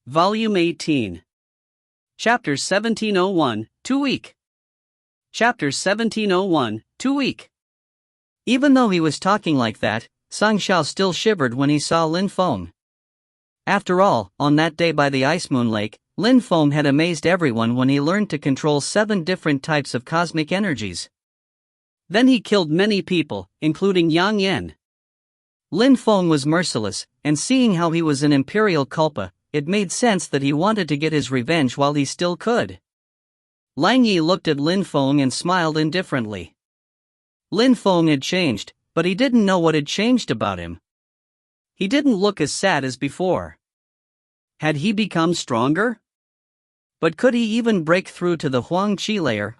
Volume 18. Chapter 1701, Too Weak. Chapter 1701, Too Weak. Even though he was talking like that, Song Xiao still shivered when he saw Lin Feng. After all, on that day by the Ice Moon Lake, Lin Feng had amazed everyone when he learned to control 7 different types of cosmic energies. Then he killed many people, including Yang Yan. Lin Feng was merciless, and seeing how he was an imperial culpa, it made sense that he wanted to get his revenge while he still could. Lang Yi looked at Lin Feng and smiled indifferently. Lin Feng had changed, but he didn't know what had changed about him. He didn't look as sad as before. Had he become stronger? But could he even break through to the Huang Qi layer?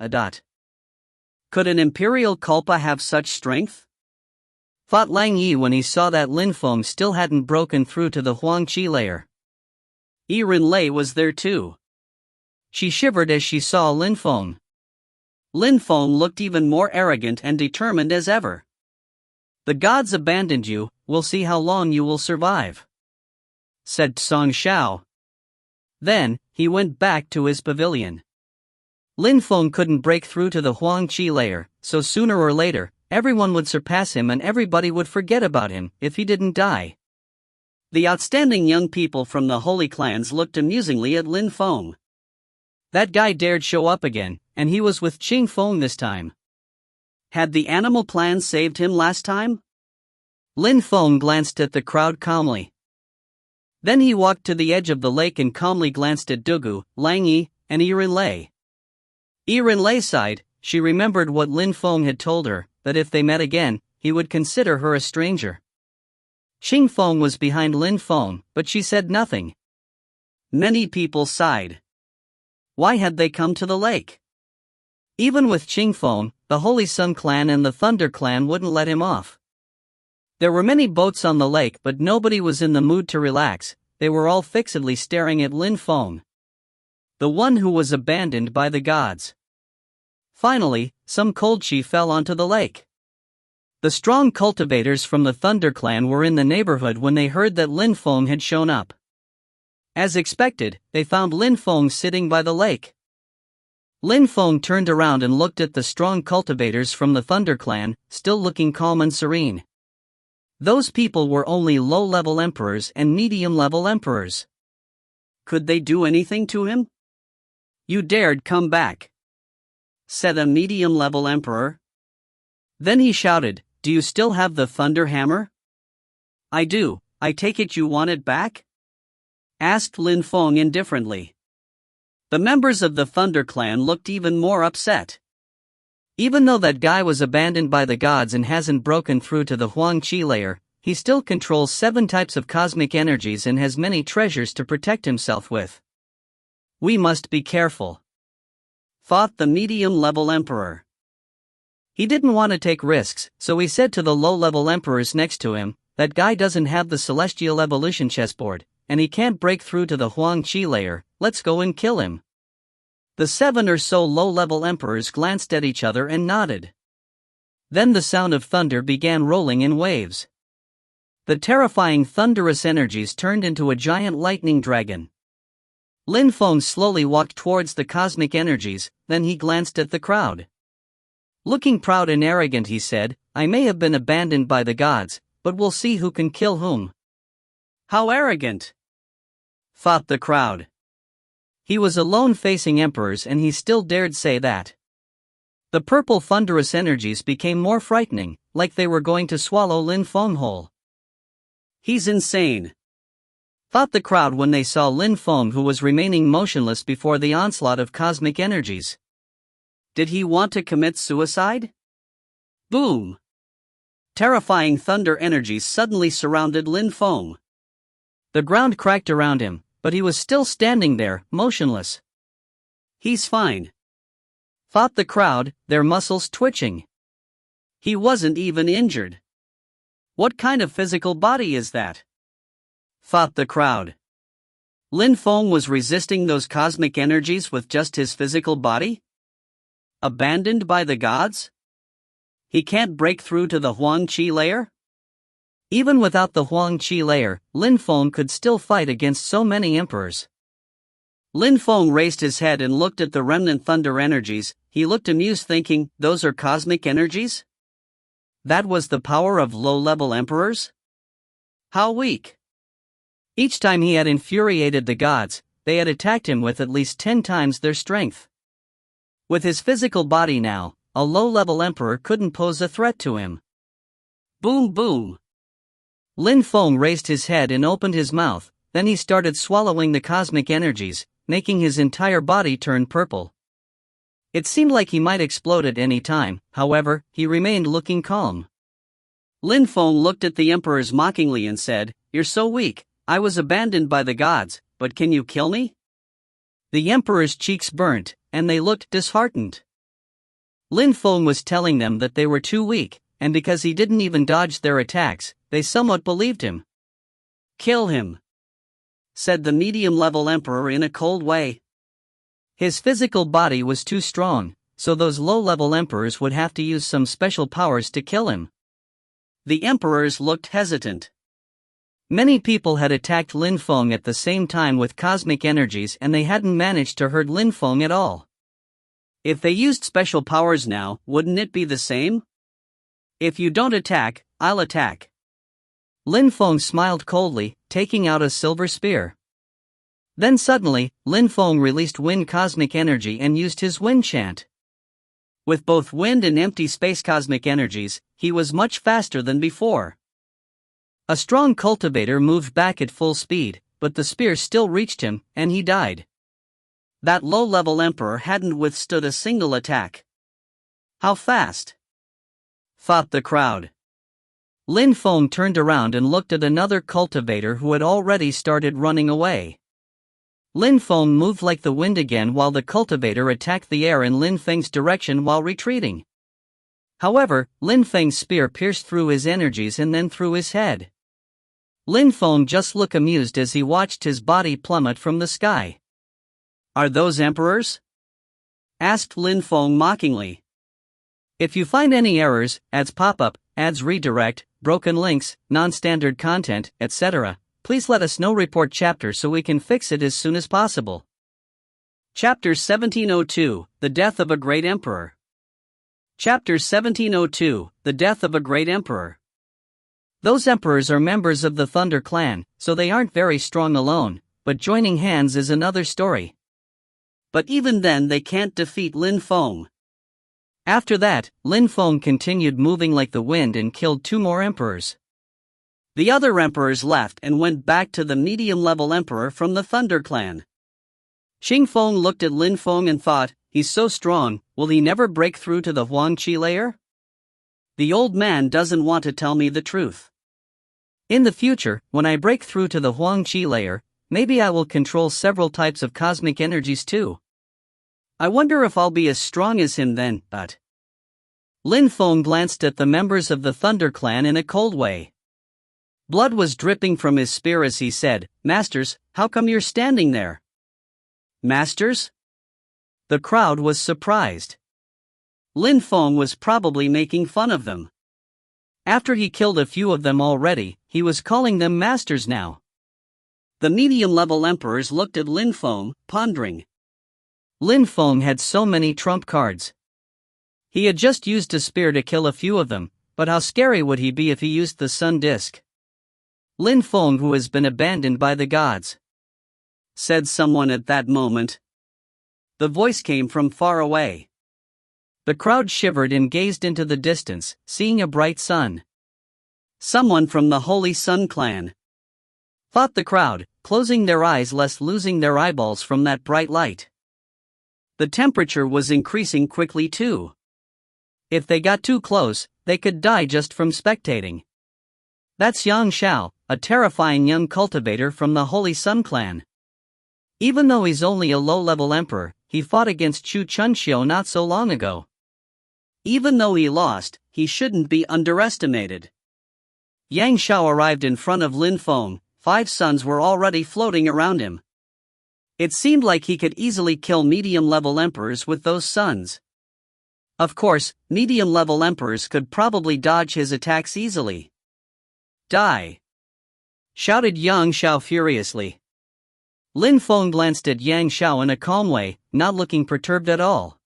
Could an imperial culpa have such strength? Thought Lang Yi when he saw that Lin Feng still hadn't broken through to the Huang Qi layer. Rin Lei was there too. She shivered as she saw Lin Feng. Lin Feng looked even more arrogant and determined as ever. "The gods abandoned you, we'll see how long you will survive," said Song Xiao. Then, he went back to his pavilion. Lin Feng couldn't break through to the Huang Qi layer, so sooner or later, everyone would surpass him and everybody would forget about him if he didn't die. The outstanding young people from the holy clans looked amusingly at Lin Feng. That guy dared show up again, and he was with Qing Feng this time. Had the animal clan saved him last time? Lin Feng glanced at the crowd calmly. Then he walked to the edge of the lake and calmly glanced at Dugu, Lang Yi, and Rin Lei. Rin Lei sighed. She remembered what Lin Feng had told her, that if they met again, he would consider her a stranger. Qing Feng was behind Lin Feng, but she said nothing. Many people sighed. Why had they come to the lake? Even with Qing Feng, the Holy Sun clan and the Thunder clan wouldn't let him off. There were many boats on the lake, but nobody was in the mood to relax. They were all fixedly staring at Lin Feng, the one who was abandoned by the gods. Finally, some cold chi fell onto the lake. The strong cultivators from the Thunder clan were in the neighborhood when they heard that Lin Feng had shown up. As expected, they found Lin Feng sitting by the lake. Lin Feng turned around and looked at the strong cultivators from the Thunder clan, still looking calm and serene. Those people were only low-level emperors and medium-level emperors. Could they do anything to him? "You dared come back," said a medium-level emperor. Then he shouted, "Do you still have the thunder hammer?" "I do. I take it you want it back?" asked Lin Feng indifferently. The members of the Thunder clan looked even more upset. Even though that guy was abandoned by the gods and hasn't broken through to the Huang Qi layer, he still controls 7 types of cosmic energies and has many treasures to protect himself with. "We must be careful," thought the medium-level emperor. He didn't want to take risks, so he said to the low-level emperors next to him, "That guy doesn't have the celestial evolution chessboard, and he can't break through to the Huang Qi layer. Let's go and kill him." The 7 or so low-level emperors glanced at each other and nodded. Then the sound of thunder began rolling in waves. The terrifying thunderous energies turned into a giant lightning dragon. Lin Feng slowly walked towards the cosmic energies, then he glanced at the crowd. Looking proud and arrogant, he said, "I may have been abandoned by the gods, but we'll see who can kill whom." How arrogant, thought the crowd. He was alone facing emperors and he still dared say that. The purple thunderous energies became more frightening, like they were going to swallow Lin Feng whole. "He's insane," thought the crowd when they saw Lin Feng, who was remaining motionless before the onslaught of cosmic energies. Did he want to commit suicide? Boom! Terrifying thunder energies suddenly surrounded Lin Feng. The ground cracked around him, but he was still standing there, motionless. "He's fine," thought the crowd, their muscles twitching. He wasn't even injured. What kind of physical body is that? Thought the crowd. Lin Feng was resisting those cosmic energies with just his physical body? Abandoned by the gods? He can't break through to the Huang Qi layer? Even without the Huang Qi layer, Lin Feng could still fight against so many emperors. Lin Feng raised his head and looked at the remnant thunder energies. He looked amused, thinking, those are cosmic energies? That was the power of low-level emperors? How weak! Each time he had infuriated the gods, they had attacked him with at least 10 times their strength. With his physical body now, a low-level emperor couldn't pose a threat to him. Boom boom! Lin Feng raised his head and opened his mouth, then he started swallowing the cosmic energies, making his entire body turn purple. It seemed like he might explode at any time, however, he remained looking calm. Lin Feng looked at the emperors mockingly and said, "You're so weak, I was abandoned by the gods, but can you kill me?" The emperor's cheeks burnt, and they looked disheartened. Lin Feng was telling them that they were too weak, and because he didn't even dodge their attacks, they somewhat believed him. "Kill him," said the medium-level emperor in a cold way. His physical body was too strong, so those low-level emperors would have to use some special powers to kill him. The emperors looked hesitant. Many people had attacked Lin Feng at the same time with cosmic energies and they hadn't managed to hurt Lin Feng at all. If they used special powers now, wouldn't it be the same? "If you don't attack, I'll attack." Lin Feng smiled coldly, taking out a silver spear. Then suddenly, Lin Feng released wind cosmic energy and used his wind chant. With both wind and empty space cosmic energies, he was much faster than before. A strong cultivator moved back at full speed, but the spear still reached him, and he died. That low-level emperor hadn't withstood a single attack. How fast? Thought the crowd. Lin Feng turned around and looked at another cultivator who had already started running away. Lin Feng moved like the wind again while the cultivator attacked the air in Lin Feng's direction while retreating. However, Lin Feng's spear pierced through his energies and then through his head. Lin Feng just looked amused as he watched his body plummet from the sky. "Are those emperors?" asked Lin Feng mockingly. If you find any errors, ads pop up, ads redirect, broken links, non-standard content, etc., please let us know. Report chapter so we can fix it as soon as possible. Chapter 1702, The Death of a Great Emperor. Chapter 1702, The Death of a Great Emperor. Those emperors are members of the Thunder clan, so they aren't very strong alone, but joining hands is another story. But even then they can't defeat Lin Feng. After that, Lin Feng continued moving like the wind and killed 2 more emperors. The other emperors left and went back to the medium-level emperor from the Thunder clan. Xing Feng looked at Lin Feng and thought, he's so strong, will he never break through to the Huangqi layer? The old man doesn't want to tell me the truth. In the future, when I break through to the Huangqi layer, maybe I will control several types of cosmic energies too. I wonder if I'll be as strong as him then, but... Lin Feng glanced at the members of the Thunder clan in a cold way. Blood was dripping from his spear as he said, "Masters, how come you're standing there?" "Masters?" The crowd was surprised. Lin Feng was probably making fun of them. After he killed a few of them already, he was calling them masters now. The medium-level emperors looked at Lin Feng, pondering. Lin Feng had so many trump cards. He had just used a spear to kill a few of them, but how scary would he be if he used the sun disk? "Lin Feng, who has been abandoned by the gods," said someone at that moment. The voice came from far away. The crowd shivered and gazed into the distance, seeing a bright sun. Someone from the Holy Sun clan, thought the crowd, closing their eyes lest losing their eyeballs from that bright light. The temperature was increasing quickly too. If they got too close, they could die just from spectating. That's Yang Xiao, a terrifying young cultivator from the Holy Sun clan. Even though he's only a low-level emperor, he fought against Chu Chunxiu not so long ago. Even though he lost, he shouldn't be underestimated. Yang Xiao arrived in front of Lin Feng. 5 suns were already floating around him. It seemed like he could easily kill medium-level emperors with those suns. Of course, medium-level emperors could probably dodge his attacks easily. "Die!" shouted Yang Xiao furiously. Lin Feng glanced at Yang Xiao in a calm way, not looking perturbed at all.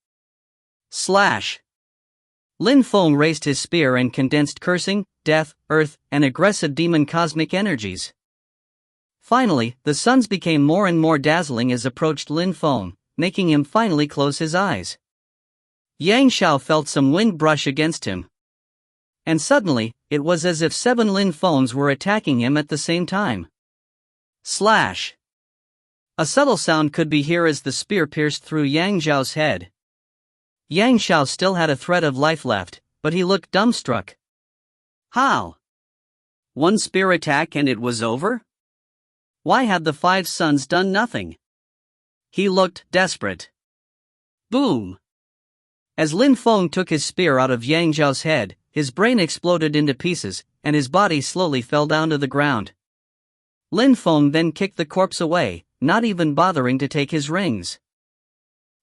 Slash! Lin Feng raised his spear and condensed cursing, death, earth, and aggressive demon cosmic energies. Finally, the suns became more and more dazzling as approached Lin Feng, making him finally close his eyes. Yang Xiao felt some wind brush against him. And suddenly, it was as if 7 Lin Fengs were attacking him at the same time. Slash! A subtle sound could be heard as the spear pierced through Yang Xiao's head. Yang Xiao still had a thread of life left, but he looked dumbstruck. How? One spear attack and it was over? Why had the 5 suns done nothing? He looked desperate. Boom! As Lin Feng took his spear out of Yang Xiao's head, his brain exploded into pieces, and his body slowly fell down to the ground. Lin Feng then kicked the corpse away, not even bothering to take his rings.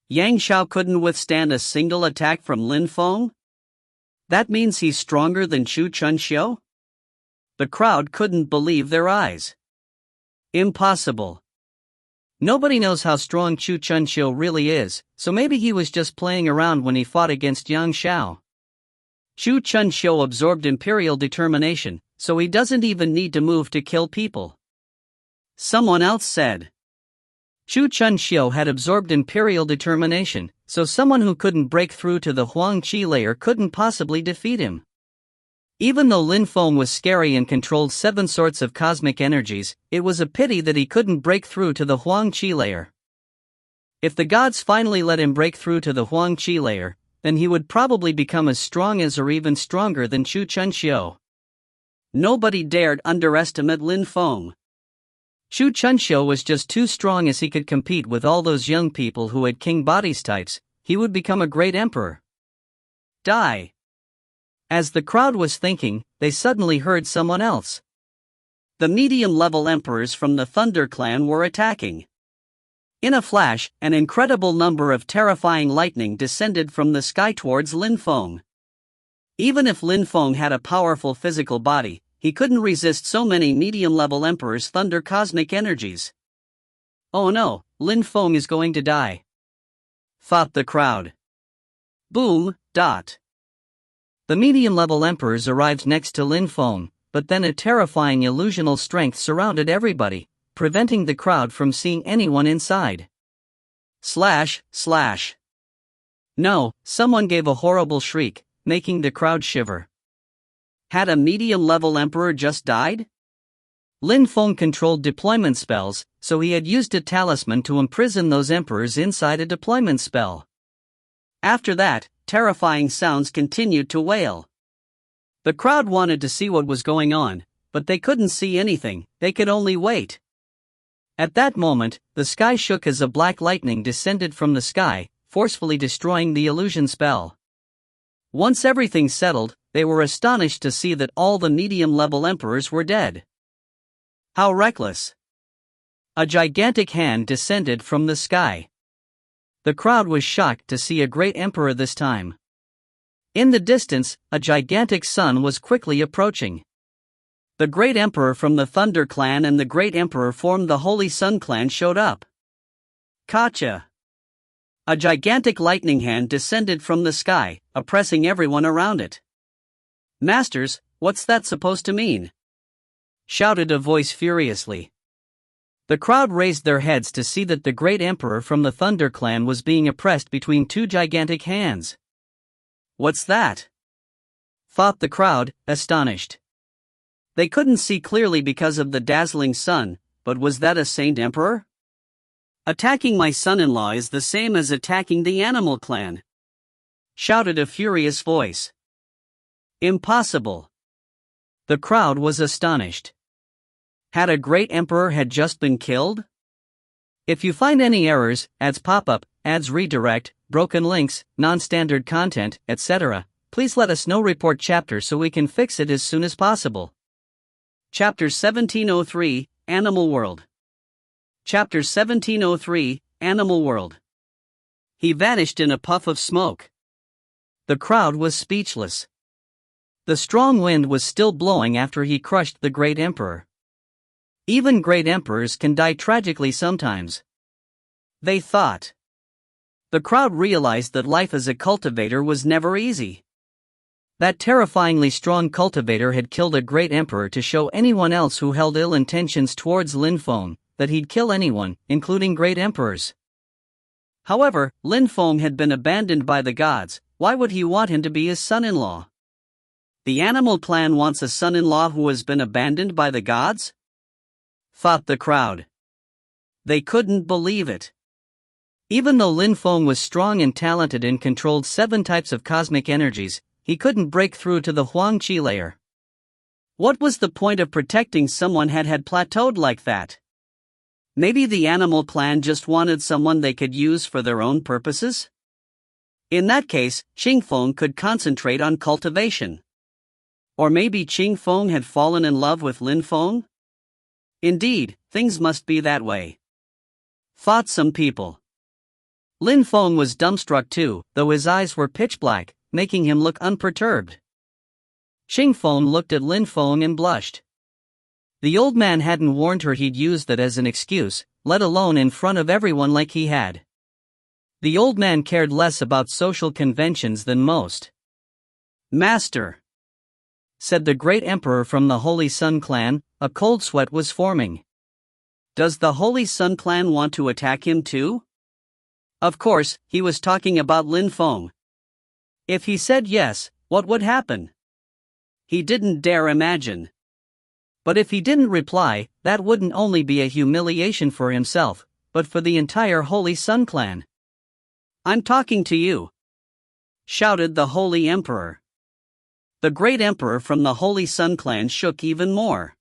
Yang Xiao couldn't withstand a single attack from Lin Feng? That means he's stronger than Chu Chunxiu? The crowd couldn't believe their eyes. Impossible. Nobody knows how strong Chu Chunxiu really is, so maybe he was just playing around when he fought against Yang Xiao. Chu Chunxiu absorbed imperial determination, so he doesn't even need to move to kill people. Someone else said. Chu Chunxiu had absorbed imperial determination, so someone who couldn't break through to the Huang Qi layer couldn't possibly defeat him. Even though Lin Feng was scary and controlled 7 sorts of cosmic energies, it was a pity that he couldn't break through to the Huang Qi layer. If the gods finally let him break through to the Huang Qi layer, then he would probably become as strong as or even stronger than Chu Chunxiu. Nobody dared underestimate Lin Feng. Chu Chunxiu was just too strong as he could compete with all those young people who had king bodies types. He would become a great emperor. Die. As the crowd was thinking, they suddenly heard someone else. The medium-level emperors from the Thunder Clan were attacking. In a flash, an incredible number of terrifying lightning descended from the sky towards Lin Feng. Even if Lin Feng had a powerful physical body, he couldn't resist so many medium-level emperors' thunder cosmic energies. Oh no, Lin Feng is going to die, thought the crowd. Boom, dot. The medium-level emperors arrived next to Lin Feng, but then a terrifying illusional strength surrounded everybody, preventing the crowd from seeing anyone inside. Slash, slash. No, someone gave a horrible shriek, making the crowd shiver. Had a medium-level emperor just died? Lin Feng controlled deployment spells, so he had used a talisman to imprison those emperors inside a deployment spell. After that, terrifying sounds continued to wail. The crowd wanted to see what was going on, but they couldn't see anything, they could only wait. At that moment, the sky shook as a black lightning descended from the sky, forcefully destroying the illusion spell. Once everything settled, they were astonished to see that all the medium-level emperors were dead. How reckless! A gigantic hand descended from the sky. The crowd was shocked to see a great emperor this time. In the distance, a gigantic sun was quickly approaching. The great emperor from the Thunder Clan and the great emperor formed the Holy Sun Clan showed up. Gotcha! A gigantic lightning hand descended from the sky, oppressing everyone around it. Masters, what's that supposed to mean? Shouted a voice furiously. The crowd raised their heads to see that the great emperor from the Thunder Clan was being oppressed between 2 gigantic hands. What's that? Thought the crowd, astonished. They couldn't see clearly because of the dazzling sun, but was that a saint emperor? Attacking my son-in-law is the same as attacking the animal clan. Shouted a furious voice. Impossible. The crowd was astonished. Had a great emperor had just been killed? If you find any errors, ads pop up, ads redirect, broken links, non-standard content, etc., please let us know. Report chapter so we can fix it as soon as possible. Chapter 1703, Animal World. Chapter 1703, Animal World. He vanished in a puff of smoke. The crowd was speechless. The strong wind was still blowing after he crushed the great emperor. Even great emperors can die tragically sometimes. They thought. The crowd realized that life as a cultivator was never easy. That terrifyingly strong cultivator had killed a great emperor to show anyone else who held ill intentions towards Lin Feng that he'd kill anyone, including great emperors. However, Lin Feng had been abandoned by the gods. Why would he want him to be his son-in-law? The animal clan wants a son-in-law who has been abandoned by the gods? Thought the crowd. They couldn't believe it. Even though Lin Feng was strong and talented and controlled 7 types of cosmic energies, he couldn't break through to the Huang Qi layer. What was the point of protecting someone had plateaued like that? Maybe the animal clan just wanted someone they could use for their own purposes? In that case, Qing Feng could concentrate on cultivation. Or maybe Qing Feng had fallen in love with Lin Feng? Indeed, things must be that way. Thought some people. Lin Feng was dumbstruck too, though his eyes were pitch black, making him look unperturbed. Qing Feng looked at Lin Feng and blushed. The old man hadn't warned her he'd use that as an excuse, let alone in front of everyone like he had. The old man cared less about social conventions than most. "Master," said the great emperor from the Holy Sun clan. A cold sweat was forming. Does the Holy Sun clan want to attack him too? Of course, he was talking about Lin Feng. If he said yes, what would happen? He didn't dare imagine. But if he didn't reply, that wouldn't only be a humiliation for himself, but for the entire Holy Sun clan. "I'm talking to you," shouted the Holy Emperor. The great emperor from the Holy Sun clan shook even more.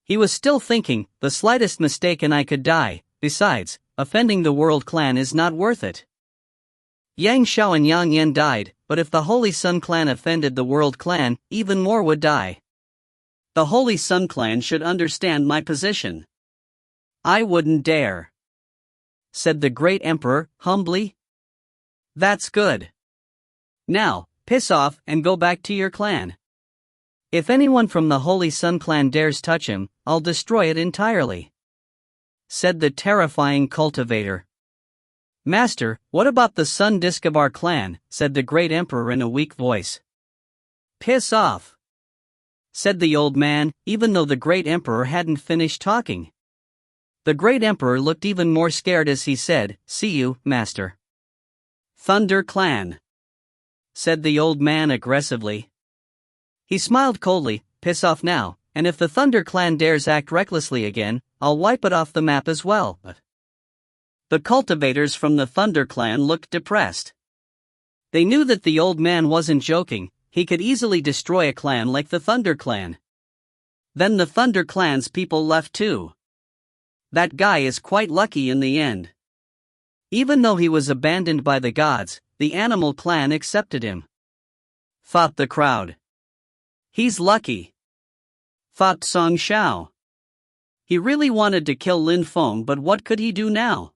He was still thinking, the slightest mistake and I could die. Besides, offending the World Clan is not worth it. Yang Xiao and Yang Yan died, but if the Holy Sun clan offended the World Clan, even more would die. The Holy Sun clan should understand my position. "I wouldn't dare," said the great emperor, humbly. "That's good. Now, piss off and go back to your clan. If anyone from the Holy Sun clan dares touch him, I'll destroy it entirely," said the terrifying cultivator. "Master, what about the sun disk of our clan?" said the great emperor in a weak voice. "Piss off," said the old man, even though the great emperor hadn't finished talking. The great emperor looked even more scared as he said, "See you, master." "Thunder Clan," said the old man aggressively. He smiled coldly, "Piss off now, and if the Thunder Clan dares act recklessly again, I'll wipe it off the map as well." The cultivators from the Thunder Clan looked depressed. They knew that the old man wasn't joking. He could easily destroy a clan like the Thunder Clan. Then the Thunder Clan's people left too. That guy is quite lucky in the end. Even though he was abandoned by the gods, the animal clan accepted him. Thought the crowd. He's lucky. Thought Song Xiao. He really wanted to kill Lin Feng, but what could he do now?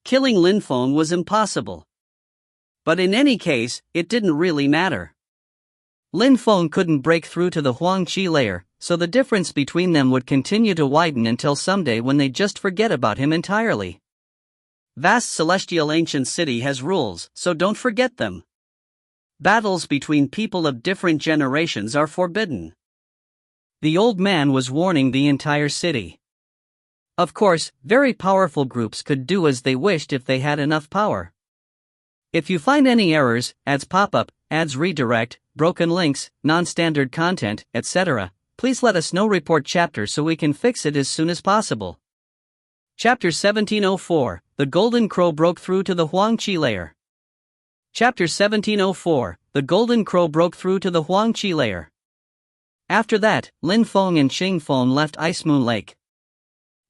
Killing Lin Feng was impossible. But in any case, it didn't really matter. Lin Feng couldn't break through to the Huang Qi layer, so the difference between them would continue to widen until someday when they just forget about him entirely. Vast celestial ancient city has rules, so don't forget them. Battles between people of different generations are forbidden. The old man was warning the entire city. Of course, very powerful groups could do as they wished if they had enough power. If you find any errors, ads pop up, ads redirect, broken links, non-standard content, etc., please let us know. Report chapter so we can fix it as soon as possible. Chapter 1704, The Golden Crow broke through to the Huang Qi layer. Chapter 1704, The Golden Crow broke through to the Huang Qi layer. After that, Lin Feng and Qing Feng left Ice Moon Lake.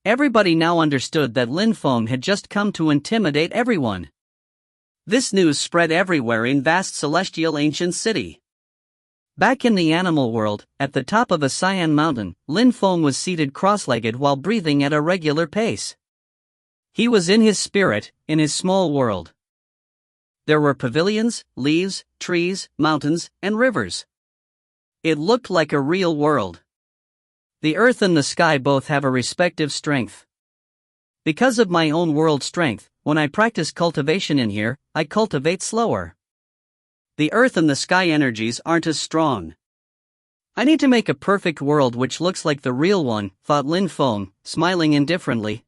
Everybody now understood that Lin Feng had just come to intimidate everyone. This news spread everywhere in vast celestial ancient city. Back in the animal world, at the top of a cyan mountain, Lin Feng was seated cross-legged while breathing at a regular pace. He was in his spirit, in his small world. There were pavilions, leaves, trees, mountains, and rivers. It looked like a real world. The earth and the sky both have a respective strength. Because of my own world strength, when I practice cultivation in here, I cultivate slower. The earth and the sky energies aren't as strong. I need to make a perfect world which looks like the real one, thought Lin Feng, smiling indifferently.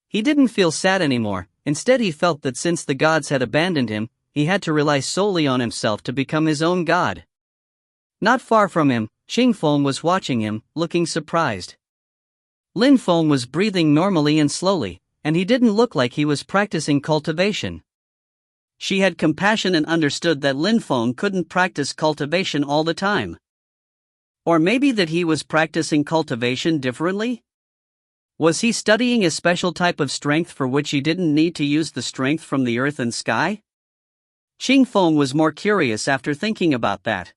He didn't feel sad anymore. Instead, he felt that since the gods had abandoned him, he had to rely solely on himself to become his own god. Not far from him, Xing Feng was watching him, looking surprised. Lin Feng was breathing normally and slowly, and he didn't look like he was practicing cultivation. She had compassion and understood that Lin Feng couldn't practice cultivation all the time. Or maybe that he was practicing cultivation differently? Was he studying a special type of strength for which he didn't need to use the strength from the earth and sky? Xing Feng was more curious after thinking about that.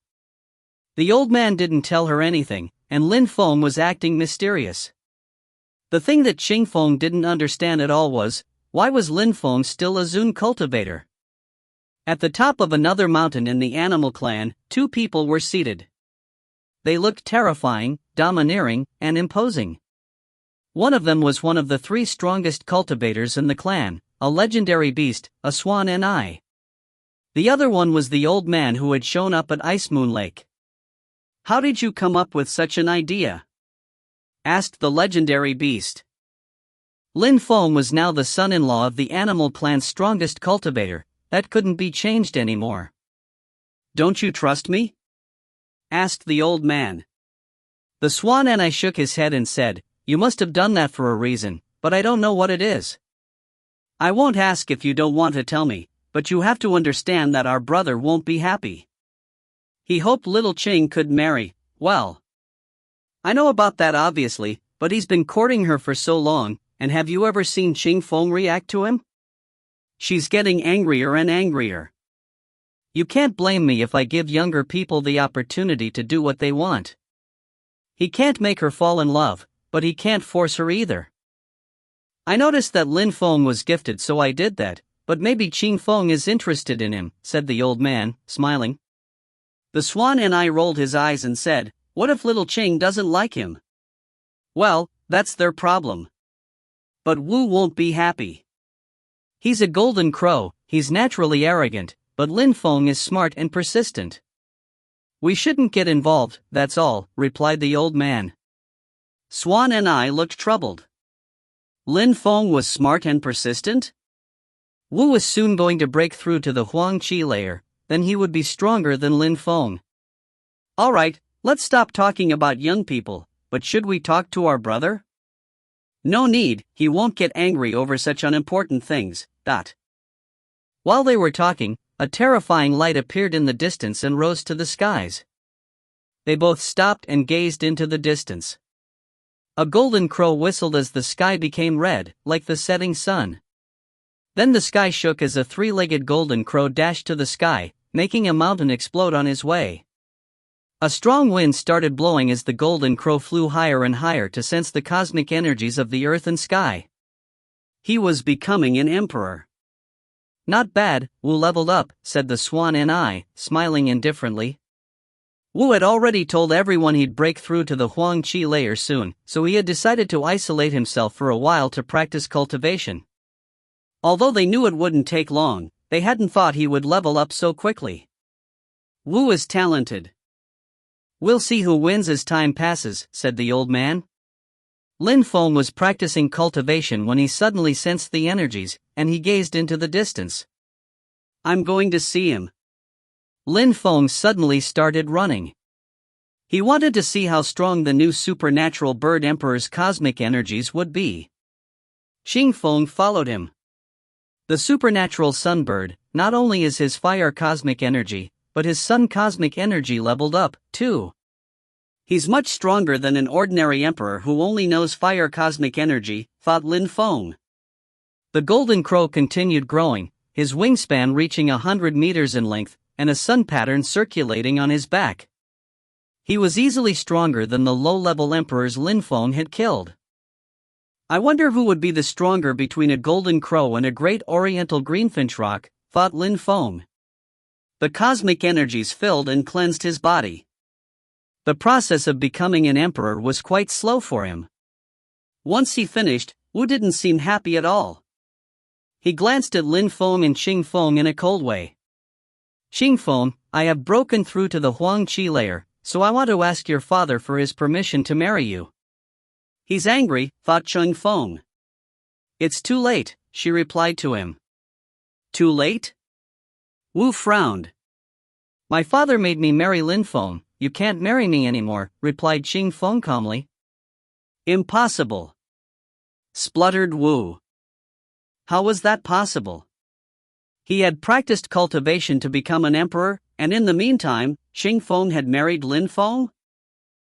The old man didn't tell her anything, and Lin Feng was acting mysterious. The thing that Xing Feng didn't understand at all was, why was Lin Feng still a Zun cultivator? At the top of another mountain in the animal clan, two people were seated. They looked terrifying, domineering, and imposing. One of them was one of the three strongest cultivators in the clan, a legendary beast, a swan and eye. The other one was the old man who had shown up at Ice Moon Lake. How did you come up with such an idea? Asked the legendary beast. Lin Feng was now the son-in-law of the animal clan's strongest cultivator. That couldn't be changed anymore. Don't you trust me? Asked the old man. The swan and I shook his head and said, you must have done that for a reason, but I don't know what it is. I won't ask if you don't want to tell me, but you have to understand that our brother won't be happy. He hoped little Qing could marry, well. I know about that obviously, but he's been courting her for so long, and have you ever seen Xing Feng react to him? She's getting angrier and angrier. You can't blame me if I give younger people the opportunity to do what they want. He can't make her fall in love, but he can't force her either. I noticed that Lin Feng was gifted, so I did that, but maybe Xing Feng is interested in him, said the old man, smiling. The swan and I rolled his eyes and said, what if little Qing doesn't like him? Well, that's their problem. But Wu won't be happy. He's a golden crow, he's naturally arrogant, but Lin Feng is smart and persistent. We shouldn't get involved, that's all, replied the old man. Swan and I looked troubled. Lin Feng was smart and persistent? Wu was soon going to break through to the Huang Qi layer, then he would be stronger than Lin Feng. Alright, let's stop talking about young people, but should we talk to our brother? No need, he won't get angry over such unimportant things. While they were talking, a terrifying light appeared in the distance and rose to the skies. They both stopped and gazed into the distance. A golden crow whistled as the sky became red, like the setting sun. Then the sky shook as a three-legged golden crow dashed to the sky, making a mountain explode on his way. A strong wind started blowing as the golden crow flew higher and higher to sense the cosmic energies of the earth and sky. He was becoming an emperor. Not bad, Wu leveled up, said the swan and I, smiling indifferently. Wu had already told everyone he'd break through to the Huang Qi layer soon, so he had decided to isolate himself for a while to practice cultivation. Although they knew it wouldn't take long, they hadn't thought he would level up so quickly. Wu is talented. We'll see who wins as time passes, said the old man. Lin Feng was practicing cultivation when he suddenly sensed the energies, and he gazed into the distance. I'm going to see him. Lin Feng suddenly started running. He wanted to see how strong the new supernatural bird emperor's cosmic energies would be. Xing Feng followed him. The supernatural sunbird, not only is his fire cosmic energy, but his sun cosmic energy leveled up, too. He's much stronger than an ordinary emperor who only knows fire cosmic energy, thought Lin Feng. The golden crow continued growing, his wingspan reaching 100 meters in length, and a sun pattern circulating on his back. He was easily stronger than the low-level emperors Lin Feng had killed. I wonder who would be the stronger between a golden crow and a great oriental greenfinch rock, thought Lin Feng. The cosmic energies filled and cleansed his body. The process of becoming an emperor was quite slow for him. Once he finished, Wu didn't seem happy at all. He glanced at Lin Feng and Qing Feng in a cold way. Qing Feng, I have broken through to the Huang Qi layer, so I want to ask your father for his permission to marry you. He's angry, thought Qing Feng. It's too late, she replied to him. Too late? Wu frowned. My father made me marry Lin Feng. You can't marry me anymore, replied Qing Feng calmly. Impossible, spluttered Wu. How was that possible? He had practiced cultivation to become an emperor, and in the meantime, Qing Feng had married Lin Feng?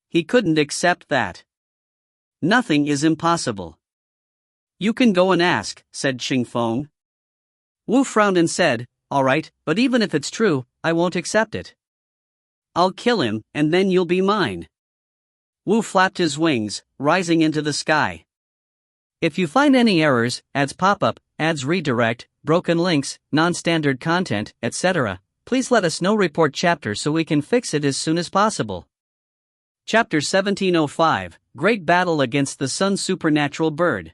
He couldn't accept that. Nothing is impossible. You can go and ask, said Qing Feng. Wu frowned and said, all right, but even if it's true, I won't accept it. I'll kill him, and then you'll be mine. Wu flapped his wings, rising into the sky. If you find any errors, ads pop up, ads redirect, broken links, non-standard content, etc., please let us know. Report chapter so we can fix it as soon as possible. Chapter 1705, Great Battle Against the Sun Supernatural Bird.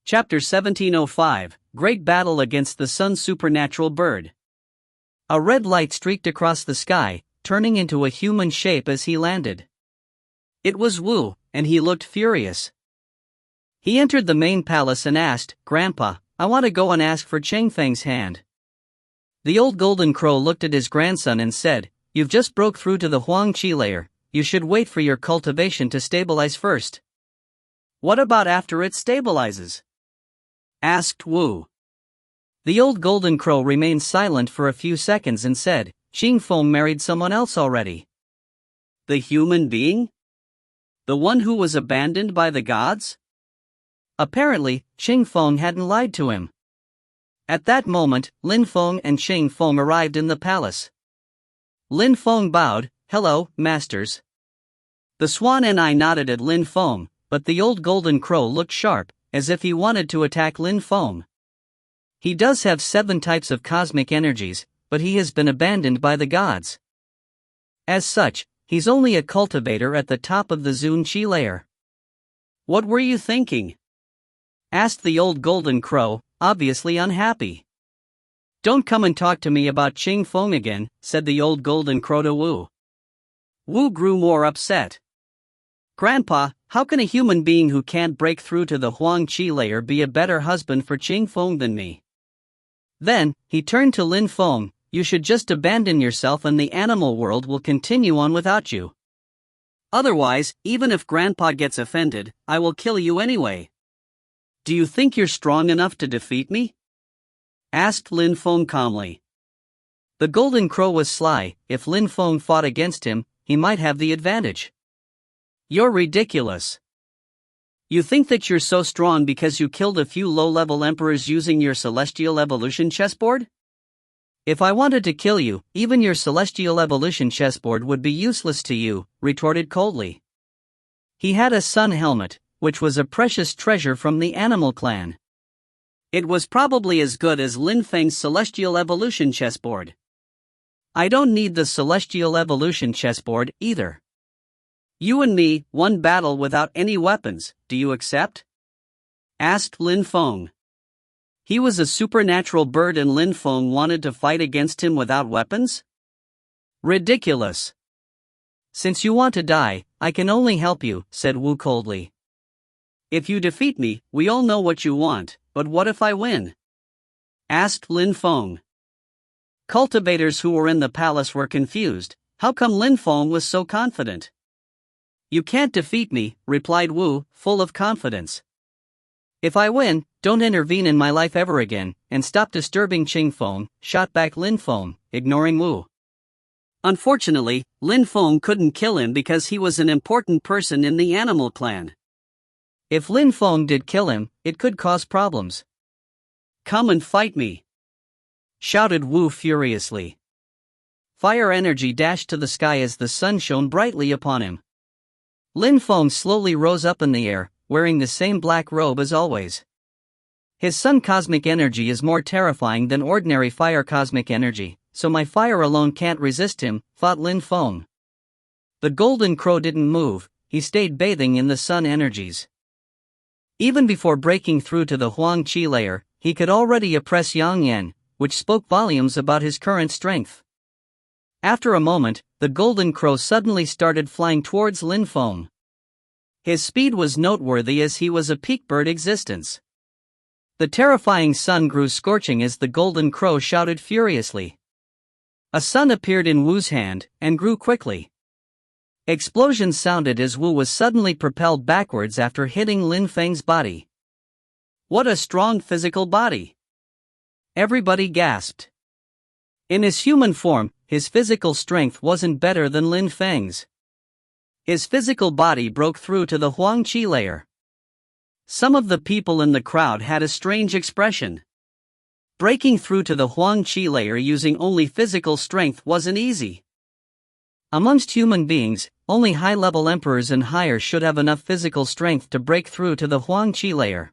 Chapter 1705, Great Battle Against the Sun Supernatural Bird. A red light streaked across the sky, turning into a human shape as he landed. It was Wu, and he looked furious. He entered the main palace and asked, Grandpa, I want to go and ask for Changfeng's hand. The old golden crow looked at his grandson and said, You've just broke through to the Huang Qi layer, you should wait for your cultivation to stabilize first. What about after it stabilizes? Asked Wu. The old golden crow remained silent for a few seconds and said, Qing Feng married someone else already. The human being? The one who was abandoned by the gods? Apparently, Qing Feng hadn't lied to him. At that moment, Lin Feng and Qing Feng arrived in the palace. Lin Feng bowed, Hello, masters. The swan and I nodded at Lin Feng, but the old golden crow looked sharp, as if he wanted to attack Lin Feng. He does have 7 types of cosmic energies, but he has been abandoned by the gods. As such, he's only a cultivator at the top of the Zun Qi layer. What were you thinking? Asked the old golden crow, obviously unhappy. Don't come and talk to me about Qing Feng again, said the old golden crow to Wu. Wu grew more upset. Grandpa, how can a human being who can't break through to the Huang Qi layer be a better husband for Qing Feng than me? Then, he turned to Lin Feng, you should just abandon yourself and the animal world will continue on without you. Otherwise, even if Grandpa gets offended, I will kill you anyway. Do you think you're strong enough to defeat me? Asked Lin Feng calmly. The golden crow was sly, if Lin Feng fought against him, he might have the advantage. You're ridiculous. You think that you're so strong because you killed a few low-level emperors using your celestial evolution chessboard? If I wanted to kill you, even your celestial evolution chessboard would be useless to you, retorted coldly. He had a sun helmet, which was a precious treasure from the animal clan. It was probably as good as Lin Feng's celestial evolution chessboard. I don't need the celestial evolution chessboard either. You and me, one battle without any weapons, do you accept? Asked Lin Feng. He was a supernatural bird and Lin Feng wanted to fight against him without weapons? Ridiculous. Since you want to die, I can only help you, said Wu coldly. If you defeat me, we all know what you want, but what if I win? Asked Lin Feng. Cultivators who were in the palace were confused. How come Lin Feng was so confident? You can't defeat me, replied Wu, full of confidence. If I win, don't intervene in my life ever again, and stop disturbing Qing Feng, shot back Lin Feng, ignoring Wu. Unfortunately, Lin Feng couldn't kill him because he was an important person in the animal clan. If Lin Feng did kill him, it could cause problems. Come and fight me, shouted Wu furiously. Fire energy dashed to the sky as the sun shone brightly upon him. Lin Feng slowly rose up in the air, wearing the same black robe as always. His sun cosmic energy is more terrifying than ordinary fire cosmic energy, so my fire alone can't resist him, thought Lin Feng. The golden crow didn't move, he stayed bathing in the sun energies. Even before breaking through to the Huang Qi layer, he could already oppress Yang Yan, which spoke volumes about his current strength. After a moment, the golden crow suddenly started flying towards Lin Feng. His speed was noteworthy as he was a peak bird existence. The terrifying sun grew scorching as the golden crow shouted furiously. A sun appeared in Wu's hand, and grew quickly. Explosions sounded as Wu was suddenly propelled backwards after hitting Lin Feng's body. What a strong physical body! Everybody gasped. In his human form, his physical strength wasn't better than Lin Feng's. His physical body broke through to the Huang Qi layer. Some of the people in the crowd had a strange expression. Breaking through to the Huang Qi layer using only physical strength wasn't easy. Amongst human beings, only high-level emperors and higher should have enough physical strength to break through to the Huang Qi layer.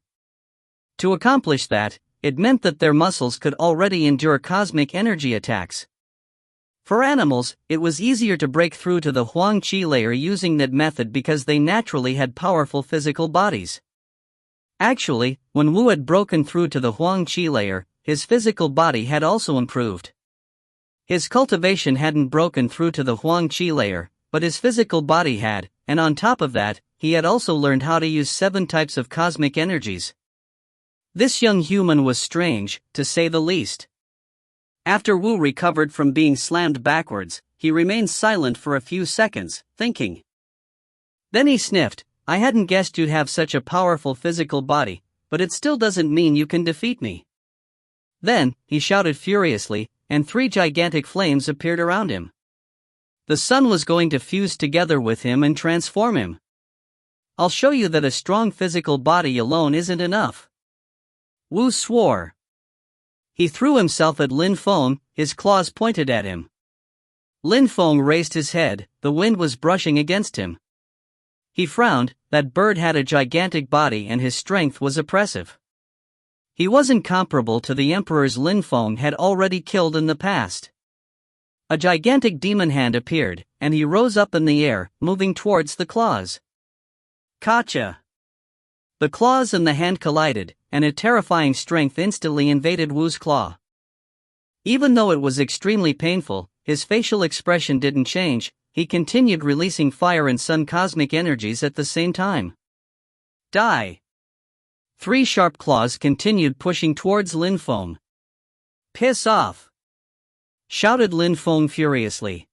To accomplish that, it meant that their muscles could already endure cosmic energy attacks. For animals, it was easier to break through to the Huang Qi layer using that method because they naturally had powerful physical bodies. Actually, when Wu had broken through to the Huang Qi layer, his physical body had also improved. His cultivation hadn't broken through to the Huang Qi layer, but his physical body had, and on top of that, he had also learned how to use 7 types of cosmic energies. This young human was strange, to say the least. After Wu recovered from being slammed backwards, he remained silent for a few seconds, thinking. Then he sniffed, I hadn't guessed you'd have such a powerful physical body, but it still doesn't mean you can defeat me. Then, he shouted furiously, and 3 gigantic flames appeared around him. The sun was going to fuse together with him and transform him. I'll show you that a strong physical body alone isn't enough. Wu swore. He threw himself at Lin Feng, his claws pointed at him. Lin Feng raised his head, the wind was brushing against him. He frowned, that bird had a gigantic body and his strength was oppressive. He wasn't comparable to the emperors Lin Feng had already killed in the past. A gigantic demon hand appeared, and he rose up in the air, moving towards the claws. Gotcha! The claws and the hand collided, and a terrifying strength instantly invaded Wu's claw. Even though it was extremely painful, his facial expression didn't change, he continued releasing fire and sun cosmic energies at the same time. Die! 3 sharp claws continued pushing towards Lin Feng. Piss off! Shouted Lin Feng furiously.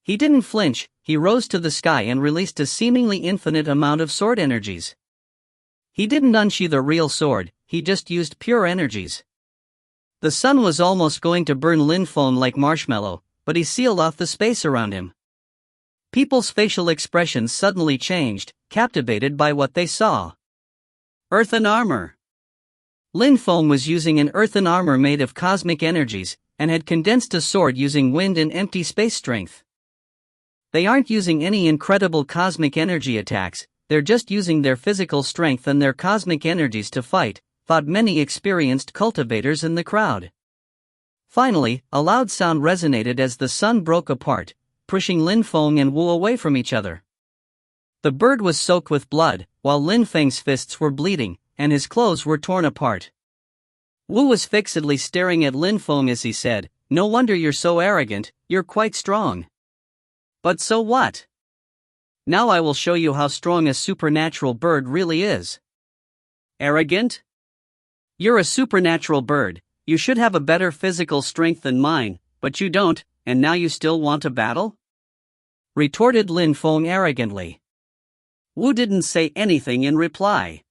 He didn't flinch, he rose to the sky and released a seemingly infinite amount of sword energies. He didn't unsheath a real sword, he just used pure energies. The sun was almost going to burn Lin Feng like marshmallow, but he sealed off the space around him. People's facial expressions suddenly changed, captivated by what they saw. Earthen armor. Lin Feng was using an earthen armor made of cosmic energies, and had condensed a sword using wind and empty space strength. They aren't using any incredible cosmic energy attacks, they're just using their physical strength and their cosmic energies to fight, thought many experienced cultivators in the crowd. Finally, a loud sound resonated as the sun broke apart, pushing Lin Feng and Wu away from each other. The bird was soaked with blood, while Lin Feng's fists were bleeding, and his clothes were torn apart. Wu was fixedly staring at Lin Feng as he said, "No wonder you're so arrogant, you're quite strong." But so what? Now I will show you how strong a supernatural bird really is. Arrogant? You're a supernatural bird, you should have a better physical strength than mine, but you don't, and now you still want to battle? Retorted Lin Feng arrogantly. Wu didn't say anything in reply.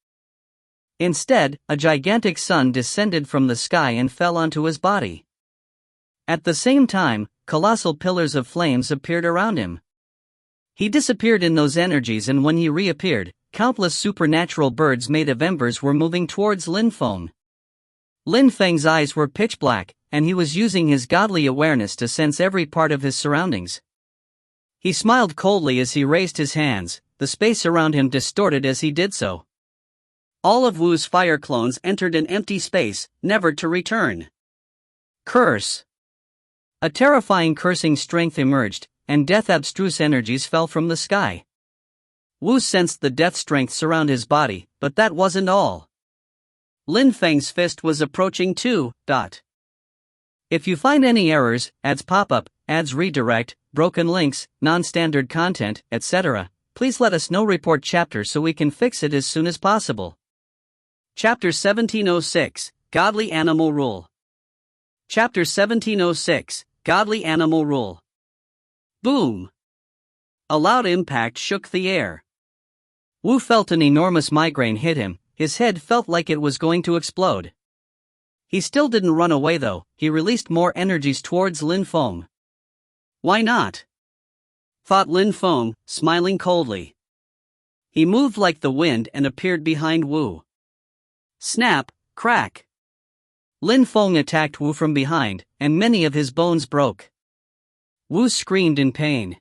Instead, a gigantic sun descended from the sky and fell onto his body. At the same time, colossal pillars of flames appeared around him. He disappeared in those energies, and when he reappeared, countless supernatural birds made of embers were moving towards Lin Feng. Lin Feng's eyes were pitch black, and he was using his godly awareness to sense every part of his surroundings. He smiled coldly as he raised his hands, the space around him distorted as he did so. All of Wu's fire clones entered an empty space, never to return. Curse! A terrifying cursing strength emerged, and death-abstruse energies fell from the sky. Wu sensed the death strength surround his body, but that wasn't all. Lin Feng's fist was approaching too. If you find any errors, ads pop-up, ads redirect, broken links, non-standard content, etc., please let us know. Report chapter so we can fix it as soon as possible. Chapter 1706, Godly Animal Rule. Chapter 1706, Godly Animal Rule. Boom! A loud impact shook the air. Wu felt an enormous migraine hit him. His head felt like it was going to explode. He still didn't run away though. He released more energies towards Lin Feng. Why not? Thought Lin Feng, smiling coldly. He moved like the wind and appeared behind Wu. Snap, crack. Lin Feng attacked Wu from behind, and many of his bones broke. Wu screamed in pain.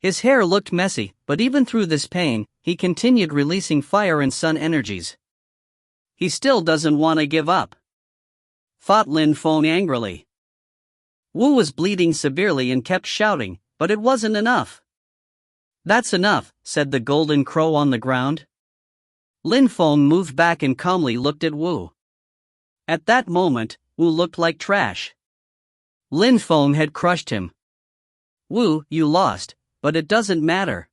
His hair looked messy, but even through this pain, he continued releasing fire and sun energies. He still doesn't want to give up, thought Lin Feng angrily. Wu was bleeding severely and kept shouting, but it wasn't enough. That's enough, said the golden crow on the ground. Lin Feng moved back and calmly looked at Wu. At that moment, Wu looked like trash. Lin Feng had crushed him. Wu, you lost, but it doesn't matter.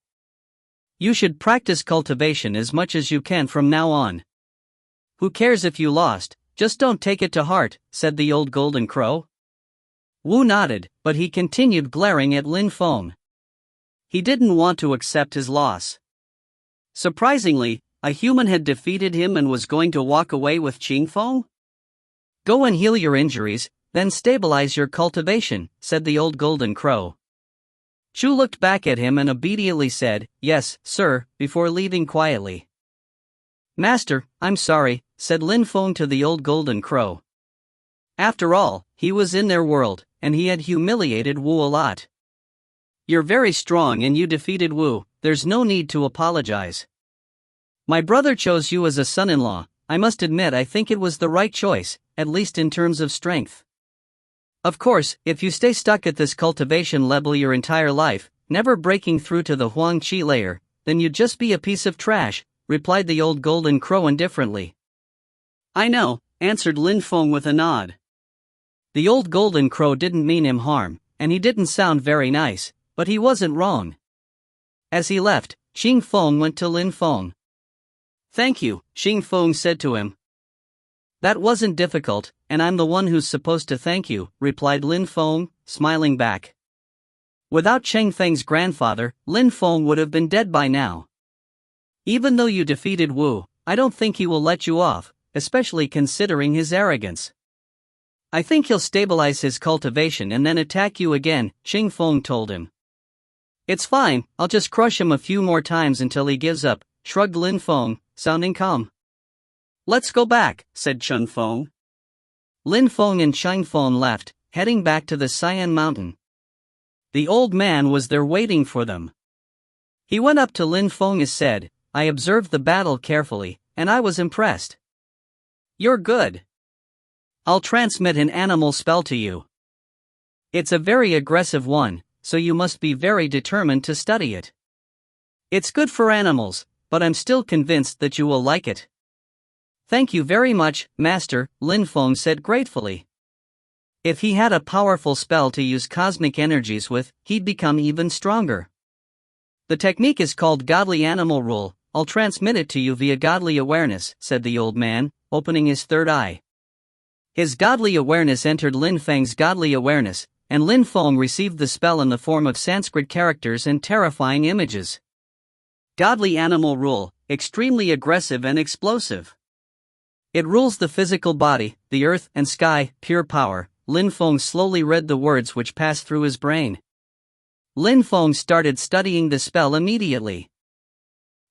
You should practice cultivation as much as you can from now on. Who cares if you lost, just don't take it to heart, said the old golden crow. Wu nodded, but he continued glaring at Lin Feng. He didn't want to accept his loss. Surprisingly, a human had defeated him and was going to walk away with Qingfeng? Go and heal your injuries, then stabilize your cultivation, said the old golden crow. Chu looked back at him and obediently said, yes, sir, before leaving quietly. Master, I'm sorry, said Lin Feng to the old golden crow. After all, he was in their world, and he had humiliated Wu a lot. You're very strong and you defeated Wu, there's no need to apologize. My brother chose you as a son-in-law. I must admit I think it was the right choice, at least in terms of strength. Of course, if you stay stuck at this cultivation level your entire life, never breaking through to the Huang Qi layer, then you'd just be a piece of trash, replied the old golden crow indifferently. I know, answered Lin Feng with a nod. The old golden crow didn't mean him harm, and he didn't sound very nice, but he wasn't wrong. As he left, Qingfeng went to Lin Feng. Thank you, Qingfeng said to him. That wasn't difficult, and I'm the one who's supposed to thank you, replied Lin Feng, smiling back. Without Cheng Feng's grandfather, Lin Feng would have been dead by now. Even though you defeated Wu, I don't think he will let you off, especially considering his arrogance. I think he'll stabilize his cultivation and then attack you again, Qingfeng told him. It's fine, I'll just crush him a few more times until he gives up, shrugged Lin Feng, sounding calm. Let's go back, said Chen Feng. Lin Feng and Cheng Feng left, heading back to the Cyan Mountain. The old man was there waiting for them. He went up to Lin Feng and said, I observed the battle carefully, and I was impressed. You're good. I'll transmit an animal spell to you. It's a very aggressive one, so you must be very determined to study it. It's good for animals, but I'm still convinced that you will like it. Thank you very much, Master, Lin Feng said gratefully. If he had a powerful spell to use cosmic energies with, he'd become even stronger. The technique is called Godly Animal Rule. I'll transmit it to you via godly awareness, said the old man, opening his third eye. His godly awareness entered Lin Feng's godly awareness, and Lin Feng received the spell in the form of Sanskrit characters and terrifying images. Godly Animal Rule, extremely aggressive and explosive. It rules the physical body, the earth and sky, pure power. Lin Feng slowly read the words which passed through his brain. Lin Feng started studying the spell immediately.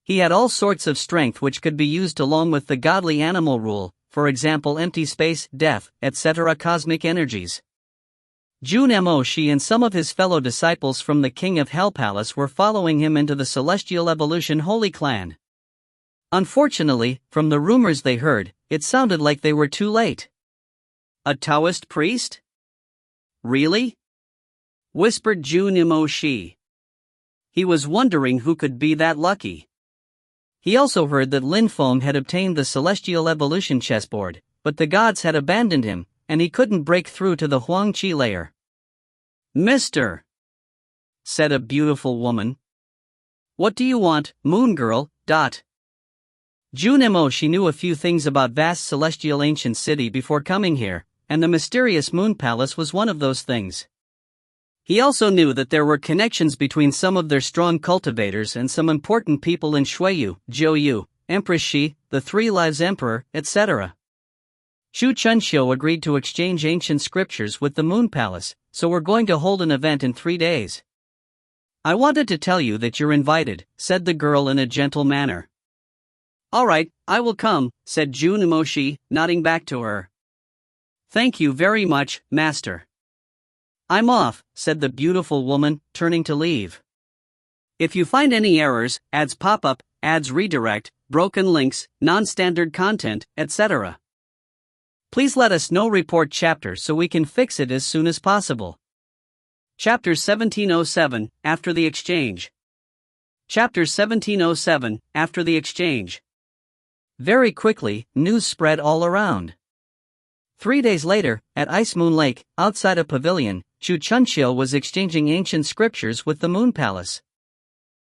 He had all sorts of strength which could be used along with the godly animal rule, for example empty space, death, etc. cosmic energies. Jun Mo Shi and some of his fellow disciples from the King of Hell Palace were following him into the Celestial Evolution Holy Clan. Unfortunately, from the rumors they heard, it sounded like they were too late. A Taoist priest? Really? whispered Junimo Shi. He was wondering who could be that lucky. He also heard that Lin Feng had obtained the celestial evolution chessboard, but the gods had abandoned him, and he couldn't break through to the Huang Qi layer. "Mister," said a beautiful woman. "What do you want, Moon Girl?" Junimo Shi knew a few things about vast celestial ancient city before coming here, and the mysterious Moon Palace was one of those things. He also knew that there were connections between some of their strong cultivators and some important people in Shuiyu, Zhouyu, Empress Shi, the Three Lives Emperor, etc. Xu Chunxiu agreed to exchange ancient scriptures with the Moon Palace, so we're going to hold an event in 3 days. "I wanted to tell you that you're invited," said the girl in a gentle manner. "All right, I will come," said Junimo Shi, nodding back to her. "Thank you very much, Master." "I'm off," said the beautiful woman, turning to leave. If you find any errors, ads pop up, ads redirect, broken links, non-standard content, etc., please let us know. Report chapter so we can fix it as soon as possible. Chapter 1707, After the Exchange. Chapter 1707, After the Exchange. Very quickly, news spread all around. 3 days later, at Ice Moon Lake, outside a pavilion, Xu Chunxiu was exchanging ancient scriptures with the Moon Palace.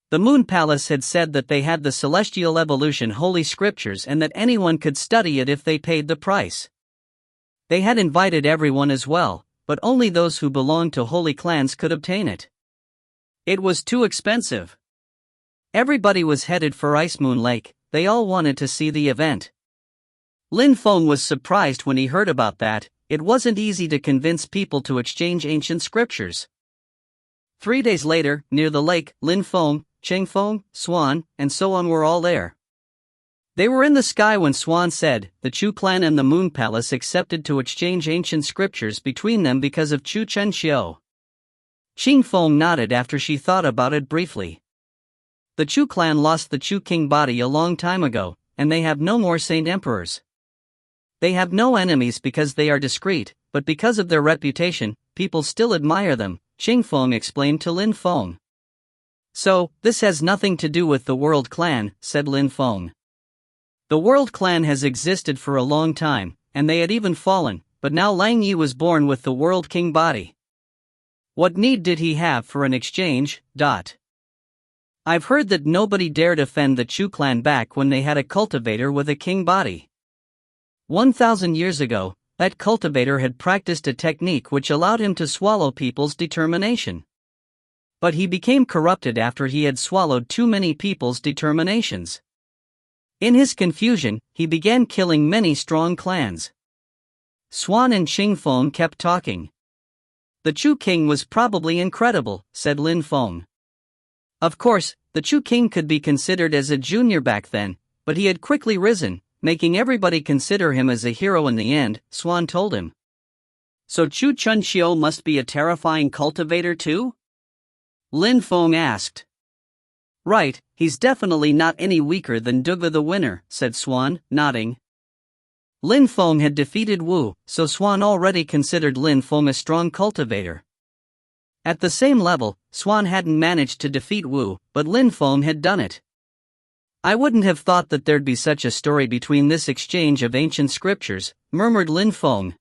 The Moon Palace had said that they had the Celestial Evolution Holy Scriptures and that anyone could study it if they paid the price. They had invited everyone as well, but only those who belonged to holy clans could obtain it. It was too expensive. Everybody was headed for Ice Moon Lake, they all wanted to see the event. Lin Feng was surprised when he heard about that. It wasn't easy to convince people to exchange ancient scriptures. 3 days later, near the lake, Lin Feng, Cheng Feng, Swan, and so on were all there. They were in the sky when Swan said, the Chu clan and the Moon Palace accepted to exchange ancient scriptures between them because of Xu Chunxiu. Cheng Feng nodded after she thought about it briefly. The Chu clan lost the Chu king body a long time ago, and they have no more saint emperors. They have no enemies because they are discreet, but because of their reputation, people still admire them, Cheng Feng explained to Lin Feng. "So, this has nothing to do with the World Clan," said Lin Feng. "The World Clan has existed for a long time, and they had even fallen, but now Lang Yi was born with the World King body. What need did he have for an exchange? I've heard that nobody dared offend the Chu clan back when they had a cultivator with a king body. 1,000 years ago, that cultivator had practiced a technique which allowed him to swallow people's determination. But he became corrupted after he had swallowed too many people's determinations. In his confusion, he began killing many strong clans." Swan and Cheng Feng kept talking. "The Chu king was probably incredible," said Lin Feng. "Of course, the Chu king could be considered as a junior back then, but he had quickly risen, making everybody consider him as a hero in the end," Swan told him. "So Xu Chunxiu must be a terrifying cultivator too?" Lin Feng asked. "Right, he's definitely not any weaker than Duga the Winner," said Swan, nodding. Lin Feng had defeated Wu, so Swan already considered Lin Feng a strong cultivator. At the same level, Swan hadn't managed to defeat Wu, but Lin Feng had done it. "I wouldn't have thought that there'd be such a story between this exchange of ancient scriptures," murmured Lin Feng.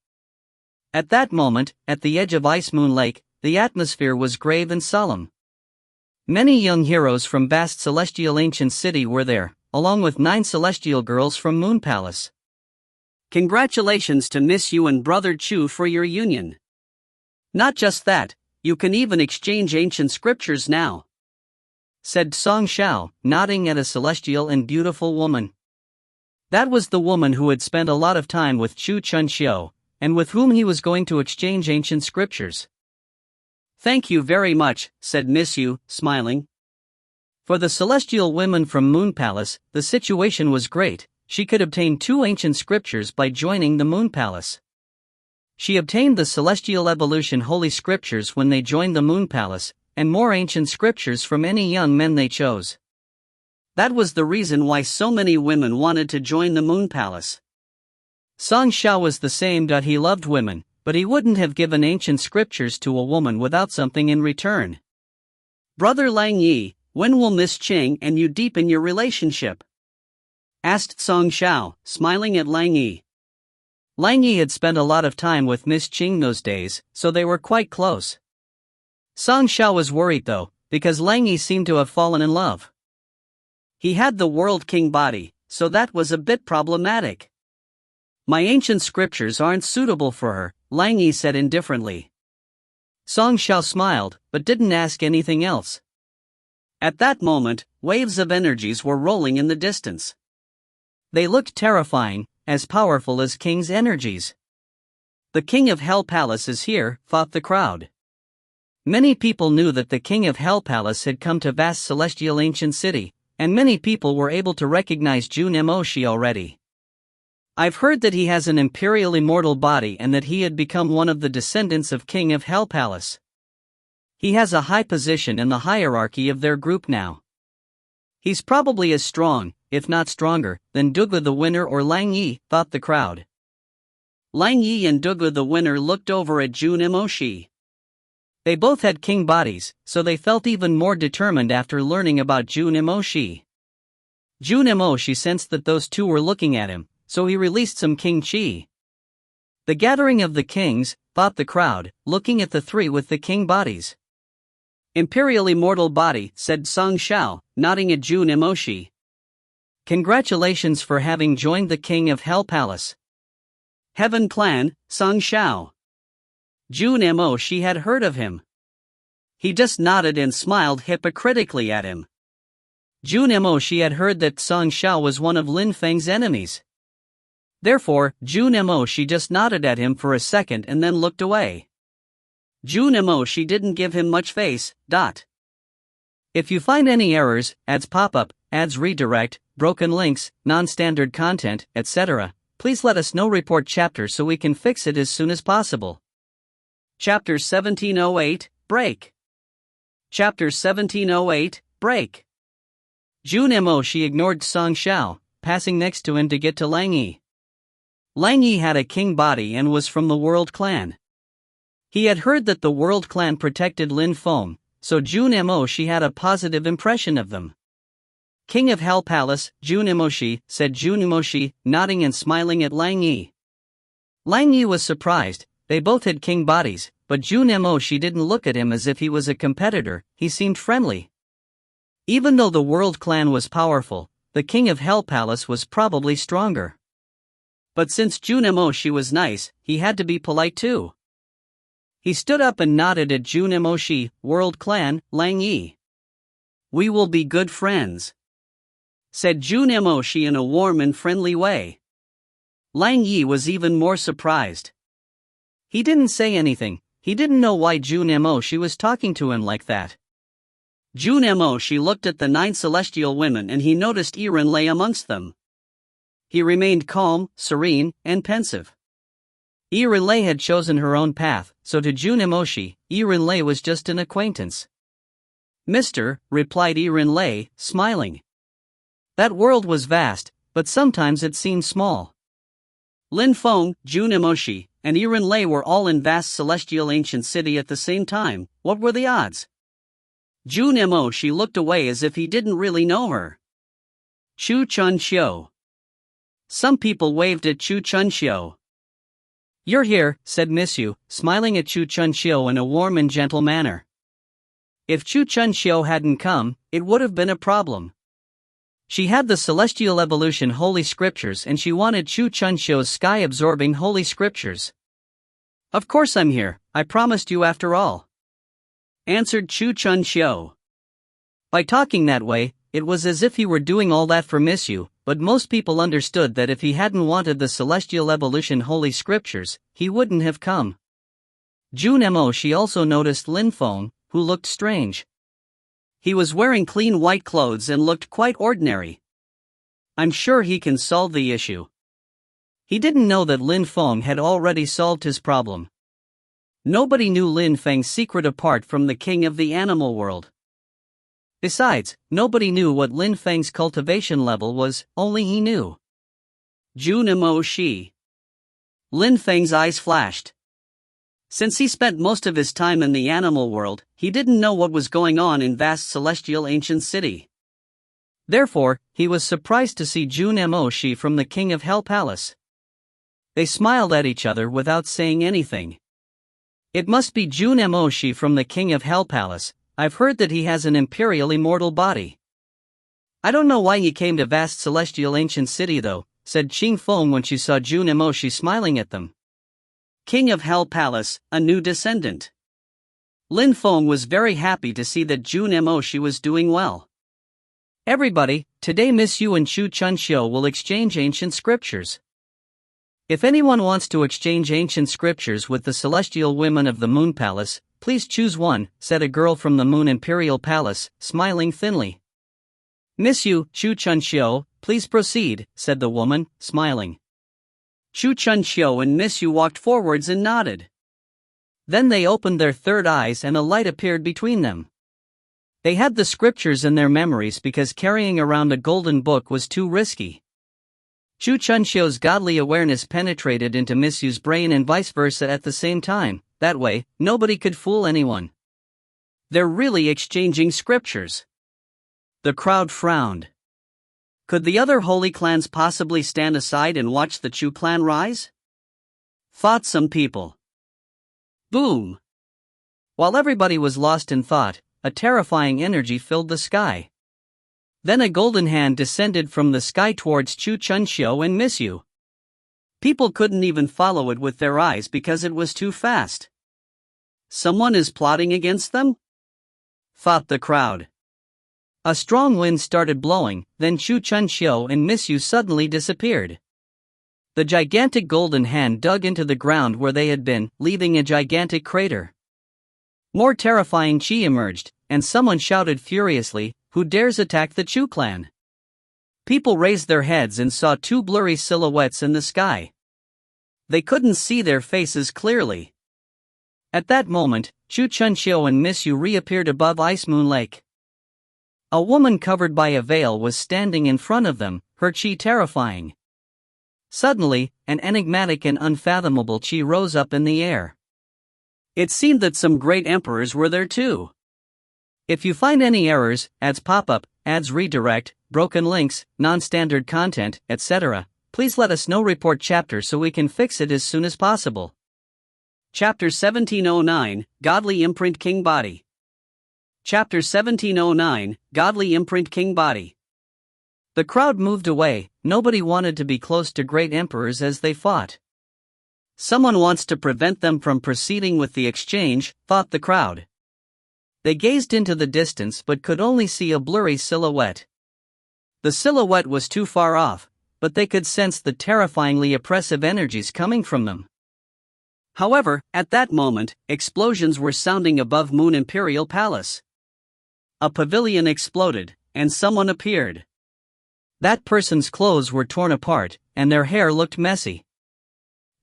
At that moment, at the edge of Ice Moon Lake, the atmosphere was grave and solemn. Many young heroes from vast celestial ancient city were there, along with 9 celestial girls from Moon Palace. "Congratulations to Miss Yu and Brother Chu for your union. Not just that, you can even exchange ancient scriptures now," said Song Xiao, nodding at a celestial and beautiful woman. That was the woman who had spent a lot of time with Xu Chunxiu, and with whom he was going to exchange ancient scriptures. "Thank you very much," said Miss Yu, smiling. For the celestial women from Moon Palace, the situation was great. She could obtain 2 ancient scriptures by joining the Moon Palace. She obtained the Celestial Evolution Holy Scriptures when they joined the Moon Palace, and more ancient scriptures from any young men they chose. That was the reason why so many women wanted to join the Moon Palace. Song Xiao was the same. He loved women, but he wouldn't have given ancient scriptures to a woman without something in return. "Brother Lang Yi, when will Miss Qing and you deepen your relationship?" asked Song Xiao, smiling at Lang Yi. Lang Yi had spent a lot of time with Miss Qing those days, so they were quite close. Song Xiao was worried though, because Lang Yi seemed to have fallen in love. He had the World King body, so that was a bit problematic. "My ancient scriptures aren't suitable for her," Lang Yi said indifferently. Song Xiao smiled, but didn't ask anything else. At that moment, waves of energies were rolling in the distance. They looked terrifying, as powerful as King's energies. "The King of Hell Palace is here," thought the crowd. Many people knew that the King of Hell Palace had come to vast celestial ancient city, and many people were able to recognize Jun Emoshi already. "I've heard that he has an imperial immortal body and that he had become one of the descendants of King of Hell Palace. He has a high position in the hierarchy of their group now. He's probably as strong, if not stronger, than Dugla the Winner or Lang Yi," thought the crowd. Lang Yi and Dugla the Winner looked over at Jun Emoshi. They both had king bodies, so they felt even more determined after learning about Jun Emoshi. Jun Emoshi sensed that those two were looking at him, so he released some king chi. "The gathering of the kings," thought the crowd, looking at the three with the king bodies. "Imperial immortal body," said Song Xiao, nodding at Jun Emoshi. "Congratulations for having joined the King of Hell Palace." "Heaven Clan, Song Xiao." Jun Emoshi had heard of him. He just nodded and smiled hypocritically at him. Jun Emoshi had heard that Song Xiao was one of Lin Feng's enemies. Therefore, Jun Emoshi just nodded at him for a second and then looked away. Jun Emoshi didn't give him much face. If you find any errors, ads pop up, ads redirect, broken links, non-standard content, etc., please let us know. Report chapter so we can fix it as soon as possible. Chapter 1708, Break. Chapter 1708, Break. Jun Emoshi ignored Song Xiao, passing next to him to get to Lang Yi. Lang Yi had a king body and was from the World Clan. He had heard that the World Clan protected Lin Feng, so Jun Emoshi had a positive impression of them. "King of Hell Palace, Jun Emoshi," said Jun Emoshi, nodding and smiling at Lang Yi. Lang Yi was surprised. They both had king bodies, but Jun Emoshi didn't look at him as if he was a competitor. He seemed friendly. Even though the World Clan was powerful, the King of Hell Palace was probably stronger. But since Jun Emoshi was nice, he had to be polite too. He stood up and nodded at Jun Emoshi, World Clan, Lang Yi. "We will be good friends," said Jun Emoshi in a warm and friendly way. Lang Yi was even more surprised. He didn't say anything. He didn't know why Jun Emoshi was talking to him like that. Jun Emoshi looked at the 9 celestial women and he noticed Irin lay amongst them. He remained calm, serene, and pensive. Irin Lei had chosen her own path, so to Jun Emoshi, Irin Lei was just an acquaintance. "Mister," replied Irin Lei, smiling. That world was vast, but sometimes it seemed small. Lin Feng, Jun Emoshi, and Irin Lei were all in vast celestial ancient city at the same time. What were the odds? Jun Emoshi looked away as if he didn't really know her. Chu Chun Xiu. Some people waved at Chu Chun Xiu. "You're here," said Miss Yu, smiling at Chu Chun Xiu in a warm and gentle manner. If Chu Chun Xiu hadn't come, it would have been a problem. She had the Celestial Evolution Holy Scriptures and she wanted Chu Chun Xiu's sky-absorbing Holy Scriptures. "Of course I'm here, I promised you after all," answered Chu Chun Xiu. By talking that way, it was as if he were doing all that for Miss Yu, but most people understood that if he hadn't wanted the Celestial Evolution Holy Scriptures, he wouldn't have come. Jun Emoshi also noticed Lin Feng, who looked strange. He was wearing clean white clothes and looked quite ordinary. "I'm sure he can solve the issue." He didn't know that Lin Feng had already solved his problem. Nobody knew Lin Feng's secret apart from the king of the animal world. Besides, nobody knew what Lin Feng's cultivation level was, only he knew. Jun Emoshi. Lin Feng's eyes flashed. Since he spent most of his time in the animal world, he didn't know what was going on in vast celestial ancient city. Therefore, he was surprised to see Jun Moshi from the King of Hell Palace. They smiled at each other without saying anything. It must be Jun Moshi from the King of Hell Palace. I've heard that he has an imperial immortal body. I don't know why he came to vast celestial ancient city though, said Qing Feng when she saw Jun Moshi smiling at them. King of Hell Palace, a new descendant. Lin Feng was very happy to see that Jun Moshi was doing well. Everybody, today Miss Yu and Chu Chunxiu will exchange ancient scriptures. If anyone wants to exchange ancient scriptures with the celestial women of the Moon Palace, please choose one, said a girl from the Moon Imperial Palace, smiling thinly. Miss Yu, Chu Chunxiu, please proceed, said the woman, smiling. Chu Chunxiu and Miss Yu walked forwards and nodded. Then they opened their third eyes and a light appeared between them. They had the scriptures in their memories because carrying around a golden book was too risky. Chu Chunxiu's godly awareness penetrated into Miss Yu's brain and vice versa at the same time. That way, nobody could fool anyone. They're really exchanging scriptures. The crowd frowned. Could the other holy clans possibly stand aside and watch the Chu clan rise? Thought some people. Boom! While everybody was lost in thought, a terrifying energy filled the sky. Then a golden hand descended from the sky towards Chu Chunxiu and Miss Yu. People couldn't even follow it with their eyes because it was too fast. Someone is plotting against them? Thought the crowd. A strong wind started blowing, then Chu Chunxiu and Miss Yu suddenly disappeared. The gigantic golden hand dug into the ground where they had been, leaving a gigantic crater. More terrifying chi emerged, and someone shouted furiously, "Who dares attack the Chu clan?" People raised their heads and saw two blurry silhouettes in the sky. They couldn't see their faces clearly. At that moment, Chu Chunxiu and Miss Yu reappeared above Ice Moon Lake. A woman covered by a veil was standing in front of them, her chi terrifying. Suddenly, an enigmatic and unfathomable chi rose up in the air. It seemed that some great emperors were there too. If you find any errors, ads pop up, ads redirect, broken links, non-standard content, etc., please let us know. Report chapter so we can fix it as soon as possible. Chapter 1709, Godly Imprint King Body. Chapter 1709, Godly Imprint King Body. The crowd moved away. Nobody wanted to be close to great emperors as they fought. Someone wants to prevent them from proceeding with the exchange, thought the crowd. They gazed into the distance but could only see a blurry silhouette. The silhouette was too far off, but they could sense the terrifyingly oppressive energies coming from them. However, at that moment, explosions were sounding above Moon Imperial Palace. A pavilion exploded, and someone appeared. That person's clothes were torn apart, and their hair looked messy.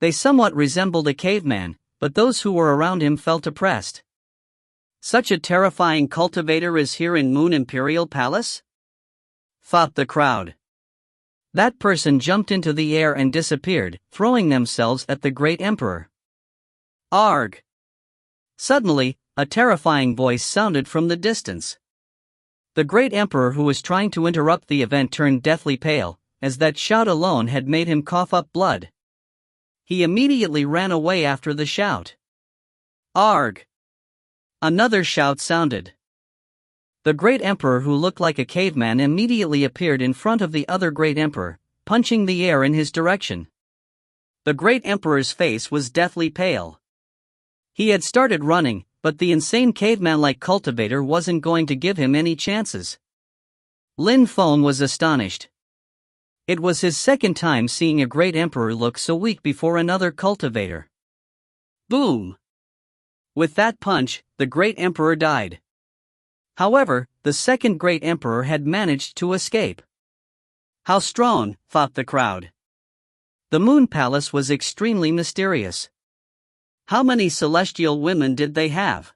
They somewhat resembled a caveman, but those who were around him felt oppressed. Such a terrifying cultivator is here in Moon Imperial Palace? Thought the crowd. That person jumped into the air and disappeared, throwing themselves at the great emperor. Arg! Suddenly, a terrifying voice sounded from the distance. The great emperor who was trying to interrupt the event turned deathly pale, as that shout alone had made him cough up blood. He immediately ran away after the shout. Arg! Another shout sounded. The great emperor who looked like a caveman immediately appeared in front of the other great emperor, punching the air in his direction. The great emperor's face was deathly pale. He had started running, but the insane caveman-like cultivator wasn't going to give him any chances. Lin Feng was astonished. It was his second time seeing a great emperor look so weak before another cultivator. Boom! With that punch, the great emperor died. However, the second great emperor had managed to escape. How strong, thought the crowd. The Moon Palace was extremely mysterious. How many celestial women did they have?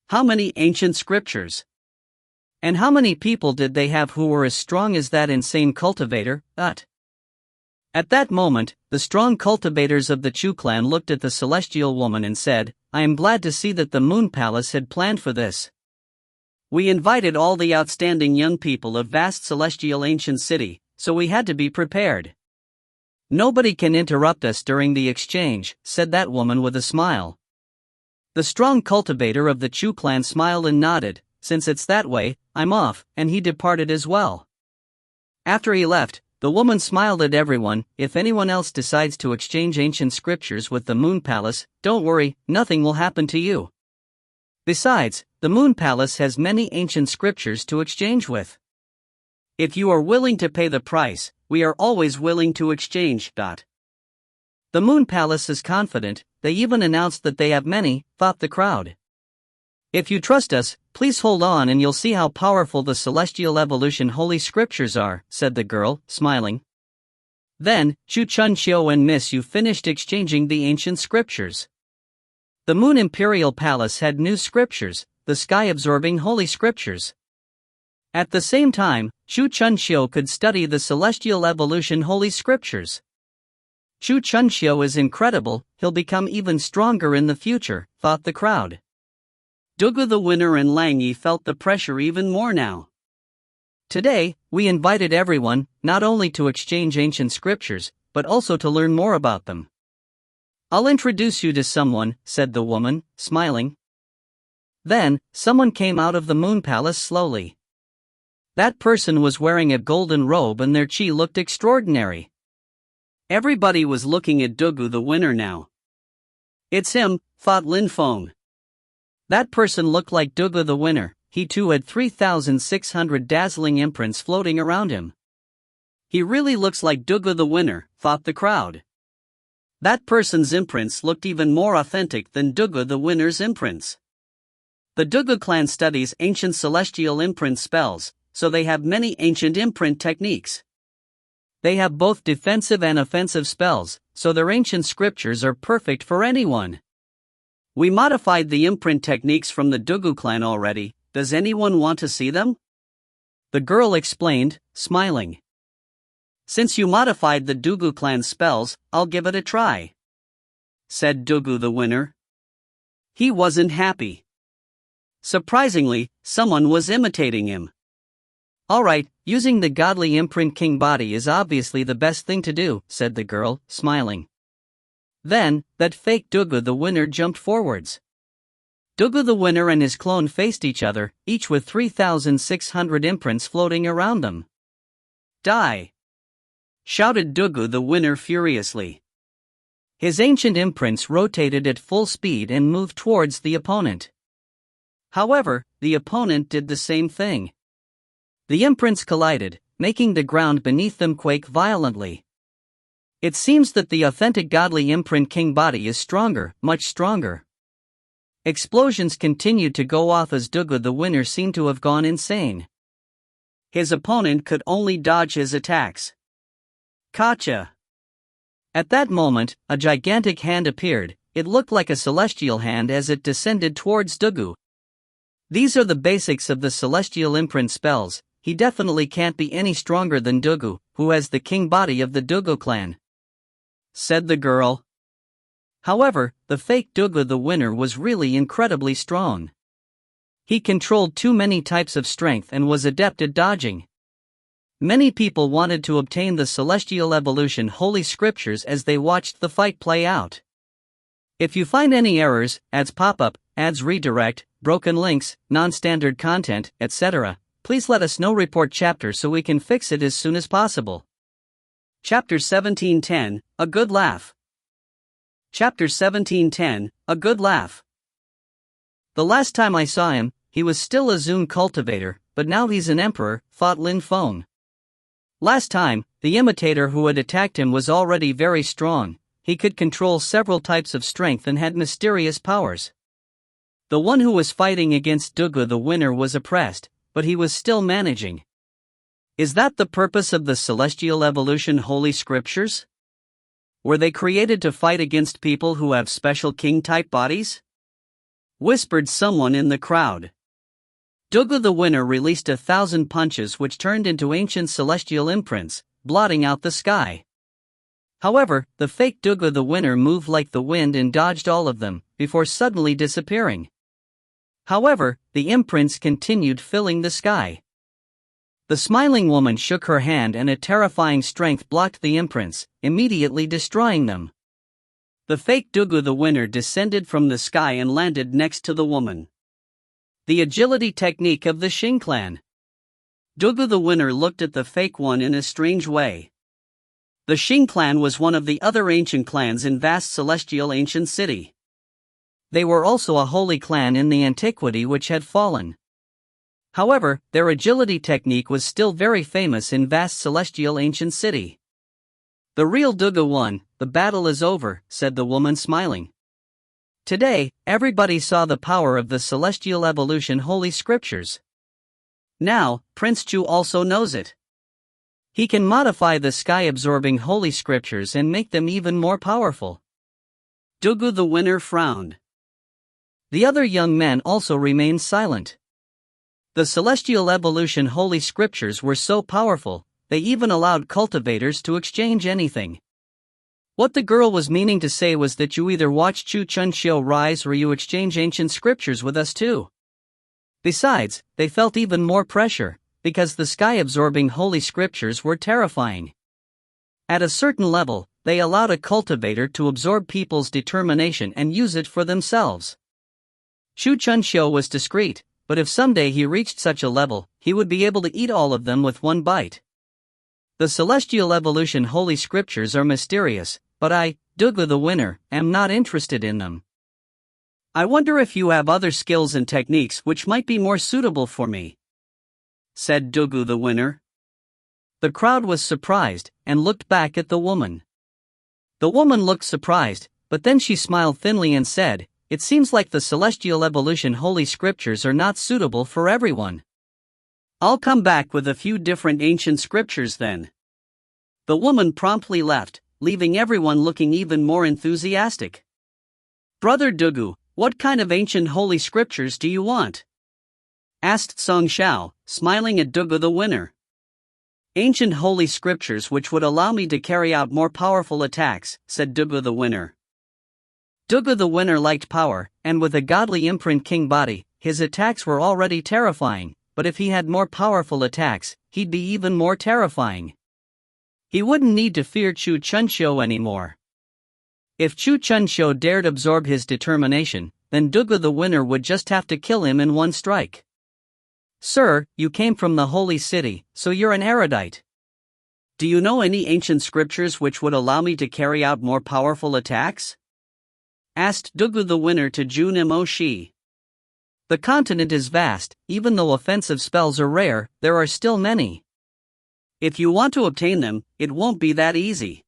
How many ancient scriptures? And how many people did they have who were as strong as that insane cultivator? At that moment, the strong cultivators of the Chu clan looked at the celestial woman and said, "I am glad to see that the Moon Palace had planned for this. We invited all the outstanding young people of vast celestial ancient city, so we had to be prepared. Nobody can interrupt us during the exchange," said that woman with a smile. The strong cultivator of the Chu clan smiled and nodded. "Since it's that way, I'm off," and he departed as well. After he left, the woman smiled at everyone. "If anyone else decides to exchange ancient scriptures with the Moon Palace, don't worry, nothing will happen to you. Besides, the Moon Palace has many ancient scriptures to exchange with. If you are willing to pay the price, we are always willing to exchange." The Moon Palace is confident. They even announced that they have many, thought the crowd. "If you trust us, please hold on and you'll see how powerful the Celestial Evolution Holy Scriptures are," said the girl, smiling. Then, Chu Chun Xiu and Miss Yu finished exchanging the ancient scriptures. The Moon Imperial Palace had new scriptures, the sky-absorbing Holy Scriptures. At the same time, Chu Chun Xiu could study the Celestial Evolution Holy Scriptures. "Chu Chun Xiu is incredible, he'll become even stronger in the future," thought the crowd. Dugu the winner and Lang Yi felt the pressure even more now. "Today, we invited everyone, not only to exchange ancient scriptures, but also to learn more about them. I'll introduce you to someone," said the woman, smiling. Then, someone came out of the Moon Palace slowly. That person was wearing a golden robe and their chi looked extraordinary. Everybody was looking at Dugu the winner now. "It's him," thought Lin Feng. That person looked like Dugu the winner. He too had 3,600 dazzling imprints floating around him. "He really looks like Dugu the winner," thought the crowd. That person's imprints looked even more authentic than Dugu the winner's imprints. The Dugu clan studies ancient celestial imprint spells, so they have many ancient imprint techniques. They have both defensive and offensive spells, so their ancient scriptures are perfect for anyone. "We modified the imprint techniques from the Dugu clan already. Does anyone want to see them?" The girl explained, smiling. "Since you modified the Dugu clan spells, I'll give it a try," said Dugu the winner. He wasn't happy. Surprisingly, someone was imitating him. "Alright, using the godly imprint king body is obviously the best thing to do," said the girl, smiling. Then, that fake Dugu the winner jumped forwards. Dugu the winner and his clone faced each other, each with 3,600 imprints floating around them. "Die!" shouted Dugu the winner furiously. His ancient imprints rotated at full speed and moved towards the opponent. However, the opponent did the same thing. The imprints collided, making the ground beneath them quake violently. It seems that the authentic godly imprint king body is stronger, much stronger. Explosions continued to go off as Dugu the winner seemed to have gone insane. His opponent could only dodge his attacks. Gotcha! At that moment, a gigantic hand appeared. It looked like a celestial hand as it descended towards Dugu. These are the basics of the celestial imprint spells. He definitely can't be any stronger than Dugu, who has the king body of the Dugu clan, said the girl. However, the fake Dugu the winner was really incredibly strong. He controlled too many types of strength and was adept at dodging. Many people wanted to obtain the Celestial Evolution Holy Scriptures as they watched the fight play out. If you find any errors, ads pop up, ads redirect, broken links, non-standard content, etc., please let us know. Report chapter so we can fix it as soon as possible. Chapter 1710, A Good Laugh. Chapter 1710, A Good Laugh. The last time I saw him, he was still a Zun cultivator, but now he's an emperor, thought Lin Feng. Last time, the imitator who had attacked him was already very strong. He could control several types of strength and had mysterious powers. The one who was fighting against Dugu the winner was oppressed, but he was still managing. Is that the purpose of the Celestial Evolution Holy Scriptures? Were they created to fight against people who have special king-type bodies? Whispered someone in the crowd. Dugu the winner released 1,000 punches which turned into ancient celestial imprints, blotting out the sky. However, the fake Dugu the winner moved like the wind and dodged all of them, before suddenly disappearing. However, the imprints continued filling the sky. The smiling woman shook her hand and a terrifying strength blocked the imprints, immediately destroying them. The fake Dugu the winner descended from the sky and landed next to the woman. The agility technique of the Xing clan. Dugu the winner looked at the fake one in a strange way. The Xing clan was one of the other ancient clans in vast celestial ancient city. They were also a holy clan in the antiquity which had fallen. However, their agility technique was still very famous in vast celestial ancient city. The real Dugu won, the battle is over, said the woman smiling. Today, everybody saw the power of the celestial evolution holy scriptures. Now, Prince Chu also knows it. He can modify the sky-absorbing holy scriptures and make them even more powerful. Dugu the winner frowned. The other young men also remained silent. The celestial evolution holy scriptures were so powerful, they even allowed cultivators to exchange anything. What the girl was meaning to say was that you either watch Chu Chunxiu rise or you exchange ancient scriptures with us too. Besides, they felt even more pressure, because the sky-absorbing holy scriptures were terrifying. At a certain level, they allowed a cultivator to absorb people's determination and use it for themselves. Chu Chunxiu was discreet, but if someday he reached such a level, he would be able to eat all of them with one bite. The celestial evolution holy scriptures are mysterious, but I, Dugu the winner, am not interested in them. I wonder if you have other skills and techniques which might be more suitable for me, said Dugu the winner. The crowd was surprised, and looked back at the woman. The woman looked surprised, but then she smiled thinly and said, "It seems like the celestial evolution holy scriptures are not suitable for everyone. I'll come back with a few different ancient scriptures then." The woman promptly left, leaving everyone looking even more enthusiastic. "Brother Dugu, what kind of ancient holy scriptures do you want?" asked Song Xiao, smiling at Dugu the winner. "Ancient holy scriptures which would allow me to carry out more powerful attacks," said Dugu the winner. Dugu the winner liked power, and with a godly imprint king body, his attacks were already terrifying, but if he had more powerful attacks, he'd be even more terrifying. He wouldn't need to fear Chu Chunxiu anymore. If Chu Chunxiu dared absorb his determination, then Dugu the winner would just have to kill him in one strike. "Sir, you came from the holy city, so you're an erudite. Do you know any ancient scriptures which would allow me to carry out more powerful attacks?" asked Dugu the winner to Jun Mo Shi. "The continent is vast, even though offensive spells are rare, there are still many. If you want to obtain them, it won't be that easy."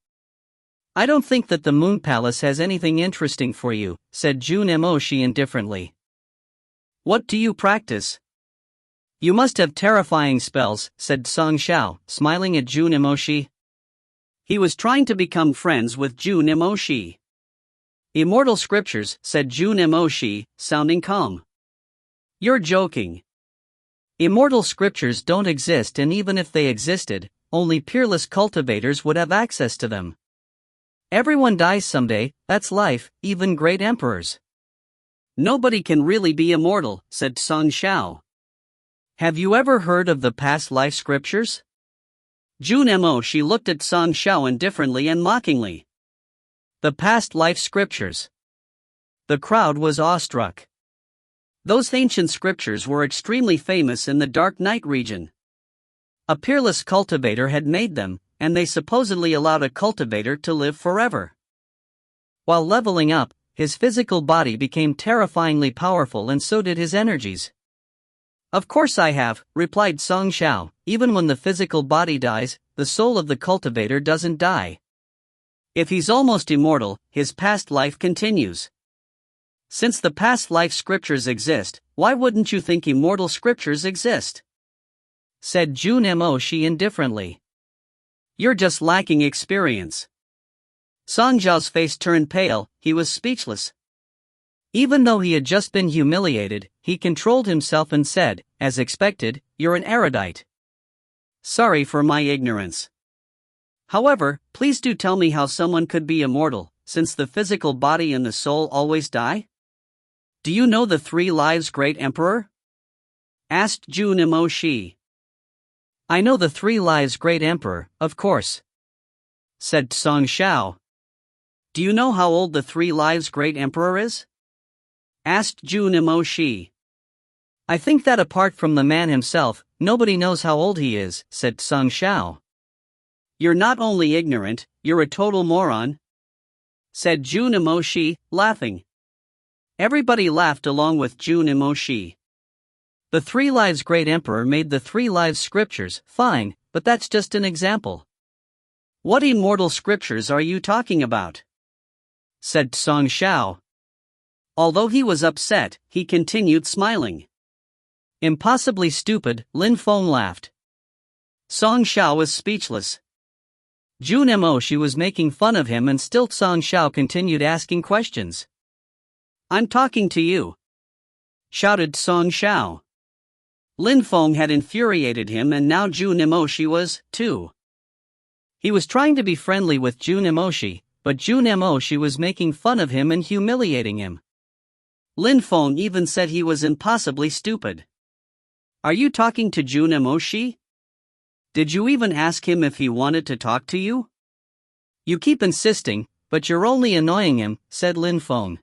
"I don't think that the Moon Palace has anything interesting for you," said Jun Mo Shi indifferently. "What do you practice?" "You must have terrifying spells," said Song Xiao, smiling at Jun Mo Shi. He was trying to become friends with Jun Mo Shi. "Immortal scriptures," said Jun Mo Shi, sounding calm. "You're joking. Immortal scriptures don't exist, and even if they existed, only peerless cultivators would have access to them. Everyone dies someday, that's life, even great emperors." "Nobody can really be immortal," said Song Xiao. "Have you ever heard of the past life scriptures?" Jun Mo Shi looked at Song Xiao indifferently and mockingly. The past life scriptures. The crowd was awestruck. Those ancient scriptures were extremely famous in the Dark Night region. A peerless cultivator had made them, and they supposedly allowed a cultivator to live forever. While leveling up, his physical body became terrifyingly powerful, and so did his energies. "Of course I have," replied Song Xiao. "Even when the physical body dies, the soul of the cultivator doesn't die. If he's almost immortal, his past life continues. Since the past life scriptures exist, why wouldn't you think immortal scriptures exist?" said Jun Mo Shi indifferently. "You're just lacking experience." Song Zhao's face turned pale, he was speechless. Even though he had just been humiliated, he controlled himself and said, as expected, "You're an erudite. Sorry for my ignorance." However, please do tell me how someone could be immortal, since the physical body and the soul always die? Do you know the 3 lives great emperor? Asked Jun Imo-shi. I know the 3 lives great emperor, of course, said Song Xiao. Do you know how old the 3 lives great emperor is? Asked Jun Imo-shi. I think that apart from the man himself, nobody knows how old he is, said Song Xiao. You're not only ignorant, you're a total moron, said Jun Imo-shi, laughing. Everybody laughed along with Jun Imo-shi. The 3 lives great emperor made the 3 lives scriptures, fine, but that's just an example. What immortal scriptures are you talking about? Said Song Xiao. Although he was upset, he continued smiling. Impossibly stupid, Lin Feng laughed. Song Xiao was speechless. Jun Imo-shi was making fun of him and still Song Xiao continued asking questions. I'm talking to you, shouted Song Xiao. Lin Feng had infuriated him and now Jun Imo-shi was, too. He was trying to be friendly with Jun Imo-shi, but Jun Imo-shi was making fun of him and humiliating him. Lin Feng even said he was impossibly stupid. Are you talking to Jun Imo-shi? Did you even ask him if he wanted to talk to you? You keep insisting, but you're only annoying him, said Lin Feng.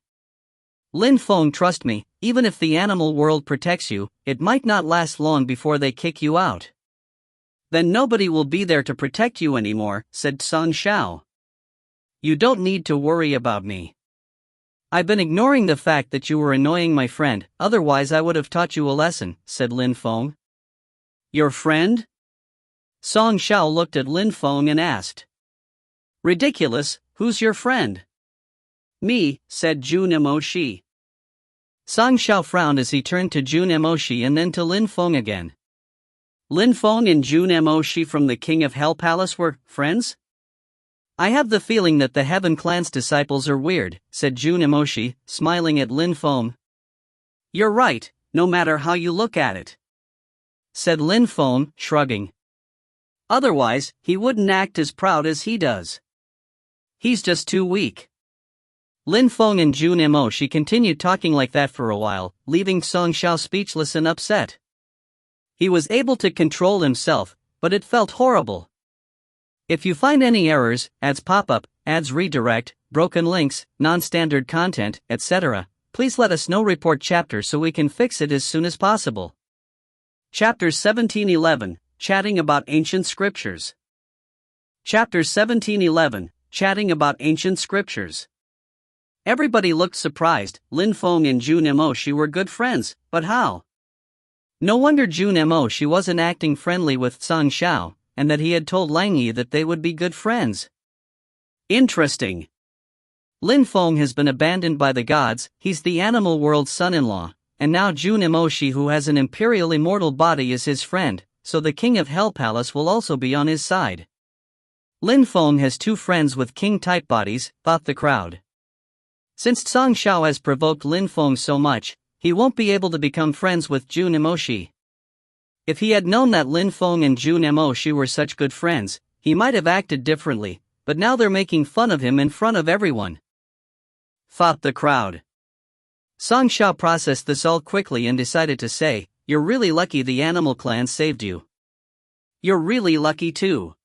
Lin Feng, trust me, even if the animal world protects you, it might not last long before they kick you out. Then nobody will be there to protect you anymore, said Song Xiao. You don't need to worry about me. I've been ignoring the fact that you were annoying my friend, otherwise I would have taught you a lesson, said Lin Feng. Your friend? Song Xiao looked at Lin Feng and asked. Ridiculous, who's your friend? Me, said Jun Imo-shi. Song Xiao frowned as he turned to Jun Imo-shi and then to Lin Feng again. Lin Feng and Jun Imo-shi from the King of Hell Palace were friends? I have the feeling that the Heaven Clan's disciples are weird, said Jun Imo-shi, smiling at Lin Feng. You're right, no matter how you look at it, said Lin Feng, shrugging. Otherwise, he wouldn't act as proud as he does. He's just too weak. Lin Feng and Jun Imo-shi continued talking like that for a while, leaving Song Xiao speechless and upset. He was able to control himself, but it felt horrible. If you find any errors, ads pop up, ads redirect, broken links, non-standard content, etc., please let us know. Report chapter so we can fix it as soon as possible. Chapter 1711, Chatting about Ancient Scriptures. Chapter 1711, Chatting about Ancient Scriptures. Everybody looked surprised. Lin Feng and Jun Imo-shi were good friends, but how? No wonder Jun Imo-shi wasn't acting friendly with Song Xiao, and that he had told Lang Yi that they would be good friends. Interesting. Lin Feng has been abandoned by the gods, he's the animal world's son-in-law, and now Jun Imo-shi, who has an imperial immortal body, is his friend, so the King of Hell Palace will also be on his side. Lin Feng has 2 friends with king-type bodies, thought the crowd. Since Song Xiao has provoked Lin Feng so much, he won't be able to become friends with Jun Imo-shi. If he had known that Lin Feng and Jun Imo-shi were such good friends, he might have acted differently, but now they're making fun of him in front of everyone, thought the crowd. Song Xiao processed this all quickly and decided to say, you're really lucky the animal clan saved you. You're really lucky too.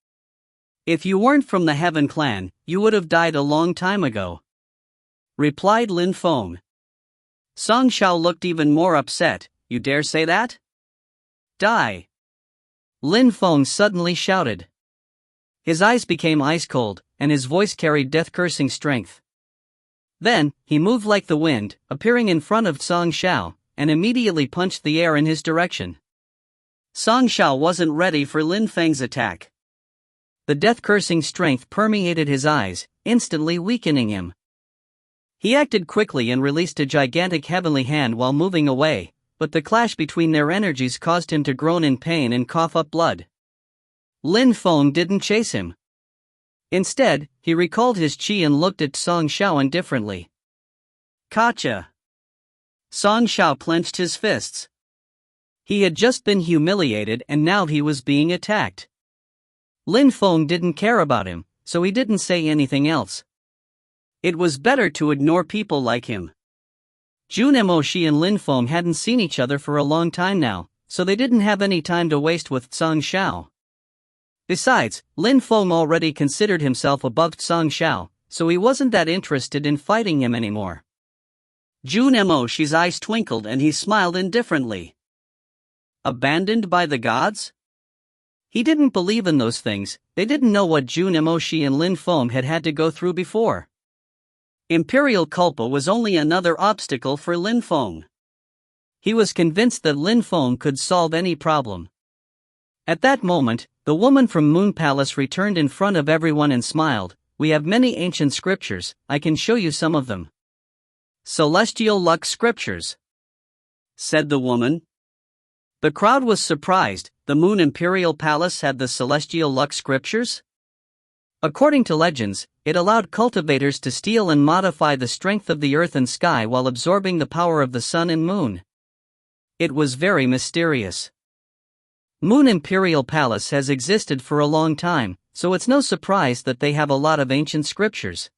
If you weren't from the Heaven Clan, you would have died a long time ago, replied Lin Feng. Song Xiao looked even more upset. You dare say that? Die! Lin Feng suddenly shouted. His eyes became ice cold, and his voice carried death-cursing strength. Then, he moved like the wind, appearing in front of Song Xiao, and immediately punched the air in his direction. Song Xiao wasn't ready for Lin Feng's attack. The death-cursing strength permeated his eyes, instantly weakening him. He acted quickly and released a gigantic heavenly hand while moving away, but the clash between their energies caused him to groan in pain and cough up blood. Lin Feng didn't chase him. Instead, he recalled his chi and looked at Song Xiao indifferently. Gotcha! Song Xiao clenched his fists. He had just been humiliated and now he was being attacked. Lin Feng didn't care about him, so he didn't say anything else. It was better to ignore people like him. Jun Emoshi and Lin Feng hadn't seen each other for a long time now, so they didn't have any time to waste with Song Xiao. Besides, Lin Feng already considered himself above Song Xiao, so he wasn't that interested in fighting him anymore. Jun Emoshi's eyes twinkled and he smiled indifferently. Abandoned by the gods? He didn't believe in those things. They didn't know what Jun Emoshi and Lin Feng had had to go through before. Imperial Culpa was only another obstacle for Lin Feng. He was convinced that Lin Feng could solve any problem. At that moment, the woman from Moon Palace returned in front of everyone and smiled. "We have many ancient scriptures, I can show you some of them." "Celestial Luck Scriptures," said the woman. The crowd was surprised. The Moon Imperial Palace had the Celestial Luck Scriptures? According to legends, it allowed cultivators to steal and modify the strength of the earth and sky while absorbing the power of the sun and moon. It was very mysterious. Moon Imperial Palace has existed for a long time, so it's no surprise that they have a lot of ancient scriptures.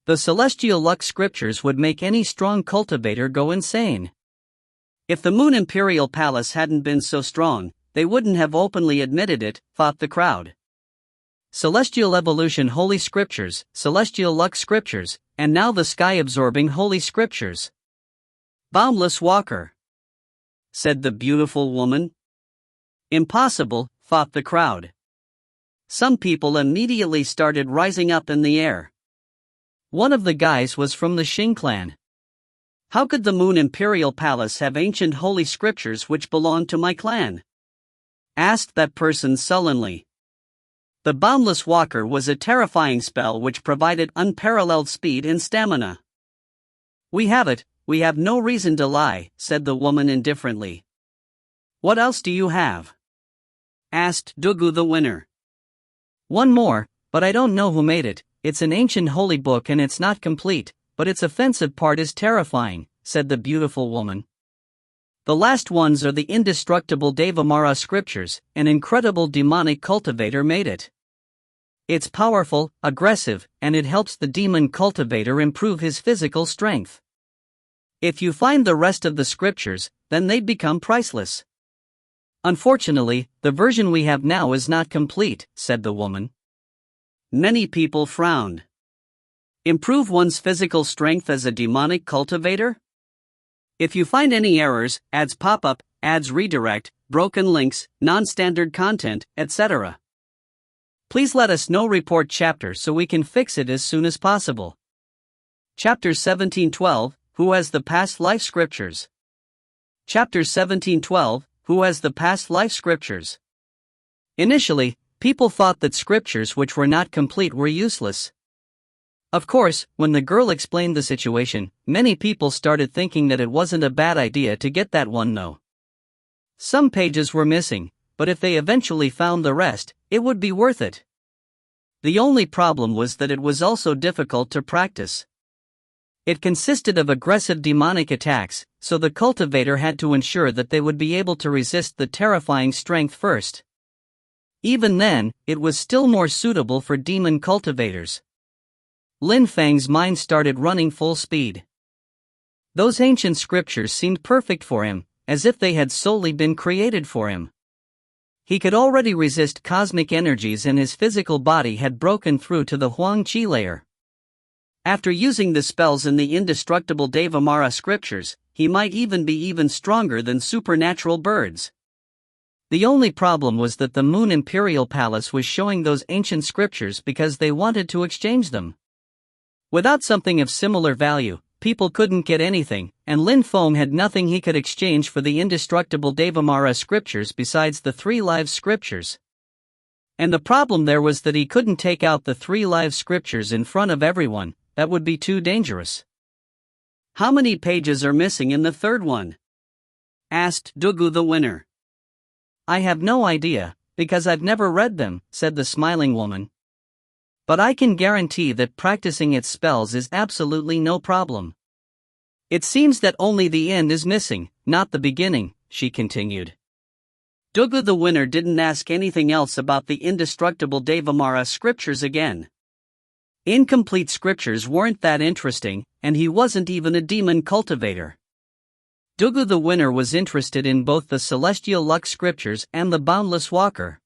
The Celestial Luck Scriptures would make any strong cultivator go insane. If the Moon Imperial Palace hadn't been so strong, they wouldn't have openly admitted it, thought the crowd. Celestial Evolution Holy Scriptures, Celestial Luck Scriptures, and now the Sky-Absorbing Holy Scriptures. Boundless Walker, said the beautiful woman. Impossible, thought the crowd. Some people immediately started rising up in the air. One of the guys was from the Xing clan. How could the Moon Imperial Palace have ancient holy scriptures which belonged to my clan? Asked that person sullenly. The Boundless Walker was a terrifying spell which provided unparalleled speed and stamina. We have it, we have no reason to lie, said the woman indifferently. What else do you have? Asked Dugu the winner. One more, but I don't know who made it. It's an ancient holy book and it's not complete, but its offensive part is terrifying, said the beautiful woman. The last ones are the indestructible Devamara scriptures. An incredible demonic cultivator made it. It's powerful, aggressive, and it helps the demon cultivator improve his physical strength. If you find the rest of the scriptures, then they'd become priceless. Unfortunately, the version we have now is not complete, said the woman. Many people frowned. Improve one's physical strength as a demonic cultivator? If you find any errors, ads pop up, ads redirect, broken links, non-standard content, etc. Please let us know. Report chapter so we can fix it as soon as possible. Chapter 1712, Who has the past life scriptures? Chapter 1712, Who has the past life scriptures? Initially, people thought that scriptures which were not complete were useless. Of course, when the girl explained the situation, many people started thinking that it wasn't a bad idea to get that one though. Some pages were missing, but if they eventually found the rest, it would be worth it. The only problem was that it was also difficult to practice. It consisted of aggressive demonic attacks, so the cultivator had to ensure that they would be able to resist the terrifying strength first. Even then, it was still more suitable for demon cultivators. Lin Feng's mind started running full speed. Those ancient scriptures seemed perfect for him, as if they had solely been created for him. He could already resist cosmic energies and his physical body had broken through to the Huang Qi layer. After using the spells in the indestructible Devamara scriptures, he might even be even stronger than supernatural birds. The only problem was that the Moon Imperial Palace was showing those ancient scriptures because they wanted to exchange them. Without something of similar value, people couldn't get anything, and Lin Feng had nothing he could exchange for the indestructible Devamara scriptures besides the 3 live scriptures. And the problem there was that he couldn't take out the 3 live scriptures in front of everyone. That would be too dangerous. How many pages are missing in the third one? Asked Dugu the winner. I have no idea, because I've never read them, said the smiling woman. But I can guarantee that practicing its spells is absolutely no problem. It seems that only the end is missing, not the beginning, she continued. Dugu the winner didn't ask anything else about the indestructible Devamara scriptures again. Incomplete scriptures weren't that interesting, and he wasn't even a demon cultivator. Dugu the winner was interested in both the celestial luck scriptures and the boundless walker.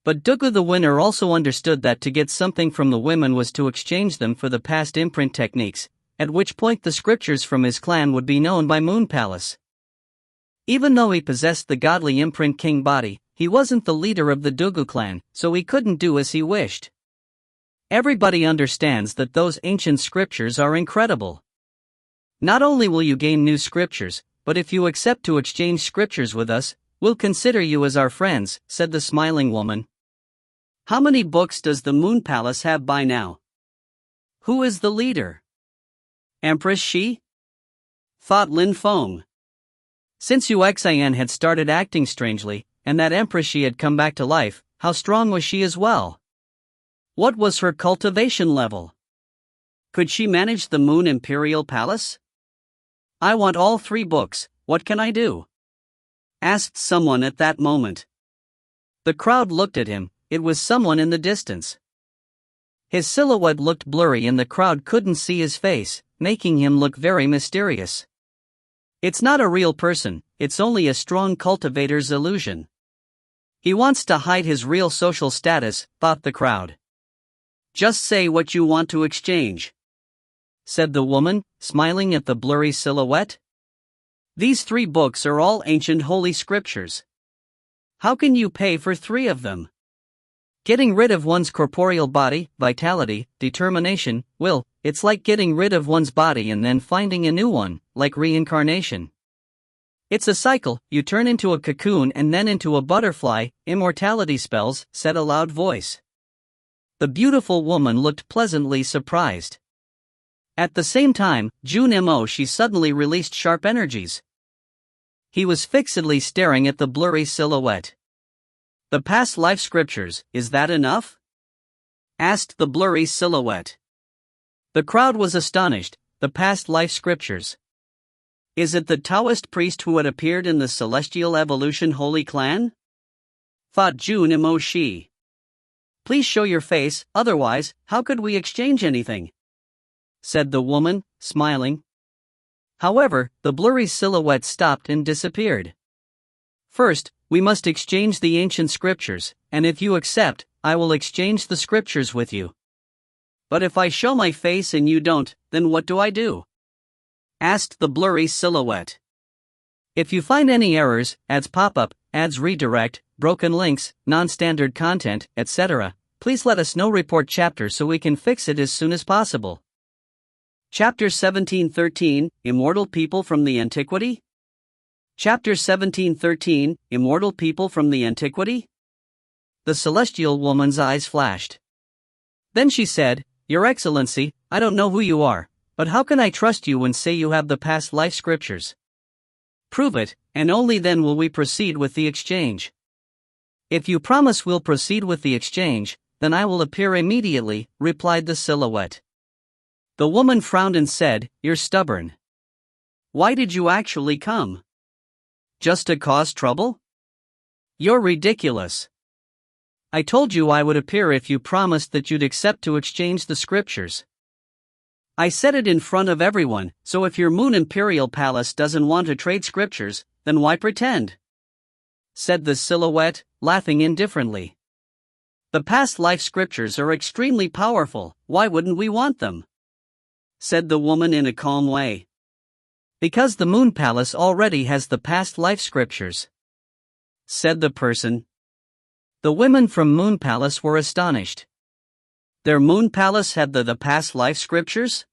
But Dugu the winner also understood that to get something from the women was to exchange them for the past imprint techniques, at which point the scriptures from his clan would be known by Moon Palace. Even though he possessed the godly imprint king body, he wasn't the leader of the Dugu clan, so he couldn't do as he wished. Everybody understands that those ancient scriptures are incredible. Not only will you gain new scriptures, but if you accept to exchange scriptures with us, we'll consider you as our friends, said the smiling woman. How many books does the Moon Palace have by now? Who is the leader? Empress Shi? Thought Lin Feng. Since Uxian had started acting strangely, and that Empress Shi had come back to life, how strong was she as well? What was her cultivation level? Could she manage the Moon Imperial Palace? I want all 3 books, what can I do? Asked someone at that moment. The crowd looked at him, it was someone in the distance. His silhouette looked blurry and the crowd couldn't see his face, making him look very mysterious. It's not a real person, it's only a strong cultivator's illusion. He wants to hide his real social status, thought the crowd. Just say what you want to exchange, said the woman, smiling at the blurry silhouette. These 3 books are all ancient holy scriptures. How can you pay for 3 of them? Getting rid of one's corporeal body, vitality, determination, will, it's like getting rid of one's body and then finding a new one, like reincarnation. It's a cycle, you turn into a cocoon and then into a butterfly, immortality spells, said a loud voice. The beautiful woman looked pleasantly surprised. At the same time, she suddenly released sharp energies. He was fixedly staring at the blurry silhouette. The past life scriptures, is that enough? Asked the blurry silhouette. The crowd was astonished, the past life scriptures. Is it the Taoist priest who had appeared in the Celestial Evolution Holy Clan? Thought Shi. Please show your face, otherwise, how could we exchange anything? Said the woman, smiling. However, the blurry silhouette stopped and disappeared. First, we must exchange the ancient scriptures, and if you accept, I will exchange the scriptures with you. But if I show my face and you don't, then what do I do? Asked the blurry silhouette. If you find any errors, ads pop up, ads redirect, broken links, non-standard content, etc., please let us know. Report chapter so we can fix it as soon as possible. Chapter 1713, Immortal People from the Antiquity? Chapter 1713, Immortal People from the Antiquity? The celestial woman's eyes flashed. Then she said, Your Excellency, I don't know who you are, but how can I trust you and say you have the past life scriptures? Prove it, and only then will we proceed with the exchange. If you promise we'll proceed with the exchange, then I will appear immediately, replied the silhouette. The woman frowned and said, You're stubborn. Why did you actually come? Just to cause trouble? You're ridiculous. I told you I would appear if you promised that you'd accept to exchange the scriptures. I said it in front of everyone, so if your Moon Imperial Palace doesn't want to trade scriptures, then why pretend? Said the silhouette, laughing indifferently. The past life scriptures are extremely powerful, why wouldn't we want them? Said the woman in a calm way. Because the Moon Palace already has the past life scriptures. Said the person. The women from Moon Palace were astonished. Their Moon Palace had the past life scriptures?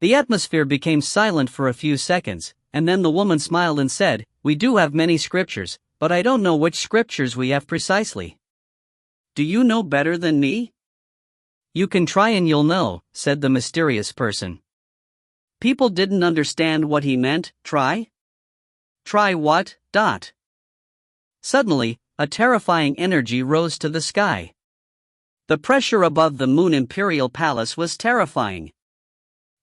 The atmosphere became silent for a few seconds, and then the woman smiled and said, We do have many scriptures, but I don't know which scriptures we have precisely. Do you know better than me? You can try and you'll know, said the mysterious person. People didn't understand what he meant. Try? Try what? Suddenly, a terrifying energy rose to the sky. The pressure above the Moon Imperial Palace was terrifying.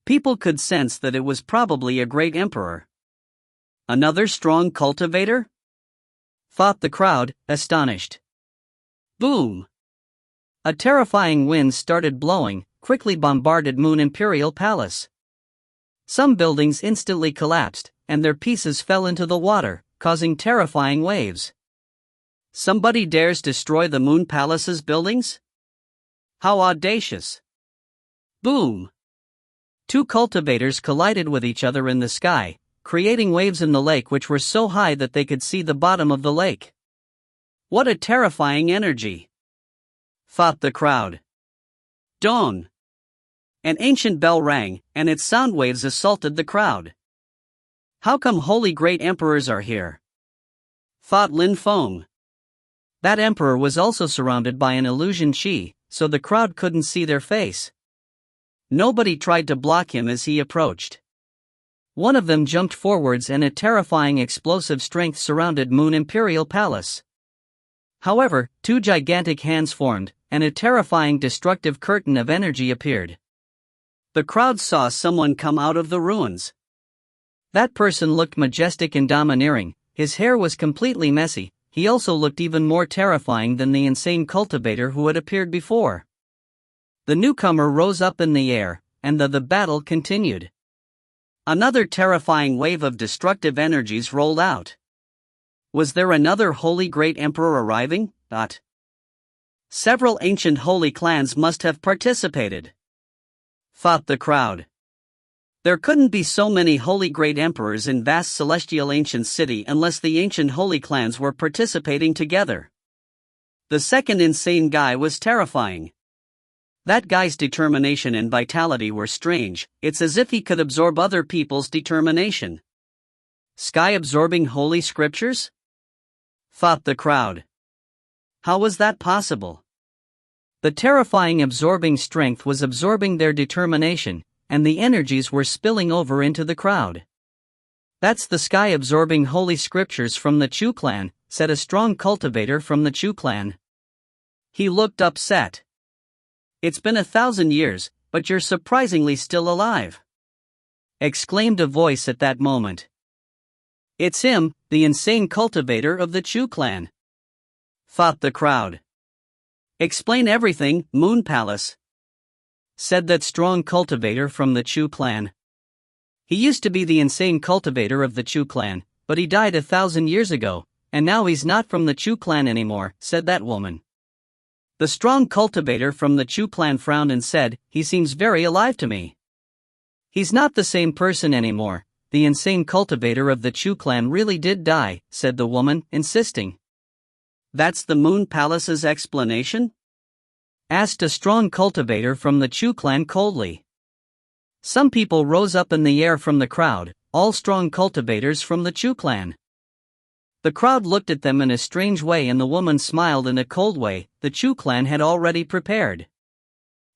People could sense that it was probably a great emperor. Another strong cultivator? thought the crowd, astonished. Boom! A terrifying wind started blowing, quickly bombarded Moon Imperial Palace. Some buildings instantly collapsed, and their pieces fell into the water, causing terrifying waves. Somebody dares destroy the Moon Palace's buildings? How audacious! Boom! Two cultivators collided with each other in the sky, creating waves in the lake which were so high that they could see the bottom of the lake. What a terrifying energy! Thought the crowd. Dong! An ancient bell rang, and its sound waves assaulted the crowd. How come holy great emperors are here? Thought Lin Feng. That emperor was also surrounded by an illusion chi, so the crowd couldn't see their face. Nobody tried to block him as he approached. One of them jumped forwards and a terrifying explosive strength surrounded Moon Imperial Palace. However, two gigantic hands formed, and a terrifying destructive curtain of energy appeared. The crowd saw someone come out of the ruins. That person looked majestic and domineering, his hair was completely messy, he also looked even more terrifying than the insane cultivator who had appeared before. The newcomer rose up in the air, and the battle continued. Another terrifying wave of destructive energies rolled out. Was there another holy great emperor arriving? Several ancient holy clans must have participated. Thought the crowd. There couldn't be so many holy great emperors in vast celestial ancient city unless the ancient holy clans were participating together. The second insane guy was terrifying. That guy's determination and vitality were strange, it's as if he could absorb other people's determination. Sky-absorbing holy scriptures? Thought the crowd. How was that possible? The terrifying absorbing strength was absorbing their determination, and the energies were spilling over into the crowd. That's the sky-absorbing holy scriptures from the Chu clan, said a strong cultivator from the Chu clan. He looked upset. It's been 1,000 years, but you're surprisingly still alive, exclaimed a voice at that moment. It's him, the insane cultivator of the Chu clan. Thought the crowd. Explain everything, Moon Palace, said that strong cultivator from the Chu clan. He used to be the insane cultivator of the Chu clan, but he died 1,000 years ago, and now he's not from the Chu clan anymore, said that woman. The strong cultivator from the Chu clan frowned and said, he seems very alive to me. He's not the same person anymore, the insane cultivator of the Chu clan really did die, said the woman, insisting. That's the Moon Palace's explanation? Asked a strong cultivator from the Chu clan coldly. Some people rose up in the air from the crowd, all strong cultivators from the Chu clan. The crowd looked at them in a strange way and the woman smiled in a cold way. The Chu clan had already prepared.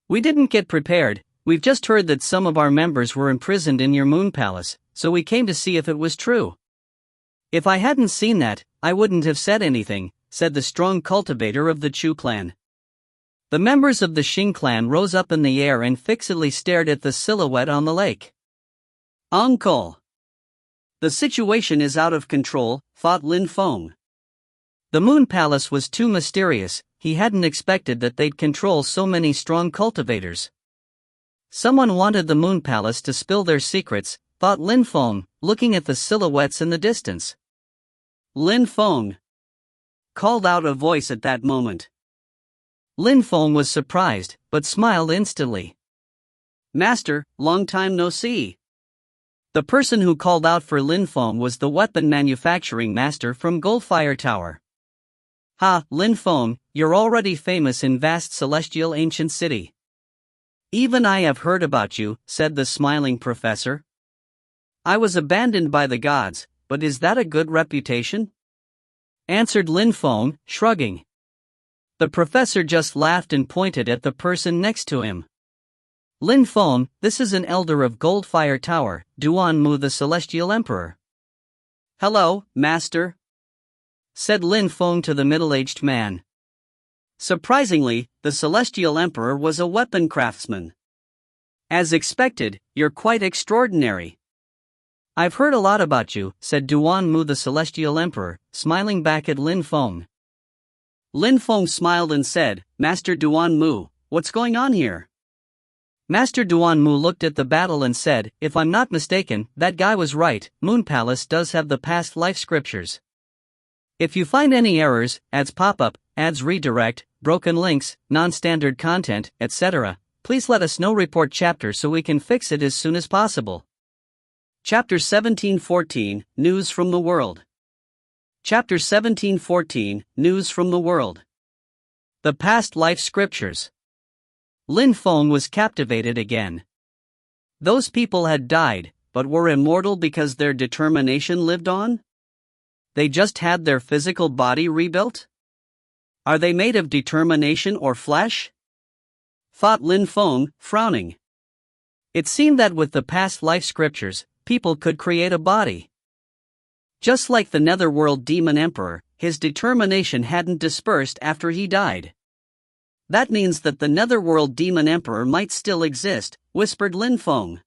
We didn't get prepared, we've just heard that some of our members were imprisoned in your Moon Palace, so we came to see if it was true. If I hadn't seen that, I wouldn't have said anything, said the strong cultivator of the Chu clan. The members of the Xing clan rose up in the air and fixedly stared at the silhouette on the lake. Uncle! The situation is out of control, thought Lin Feng. The Moon Palace was too mysterious, he hadn't expected that they'd control so many strong cultivators. Someone wanted the Moon Palace to spill their secrets, thought Lin Feng, looking at the silhouettes in the distance. Lin Feng! Called out a voice at that moment. Lin Feng was surprised, but smiled instantly. Master, long time no see. The person who called out for Lin Feng was the weapon manufacturing master from Goldfire Tower. Ha, Lin Feng, you're already famous in vast celestial ancient city. Even I have heard about you, said the smiling professor. I was abandoned by the gods, but is that a good reputation? Answered Lin Feng, shrugging. The professor just laughed and pointed at the person next to him. Lin Feng, this is an elder of Goldfire Tower, Duan Mu the Celestial Emperor. Hello, master, said Lin Feng to the middle-aged man. Surprisingly, the Celestial Emperor was a weapon craftsman. As expected, you're quite extraordinary. I've heard a lot about you, said Duan Mu the Celestial Emperor, smiling back at Lin Feng. Lin Feng smiled and said, Master Duan Mu, what's going on here? Master Duan Mu looked at the battle and said, if I'm not mistaken, that guy was right, Moon Palace does have the past life scriptures. If you find any errors, ads pop up, ads redirect, broken links, non-standard content, etc., please let us know. Report chapter so we can fix it as soon as possible. Chapter 1714, News from the World. Chapter 1714, News from the World. The Past Life Scriptures. Lin Feng was captivated again. Those people had died, but were immortal because their determination lived on? They just had their physical body rebuilt? Are they made of determination or flesh? Thought Lin Feng, frowning. It seemed that with the past life scriptures, people could create a body. Just like the Netherworld Demon Emperor, his determination hadn't dispersed after he died. That means that the Netherworld Demon Emperor might still exist, whispered Lin Feng.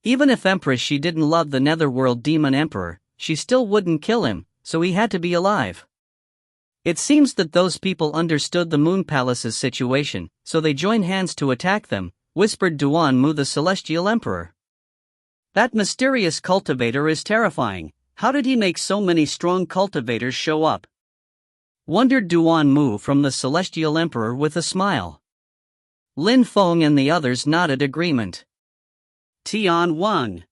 Even if Empress Shi didn't love the Netherworld Demon Emperor, she still wouldn't kill him, so he had to be alive. It seems that those people understood the Moon Palace's situation, so they joined hands to attack them, whispered Duan Mu the Celestial Emperor. That mysterious cultivator is terrifying. How did he make so many strong cultivators show up? Wondered Duan Mu from the Celestial Emperor with a smile. Lin Feng and the others nodded agreement. Tian Wang,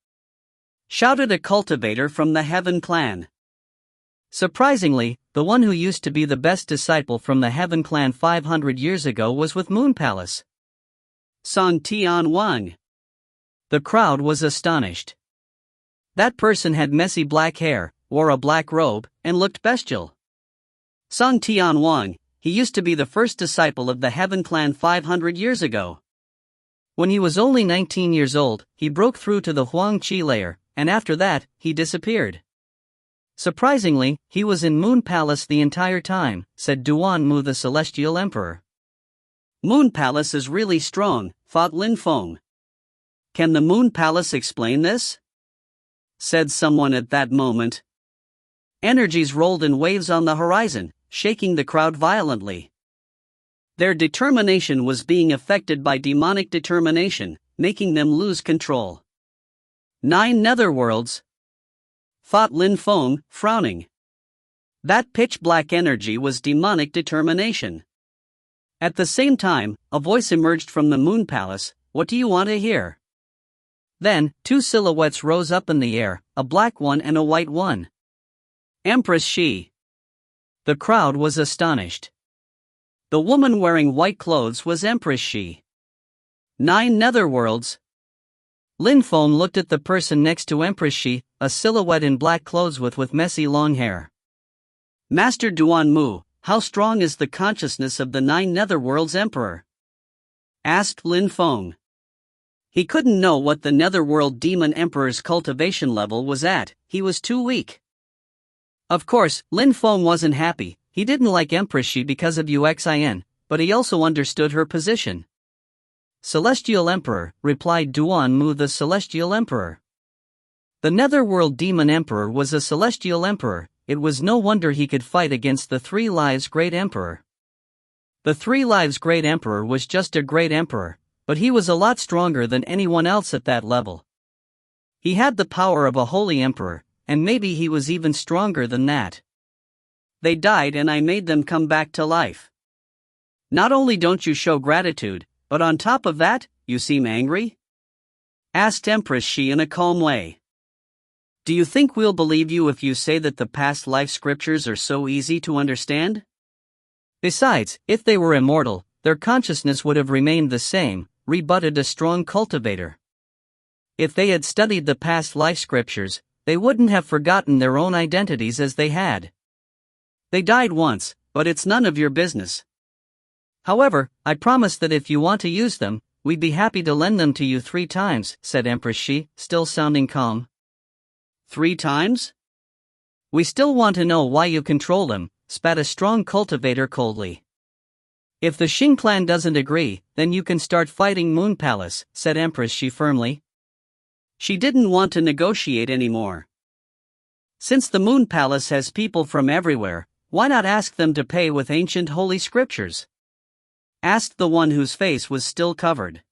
shouted a cultivator from the Heaven clan. Surprisingly, the one who used to be the best disciple from the Heaven clan 500 years ago was with Moon Palace. Song Tian Wang. The crowd was astonished. That person had messy black hair, wore a black robe, and looked bestial. Song Tian Wang, he used to be the first disciple of the Heaven clan 500 years ago. When he was only 19 years old, he broke through to the Huang Qi layer, and after that, he disappeared. Surprisingly, he was in Moon Palace the entire time, said Duan Mu the Celestial Emperor. Moon Palace is really strong, thought Lin Feng. Can the Moon Palace explain this? Said someone at that moment. Energies rolled in waves on the horizon, shaking the crowd violently. Their determination was being affected by demonic determination, making them lose control. 9 netherworlds, thought Lin Feng, frowning. That pitch-black energy was demonic determination. At the same time, a voice emerged from the Moon Palace. What do you want to hear? Then, 2 silhouettes rose up in the air, a black one and a white one. Empress Shi. The crowd was astonished. The woman wearing white clothes was Empress Shi. 9 netherworlds. Lin Feng looked at the person next to Empress Shi, a silhouette in black clothes with messy long hair. Master Duan Mu, how strong is the consciousness of the 9 netherworlds emperor? Asked Lin Feng. He couldn't know what the Netherworld Demon Emperor's cultivation level was at, he was too weak. Of course, Lin Feng wasn't happy. He didn't like Empress Shi because of Uxin, but he also understood her position. Celestial Emperor, replied Duan Mu the Celestial Emperor. The Netherworld Demon Emperor was a Celestial Emperor. It was no wonder he could fight against the 3 Lives Great Emperor. The 3 Lives Great Emperor was just a great emperor, but he was a lot stronger than anyone else at that level. He had the power of a holy emperor, and maybe he was even stronger than that. They died and I made them come back to life. Not only don't you show gratitude, but on top of that, you seem angry? Asked Empress Shi in a calm way. Do you think we'll believe you if you say that the past life scriptures are so easy to understand? Besides, if they were immortal, their consciousness would have remained the same, rebutted a strong cultivator. If they had studied the past life scriptures, they wouldn't have forgotten their own identities as they had. They died once, but it's none of your business. However, I promise that if you want to use them, we'd be happy to lend them to you 3 times, said Empress Shi, still sounding calm. 3 times? We still want to know why you control them, spat a strong cultivator coldly. If the Xing clan doesn't agree, then you can start fighting Moon Palace, said Empress Shi firmly. She didn't want to negotiate anymore. Since the Moon Palace has people from everywhere, why not ask them to pay with ancient holy scriptures? Asked the one whose face was still covered.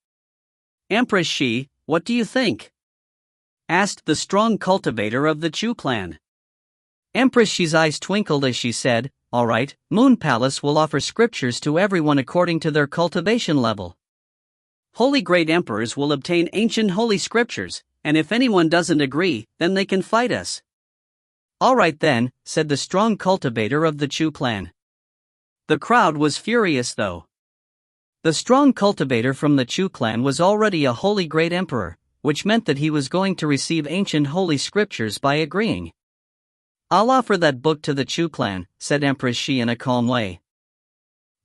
Empress Shi, what do you think? Asked the strong cultivator of the Chu clan. Empress Shi's eyes twinkled as she said, "All right, Moon Palace will offer scriptures to everyone according to their cultivation level. Holy Great Emperors will obtain ancient holy scriptures, and if anyone doesn't agree, then they can fight us." "All right then," said the strong cultivator of the Chu clan. The crowd was furious though. The strong cultivator from the Chu clan was already a holy great emperor, which meant that he was going to receive ancient holy scriptures by agreeing. "I'll offer that book to the Chu clan," said Empress Shi in a calm way.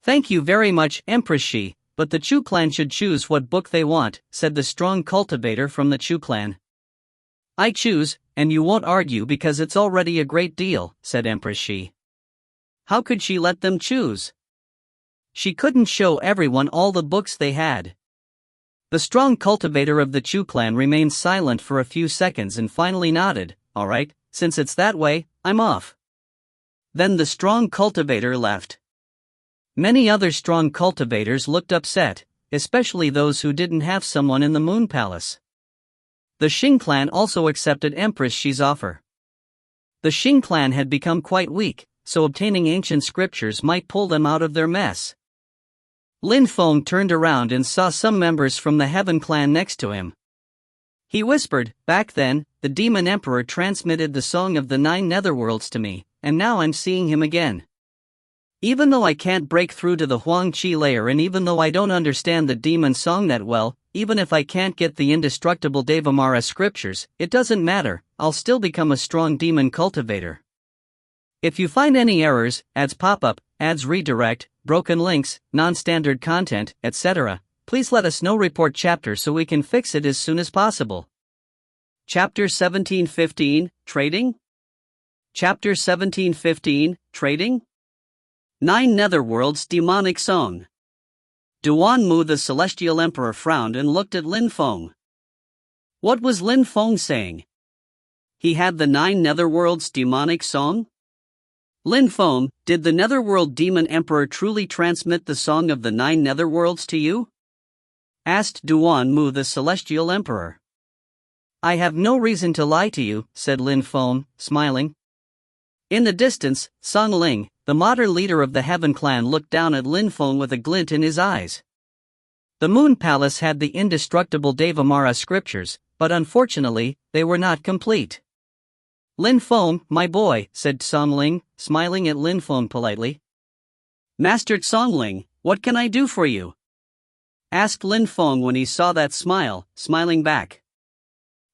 "Thank you very much, Empress Shi, but the Chu clan should choose what book they want," said the strong cultivator from the Chu clan. "I choose, and you won't argue because it's already a great deal," said Empress Shi. How could she let them choose? She couldn't show everyone all the books they had. The strong cultivator of the Chu clan remained silent for a few seconds and finally nodded. "All right, since it's that way, I'm off." Then the strong cultivator left. Many other strong cultivators looked upset, especially those who didn't have someone in the Moon Palace. The Xing clan also accepted Empress Shi's offer. The Xing clan had become quite weak, so obtaining ancient scriptures might pull them out of their mess. Lin Feng turned around and saw some members from the Heaven clan next to him. He whispered, "Back then, the Demon Emperor transmitted the Song of the Nine Netherworlds to me, and now I'm seeing him again. Even though I can't break through to the Huang Qi layer and even though I don't understand the demon song that well, even if I can't get the indestructible Devamara scriptures, it doesn't matter, I'll still become a strong demon cultivator. If you find any errors, ads pop-up, ads redirect, broken links, non-standard content, etc., please let us know. Report chapter so we can fix it as soon as possible." Chapter 1715, Trading? Chapter 1715, Trading? Nine Netherworlds Demonic Song. Duan Mu the Celestial Emperor frowned and looked at Lin Feng. What was Lin Feng saying? He had the Nine Netherworlds Demonic Song? Lin Feng, did the Netherworld Demon Emperor truly transmit the Song of the Nine Netherworlds to you? Asked Duan Mu the Celestial Emperor. "I have no reason to lie to you," said Lin Feng, smiling. In the distance, Song Ling, the modern leader of the Heaven clan, looked down at Lin Feng with a glint in his eyes. The Moon Palace had the indestructible Devamara scriptures, but unfortunately, they were not complete. "Lin Feng, my boy," said Song Ling, smiling at Lin Feng politely. "Master Song Ling, what can I do for you?" Asked Lin Feng when he saw that smile, smiling back.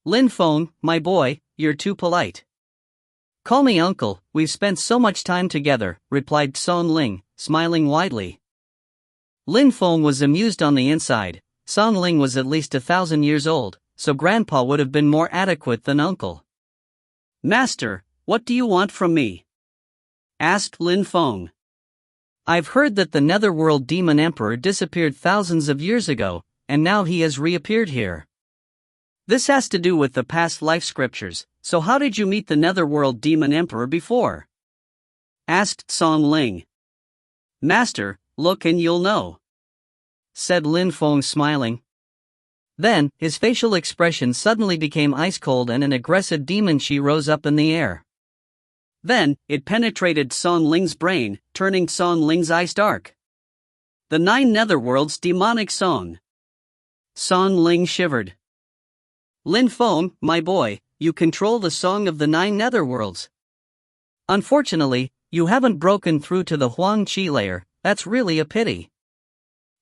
"Lin Feng, my boy, you're too polite. Call me uncle, we've spent so much time together," replied Song Ling, smiling widely. Lin Feng was amused on the inside. Song Ling was at least 1,000 years old, so grandpa would have been more adequate than uncle. "Master, what do you want from me?" Asked Lin Feng. "I've heard that the Netherworld Demon Emperor disappeared thousands of years ago, and now he has reappeared here. This has to do with the past life scriptures, so how did you meet the Netherworld Demon Emperor before?" Asked Song Ling. "Master, look and you'll know," said Lin Feng, smiling. Then, his facial expression suddenly became ice cold and an aggressive demon chi rose up in the air. Then, it penetrated Song Ling's brain, turning Song Ling's eyes dark. The Nine Netherworlds Demonic Song. Song Ling shivered. "Lin Feng, my boy, you control the Song of the Nine Netherworlds. Unfortunately, you haven't broken through to the Huang Qi layer, that's really a pity.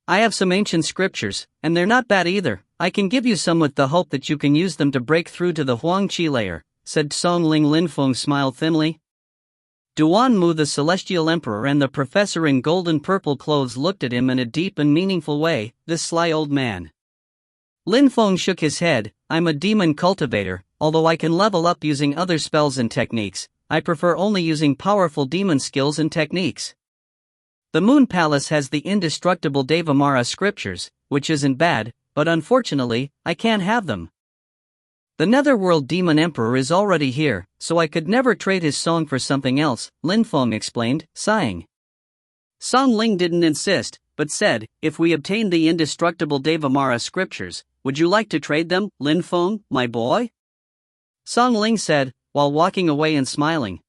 I have some ancient scriptures, and they're not bad either. I can give you some with the hope that you can use them to break through to the Huang Qi layer," said Song Ling. Lin Feng smiled thinly. Duan Mu the Celestial Emperor and the professor in golden purple clothes looked at him in a deep and meaningful way. This sly old man. Lin Feng shook his head. "I'm a demon cultivator, although I can level up using other spells and techniques. I prefer only using powerful demon skills and techniques. The Moon Palace has the indestructible Devamara scriptures, which isn't bad, but unfortunately, I can't have them." The Netherworld Demon Emperor is already here, so I could never trade his song for something else, Lin Feng explained, sighing. Song Ling didn't insist, but said, if we obtain the indestructible Devamara scriptures, would you like to trade them, Lin Feng, my boy? Song Ling said, while walking away and smiling.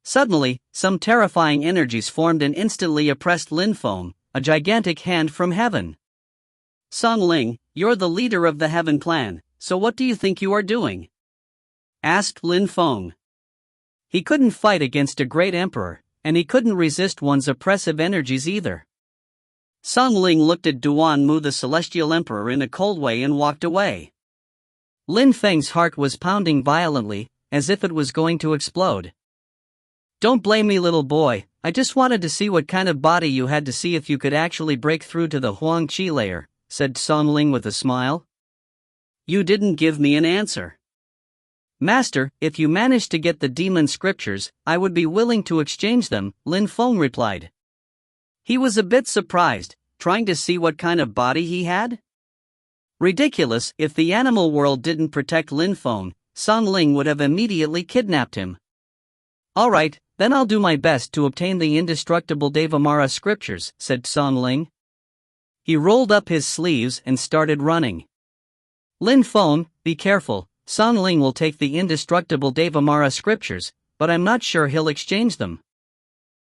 Suddenly, some terrifying energies formed and instantly oppressed Lin Feng, a gigantic hand from heaven. Song Ling, you're the leader of the Heaven Clan, so what do you think you are doing? Asked Lin Feng. He couldn't fight against a great emperor, and he couldn't resist one's oppressive energies either. Song Ling looked at Duan Mu the Celestial Emperor in a cold way and walked away. Lin Feng's heart was pounding violently, as if it was going to explode. Don't blame me, little boy, I just wanted to see what kind of body you had to see if you could actually break through to the Huang Qi layer, said Song Ling with a smile. You didn't give me an answer. Master, if you managed to get the demon scriptures, I would be willing to exchange them, Lin Feng replied. He was a bit surprised, trying to see what kind of body he had. Ridiculous, if the animal world didn't protect Lin Feng, Song Ling would have immediately kidnapped him. Alright, then I'll do my best to obtain the indestructible Devamara scriptures, said Song Ling. He rolled up his sleeves and started running. Lin Feng, be careful, Song Ling will take the indestructible Devamara scriptures, but I'm not sure he'll exchange them.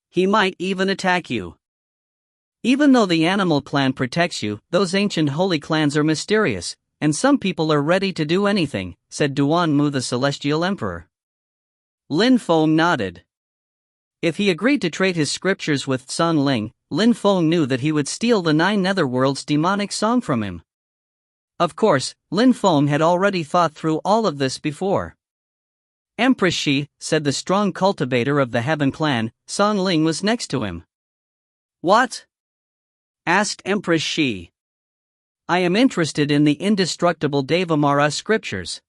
He might even attack you. Even though the animal clan protects you, those ancient holy clans are mysterious, and some people are ready to do anything, said Duan Mu the Celestial Emperor. Lin Feng nodded. If he agreed to trade his scriptures with Song Ling, Lin Feng knew that he would steal the 9 Netherworlds demonic song from him. Of course, Lin Feng had already thought through all of this before. Empress Shi, said the strong cultivator of the Heaven Clan, Song Ling was next to him. What? Asked Empress Shi. I am interested in the indestructible Devamara scriptures.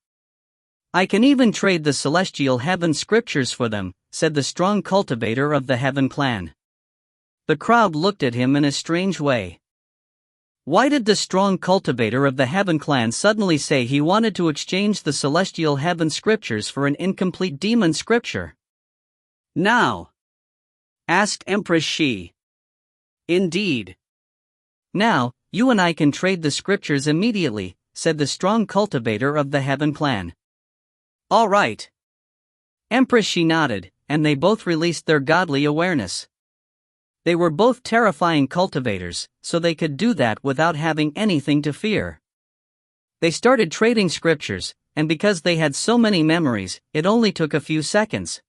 I can even trade the celestial heaven scriptures for them, said the strong cultivator of the Heaven Clan. The crowd looked at him in a strange way. Why did the strong cultivator of the Heaven Clan suddenly say he wanted to exchange the celestial heaven scriptures for an incomplete demon scripture? Now? Asked Empress Shi. Indeed. Now, you and I can trade the scriptures immediately, said the strong cultivator of the Heaven Clan. All right. Empress Shi nodded, and they both released their godly awareness. They were both terrifying cultivators, so they could do that without having anything to fear. They started trading scriptures, and because they had so many memories, it only took a few seconds.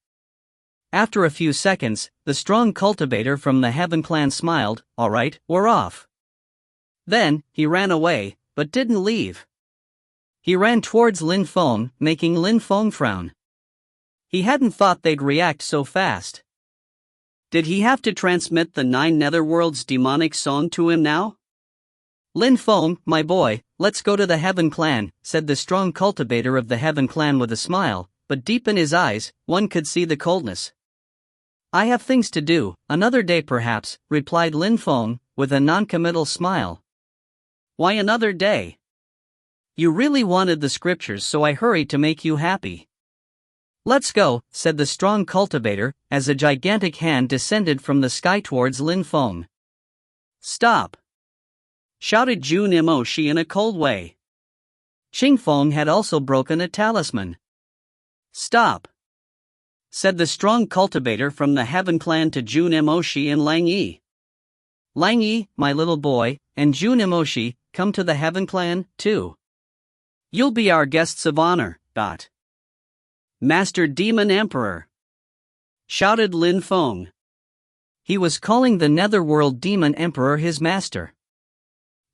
After a few seconds, the strong cultivator from the Heaven Clan smiled, all right, we're off. Then, he ran away, but didn't leave. He ran towards Lin Feng, making Lin Feng frown. He hadn't thought they'd react so fast. Did he have to transmit the 9 Netherworlds demonic song to him now? Lin Feng, my boy, let's go to the Heaven Clan, said the strong cultivator of the Heaven Clan with a smile, but deep in his eyes, one could see the coldness. I have things to do, another day perhaps, replied Lin Feng, with a non-committal smile. Why another day? You really wanted the scriptures, so I hurried to make you happy. Let's go, said the strong cultivator, as a gigantic hand descended from the sky towards Lin Feng. Stop! Shouted Jun Imoshi in a cold way. Qing Feng had also broken a talisman. Stop! Said the strong cultivator from the Heaven Clan to Jun Imoshi and Lang Yi. Lang Yi, my little boy, and Jun Imoshi, come to the Heaven Clan, too. You'll be our guests of honor, dot. Master Demon Emperor! Shouted Lin Feng. He was calling the Netherworld Demon Emperor his master.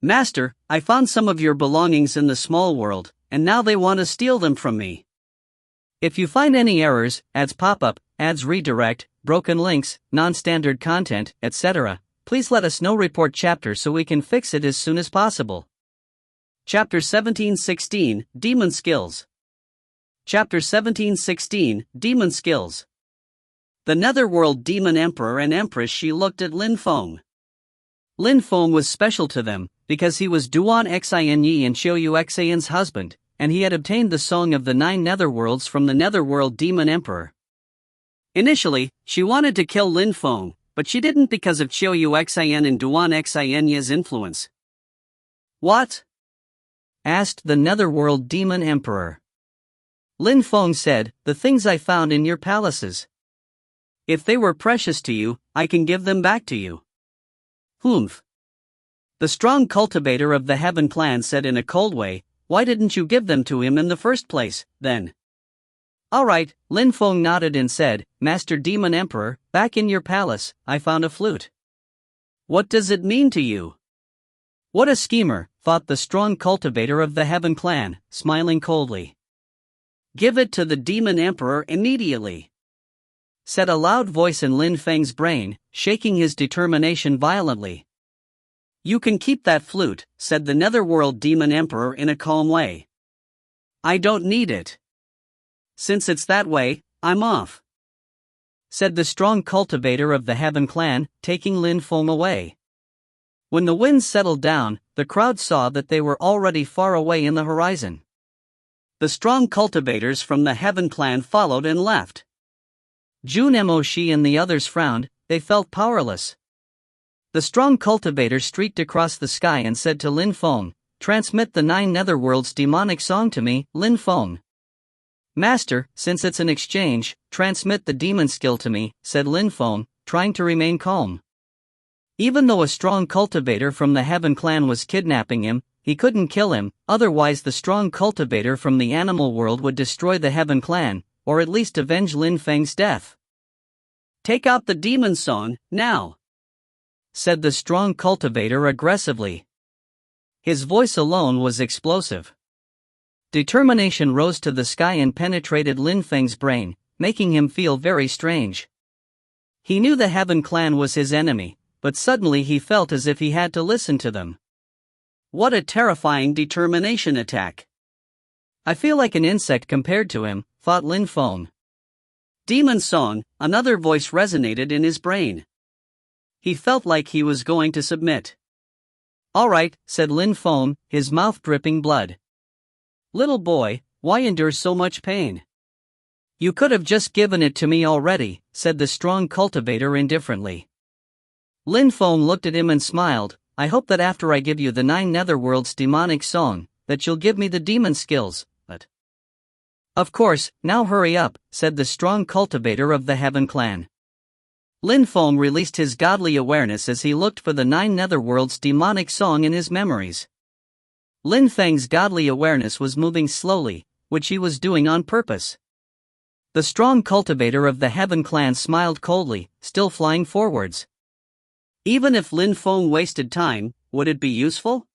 Master, I found some of your belongings in the small world, and now they want to steal them from me. If you find any errors, ads pop-up, ads redirect, broken links, non-standard content, etc., please let us know. Report chapter so we can fix it as soon as possible. Chapter 17:16, Demon Skills. Chapter 17:16, Demon Skills. The Netherworld Demon Emperor and Empress Shi looked at Lin Feng. Lin Feng was special to them, because he was Duan Xin Yi and Xiu Xian's husband, and he had obtained the Song of the 9 Netherworlds from the Netherworld Demon Emperor. Initially, she wanted to kill Lin Feng, but she didn't because of Qiu Xin and Duan Xin's influence. What? Asked the Netherworld Demon Emperor. Lin Feng said, the things I found in your palaces. If they were precious to you, I can give them back to you. Humph. The strong cultivator of the Heaven clan said in a cold way, why didn't you give them to him in the first place, then? Alright, Lin Feng nodded and said, Master Demon Emperor, back in your palace, I found a flute. What does it mean to you? What a schemer, thought the strong cultivator of the Heaven clan, smiling coldly. Give it to the Demon Emperor immediately, said a loud voice in Lin Feng's brain, shaking his determination violently. You can keep that flute, said the Netherworld Demon Emperor in a calm way. I don't need it. Since it's that way, I'm off, said the strong cultivator of the Heaven clan, taking Lin Feng away. When the winds settled down, the crowd saw that they were already far away in the horizon. The strong cultivators from the Heaven clan followed and left. Jun Moshi and the others frowned, they felt powerless. The strong cultivator streaked across the sky and said to Lin Feng, transmit the 9 Netherworlds demonic song to me, Lin Feng. Master, since it's an exchange, transmit the demon skill to me, said Lin Feng, trying to remain calm. Even though a strong cultivator from the Heaven clan was kidnapping him, he couldn't kill him, otherwise the strong cultivator from the animal world would destroy the Heaven clan, or at least avenge Lin Feng's death. Take out the demon song, now, said the strong cultivator aggressively. His voice alone was explosive. Determination rose to the sky and penetrated Lin Feng's brain, making him feel very strange. He knew the Heaven clan was his enemy, but suddenly he felt as if he had to listen to them. What a terrifying determination attack. I feel like an insect compared to him, thought Lin Feng. Demon song, another voice resonated in his brain. He felt like he was going to submit. Alright, said Lin Feng, his mouth dripping blood. Little boy, why endure so much pain? You could have just given it to me already, said the strong cultivator indifferently. Lin Feng looked at him and smiled, I hope that after I give you the 9 Netherworlds demonic song, that you'll give me the demon skills, but... Of course, now hurry up, said the strong cultivator of the Heaven clan. Lin Feng released his godly awareness as he looked for the 9 Netherworlds demonic song in his memories. Lin Feng's godly awareness was moving slowly, which he was doing on purpose. The strong cultivator of the Heaven clan smiled coldly, still flying forwards. Even if Lin Feng wasted time, would it be useful?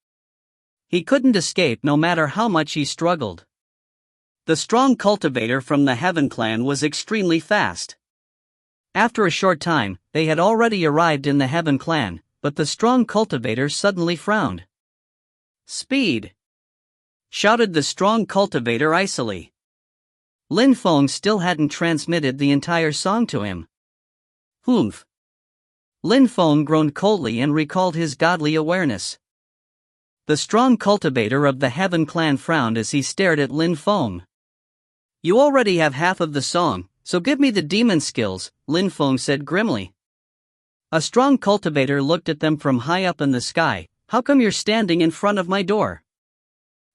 He couldn't escape no matter how much he struggled. The strong cultivator from the Heaven clan was extremely fast. After a short time, they had already arrived in the Heaven clan, but the strong cultivator suddenly frowned. Speed! Shouted the strong cultivator icily. Lin Feng still hadn't transmitted the entire song to him. Humph! Lin Feng groaned coldly and recalled his godly awareness. The strong cultivator of the Heaven clan frowned as he stared at Lin Feng. You already have half of the song, so give me the demon skills, Lin Feng said grimly. A strong cultivator looked at them from high up in the sky. How come you're standing in front of my door?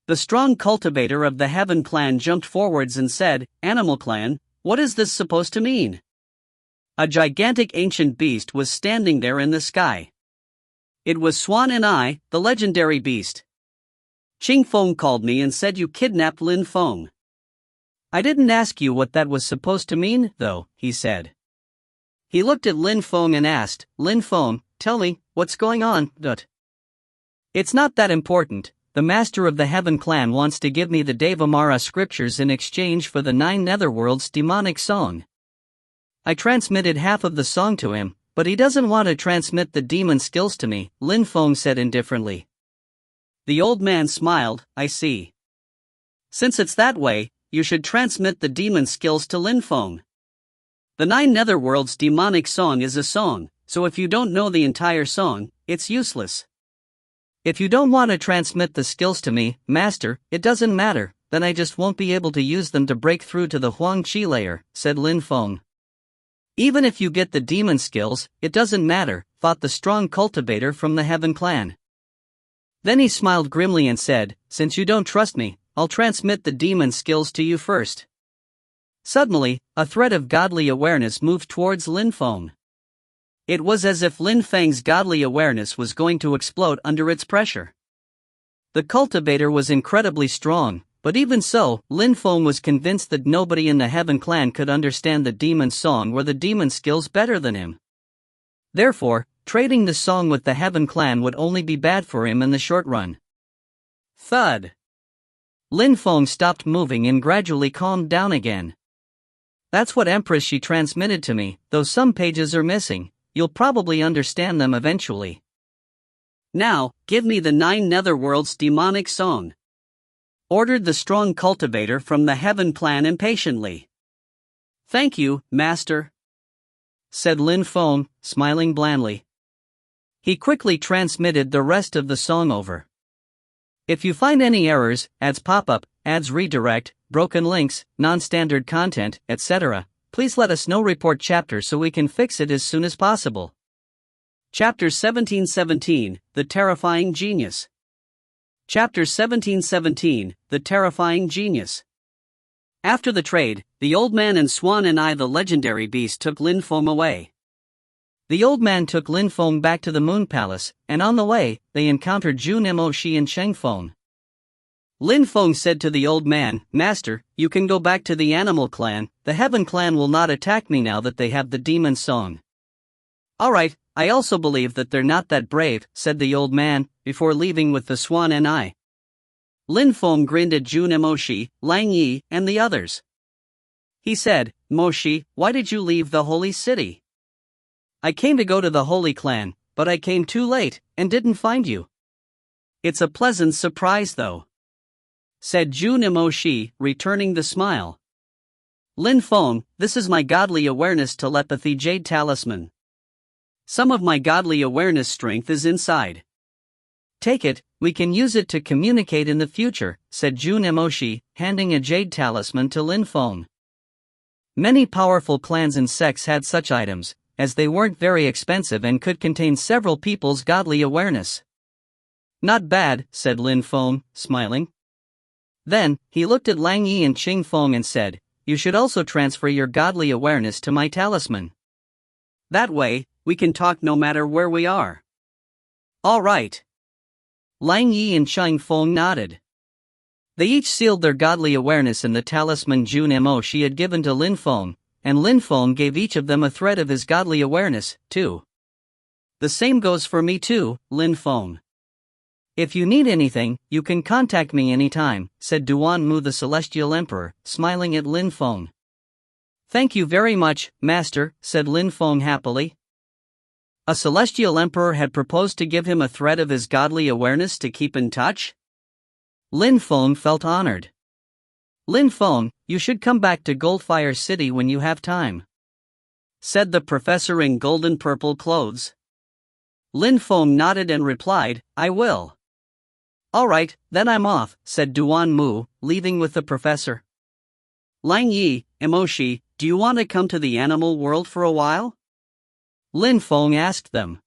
The strong cultivator of the Heaven clan jumped forwards and said, Animal clan, what is this supposed to mean? A gigantic ancient beast was standing there in the sky. It was Swan and I, the legendary beast. Qing Feng called me and said you kidnapped Lin Feng. I didn't ask you what that was supposed to mean, though, he said. He looked at Lin Feng and asked, Lin Feng, tell me, what's going on, It's not that important. The master of the Heaven clan wants to give me the Devamara scriptures in exchange for the 9 Netherworlds demonic song. I transmitted half of the song to him, but he doesn't want to transmit the demon skills to me, Lin Feng said indifferently. The old man smiled, I see. Since it's that way, you should transmit the demon skills to Lin Feng. The 9 Netherworlds demonic song is a song, so if you don't know the entire song, it's useless. If you don't want to transmit the skills to me, master, it doesn't matter, then I just won't be able to use them to break through to the Huang Qi layer, said Lin Feng. Even if you get the demon skills, it doesn't matter, thought the strong cultivator from the Heaven clan. Then he smiled grimly and said, since you don't trust me, I'll transmit the demon skills to you first. Suddenly, a thread of godly awareness moved towards Lin Feng. It was as if Lin Feng's godly awareness was going to explode under its pressure. The cultivator was incredibly strong, but even so, Lin Feng was convinced that nobody in the Heaven clan could understand the demon song or the demon skills better than him. Therefore, trading the song with the Heaven clan would only be bad for him in the short run. Thud. Lin Feng stopped moving and gradually calmed down again. That's what Empress she transmitted to me, though some pages are missing. You'll probably understand them eventually. Now, give me the 9 Netherworlds demonic song, ordered the strong cultivator from the Heaven clan impatiently. Thank you, master, said Lin Feng, smiling blandly. He quickly transmitted the rest of the song over. If you find any errors, ads pop up, ads redirect, broken links, non-standard content, etc., please let us know. Report chapter so we can fix it as soon as possible. Chapter 1717, The Terrifying Genius. Chapter 1717, The Terrifying Genius. After the trade, the old man and Swan and I, the legendary beast, took Lin Feng away. The old man took Lin Feng back to the Moon Palace, and on the way, they encountered Jun Mo Shi and Cheng Feng. Lin Feng said to the old man, Master, you can go back to the Animal Clan, the Heaven Clan will not attack me now that they have the demon song. Alright, I also believe that they're not that brave, said the old man, before leaving with the Swan and I. Lin Feng grinned at Jun Mo Shi, Lang Yi, and the others. He said, Mo Shi, why did you leave the holy city? I came to go to the Holy Clan, but I came too late, and didn't find you. It's a pleasant surprise though, said Jun Mo Shi, returning the smile. Lin Feng, this is my godly awareness telepathy jade talisman. Some of my godly awareness strength is inside. Take it, we can use it to communicate in the future, said Jun Mo Shi, handing a jade talisman to Lin Feng. Many powerful clans and sects had such items, as they weren't very expensive and could contain several people's godly awareness. Not bad, said Lin Feng, smiling. Then, he looked at Lang Yi and Cheng Feng and said, you should also transfer your godly awareness to my talisman. That way, we can talk no matter where we are. All right. Lang Yi and Cheng Feng nodded. They each sealed their godly awareness in the talisman Jun Mo Shi had given to Lin Feng, and Lin Feng gave each of them a thread of his godly awareness, too. The same goes for me too, Lin Feng. If you need anything, you can contact me anytime, said Duan Mu the Celestial Emperor, smiling at Lin Feng. Thank you very much, Master, said Lin Feng happily. A Celestial Emperor had proposed to give him a thread of his godly awareness to keep in touch? Lin Feng felt honored. Lin Feng, you should come back to Goldfire City when you have time, said the professor in golden purple clothes. Lin Feng nodded and replied, I will. Alright, then I'm off, said Duan Mu, leaving with the professor. Lang Yi, Mo Shi, do you want to come to the animal world for a while? Lin Feng asked them.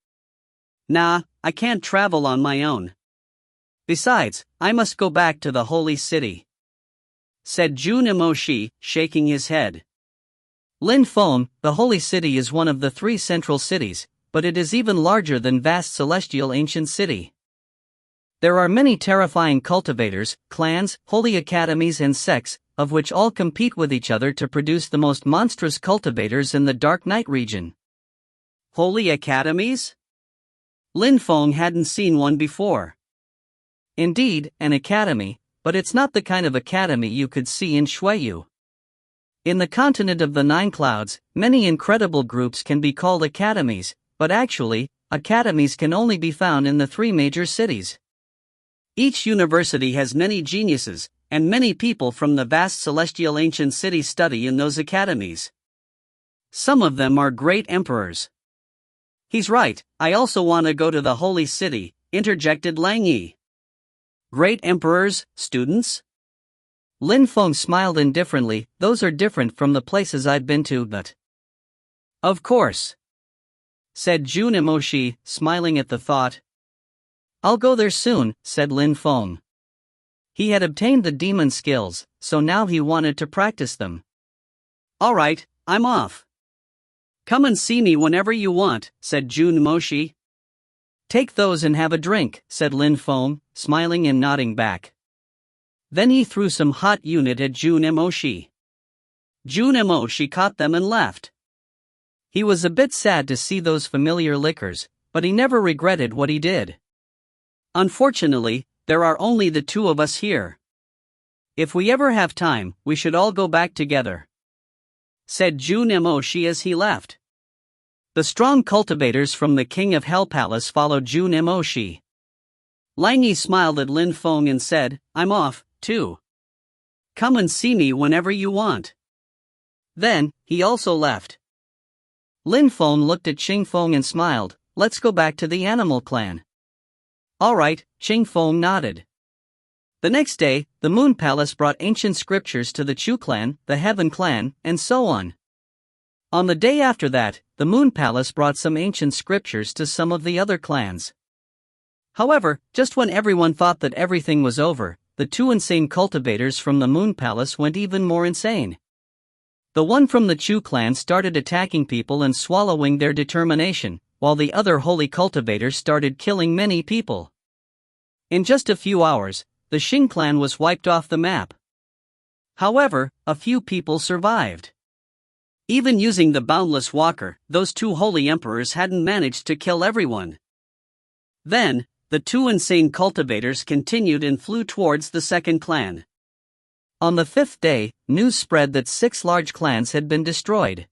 Nah, I can't travel on my own. Besides, I must go back to the holy city, said Jun Mo Shi, shaking his head. Lin Feng, the holy city is one of the 3 central cities, but it is even larger than vast celestial ancient city. There are many terrifying cultivators, clans, holy academies and sects, of which all compete with each other to produce the most monstrous cultivators in the Dark Night region. Holy academies? Lin Feng hadn't seen one before. Indeed, an academy, but it's not the kind of academy you could see in Shuiyu. In the continent of the 9 clouds, many incredible groups can be called academies, but actually, academies can only be found in the 3 major cities. Each university has many geniuses, and many people from the vast celestial ancient cities study in those academies. Some of them are great emperors. He's right, I also want to go to the holy city, interjected Lang Yi. Great emperors, students? Lin Feng smiled indifferently. Those are different from the places I've been to, but. Of course, said Jun Emoshi, smiling at the thought. I'll go there soon, said Lin Feng. He had obtained the demon skills, so now he wanted to practice them. Alright, I'm off. Come and see me whenever you want, said Jun Emoshi. Take those and have a drink, said Lin Feng, smiling and nodding back. Then he threw some hot unit at Jun Emoshi. Jun Emoshi caught them and left. He was a bit sad to see those familiar liquors, but he never regretted what he did. Unfortunately, there are only the two of us here. If we ever have time, we should all go back together, said Jun Emoshi as he left. The strong cultivators from the King of Hell Palace followed Jun Emoshi. Lang Yi smiled at Lin Feng and said, I'm off, too. Come and see me whenever you want. Then, he also left. Lin Feng looked at Xing Feng and smiled. Let's go back to the animal clan. Alright, Xing Feng nodded. The next day, the Moon Palace brought ancient scriptures to the Chu clan, the Heaven clan, and so on. On the day after that, the Moon Palace brought some ancient scriptures to some of the other clans. However, just when everyone thought that everything was over, the two insane cultivators from the Moon Palace went even more insane. The one from the Chu clan started attacking people and swallowing their determination, while the other holy cultivators started killing many people. In just a few hours, the Xing clan was wiped off the map. However, a few people survived. Even using the Boundless Walker, those two holy emperors hadn't managed to kill everyone. Then, the two insane cultivators continued and flew towards the second clan. On the fifth day, news spread that 6 large clans had been destroyed.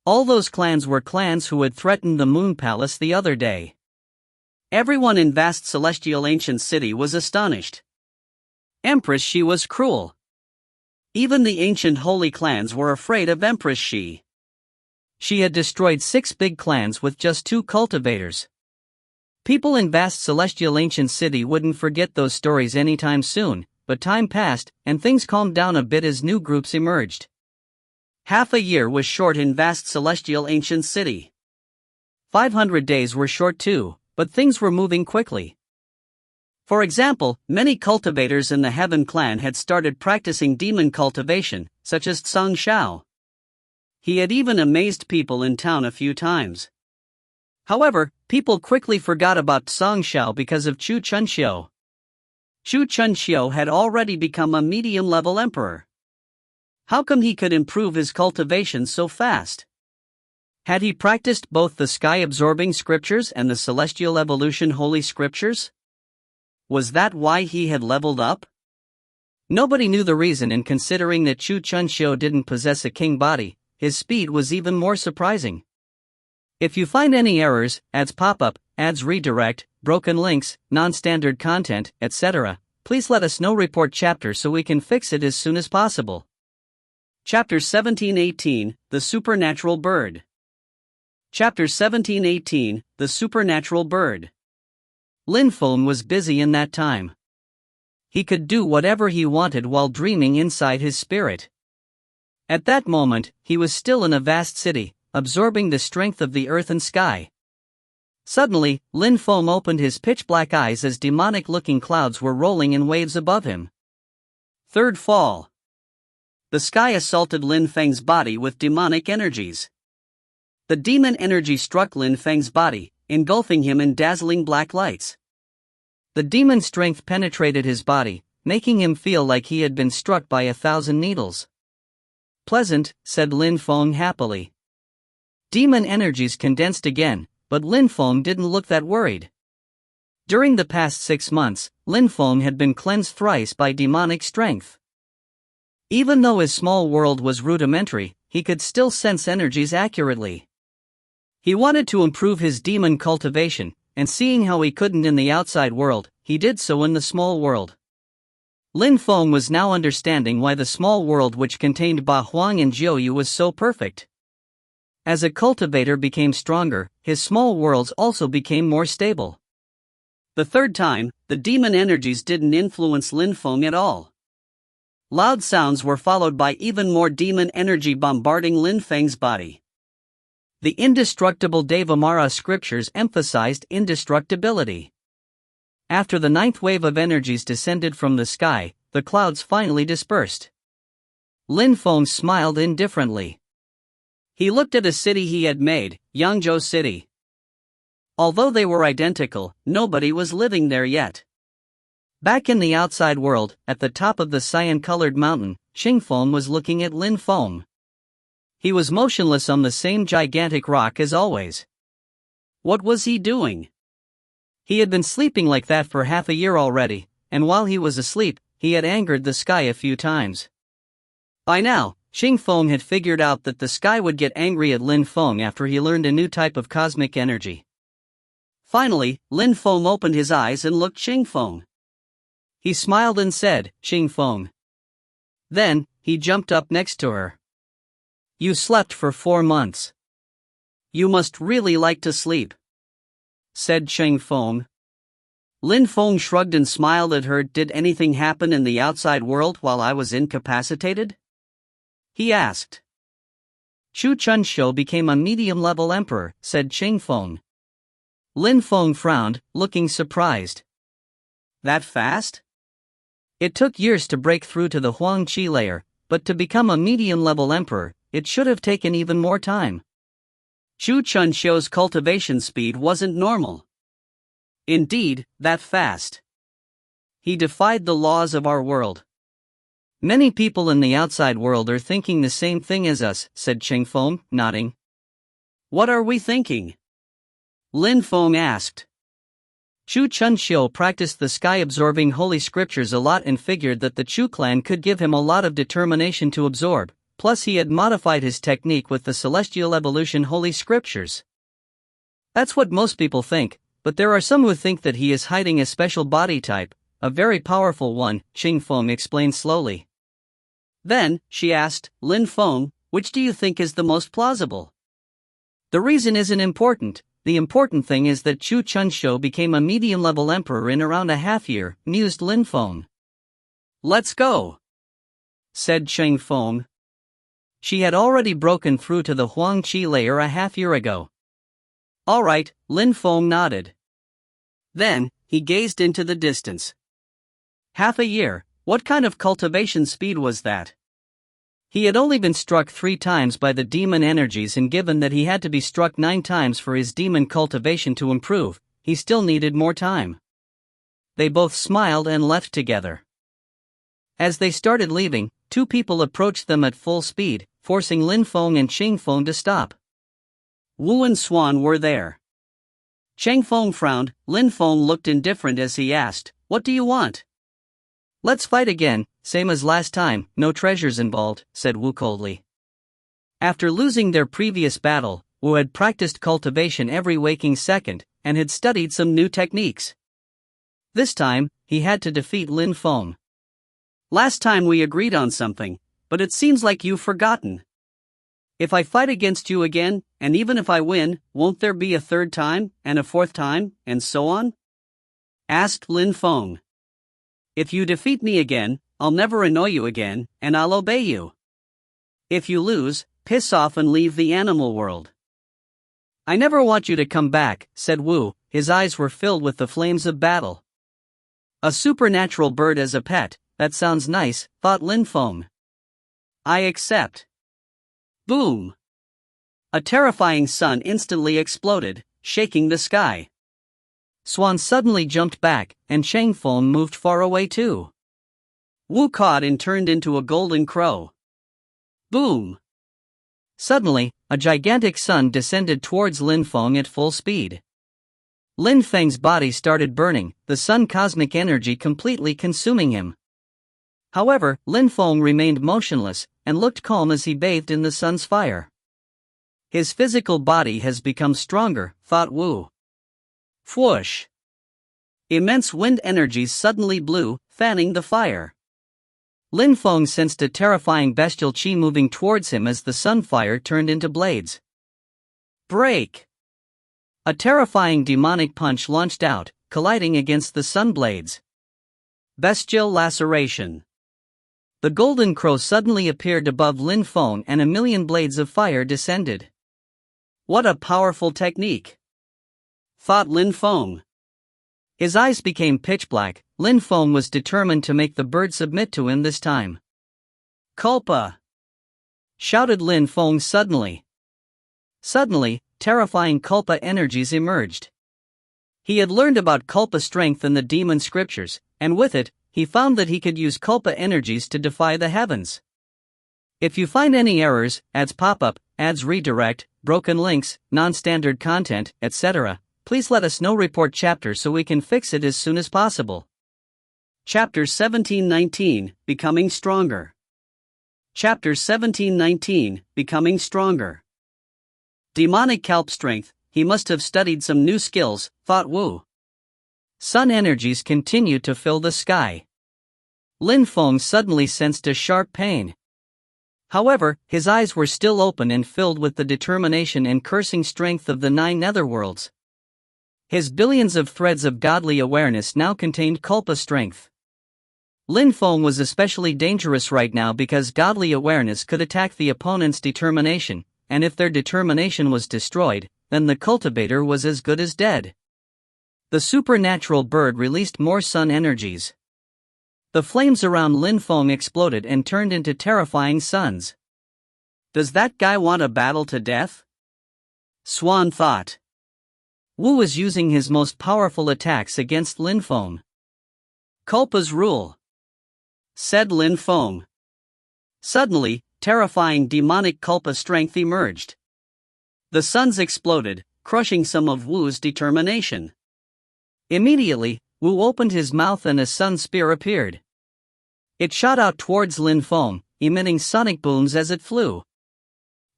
All those clans were clans who had threatened the Moon Palace the other day. Everyone in vast celestial ancient city was astonished. Empress Shi was cruel. Even the ancient holy clans were afraid of Empress Shi. She had destroyed 6 big clans with just 2 cultivators. People in vast celestial ancient city wouldn't forget those stories anytime soon, but time passed, and things calmed down a bit as new groups emerged. Half a year was short in vast celestial ancient city. 500 days were short too, but things were moving quickly. For example, many cultivators in the Heaven clan had started practicing demon cultivation, such as Tsang Xiao. He had even amazed people in town a few times. However, people quickly forgot about Tsang Xiao because of Chu Chunxiu. Chu Chunxiu had already become a medium-level emperor. How come he could improve his cultivation so fast? Had he practiced both the sky-absorbing scriptures and the celestial evolution holy scriptures? Was that why he had leveled up? Nobody knew the reason, and considering that Chu Chunxiu didn't possess a king body, his speed was even more surprising. If you find any errors, ads pop up, ads redirect, broken links, non-standard content, etc., please let us know. Report chapter so we can fix it as soon as possible. Chapter 1718, The Supernatural Bird. Chapter 1718, The Supernatural Bird. Lin Feng was busy in that time. He could do whatever he wanted while dreaming inside his spirit. At that moment, he was still in a vast city, absorbing the strength of the earth and sky. Suddenly, Lin Feng opened his pitch-black eyes as demonic-looking clouds were rolling in waves above him. Third fall. The sky assaulted Lin Feng's body with demonic energies. The demon energy struck Lin Feng's body, engulfing him in dazzling black lights. The demon strength penetrated his body, making him feel like he had been struck by 1,000 needles. Pleasant, said Lin Feng happily. Demon energies condensed again, but Lin Feng didn't look that worried. During the past 6 months, Lin Feng had been cleansed thrice by demonic strength. Even though his small world was rudimentary, he could still sense energies accurately. He wanted to improve his demon cultivation, and seeing how he couldn't in the outside world, he did so in the small world. Lin Feng was now understanding why the small world which contained Ba Huang and Jiuyu was so perfect. As a cultivator became stronger, his small worlds also became more stable. The third time, the demon energies didn't influence Lin Feng at all. Loud sounds were followed by even more demon energy bombarding Lin Feng's body. The indestructible Devamara scriptures emphasized indestructibility. After the ninth wave of energies descended from the sky, the clouds finally dispersed. Lin Feng smiled indifferently. He looked at a city he had made, Yangzhou City. Although they were identical, nobody was living there yet. Back in the outside world, at the top of the cyan-colored mountain, Xingfeng was looking at Lin Feng. He was motionless on the same gigantic rock as always. What was he doing? He had been sleeping like that for half a year already, and while he was asleep, he had angered the sky a few times. By now, Xingfeng had figured out that the sky would get angry at Lin Feng after he learned a new type of cosmic energy. Finally, Lin Feng opened his eyes and looked Xingfeng. He smiled and said, "Xingfeng." Then, he jumped up next to her. "You slept for 4 months. You must really like to sleep," said Xingfeng. Lin Feng shrugged and smiled at her. "Did anything happen in the outside world while I was incapacitated?" he asked. "Chu Chunshou became a medium-level emperor," said Xingfeng. Lin Feng frowned, looking surprised. "That fast?" "It took years to break through to the Huang Qi layer, but to become a medium-level emperor, it should have taken even more time." Chu Chunshou's cultivation speed wasn't normal. Indeed, that fast. He defied the laws of our world. "Many people in the outside world are thinking the same thing as us," said Xingfeng, nodding. "What are we thinking?" Lin Feng asked. Chu Chunshou practiced the sky-absorbing holy scriptures a lot and figured that the Chu clan could give him a lot of determination to absorb, plus he had modified his technique with the celestial evolution holy scriptures. That's what most people think, but there are some who think that he is hiding a special body type, a very powerful one, Xingfeng explained slowly. Then, she asked, "Lin Feng, which do you think is the most plausible?" "The reason isn't important. The important thing is that Chu Chunshou became a medium-level emperor in around a half year," mused Lin Feng. "Let's go," said Xingfeng. She had already broken through to the Huang Qi layer a half year ago. "All right," Lin Feng nodded. Then, he gazed into the distance. Half a year, what kind of cultivation speed was that? He had only been struck 3 times by the demon energies, and given that he had to be struck 9 times for his demon cultivation to improve, he still needed more time. They both smiled and left together. As they started leaving, 2 people approached them at full speed, forcing Lin Feng and Xingfeng to stop. Wu and Swan were there. Xingfeng frowned. Lin Feng looked indifferent as he asked, "What do you want?" "Let's fight again, same as last time, no treasures involved," said Wu coldly. After losing their previous battle, Wu had practiced cultivation every waking second, and had studied some new techniques. This time, he had to defeat Lin Feng. "Last time we agreed on something, but it seems like you've forgotten. If I fight against you again, and even if I win, won't there be a 3rd time, and a 4th time, and so on?" asked Lin Feng. "If you defeat me again, I'll never annoy you again, and I'll obey you. If you lose, piss off and leave the animal world." "I never want you to come back," said Wu. His eyes were filled with the flames of battle. A supernatural bird as a pet, that sounds nice, thought Lin Feng. "I accept." Boom! A terrifying sun instantly exploded, shaking the sky. Swan suddenly jumped back, and Xingfeng moved far away too. Wu caught and turned into a golden crow. Boom! Suddenly, a gigantic sun descended towards Lin Feng at full speed. Lin Feng's body started burning, the sun cosmic energy completely consuming him. However, Lin Feng remained motionless, and looked calm as he bathed in the sun's fire. His physical body has become stronger, thought Wu. Whoosh! Immense wind energies suddenly blew, fanning the fire. Lin Feng sensed a terrifying bestial qi moving towards him as the sun fire turned into blades. Break! A terrifying demonic punch launched out, colliding against the sun blades. Bestial laceration. The golden crow suddenly appeared above Lin Feng and a million blades of fire descended. What a powerful technique! Thought Lin Feng. His eyes became pitch black. Lin Feng was determined to make the bird submit to him this time. Culpa! Shouted Lin Feng suddenly. Suddenly, terrifying culpa energies emerged. He had learned about culpa strength in the demon scriptures, and with it, he found that he could use culpa energies to defy the heavens. If you find any errors, ads pop up, ads redirect, broken links, non-standard content, etc., please let us know. Report chapter so we can fix it as soon as possible. Chapter 1719, Becoming Stronger. Chapter 1719, Becoming Stronger. Demonic kelp strength, he must have studied some new skills, thought Wu. Sun energies continued to fill the sky. Lin Feng suddenly sensed a sharp pain. However, his eyes were still open and filled with the determination and cursing strength of the 9 netherworlds. His billions of threads of godly awareness now contained culpa strength. Lin Feng was especially dangerous right now because godly awareness could attack the opponent's determination, and if their determination was destroyed, then the cultivator was as good as dead. The supernatural bird released more sun energies. The flames around Lin Feng exploded and turned into terrifying suns. Does that guy want a battle to death? Swan thought. Wu was using his most powerful attacks against Lin Feng. Culpa's rule, said Lin Feng. Suddenly, terrifying demonic culpa strength emerged. The suns exploded, crushing some of Wu's determination. Immediately, Wu opened his mouth and a sun spear appeared. It shot out towards Lin Feng, emitting sonic booms as it flew.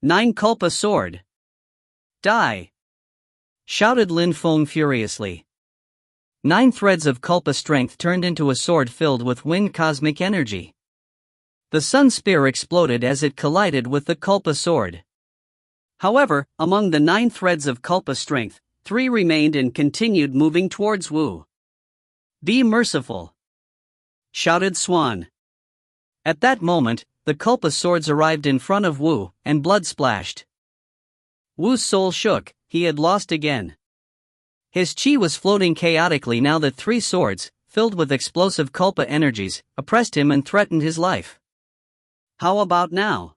9 culpa sword. Die! Shouted Lin Feng furiously. 9 threads of culpa strength turned into a sword filled with wind cosmic energy. The sun spear exploded as it collided with the culpa sword. However, among the 9 threads of culpa strength, 3 remained and continued moving towards Wu. Be merciful! Shouted Swan. At that moment, the culpa swords arrived in front of Wu, and blood splashed. Wu's soul shook, he had lost again. His chi was floating chaotically now that 3 swords, filled with explosive culpa energies, oppressed him and threatened his life. How about now?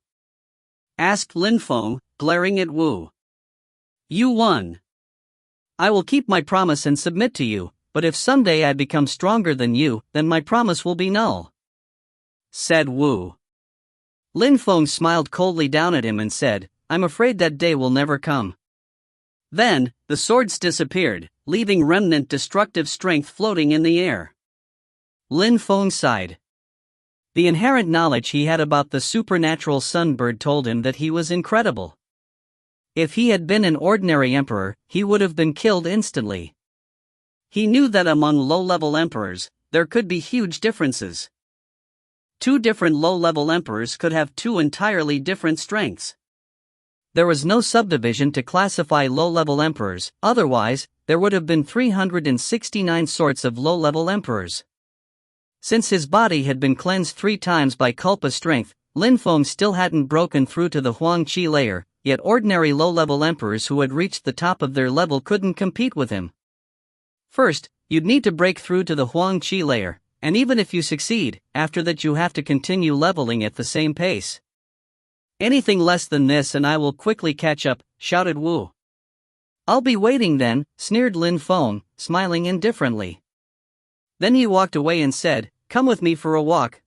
Asked Lin Feng, glaring at Wu. You won. I will keep my promise and submit to you, but if someday I become stronger than you, then my promise will be null, said Wu. Lin Feng smiled coldly down at him and said, I'm afraid that day will never come. Then, the swords disappeared, leaving remnant destructive strength floating in the air. Lin Feng sighed. The inherent knowledge he had about the supernatural sunbird told him that he was incredible. If he had been an ordinary emperor, he would have been killed instantly. He knew that among low-level emperors, there could be huge differences. 2 different low-level emperors could have 2 entirely different strengths. There was no subdivision to classify low-level emperors, otherwise, there would have been 369 sorts of low-level emperors. Since his body had been cleansed 3 times by culpa strength, Lin Feng still hadn't broken through to the Huang Qi layer, yet ordinary low-level emperors who had reached the top of their level couldn't compete with him. First, you'd need to break through to the Huang Qi layer, and even if you succeed, after that you have to continue leveling at the same pace. Anything less than this and I will quickly catch up, shouted Wu. I'll be waiting then, sneered Lin Feng, smiling indifferently. Then he walked away and said, Come with me for a walk.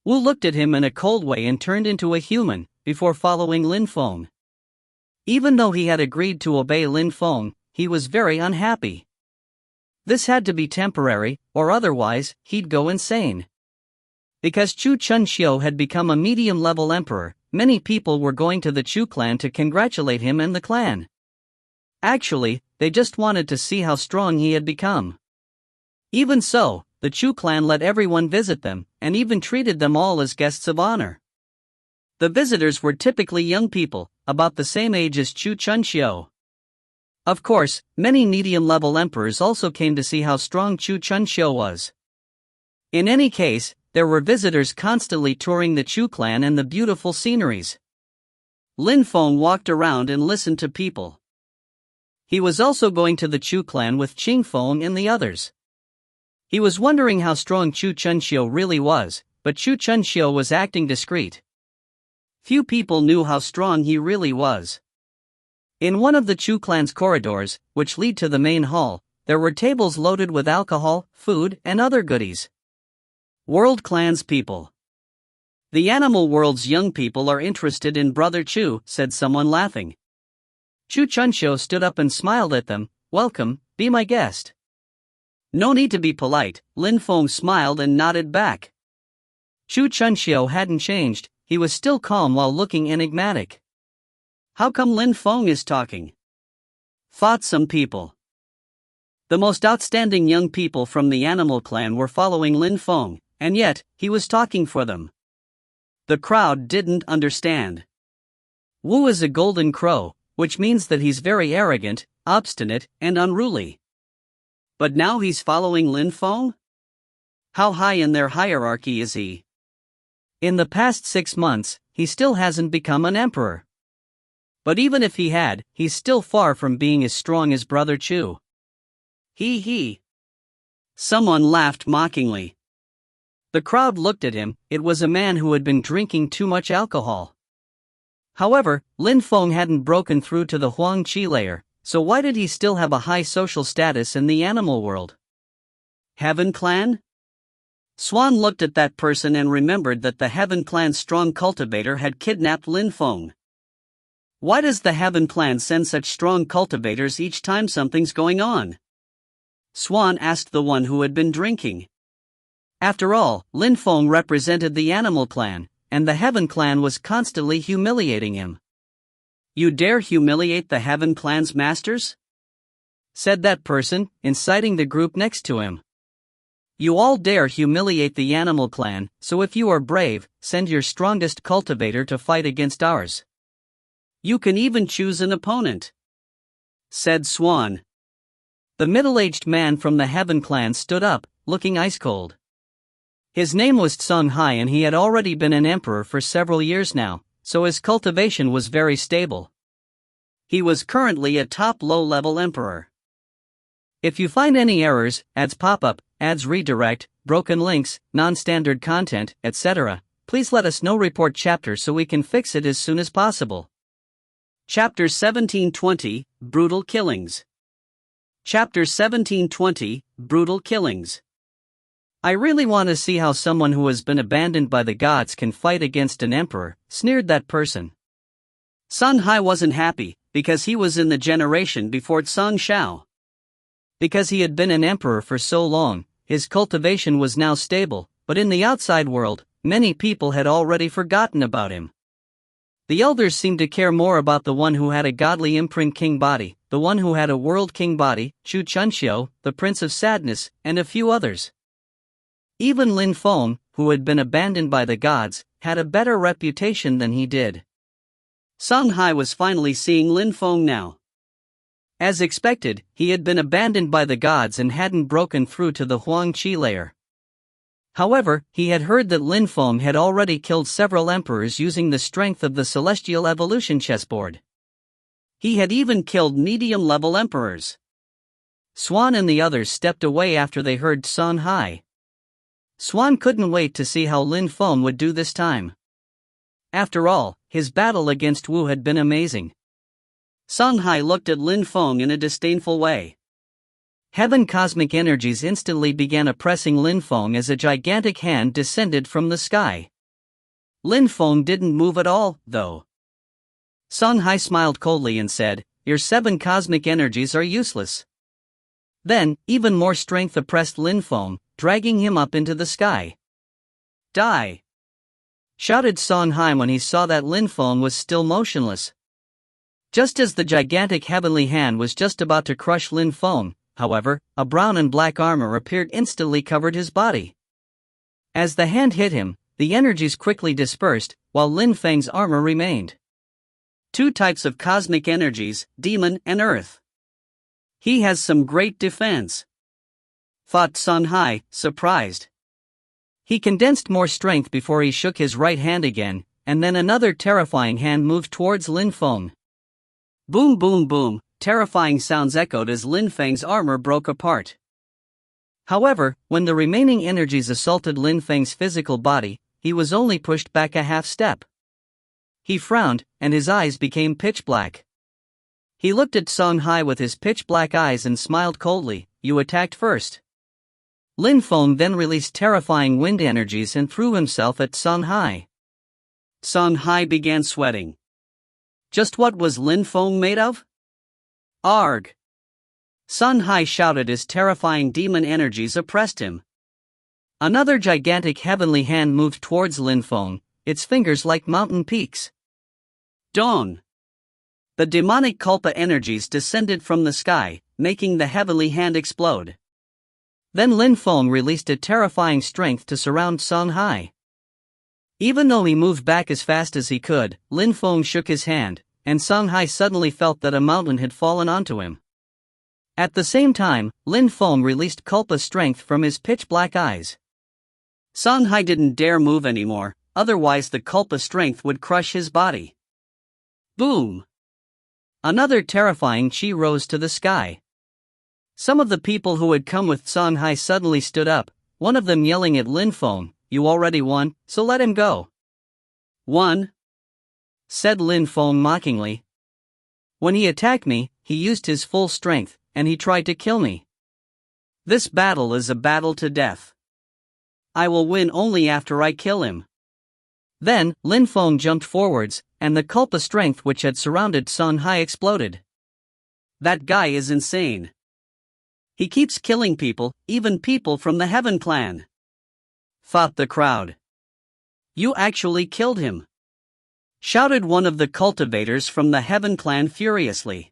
Wu looked at him in a cold way and turned into a human, before following Lin Feng. Even though he had agreed to obey Lin Feng, he was very unhappy. This had to be temporary, or otherwise, he'd go insane. Because Chu Chunxiu had become a medium-level emperor, many people were going to the Chu clan to congratulate him and the clan. Actually, they just wanted to see how strong he had become. Even so, the Chu clan let everyone visit them, and even treated them all as guests of honor. The visitors were typically young people, about the same age as Chu Chunxiu. Of course, many medium-level emperors also came to see how strong Chu Chunxiu was. In any case, there were visitors constantly touring the Chu clan and the beautiful sceneries. Lin Feng walked around and listened to people. He was also going to the Chu clan with Qing Feng and the others. He was wondering how strong Chu Chunxiu really was, but Chu Chunxiu was acting discreet. Few people knew how strong he really was. In one of the Chu clan's corridors, which lead to the main hall, there were tables loaded with alcohol, food, and other goodies. World clan's people. The animal world's young people are interested in Brother Chu, said someone laughing. Chu Chunxiu stood up and smiled at them. Welcome, be my guest. No need to be polite, Lin Feng smiled and nodded back. Chu Chunxiu hadn't changed, he was still calm while looking enigmatic. How come Lin Feng is talking? Thought some people. The most outstanding young people from the animal clan were following Lin Feng, and yet, he was talking for them. The crowd didn't understand. Wu is a golden crow, which means that he's very arrogant, obstinate, and unruly. But now he's following Lin Feng? How high in their hierarchy is he? In the past 6 months, he still hasn't become an emperor. But even if he had, he's still far from being as strong as Brother Chu. He. Someone laughed mockingly. The crowd looked at him. It was a man who had been drinking too much alcohol. However, Lin Feng hadn't broken through to the Huang Qi layer, so why did he still have a high social status in the animal world? Heaven Clan? Swan looked at that person and remembered that the Heaven Clan's strong cultivator had kidnapped Lin Feng. Why does the Heaven Clan send such strong cultivators each time something's going on? Swan asked the one who had been drinking. After all, Lin Feng represented the Animal Clan, and the Heaven Clan was constantly humiliating him. You dare humiliate the Heaven Clan's masters? Said that person, inciting the group next to him. You all dare humiliate the Animal Clan, so if you are brave, send your strongest cultivator to fight against ours. You can even choose an opponent, said Swan. The middle-aged man from the Heaven Clan stood up, looking ice-cold. His name was Sung Hai and he had already been an emperor for several years now, so his cultivation was very stable. He was currently a top low-level emperor. If you find any errors, ads pop up, ads redirect, broken links, non-standard content, etc., please let us know. Report chapter so we can fix it as soon as possible. Chapter 1720, Brutal Killings. Chapter 1720, Brutal Killings. I really want to see how someone who has been abandoned by the gods can fight against an emperor, sneered that person. Sun Hai wasn't happy, because he was in the generation before Tsang Shao. Because he had been an emperor for so long, his cultivation was now stable, but in the outside world, many people had already forgotten about him. The elders seemed to care more about the one who had a godly imprint king body, the one who had a world king body, Chu Chunxiu, the Prince of Sadness, and a few others. Even Lin Feng, who had been abandoned by the gods, had a better reputation than he did. Sung Hai was finally seeing Lin Feng now. As expected, he had been abandoned by the gods and hadn't broken through to the Huang Qi layer. However, he had heard that Lin Feng had already killed several emperors using the strength of the celestial evolution chessboard. He had even killed medium-level emperors. Swan and the others stepped away after they heard Sun Hai. Swan couldn't wait to see how Lin Feng would do this time. After all, his battle against Wu had been amazing. Sun Hai looked at Lin Feng in a disdainful way. Heaven cosmic energies instantly began oppressing Lin Feng as a gigantic hand descended from the sky. Lin Feng didn't move at all, though. Sun Hai smiled coldly and said, "Your 7 cosmic energies are useless." Then, even more strength oppressed Lin Feng, dragging him up into the sky. "Die!" shouted Sun Hai when he saw that Lin Feng was still motionless. Just as the gigantic heavenly hand was just about to crush Lin Feng, however, a brown and black armor appeared instantly covered his body. As the hand hit him, the energies quickly dispersed, while Lin Feng's armor remained. 2 types of cosmic energies, demon and earth. He has some great defense, thought Sun Hai, surprised. He condensed more strength before he shook his right hand again, and then another terrifying hand moved towards Lin Feng. Boom boom boom, terrifying sounds echoed as Lin Feng's armor broke apart. However, when the remaining energies assaulted Lin Feng's physical body, he was only pushed back a half step. He frowned, and his eyes became pitch black. He looked at Song Hai with his pitch black eyes and smiled coldly. You attacked first. Lin Feng then released terrifying wind energies and threw himself at Song Hai. Song Hai began sweating. Just what was Lin Feng made of? Arg! Song Hai shouted as terrifying demon energies oppressed him. Another gigantic heavenly hand moved towards Lin Feng, its fingers like mountain peaks. Dawn! The demonic Kulpa energies descended from the sky, making the heavenly hand explode. Then Lin Feng released a terrifying strength to surround Song Hai. Even though he moved back as fast as he could, Lin Feng shook his hand, and Song Hai suddenly felt that a mountain had fallen onto him. At the same time, Lin Feng released Kulpa strength from his pitch-black eyes. Song Hai didn't dare move anymore, otherwise the Kulpa strength would crush his body. Boom! Another terrifying chi rose to the sky. Some of the people who had come with Song Hai suddenly stood up, one of them yelling at Lin Feng, "You already won, so let him go." "Won?" said Lin Feng mockingly. "When he attacked me, he used his full strength, and he tried to kill me. This battle is a battle to death. I will win only after I kill him." Then, Lin Feng jumped forwards, and the Kulpa strength which had surrounded Song Hai exploded. "That guy is insane. He keeps killing people, even people from the Heaven clan," thought the crowd. "You actually killed him," shouted one of the cultivators from the Heaven clan furiously.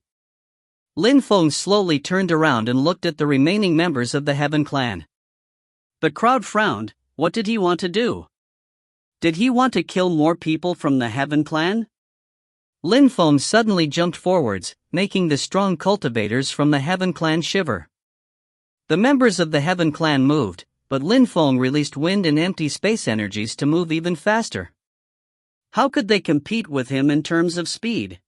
Lin Feng slowly turned around and looked at the remaining members of the Heaven clan. The crowd frowned. What did he want to do? Did he want to kill more people from the Heaven clan? Lin Feng suddenly jumped forwards, making the strong cultivators from the Heaven clan shiver. The members of the Heaven clan moved, but Lin Feng released wind and empty space energies to move even faster. How could they compete with him in terms of speed?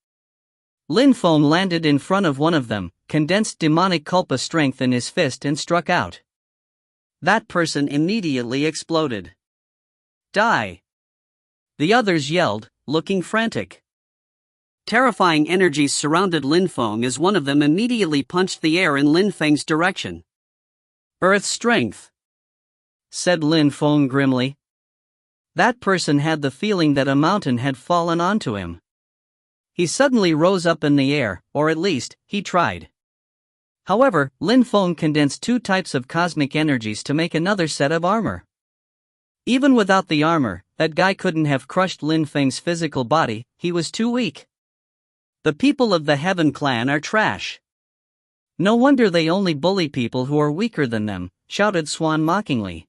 Lin Feng landed in front of one of them, condensed demonic Kulpa strength in his fist and struck out. That person immediately exploded. "Die!" The others yelled, looking frantic. Terrifying energies surrounded Lin Feng as one of them immediately punched the air in Lin Feng's direction. "Earth strength," said Lin Feng grimly. That person had the feeling that a mountain had fallen onto him. He suddenly rose up in the air, or at least, he tried. However, Lin Feng condensed two types of cosmic energies to make another set of armor. Even without the armor, that guy couldn't have crushed Lin Feng's physical body, he was too weak. The people of the Heaven clan are trash. No wonder they only bully people who are weaker than them, shouted Swan mockingly.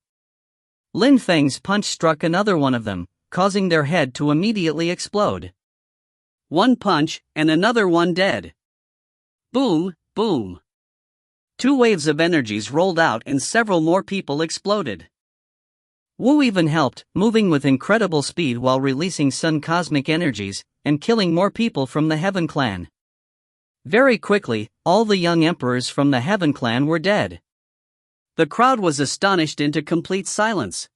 Lin Feng's punch struck another one of them, causing their head to immediately explode. One punch, and another one dead. Boom, boom. Two waves of energies rolled out and several more people exploded. Wu even helped, moving with incredible speed while releasing sun cosmic energies, and killing more people from the Heaven clan. Very quickly, all the young emperors from the Heaven clan were dead. The crowd was astonished into complete silence.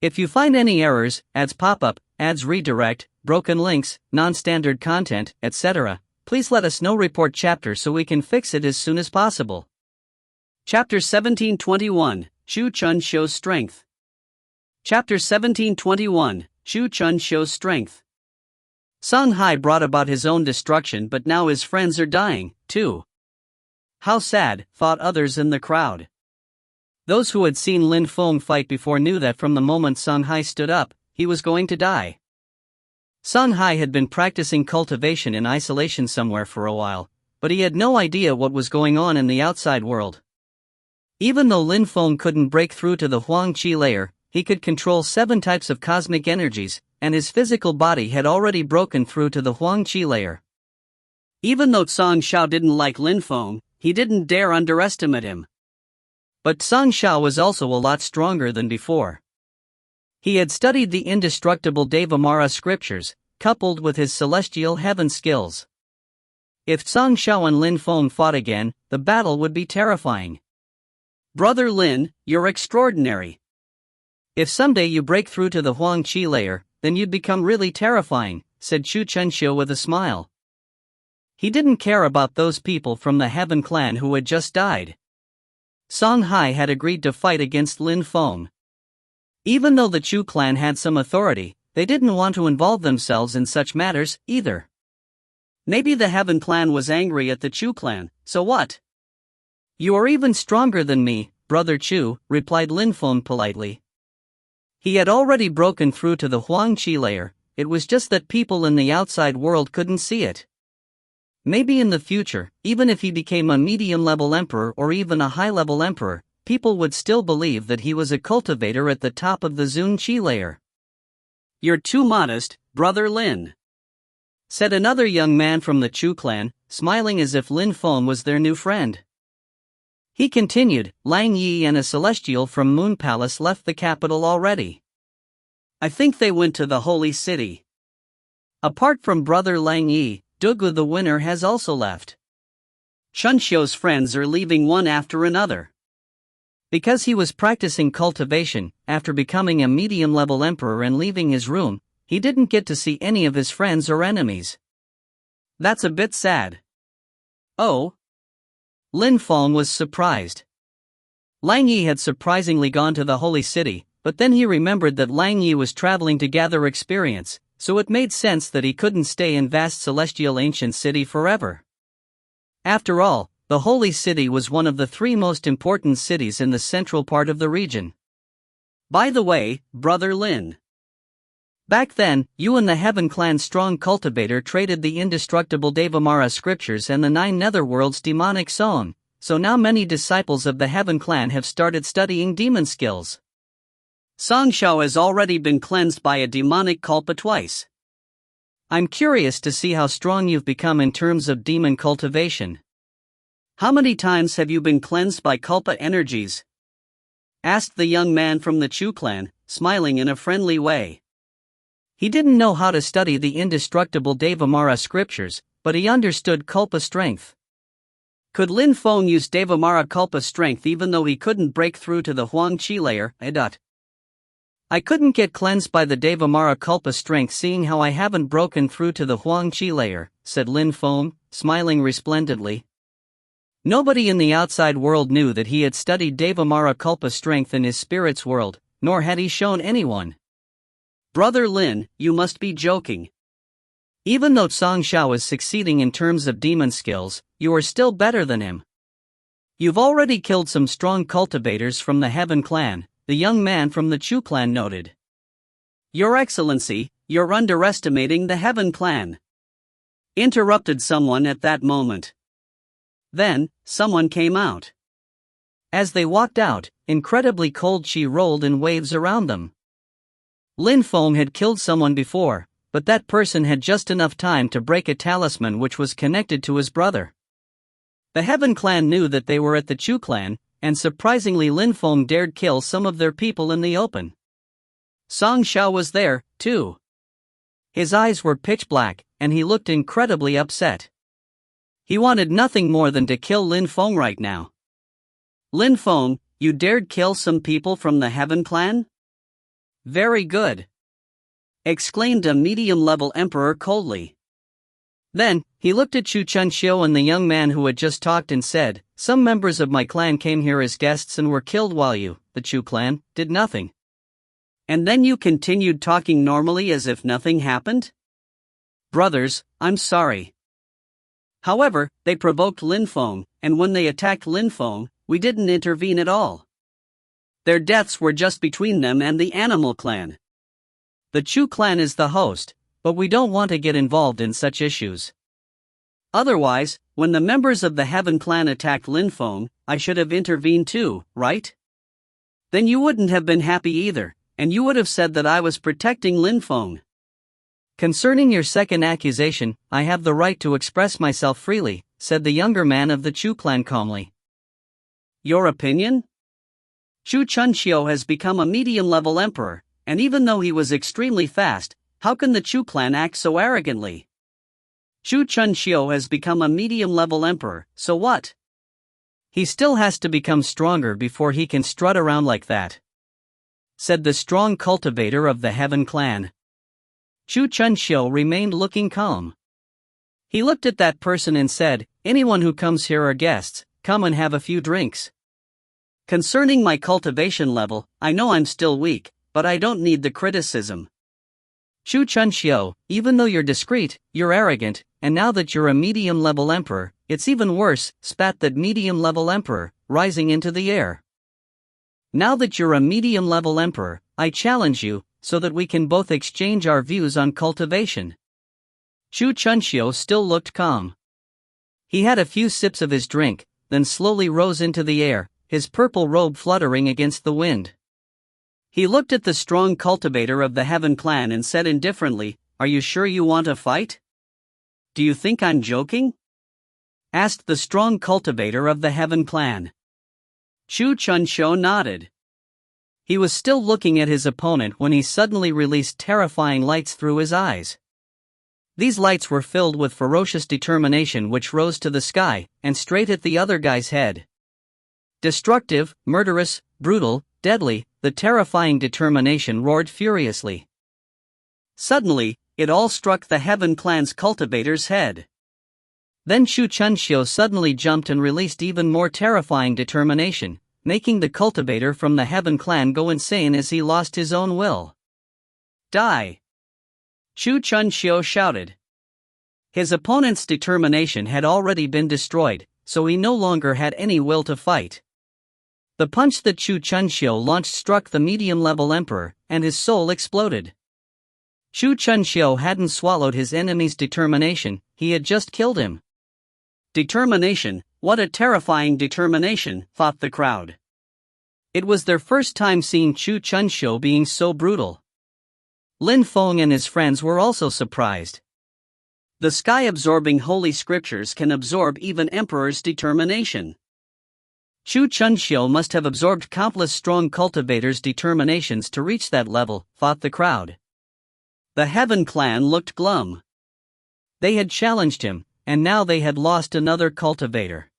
If you find any errors, ads pop up, ads redirect, broken links, non-standard content, etc., please let us know. Report chapter so we can fix it as soon as possible. Chapter 1721, Shu Chun shows strength. Chapter 1721, Shu Chun shows strength. Song Hai brought about his own destruction, but now his friends are dying, too. How sad, thought others in the crowd. Those who had seen Lin Feng fight before knew that from the moment Song Hai stood up, he was going to die. Song Hai had been practicing cultivation in isolation somewhere for a while, but he had no idea what was going on in the outside world. Even though Lin Feng couldn't break through to the Huang Qi layer, he could control 7 types of cosmic energies, and his physical body had already broken through to the Huang Qi layer. Even though Song Shao didn't like Lin Feng, he didn't dare underestimate him. But Song Shao was also a lot stronger than before. He had studied the indestructible Devamara scriptures, coupled with his celestial heaven skills. If Song Shao and Lin Feng fought again, the battle would be terrifying. Brother Lin, you're extraordinary. If someday you break through to the Huang Qi layer, then you'd become really terrifying, said Chu Chunxiu with a smile. He didn't care about those people from the Heaven clan who had just died. Song Hai had agreed to fight against Lin Feng. Even though the Chu clan had some authority, they didn't want to involve themselves in such matters, either. Maybe the Heaven clan was angry at the Chu clan, so what? You are even stronger than me, Brother Chu, replied Lin Feng politely. He had already broken through to the Huang Qi layer, it was just that people in the outside world couldn't see it. Maybe in the future, even if he became a medium-level emperor or even a high-level emperor, people would still believe that he was a cultivator at the top of the Zun Qi layer. You're too modest, Brother Lin, said another young man from the Chu clan, smiling as if Lin Feng was their new friend. He continued, Lang Yi and a celestial from Moon Palace left the capital already. I think they went to the Holy City. Apart from Brother Lang Yi, Dugu the winner has also left. Chunxiu's friends are leaving one after another. Because he was practicing cultivation, after becoming a medium-level emperor and leaving his room, he didn't get to see any of his friends or enemies. That's a bit sad. Oh? Lin Feng was surprised. Lang Yi had surprisingly gone to the Holy City, but then he remembered that Lang Yi was traveling to gather experience, so it made sense that he couldn't stay in vast celestial ancient city forever. After all, the Holy City was one of the 3 most important cities in the central part of the region. By the way, Brother Lin, back then, you and the Heaven clan's strong cultivator traded the indestructible Devamara scriptures and the 9 netherworld's demonic song, so now many disciples of the Heaven clan have started studying demon skills. Song Shao has already been cleansed by a demonic kalpa twice. I'm curious to see how strong you've become in terms of demon cultivation. How many times have you been cleansed by kalpa energies? Asked the young man from the Chu clan, smiling in a friendly way. He didn't know how to study the indestructible Devamara scriptures, but he understood kalpa strength. Could Lin Feng use Devamara kalpa strength even though he couldn't break through to the Huang Qi layer? I couldn't get cleansed by the Devamara kalpa strength seeing how I haven't broken through to the Huang Qi layer, said Lin Feng, smiling resplendently. Nobody in the outside world knew that he had studied Devamara kalpa strength in his spirit's world, nor had he shown anyone. Brother Lin, you must be joking. Even though Song Shao is succeeding in terms of demon skills, you are still better than him. You've already killed some strong cultivators from the Heaven clan, the young man from the Chu clan noted. Your Excellency, you're underestimating the Heaven clan, interrupted someone at that moment. Then, someone came out. As they walked out, incredibly cold qi rolled in waves around them. Lin Feng had killed someone before, but that person had just enough time to break a talisman which was connected to his brother. The Heaven clan knew that they were at the Chu clan, and surprisingly Lin Feng dared kill some of their people in the open. Song Shao was there, too. His eyes were pitch black, and he looked incredibly upset. He wanted nothing more than to kill Lin Feng right now. Lin Feng, you dared kill some people from the Heaven clan? Very good, exclaimed a medium-level emperor coldly. Then, he looked at Chu Chunxiu and the young man who had just talked and said, some members of my clan came here as guests and were killed while you, the Chu clan, did nothing. And then you continued talking normally as if nothing happened? Brothers, I'm sorry. However, they provoked Lin Feng, and when they attacked Lin Feng, we didn't intervene at all. Their deaths were just between them and the Animal clan. The Chu clan is the host, but we don't want to get involved in such issues. Otherwise, when the members of the Heaven clan attacked Lin Feng, I should have intervened too, right? Then you wouldn't have been happy either, and you would have said that I was protecting Lin Feng. Concerning your second accusation, I have the right to express myself freely, said the younger man of the Chu clan calmly. Your opinion? Chu Chunxiu has become a medium-level emperor, And even though he was extremely fast, how can the Chu clan act so arrogantly? Chu Chunxiu has become a medium-level emperor, so what? He still has to become stronger before he can strut around like that," said the strong cultivator of the Heaven clan. Chu Chunxiu remained looking calm. He looked at that person and said, "Anyone who comes here are guests, come and have a few drinks. Concerning my cultivation level, I know I'm still weak, but I don't need the criticism. Chu Chunxiu, even though you're discreet, you're arrogant, and now that you're a medium-level emperor, it's even worse," spat that medium-level emperor, rising into the air. "Now that you're a medium-level emperor, I challenge you, so that we can both exchange our views on cultivation." Chu Chunxiu still looked calm. He had a few sips of his drink, then slowly rose into the air, his purple robe fluttering against the wind. He looked at the strong cultivator of the Heaven clan and said indifferently, "Are you sure you want a fight? Do you think I'm joking?" asked the strong cultivator of the Heaven clan. Chu Chunxiu nodded. He was still looking at his opponent when he suddenly released terrifying lights through his eyes. These lights were filled with ferocious determination which rose to the sky, and straight at the other guy's head. Destructive, murderous, brutal, deadly, the terrifying determination roared furiously. Suddenly, it all struck the Heaven clan's cultivator's head. Then Chu Chunxiu suddenly jumped and released even more terrifying determination, making the cultivator from the Heaven clan go insane as he lost his own will. "Die!" Chu Chunxiu shouted. His opponent's determination had already been destroyed, so he no longer had any will to fight. The punch that Chu Chunxiu launched struck the medium-level emperor, and his soul exploded. Chu Chunxiu hadn't swallowed his enemy's determination, he had just killed him. Determination, what a terrifying determination, thought the crowd. It was their first time seeing Chu Chunxiu being so brutal. Lin Feng and his friends were also surprised. The sky-absorbing holy scriptures can absorb even emperor's determination. Chu Chunxiu must have absorbed countless strong cultivators' determinations to reach that level, thought the crowd. The Heaven clan looked glum. They had challenged him, and now they had lost another cultivator.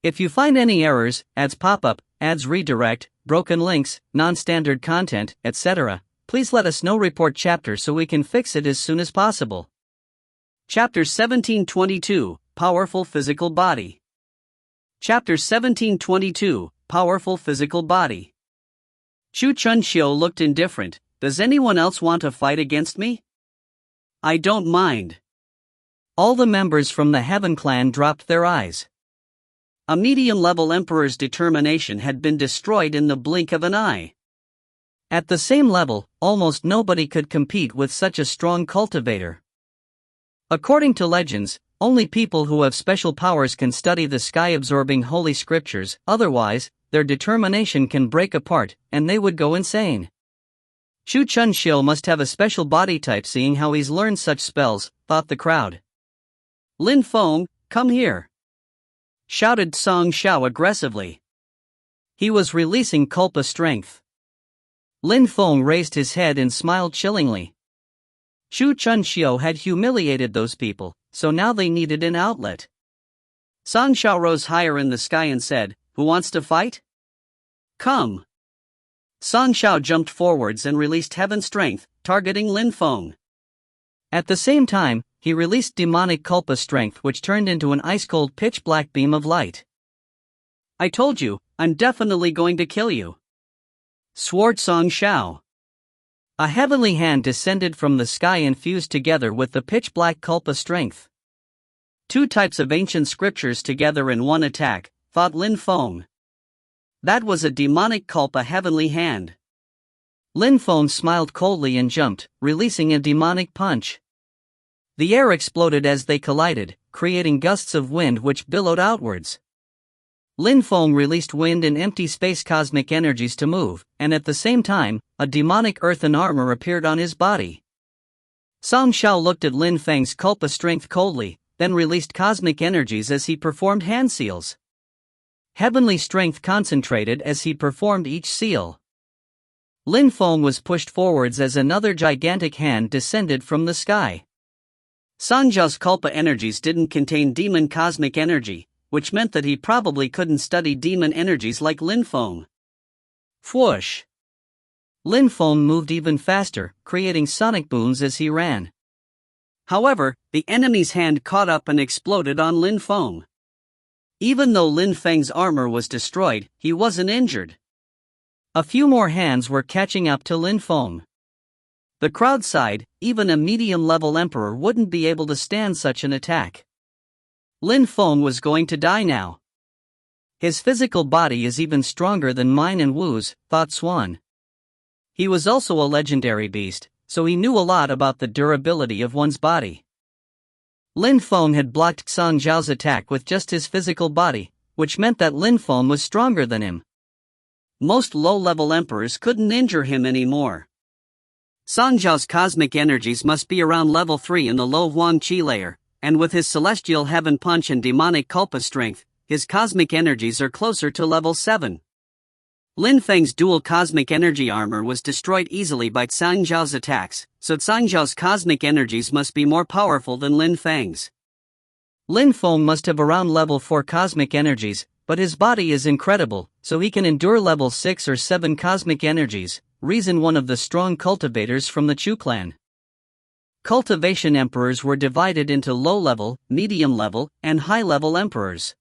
If you find any errors, ads pop up, ads redirect, broken links, non-standard content, etc., please let us know. Report chapter so we can fix it as soon as possible. Chapter 1722, Powerful Physical Body. Chapter 1722, Powerful Physical Body. Chu Chunxiu looked indifferent. "Does anyone else want to fight against me? I don't mind." All the members from the Heaven clan dropped their eyes. A medium-level emperor's determination had been destroyed in the blink of an eye. At the same level, almost nobody could compete with such a strong cultivator. According to legends, only people who have special powers can study the sky-absorbing holy scriptures, otherwise, their determination can break apart, and they would go insane. Chu Chunxiu must have a special body type seeing how he's learned such spells, thought the crowd. "Lin Feng, come here!" shouted Song Xiao aggressively. He was releasing Culpa strength. Lin Feng raised his head and smiled chillingly. Chu Chunxiu had humiliated those people, so now they needed an outlet. Song Xiao rose higher in the sky and said, "Who wants to fight? Come." Song Xiao jumped forwards and released heaven strength, targeting Lin Feng. At the same time, he released demonic Culpa strength which turned into an ice-cold pitch-black beam of light. "I told you, I'm definitely going to kill you," swore Song Xiao. A heavenly hand descended from the sky and fused together with the pitch-black Culpa strength. Two types of ancient scriptures together in one attack, thought Lin Feng. That was a demonic Culpa heavenly hand. Lin Feng smiled coldly and jumped, releasing a demonic punch. The air exploded as they collided, creating gusts of wind which billowed outwards. Lin Feng released wind and empty space cosmic energies to move, and at the same time, a demonic earthen armor appeared on his body. Song Xiao looked at Lin Feng's Culpa strength coldly, then released cosmic energies as he performed hand seals. Heavenly strength concentrated as he performed each seal. Lin Feng was pushed forwards as another gigantic hand descended from the sky. Song Zhao's Culpa energies didn't contain demon cosmic energy, which meant that he probably couldn't study demon energies like Lin Feng. Whoosh! Lin Feng moved even faster, creating sonic booms as he ran. However, the enemy's hand caught up and exploded on Lin Feng. Even though Lin Feng's armor was destroyed, he wasn't injured. A few more hands were catching up to Lin Feng. The crowd sighed, even a medium-level emperor wouldn't be able to stand such an attack. Lin Feng was going to die now. His physical body is even stronger than mine and Wu's, thought Swan. He was also a legendary beast, so he knew a lot about the durability of one's body. Lin Feng had blocked Song Zhao's attack with just his physical body, which meant that Lin Feng was stronger than him. Most low-level emperors couldn't injure him anymore. Song Zhao's cosmic energies must be around level 3 in the low Huang Qi layer, and with his celestial heaven punch and demonic culpa strength, his cosmic energies are closer to level 7. Lin Feng's dual cosmic energy armor was destroyed easily by Song Zhao's attacks, so Song Zhao's cosmic energies must be more powerful than Lin Feng's. Lin Feng must have around level 4 cosmic energies, but his body is incredible, so he can endure level 6 or 7 cosmic energies, reason one of the strong cultivators from the Chu clan. Cultivation emperors were divided into low-level, medium-level, and high-level emperors.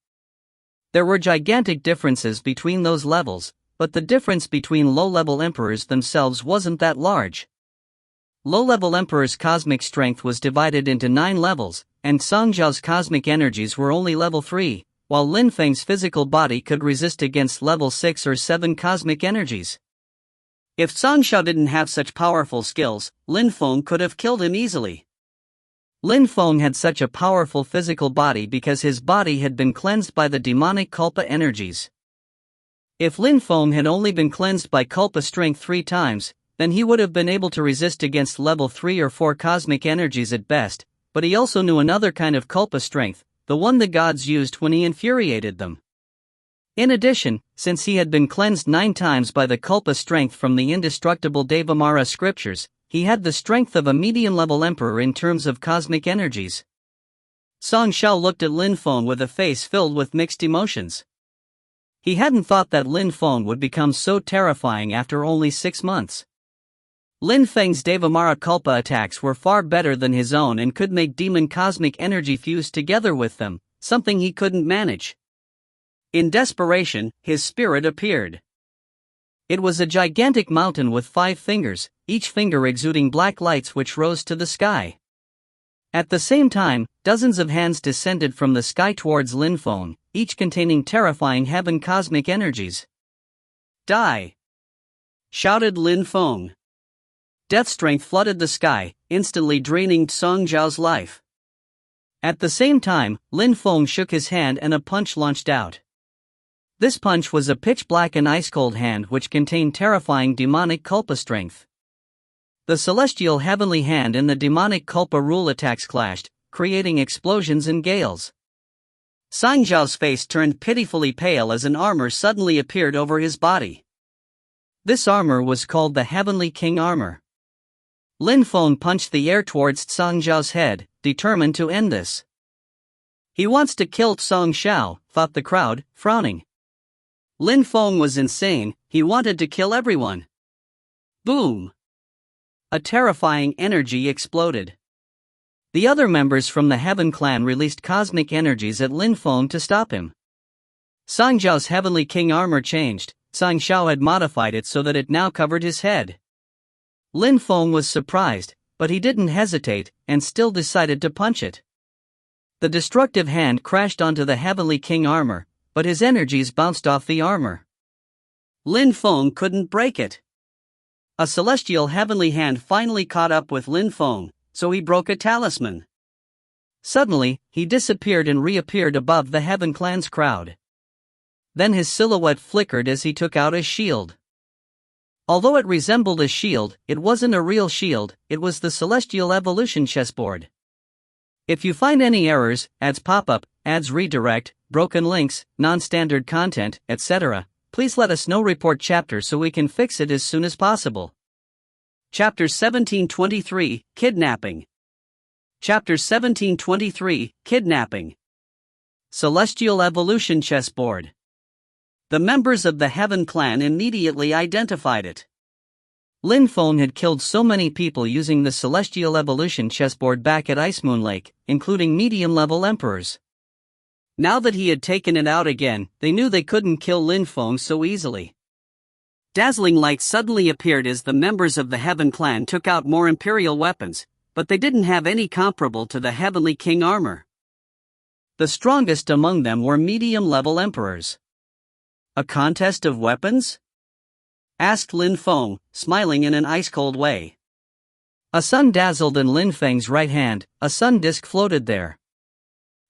There were gigantic differences between those levels, but the difference between low-level emperors themselves wasn't that large. Low-level emperor's cosmic strength was divided into 9 levels, and Song Zhao's cosmic energies were only level 3, while Lin Feng's physical body could resist against level 6 or 7 cosmic energies. If Song Zhao didn't have such powerful skills, Lin Feng could have killed him easily. Lin Feng had such a powerful physical body because his body had been cleansed by the demonic culpa energies. If Lin Feng had only been cleansed by culpa strength 3 times, then he would have been able to resist against level 3 or 4 cosmic energies at best, but he also knew another kind of culpa strength, the one the gods used when he infuriated them. In addition, since he had been cleansed 9 times by the culpa strength from the indestructible Devamara scriptures, he had the strength of a medium-level emperor in terms of cosmic energies. Song Zhao looked at Lin Feng with a face filled with mixed emotions. He hadn't thought that Lin Feng would become so terrifying after only 6 months. Lin Feng's Devamara Culpa attacks were far better than his own and could make demon cosmic energy fuse together with them, something he couldn't manage. In desperation, his spirit appeared. It was a gigantic mountain with 5 fingers, each finger exuding black lights which rose to the sky. At the same time, dozens of hands descended from the sky towards Lin Feng, each containing terrifying heaven cosmic energies. Die! Shouted Lin Feng. Death strength flooded the sky, instantly draining Song Zhao's life. At the same time, Lin Feng shook his hand and a punch launched out. This punch was a pitch-black and ice-cold hand which contained terrifying demonic culpa strength. The celestial heavenly hand and the demonic culpa rule attacks clashed, creating explosions and gales. Song Zhao's face turned pitifully pale as an armor suddenly appeared over his body. This armor was called the Heavenly King Armor. Lin Feng punched the air towards Song Zhao's head, determined to end this. He wants to kill Song Zhao, thought the crowd, frowning. Lin Feng was insane, he wanted to kill everyone. Boom! A terrifying energy exploded. The other members from the Heaven clan released cosmic energies at Lin Feng to stop him. Song Zhao's Heavenly King armor changed, Song Zhao had modified it so that it now covered his head. Lin Feng was surprised, but he didn't hesitate, and still decided to punch it. The destructive hand crashed onto the Heavenly King armor, but his energies bounced off the armor. Lin Feng couldn't break it. A celestial heavenly hand finally caught up with Lin Feng, so he broke a talisman. Suddenly, he disappeared and reappeared above the Heaven clan's crowd. Then his silhouette flickered as he took out his shield. Although it resembled a shield, it wasn't a real shield, it was the Celestial Evolution chessboard. If you find any errors, ads pop-up, ads redirect, broken links, non-standard content, etc., please let us know report chapter so we can fix it as soon as possible. Chapter 1723, Kidnapping. Chapter 1723, Kidnapping. Celestial Evolution Chessboard. The members of the Heaven clan immediately identified it. Feng had killed so many people using the Celestial Evolution chessboard back at Ice Moon Lake, including medium-level emperors. Now that he had taken it out again, they knew they couldn't kill Feng so easily. Dazzling light suddenly appeared as the members of the Heaven clan took out more imperial weapons, but they didn't have any comparable to the Heavenly King armor. The strongest among them were medium-level emperors. A contest of weapons? Asked Feng, smiling in an ice-cold way. A sun dazzled in Feng's right hand, a sun disk floated there.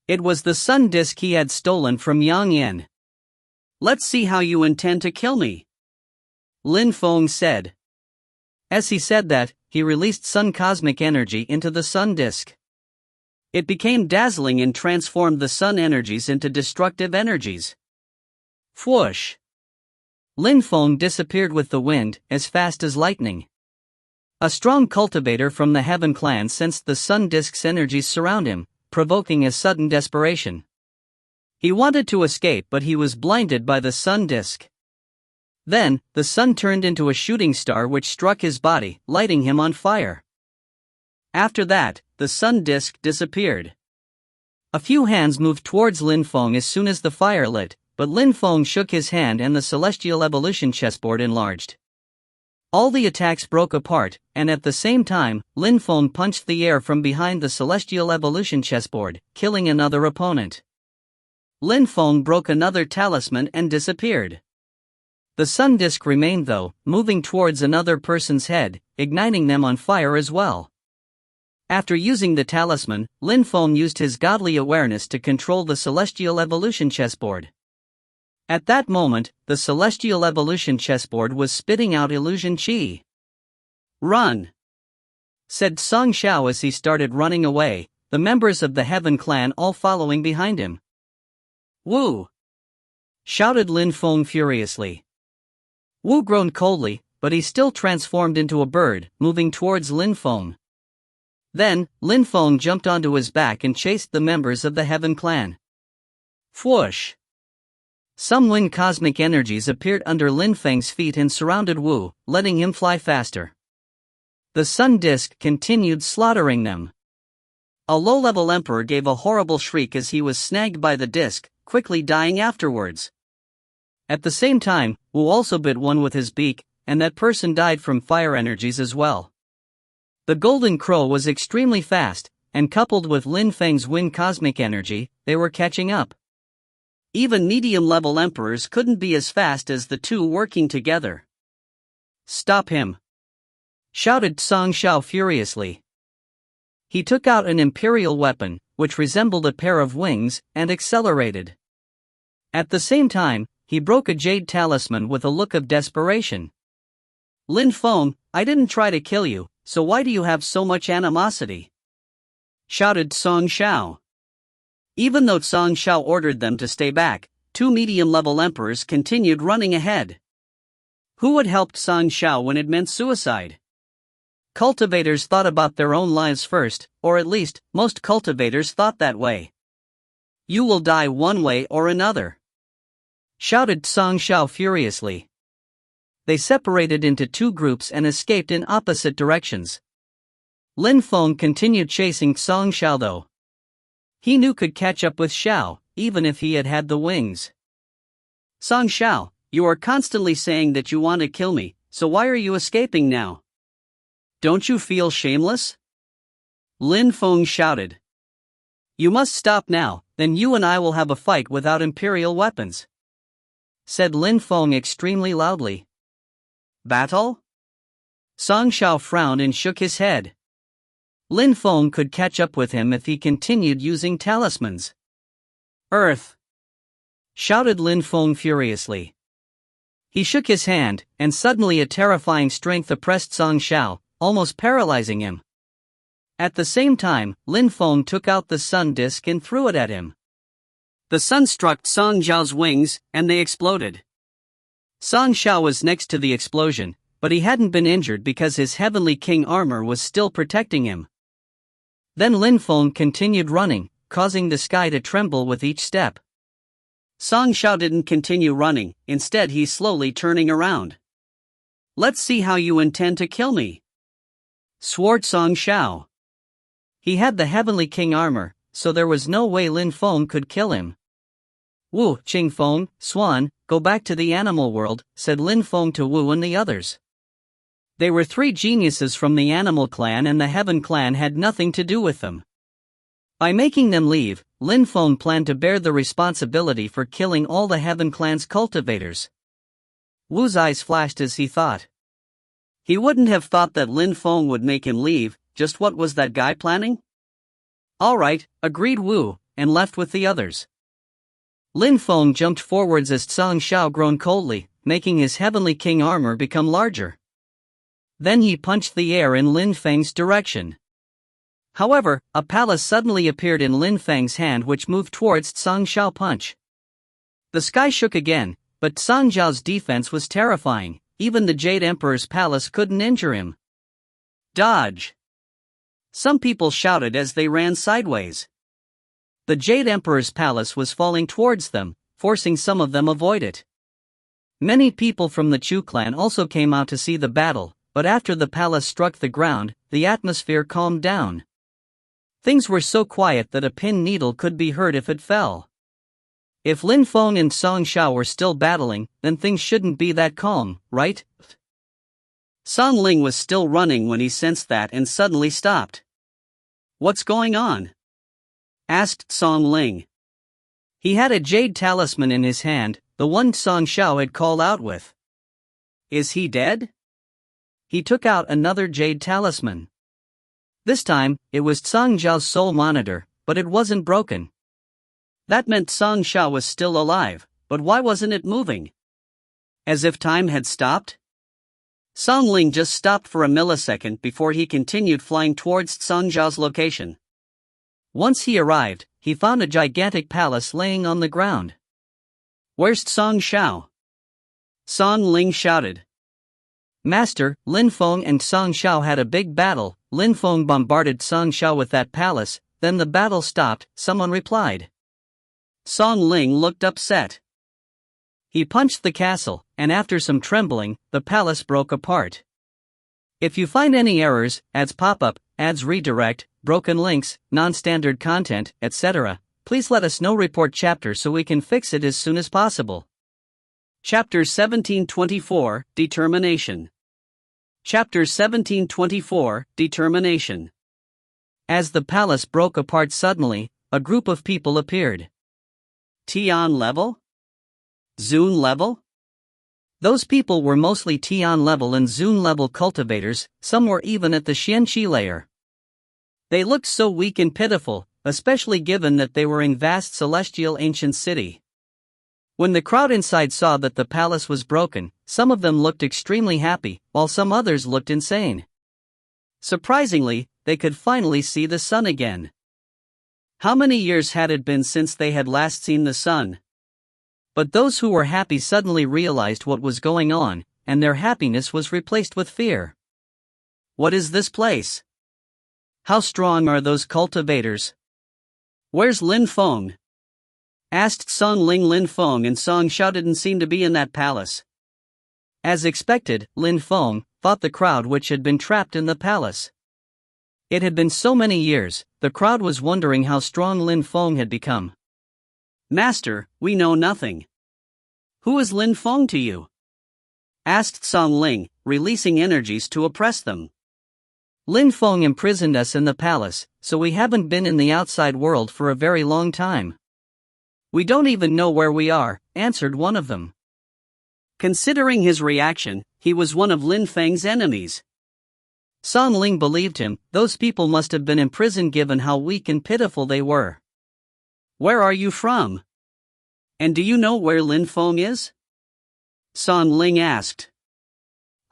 It was the sun disk he had stolen from Yang Yan. Let's see how you intend to kill me, Feng said. As he said that, he released sun cosmic energy into the sun disk. It became dazzling and transformed the sun energies into destructive energies. Whoosh! Feng disappeared with the wind, as fast as lightning. A strong cultivator from the Heaven clan sensed the sun disk's energies surround him, provoking a sudden desperation. He wanted to escape, but he was blinded by the sun disk. Then, the sun turned into a shooting star which struck his body, lighting him on fire. After that, the sun disk disappeared. A few hands moved towards Feng as soon as the fire lit, but Feng shook his hand and the Celestial Evolution chessboard enlarged. All the attacks broke apart, and at the same time, Feng punched the air from behind the Celestial Evolution chessboard, killing another opponent. Feng broke another talisman and disappeared. The sun disk remained though, moving towards another person's head, igniting them on fire as well. After using the talisman, Feng used his godly awareness to control the Celestial Evolution chessboard. At that moment, the Celestial Evolution chessboard was spitting out illusion chi. Run! Said Song Xiao as he started running away, the members of the Heaven clan all following behind him. Woo! Shouted Feng furiously. Wu groaned coldly, but he still transformed into a bird, moving towards Feng. Then, Feng jumped onto his back and chased the members of the Heaven clan. Whoosh! Some wind cosmic energies appeared under Feng's feet and surrounded Wu, letting him fly faster. The sun disk continued slaughtering them. A low-level emperor gave a horrible shriek as he was snagged by the disk, quickly dying afterwards. At the same time, Wu also bit one with his beak, and that person died from fire energies as well. The golden crow was extremely fast, and coupled with Feng's wind cosmic energy, they were catching up. Even medium-level emperors couldn't be as fast as the two working together. Stop him! Shouted Song Xiao furiously. He took out an imperial weapon, which resembled a pair of wings, and accelerated. At the same time, he broke a jade talisman with a look of desperation. Feng, I didn't try to kill you, so why do you have so much animosity? Shouted Song Xiao. Even though Song Xiao ordered them to stay back, two medium-level emperors continued running ahead. Who had helped Song Xiao when it meant suicide? Cultivators thought about their own lives first, or at least, most cultivators thought that way. You will die one way or another. Shouted Song Xiao furiously. They separated into two groups and escaped in opposite directions. Feng continued chasing Song Xiao though. He knew could catch up with Xiao, even if he had had the wings. Song Xiao, you are constantly saying that you want to kill me, so why are you escaping now? Don't you feel shameless? Feng shouted. You must stop now, then you and I will have a fight without imperial weapons. Said Feng extremely loudly. Battle? Song Xiao frowned and shook his head. Feng could catch up with him if he continued using talismans. Earth! Shouted Feng furiously. He shook his hand, and suddenly a terrifying strength oppressed Song Xiao, almost paralyzing him. At the same time, Feng took out the sun disk and threw it at him. The sun struck Song Xiao's wings, and they exploded. Song Xiao was next to the explosion, but he hadn't been injured because his Heavenly King armor was still protecting him. Then Lin Feng continued running, causing the sky to tremble with each step. Song Xiao didn't continue running, instead he's slowly turning around. "Let's see how you intend to kill me," swore Song Xiao. He had the Heavenly King armor, so there was no way Lin Feng could kill him. "Wu, Qingfeng, Swan, go back to the animal world," said Lin Feng to Wu and the others. They were 3 geniuses from the animal clan and the Heaven clan had nothing to do with them. By making them leave, Lin Feng planned to bear the responsibility for killing all the Heaven clan's cultivators. Wu's eyes flashed as he thought. He wouldn't have thought that Lin Feng would make him leave, just what was that guy planning? "Alright," agreed Wu, and left with the others. Lin Feng jumped forwards as Song Xiao groaned coldly, making his Heavenly King armor become larger. Then he punched the air in Lin Feng's direction. However, a palace suddenly appeared in Lin Feng's hand which moved towards Song Xiao's punch. The sky shook again, but Song Xiao's defense was terrifying, even the Jade Emperor's palace couldn't injure him. "Dodge!" Some people shouted as they ran sideways. The Jade Emperor's palace was falling towards them, forcing some of them avoid it. Many people from the Chu clan also came out to see the battle, but after the palace struck the ground, the atmosphere calmed down. Things were so quiet that a pin needle could be heard if it fell. If Lin Feng and Song Xiao were still battling, then things shouldn't be that calm, right? Song Ling was still running when he sensed that and suddenly stopped. "What's going on?" asked Song Ling. He had a jade talisman in his hand, the one Song Xiao had called out with. "Is he dead?" He took out another jade talisman. This time, it was Song Xiao's soul monitor, but it wasn't broken. That meant Song Xiao was still alive, but why wasn't it moving? As if time had stopped? Song Ling just stopped for a millisecond before he continued flying towards Song Xiao's location. Once he arrived, he found a gigantic palace laying on the ground. "Where's Song Xiao?" Song Ling shouted. "Master, Lin Feng and Song Xiao had a big battle. Lin Feng bombarded Song Xiao with that palace, then the battle stopped," someone replied. Song Ling looked upset. He punched the castle, and after some trembling, the palace broke apart. If you find any errors, ads pop up, ads redirect, broken links, non-standard content, etc., please let us know. Report chapter so we can fix it as soon as possible. Chapter 1724, Determination. Chapter 1724, Determination. As the palace broke apart suddenly, a group of people appeared. Tian level? Zun level? Those people were mostly Tian level and Zun level cultivators, some were even at the Xianqi layer. They looked so weak and pitiful, especially given that they were in vast celestial ancient city. When the crowd inside saw that the palace was broken, some of them looked extremely happy, while some others looked insane. Surprisingly, they could finally see the sun again. How many years had it been since they had last seen the sun? But those who were happy suddenly realized what was going on, and their happiness was replaced with fear. What is this place? How strong are those cultivators? Where's Lin Feng? Asked Song Ling. Lin Feng and Song Xiao didn't seem to be in that palace. As expected, Lin Feng fought the crowd which had been trapped in the palace. It had been so many years, the crowd was wondering how strong Lin Feng had become. "Master, we know nothing. Who is Lin Feng to you?" asked Song Ling, releasing energies to oppress them. "Lin Feng imprisoned us in the palace, so we haven't been in the outside world for a very long time. We don't even know where we are," answered one of them. Considering his reaction, he was one of Lin Feng's enemies. Song Ling believed him. Those people must have been imprisoned given how weak and pitiful they were. "Where are you from? And do you know where Lin Feng is?" Song Ling asked.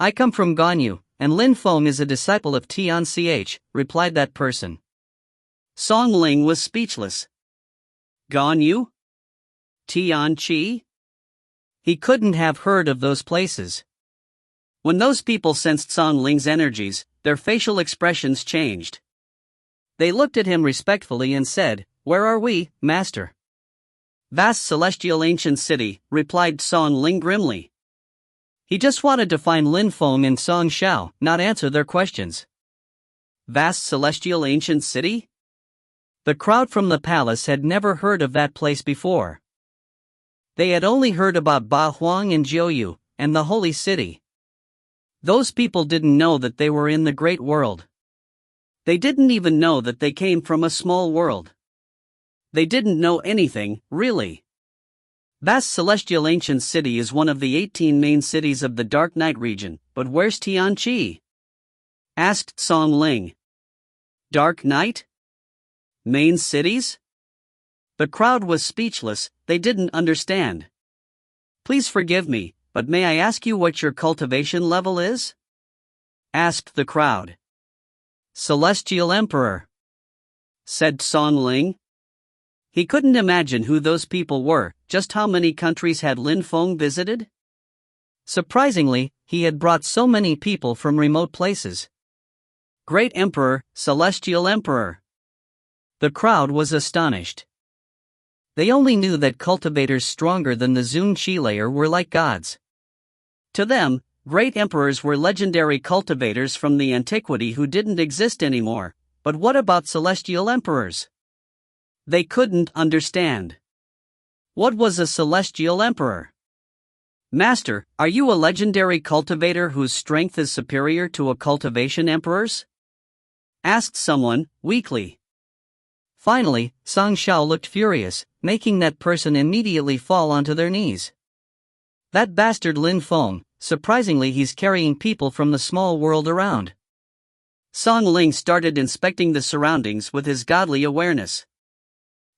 "I come from Ganyu, and Lin Feng is a disciple of Tian Ch," replied that person. Song Ling was speechless. "Ganyu? Tian Chi? He couldn't have heard of those places. When those people sensed Song Ling's energies, their facial expressions changed. They looked at him respectfully and said, "Where are we, Master?" "Vast celestial ancient city," replied Song Ling grimly. He just wanted to find Lin Feng and Song Xiao, not answer their questions. Vast celestial ancient city? The crowd from the palace had never heard of that place before. They had only heard about Ba Huang and Jiuyu, and the holy city. Those people didn't know that they were in the great world. They didn't even know that they came from a small world. They didn't know anything, really. Vast celestial ancient city is one of the 18 main cities of the Dark Night region, but where's Tianqi? Asked Song Ling. Dark Night? Main cities? The crowd was speechless, they didn't understand. "Please forgive me, but may I ask you what your cultivation level is?" Asked the crowd. "Celestial Emperor," said Song Ling. He couldn't imagine who those people were, just how many countries had Lin Feng visited? Surprisingly, he had brought so many people from remote places. Great Emperor, Celestial Emperor. The crowd was astonished. They only knew that cultivators stronger than the Zun Qi layer were like gods. To them, great emperors were legendary cultivators from the antiquity who didn't exist anymore, but what about celestial emperors? They couldn't understand. What was a celestial emperor? "Master, are you a legendary cultivator whose strength is superior to a cultivation emperor's?" Asked someone, weakly. Finally, Song Xiao looked furious, making that person immediately fall onto their knees. That bastard Lin Feng, surprisingly he's carrying people from the small world around. Song Ling started inspecting the surroundings with his godly awareness.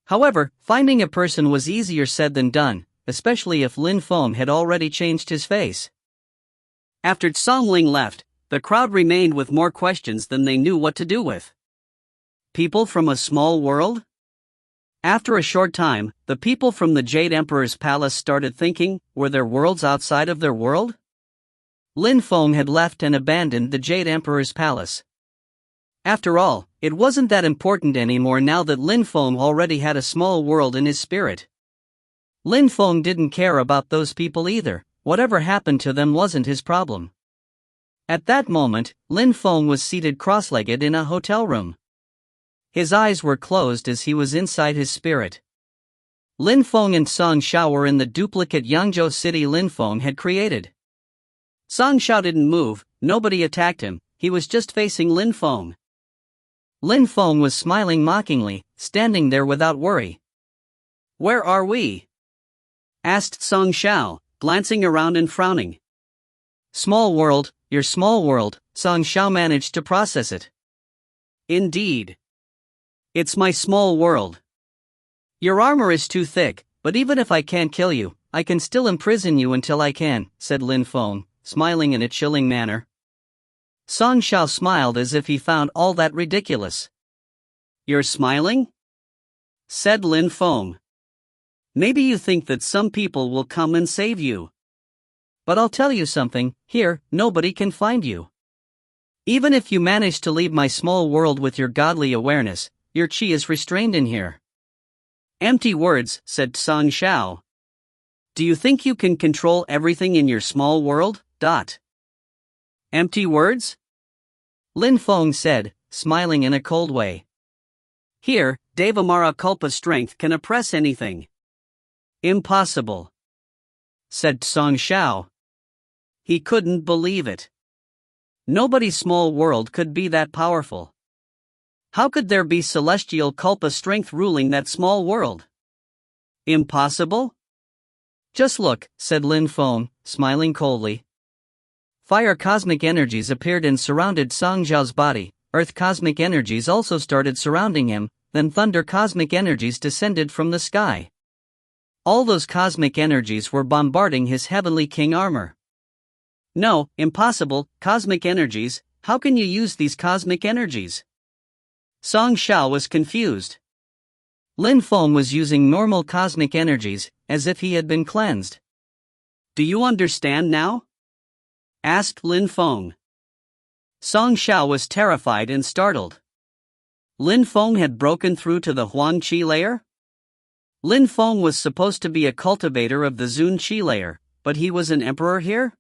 However, finding a person was easier said than done, especially if Lin Feng had already changed his face. After Song Ling left, the crowd remained with more questions than they knew what to do with. People from a small world? After a short time, the people from the Jade Emperor's palace started thinking, were there worlds outside of their world? Lin Feng had left and abandoned the Jade Emperor's palace. After all, it wasn't that important anymore now that Lin Feng already had a small world in his spirit. Lin Feng didn't care about those people either, whatever happened to them wasn't his problem. At that moment, Lin Feng was seated cross-legged in a hotel room. His eyes were closed as he was inside his spirit. Lin Feng and Song Xiao were in the duplicate Yangzhou city Lin Feng had created. Song Xiao didn't move, nobody attacked him, he was just facing Lin Feng. Lin Feng was smiling mockingly, standing there without worry. "Where are we?" asked Song Xiao, glancing around and frowning. "Small world, your small world," Song Xiao managed to process it. "Indeed. It's my small world. Your armor is too thick, but even if I can't kill you, I can still imprison you until I can," said Lin Feng, smiling in a chilling manner. Song Xiao smiled as if he found all that ridiculous. "You're smiling?" said Lin Feng. "Maybe you think that some people will come and save you. But I'll tell you something, here, nobody can find you. Even if you manage to leave my small world with your godly awareness, your chi is restrained in here." "Empty words," said Song Xiao. "Do you think you can control everything in your small world? Empty words?" Lin Feng said, smiling in a cold way. "Here, Devamara Culpa's strength can oppress anything." "Impossible," said Song Xiao. He couldn't believe it. Nobody's small world could be that powerful. How could there be celestial Culpa strength ruling that small world? Impossible? "Just look," said Lin Feng, smiling coldly. Fire cosmic energies appeared and surrounded Song Xiao's body, earth cosmic energies also started surrounding him, then thunder cosmic energies descended from the sky. All those cosmic energies were bombarding his heavenly king armor. "No, impossible, cosmic energies, how can you use these cosmic energies?" Song Xiao was confused. Lin Feng was using normal cosmic energies, as if he had been cleansed. Do you understand now? Asked Lin Feng. Song Xiao was terrified and startled. Lin Feng had broken through to the Huang Qi layer? Lin Feng was supposed to be a cultivator of the Zun Qi layer, but he was an emperor here?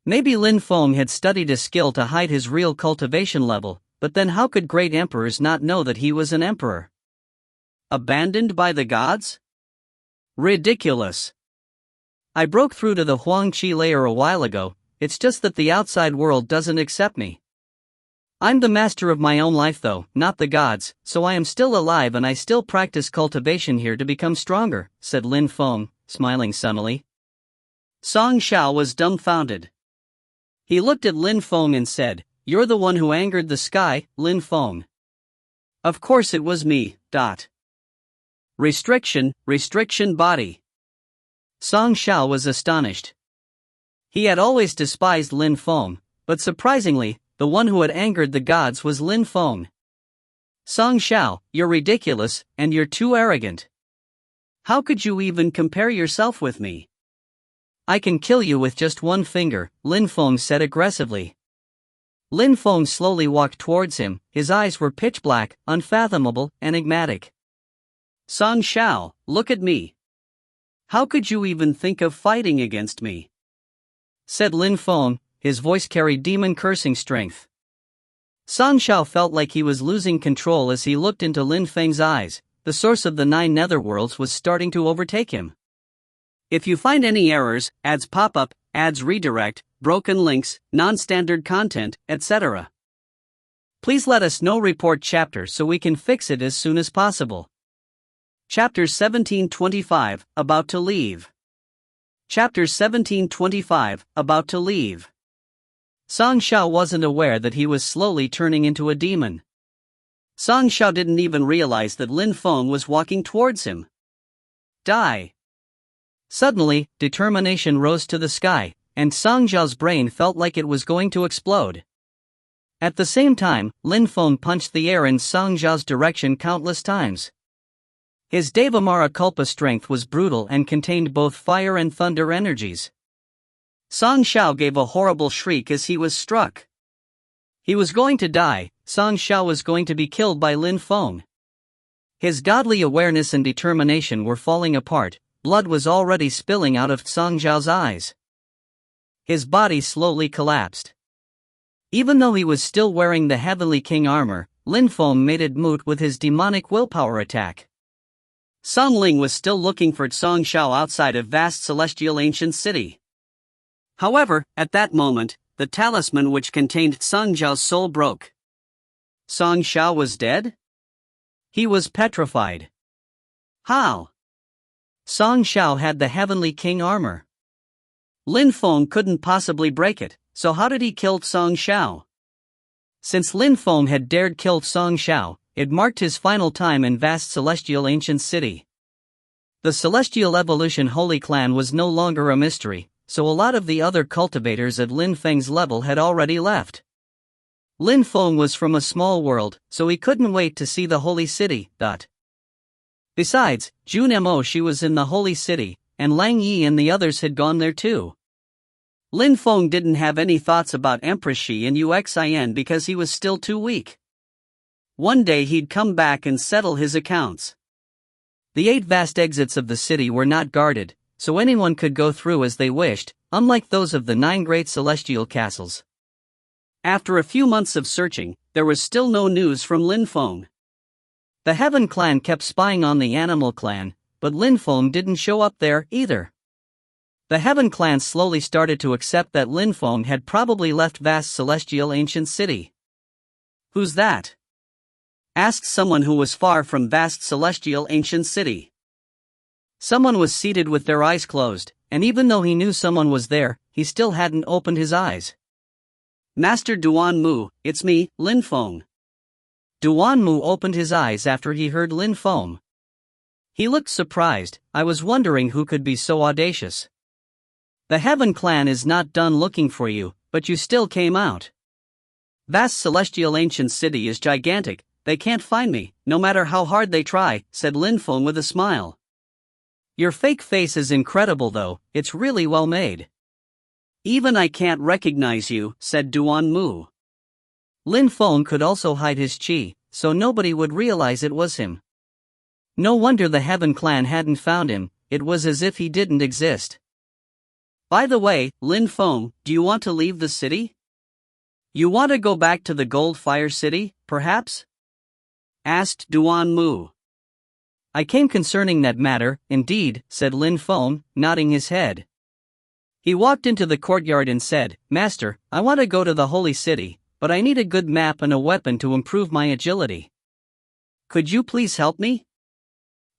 Maybe Lin Feng had studied a skill to hide his real cultivation level, but then how could great emperors not know that he was an emperor? Abandoned by the gods? Ridiculous. I broke through to the Huang Qi layer a while ago, it's just that the outside world doesn't accept me. I'm the master of my own life though, not the gods, so I am still alive and I still practice cultivation here to become stronger, said Lin Feng, smiling sunnily. Song Xiao was dumbfounded. He looked at Lin Feng and said, "You're the one who angered the sky, Lin Feng." Of course it was me. Restriction body. Song Xiao was astonished. He had always despised Lin Feng, but surprisingly, the one who had angered the gods was Lin Feng. Song Xiao, you're ridiculous, and you're too arrogant. How could you even compare yourself with me? I can kill you with just one finger, Lin Feng said aggressively. Lin Feng slowly walked towards him, his eyes were pitch black, unfathomable, enigmatic. Song Xiao, look at me. How could you even think of fighting against me? Said Lin Feng, his voice carried demon cursing strength. Song Xiao felt like he was losing control as he looked into Lin Feng's eyes. The source of the 9 netherworlds was starting to overtake him. If you find any errors, ads pop up, ads redirect, broken links, non-standard content, etc. Please let us know. Report chapter so we can fix it as soon as possible. Chapter 1725, About to Leave. Chapter 1725, About to Leave. Song Xiao wasn't aware that he was slowly turning into a demon. Song Xiao didn't even realize that Lin Feng was walking towards him. Die. Suddenly, determination rose to the sky, and Song Xiao's brain felt like it was going to explode. At the same time, Lin Feng punched the air in Song Xiao's direction countless times. His Devamara Kulpa strength was brutal and contained both fire and thunder energies. Song Xiao gave a horrible shriek as he was struck. He was going to die. Song Xiao was going to be killed by Lin Feng. His godly awareness and determination were falling apart, blood was already spilling out of Song Xiao's eyes. His body slowly collapsed. Even though he was still wearing the Heavenly King armor, Lin Feng made it moot with his demonic willpower attack. Song Ling was still looking for Song Xiao outside of vast celestial ancient city. However, at that moment, the talisman which contained Song Xiao's soul broke. Song Xiao was dead? He was petrified. How? Song Xiao had the Heavenly King armor. Lin Feng couldn't possibly break it, so how did he kill Song Xiao? Since Lin Feng had dared kill Song Xiao, it marked his final time in vast celestial ancient city. The Celestial Evolution Holy Clan was no longer a mystery, so a lot of the other cultivators at Lin Feng's level had already left. Lin Feng was from a small world, so he couldn't wait to see the holy city. Besides, Jun Mo she was in the holy city, and Lang Yi and the others had gone there too. Lin Feng didn't have any thoughts about Empress Shi and Uxin because he was still too weak. One day he'd come back and settle his accounts. The 8 vast exits of the city were not guarded, so anyone could go through as they wished, unlike those of the 9 great celestial castles. After a few months of searching, there was still no news from Lin Feng. The Heaven clan kept spying on the Animal clan, but Lin Feng didn't show up there either. The Heaven clan slowly started to accept that Lin Feng had probably left vast celestial ancient city. Who's that? Asked someone who was far from vast celestial ancient city. Someone was seated with their eyes closed, and even though he knew someone was there, he still hadn't opened his eyes. Master Duan Mu, it's me, Lin Feng. Duan Mu opened his eyes after he heard Lin Feng. He looked surprised. I was wondering who could be so audacious. The Heaven clan is not done looking for you, but you still came out. Vast celestial ancient city is gigantic, they can't find me, no matter how hard they try, said Lin Feng with a smile. Your fake face is incredible though, it's really well made. Even I can't recognize you, said Duan Mu. Lin Feng could also hide his chi, so nobody would realize it was him. No wonder the Heaven clan hadn't found him, it was as if he didn't exist. By the way, Lin Feng, do you want to leave the city? You want to go back to the Gold Fire City, perhaps? Asked Duan Mu. I came concerning that matter, indeed, said Lin Feng, nodding his head. He walked into the courtyard and said, Master, I want to go to the Holy City, but I need a good map and a weapon to improve my agility. Could you please help me?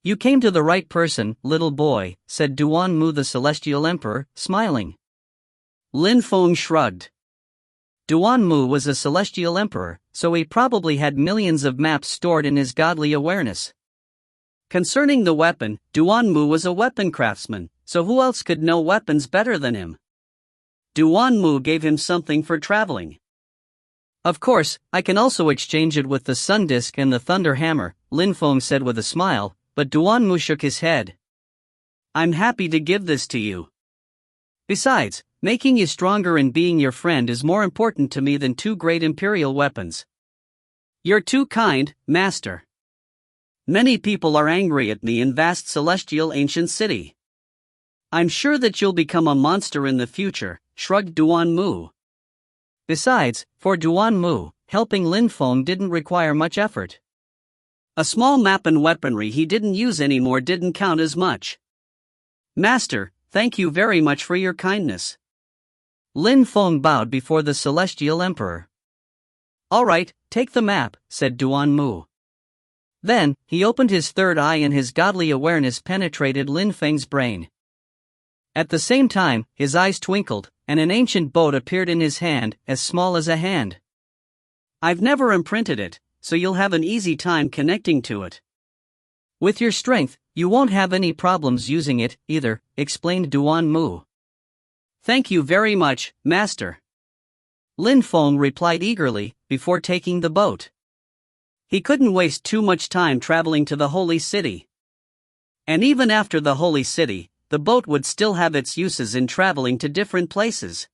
You came to the right person, little boy, said Duan Mu the Celestial Emperor, smiling. Lin Feng shrugged. Duan Mu was a Celestial Emperor, so he probably had millions of maps stored in his godly awareness. Concerning the weapon, Duan Mu was a weapon craftsman, so who else could know weapons better than him? Duan Mu gave him something for traveling. Of course, I can also exchange it with the Sun Disk and the Thunder Hammer, Lin Feng said with a smile, but Duan Mu shook his head. I'm happy to give this to you. Besides, making you stronger and being your friend is more important to me than 2 great imperial weapons. You're too kind, Master. Many people are angry at me in vast celestial ancient city. I'm sure that you'll become a monster in the future, shrugged Duan Mu. Besides, for Duan Mu, helping Lin Feng didn't require much effort. A small map and weaponry he didn't use anymore didn't count as much. Master, thank you very much for your kindness. Lin Feng bowed before the Celestial Emperor. All right, take the map, said Duan Mu. Then, he opened his third eye and his godly awareness penetrated Lin Feng's brain. At the same time, his eyes twinkled, and an ancient boat appeared in his hand, as small as a hand. I've never imprinted it, so you'll have an easy time connecting to it. With your strength, you won't have any problems using it, either, explained Duan Mu. Thank you very much, Master. Lin Feng replied eagerly, before taking the boat. He couldn't waste too much time traveling to the Holy City. And even after the Holy City, the boat would still have its uses in traveling to different places.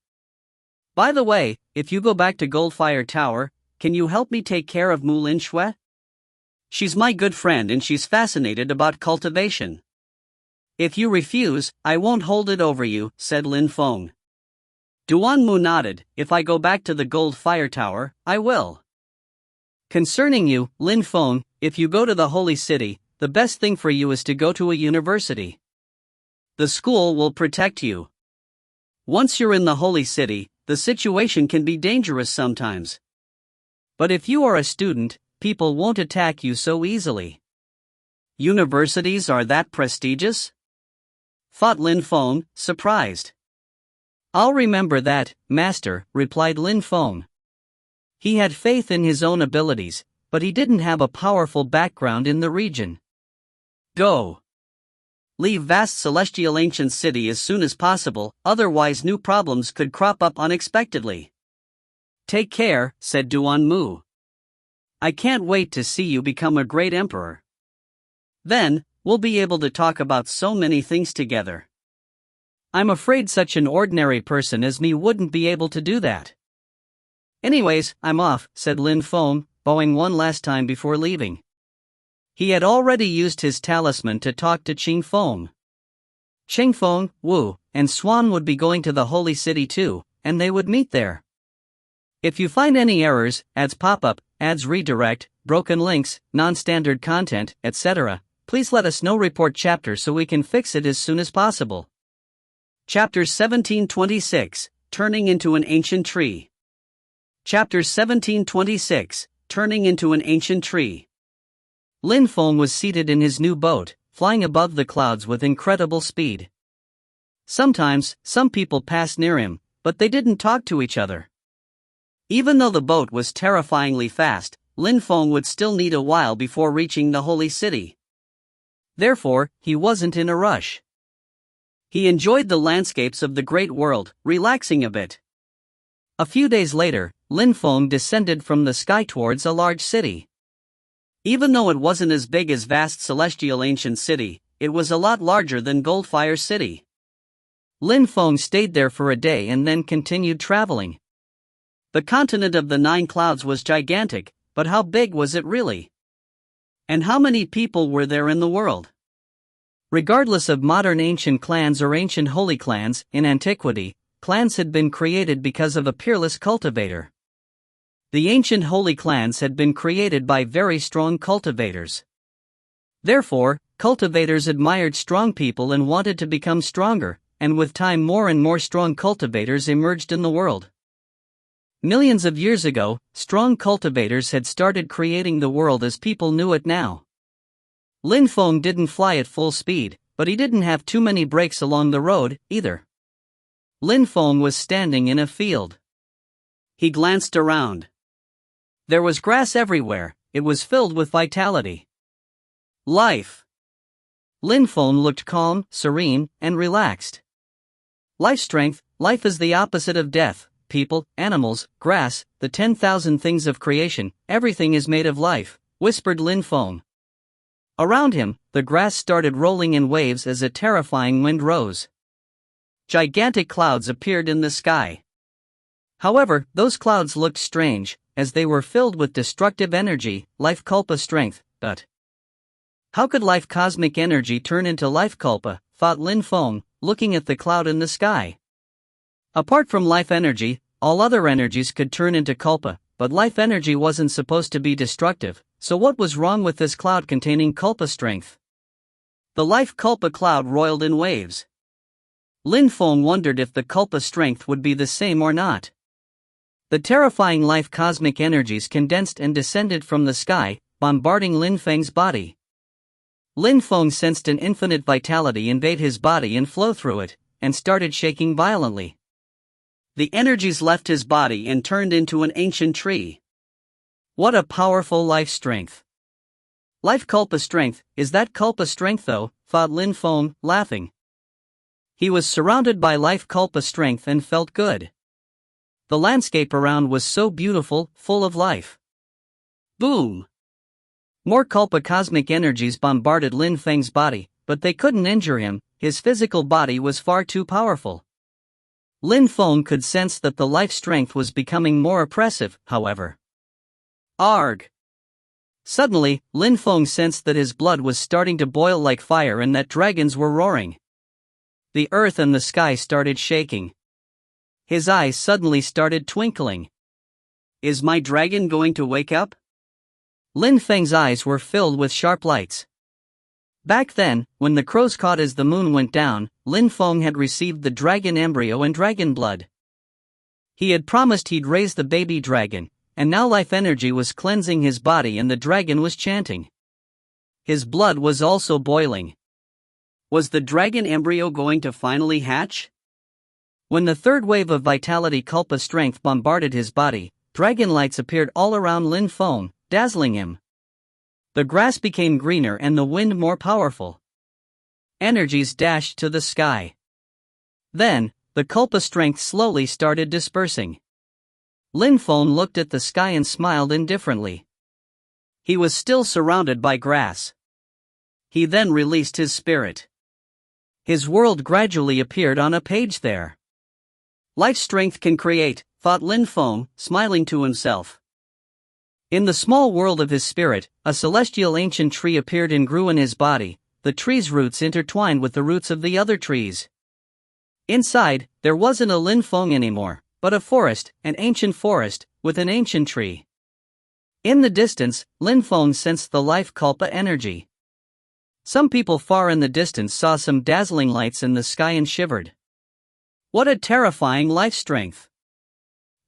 By the way, if you go back to Goldfire Tower, can you help me take care of Mu Lin Shui? She's my good friend and she's fascinated about cultivation. If you refuse, I won't hold it over you, said Lin Feng. Duan Mu nodded. If I go back to the Gold Fire Tower, I will. Concerning you, Lin Feng, if you go to the Holy City, the best thing for you is to go to a university. The school will protect you. Once you're in the Holy City, the situation can be dangerous sometimes. But if you are a student, people won't attack you so easily. Universities are that prestigious? Thought Lin Feng, surprised. I'll remember that, Master, replied Lin Feng. He had faith in his own abilities, but he didn't have a powerful background in the region. Go. Leave vast celestial ancient city as soon as possible, otherwise new problems could crop up unexpectedly. Take care, said Duan Mu. I can't wait to see you become a great emperor. Then, we'll be able to talk about so many things together. I'm afraid such an ordinary person as me wouldn't be able to do that. Anyways, I'm off, said Lin Feng, bowing one last time before leaving. He had already used his talisman to talk to Qing Feng. Qing Feng, Wu, and Swan would be going to the Holy City too, and they would meet there. If you find any errors, ads pop up, ads redirect, broken links, non-standard content, etc., please let us know. Report chapter so we can fix it as soon as possible. Chapter 1726, Turning into an Ancient Tree. Chapter 1726, Turning into an Ancient Tree. Lin Feng was seated in his new boat, flying above the clouds with incredible speed. Sometimes, some people passed near him, but they didn't talk to each other. Even though the boat was terrifyingly fast, Lin Feng would still need a while before reaching the Holy City. Therefore, he wasn't in a rush. He enjoyed the landscapes of the great world, relaxing a bit. A few days later, Lin Feng descended from the sky towards a large city. Even though it wasn't as big as vast celestial ancient city, it was a lot larger than Goldfire City. Lin Feng stayed there for a day and then continued traveling. The continent of the 9 clouds was gigantic, but how big was it really? And how many people were there in the world? Regardless of modern ancient clans or ancient holy clans, in antiquity, clans had been created because of a peerless cultivator. The ancient holy clans had been created by very strong cultivators. Therefore, cultivators admired strong people and wanted to become stronger, and with time more and more strong cultivators emerged in the world. Millions of years ago, strong cultivators had started creating the world as people knew it now. Lin Feng didn't fly at full speed, but he didn't have too many breaks along the road, either. Lin Feng was standing in a field. He glanced around. There was grass everywhere, it was filled with vitality. Life. Lin Feng looked calm, serene, and relaxed. Life strength, life is the opposite of death. People, animals, grass, the 10,000 things of creation, everything is made of life, whispered Lin Feng. Around him, the grass started rolling in waves as a terrifying wind rose. Gigantic clouds appeared in the sky. However, those clouds looked strange, as they were filled with destructive energy, life kulpa strength, but how could life cosmic energy turn into life kulpa, thought Lin Feng, looking at the cloud in the sky. Apart from life energy, all other energies could turn into kulpa, but life energy wasn't supposed to be destructive, so what was wrong with this cloud containing kulpa strength? The life kulpa cloud roiled in waves. Lin Feng wondered if the kulpa strength would be the same or not. The terrifying life cosmic energies condensed and descended from the sky, bombarding Lin Feng's body. Lin Feng sensed an infinite vitality invade his body and flow through it, and started shaking violently. The energies left his body and turned into an ancient tree. What a powerful life strength. Life kulpa strength, is that kulpa strength though, thought Lin Feng, laughing. He was surrounded by life kulpa strength and felt good. The landscape around was so beautiful, full of life. Boom! More kulpa cosmic energies bombarded Lin Feng's body, but they couldn't injure him, his physical body was far too powerful. Lin Feng could sense that the life strength was becoming more oppressive, however. Arg! Suddenly, Lin Feng sensed that his blood was starting to boil like fire and that dragons were roaring. The earth and the sky started shaking. His eyes suddenly started twinkling. Is my dragon going to wake up? Lin Feng's eyes were filled with sharp lights. Back then, when the crows cawed as the moon went down, Lin Feng had received the dragon embryo and dragon blood. He had promised he'd raise the baby dragon, and now life energy was cleansing his body and the dragon was chanting. His blood was also boiling. Was the dragon embryo going to finally hatch? When the third wave of vitality kulpa strength bombarded his body, dragon lights appeared all around Lin Feng, dazzling him. The grass became greener and the wind more powerful. Energies dashed to the sky. Then, the kulpa strength slowly started dispersing. Lin Feng looked at the sky and smiled indifferently. He was still surrounded by grass. He then released his spirit. His world gradually appeared on a page there. Life strength can create, thought Lin Feng, smiling to himself. In the small world of his spirit, a celestial ancient tree appeared and grew in his body, the tree's roots intertwined with the roots of the other trees. Inside, there wasn't a Lin Feng anymore, but a forest, an ancient forest, with an ancient tree. In the distance, Lin Feng sensed the life kulpa energy. Some people far in the distance saw some dazzling lights in the sky and shivered. What a terrifying life strength!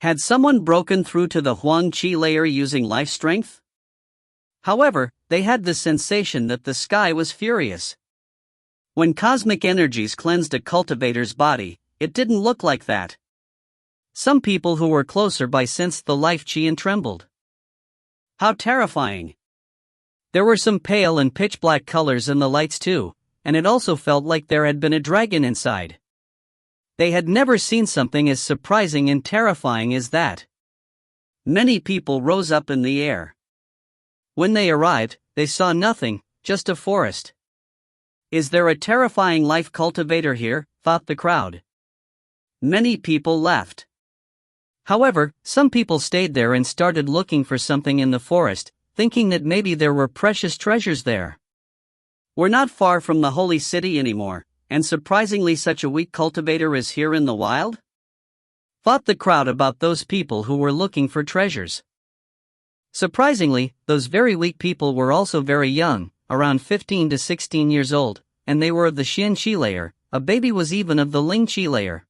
Had someone broken through to the Huang Qi layer using life strength? However, they had the sensation that the sky was furious. When cosmic energies cleansed a cultivator's body, it didn't look like that. Some people who were closer by sensed the life qi and trembled. How terrifying! There were some pale and pitch-black colors in the lights too, and it also felt like there had been a dragon inside. They had never seen something as surprising and terrifying as that. Many people rose up in the air. When they arrived, they saw nothing, just a forest. Is there a terrifying life cultivator here? Thought the crowd. Many people left. However, some people stayed there and started looking for something in the forest, thinking that maybe there were precious treasures there. We're not far from the holy city anymore, and surprisingly such a weak cultivator is here in the wild? Thought the crowd about those people who were looking for treasures. Surprisingly, those very weak people were also very young, around 15 to 16 years old, and they were of the Xian Qi layer. A baby was even of the Ling Qi layer.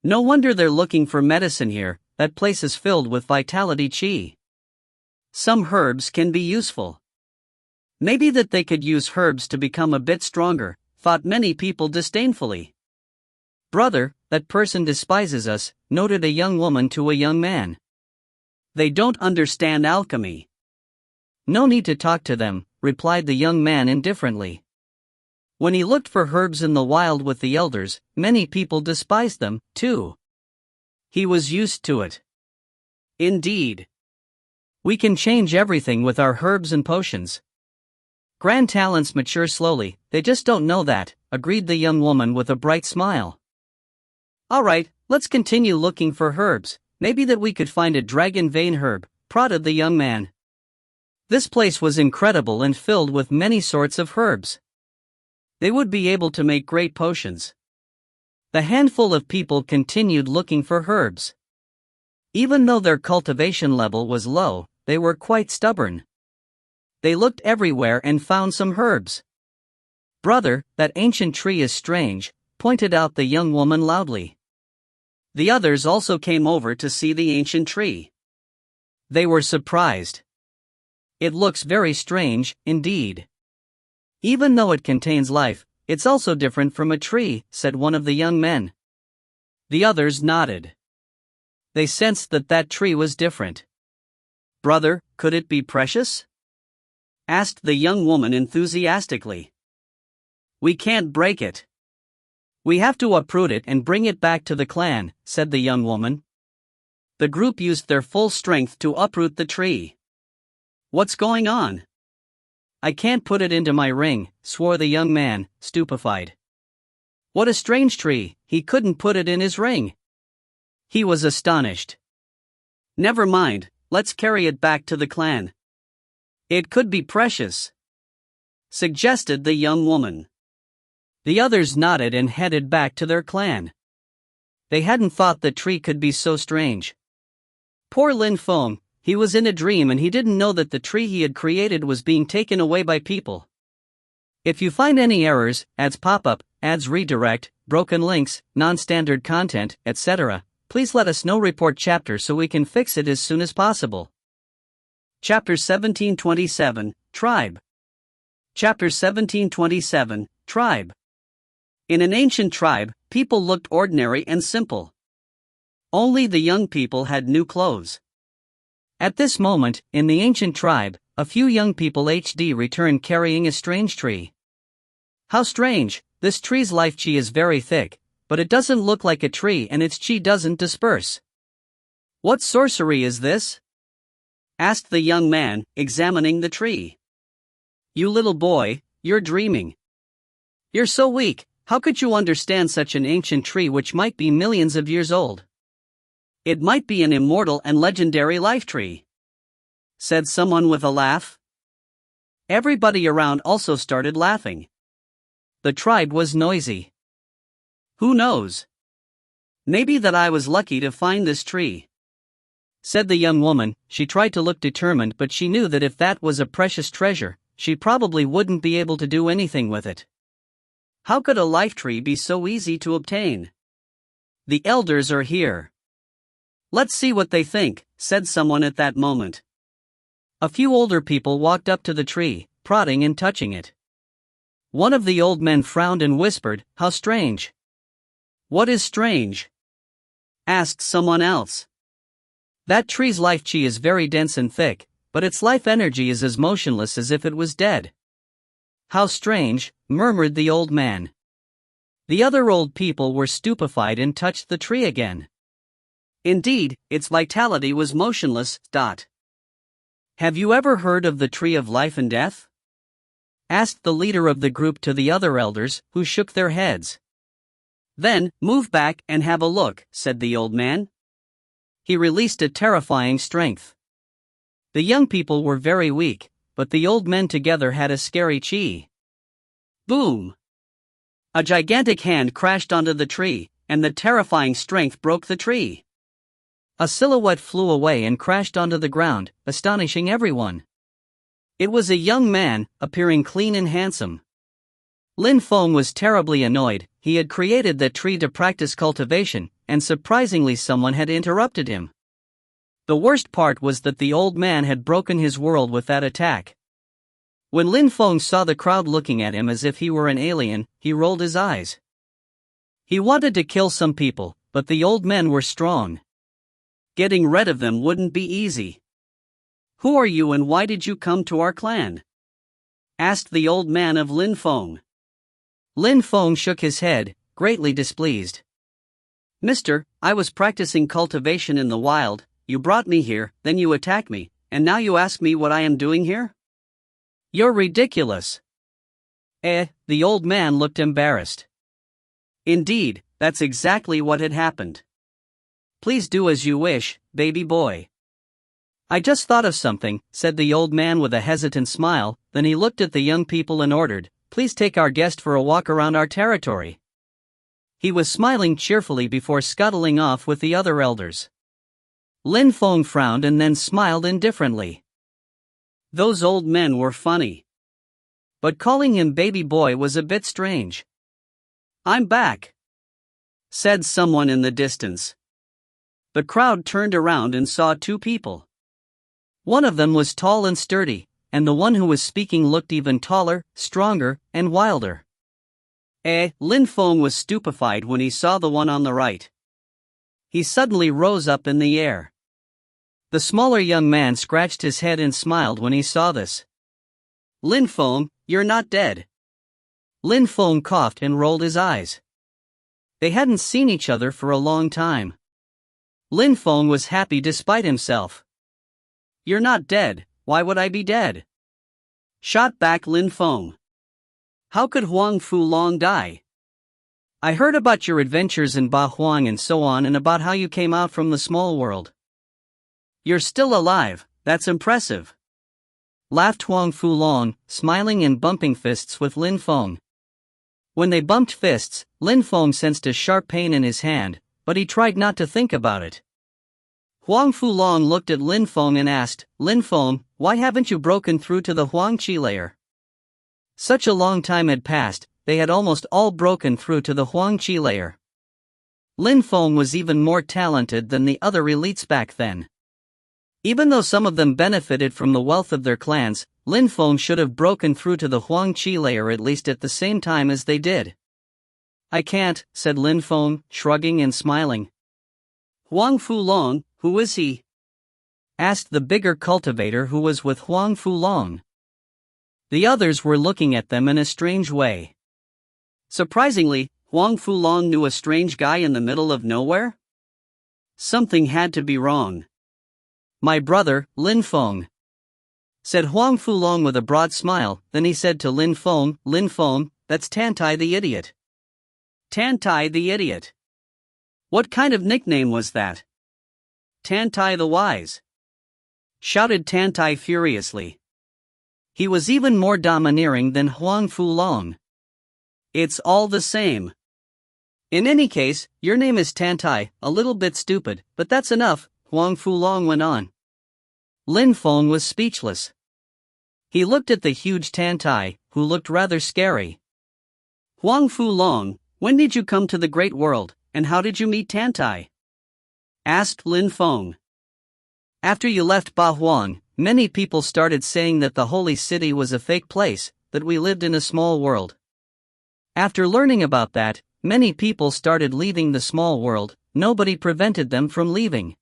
No wonder they're looking for medicine here, that place is filled with vitality qi. Some herbs can be useful. Maybe that they could use herbs to become a bit stronger, thought many people disdainfully. Brother, that person despises us, noted a young woman to a young man. They don't understand alchemy. No need to talk to them, replied the young man indifferently. When he looked for herbs in the wild with the elders, many people despised them, too. He was used to it. Indeed. We can change everything with our herbs and potions. Grand talents mature slowly, they just don't know that, agreed the young woman with a bright smile. Alright, let's continue looking for herbs, maybe that we could find a dragon vein herb, prodded the young man. This place was incredible and filled with many sorts of herbs. They would be able to make great potions. The handful of people continued looking for herbs. Even though their cultivation level was low, they were quite stubborn. They looked everywhere and found some herbs. Brother, that ancient tree is strange, pointed out the young woman loudly. The others also came over to see the ancient tree. They were surprised. It looks very strange, indeed. Even though it contains life, it's also different from a tree, said one of the young men. The others nodded. They sensed that that tree was different. Brother, could it be precious? Asked the young woman enthusiastically. We can't break it. We have to uproot it and bring it back to the clan, said the young woman. The group used their full strength to uproot the tree. What's going on? I can't put it into my ring, swore the young man, stupefied. What a strange tree, he couldn't put it in his ring. He was astonished. Never mind, let's carry it back to the clan. It could be precious, suggested the young woman. The others nodded and headed back to their clan. They hadn't thought the tree could be so strange. Poor Lin Feng, he was in a dream and he didn't know that the tree he had created was being taken away by people. If you find any errors, ads pop up, ads redirect, broken links, non-standard content, etc., please let us know. Report chapter so we can fix it as soon as possible. Chapter 1727, Tribe. Chapter 1727, Tribe. In an ancient tribe, people looked ordinary and simple. Only the young people had new clothes. At this moment, in the ancient tribe, a few young people returned carrying a strange tree. How strange, this tree's life chi is very thick, but it doesn't look like a tree and its chi doesn't disperse. What sorcery is this? Asked the young man, examining the tree. You little boy, you're dreaming. You're so weak, how could you understand such an ancient tree which might be millions of years old? It might be an immortal and legendary life tree, said someone with a laugh. Everybody around also started laughing. The tribe was noisy. Who knows? Maybe that I was lucky to find this tree, said the young woman. She tried to look determined, but she knew that if that was a precious treasure, she probably wouldn't be able to do anything with it. How could a life tree be so easy to obtain? The elders are here. Let's see what they think, said someone at that moment. A few older people walked up to the tree, prodding and touching it. One of the old men frowned and whispered, "How strange." What is strange? Asked someone else. That tree's life chi is very dense and thick, but its life energy is as motionless as if it was dead. How strange, murmured the old man. The other old people were stupefied and touched the tree again. Indeed, its vitality was motionless. Have you ever heard of the tree of life and death? asked the leader of the group to the other elders, who shook their heads. Then, move back and have a look, said the old man. He released a terrifying strength. The young people were very weak, but the old men together had a scary chi. Boom! A gigantic hand crashed onto the tree, and the terrifying strength broke the tree. A silhouette flew away and crashed onto the ground, astonishing everyone. It was a young man, appearing clean and handsome. Lin Feng was terribly annoyed. He had created that tree to practice cultivation, and surprisingly someone had interrupted him. The worst part was that the old man had broken his world with that attack. When Lin Feng saw the crowd looking at him as if he were an alien, he rolled his eyes. He wanted to kill some people, but the old men were strong. Getting rid of them wouldn't be easy. Who are you and why did you come to our clan? Asked the old man of Lin Feng. Lin Feng shook his head, greatly displeased. Mister, I was practicing cultivation in the wild, you brought me here, then you attack me, and now you ask me what I am doing here? You're ridiculous. The old man looked embarrassed. Indeed, that's exactly what had happened. Please do as you wish, baby boy. I just thought of something, said the old man with a hesitant smile, then he looked at the young people and ordered, please take our guest for a walk around our territory. He was smiling cheerfully before scuttling off with the other elders. Lin Feng frowned and then smiled indifferently. Those old men were funny. But calling him baby boy was a bit strange. I'm back, said someone in the distance. The crowd turned around and saw two people. One of them was tall and sturdy, and the one who was speaking looked even taller, stronger, and wilder. Lin Feng was stupefied when he saw the one on the right. He suddenly rose up in the air. The smaller young man scratched his head and smiled when he saw this. Lin Feng, you're not dead. Lin Feng coughed and rolled his eyes. They hadn't seen each other for a long time. Lin Feng was happy despite himself. You're not dead, why would I be dead? Shot back Lin Feng. How could Huang Fu Long die? I heard about your adventures in Ba Huang and so on and about how you came out from the small world. You're still alive, that's impressive. Laughed Huang Fu Long, smiling and bumping fists with Lin Feng. When they bumped fists, Lin Feng sensed a sharp pain in his hand, but he tried not to think about it. Huang Fu Long looked at Lin Feng and asked, Lin Feng, why haven't you broken through to the Huang Qi layer? Such a long time had passed, they had almost all broken through to the Huang Qi layer. Lin Feng was even more talented than the other elites back then. Even though some of them benefited from the wealth of their clans, Lin Feng should have broken through to the Huang Qi layer at least at the same time as they did. I can't, said Lin Feng, shrugging and smiling. Huang Fu Long, who is he? Asked the bigger cultivator who was with Huang Fu Long. The others were looking at them in a strange way. Surprisingly, Huang Fu Long knew a strange guy in the middle of nowhere? Something had to be wrong. My brother, Lin Feng, said Huang Fu Long with a broad smile, then he said to Lin Feng, that's Tantai the idiot. Tantai the idiot. What kind of nickname was that? Tantai the wise, shouted Tantai furiously. He was even more domineering than Huang Fu Long. It's all the same. In any case, your name is Tantai, a little bit stupid, but that's enough, Huang Fu Long went on. Lin Feng was speechless. He looked at the huge Tantai, who looked rather scary. Huang Fu Long, when did you come to the great world, and how did you meet Tantai? Asked Lin Feng. After you left Ba Huang, many people started saying that the holy city was a fake place, that we lived in a small world. After learning about that, many people started leaving the small world, nobody prevented them from leaving.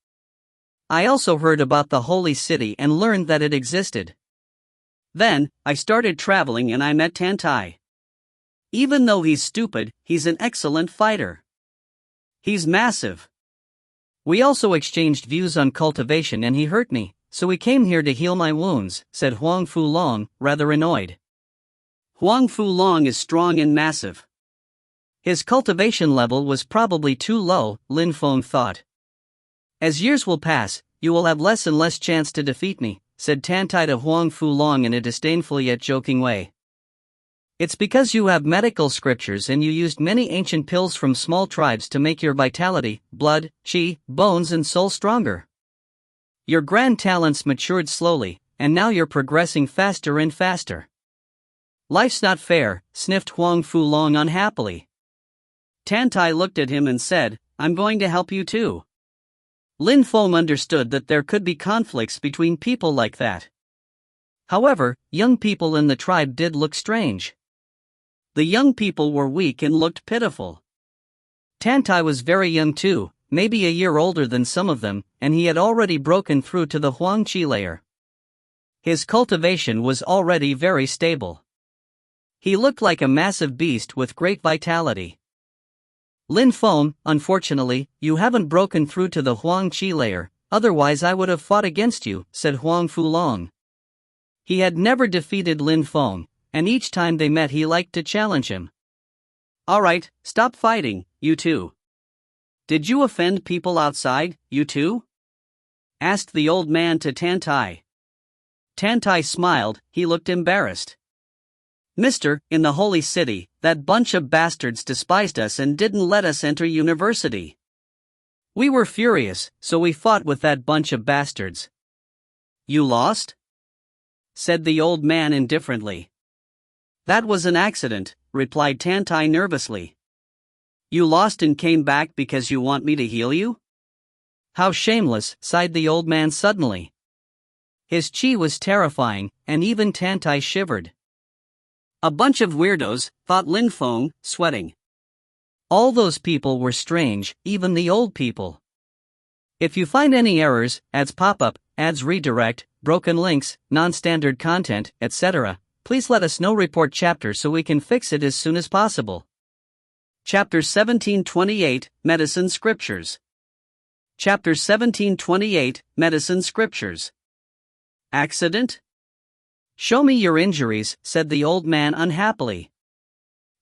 I also heard about the holy city and learned that it existed. Then, I started traveling and I met Tantai. Even though he's stupid, he's an excellent fighter. He's massive. We also exchanged views on cultivation and he hurt me, so we came here to heal my wounds, said Huang Fu Long, rather annoyed. Huang Fulong is strong and massive. His cultivation level was probably too low, Lin Feng thought. As years will pass, you will have less and less chance to defeat me, said Tantai to Huang Fulong in a disdainful yet joking way. It's because you have medical scriptures and you used many ancient pills from small tribes to make your vitality, blood, chi, bones and soul stronger. Your grand talents matured slowly, and now you're progressing faster and faster. Life's not fair, sniffed Huang Fulong unhappily. Tantai looked at him and said, I'm going to help you too. Lin Feng understood that there could be conflicts between people like that. However, young people in the tribe did look strange. The young people were weak and looked pitiful. Tantai was very young too, maybe a year older than some of them, and he had already broken through to the Huang Qi layer. His cultivation was already very stable. He looked like a massive beast with great vitality. Lin Feng, unfortunately, you haven't broken through to the Huang Qi layer, otherwise I would have fought against you, said Huang Fulong. He had never defeated Lin Feng, and each time they met he liked to challenge him. Alright, stop fighting, you two. Did you offend people outside, you two? Asked the old man to Tantai. Tantai smiled, he looked embarrassed. Mister, in the holy city, that bunch of bastards despised us and didn't let us enter university. We were furious, so we fought with that bunch of bastards. You lost? Said the old man indifferently. That was an accident, replied Tantai nervously. You lost and came back because you want me to heal you? How shameless, sighed the old man suddenly. His chi was terrifying, and even Tantai shivered. A bunch of weirdos, thought Lin Feng, sweating. All those people were strange, even the old people. If you find any errors, ads pop up, ads redirect, broken links, non-standard content, etc., please let us know. Report chapter so we can fix it as soon as possible. Chapter 1728, Medicine Scriptures. Chapter 1728, Medicine Scriptures. Accident? Show me your injuries, said the old man unhappily.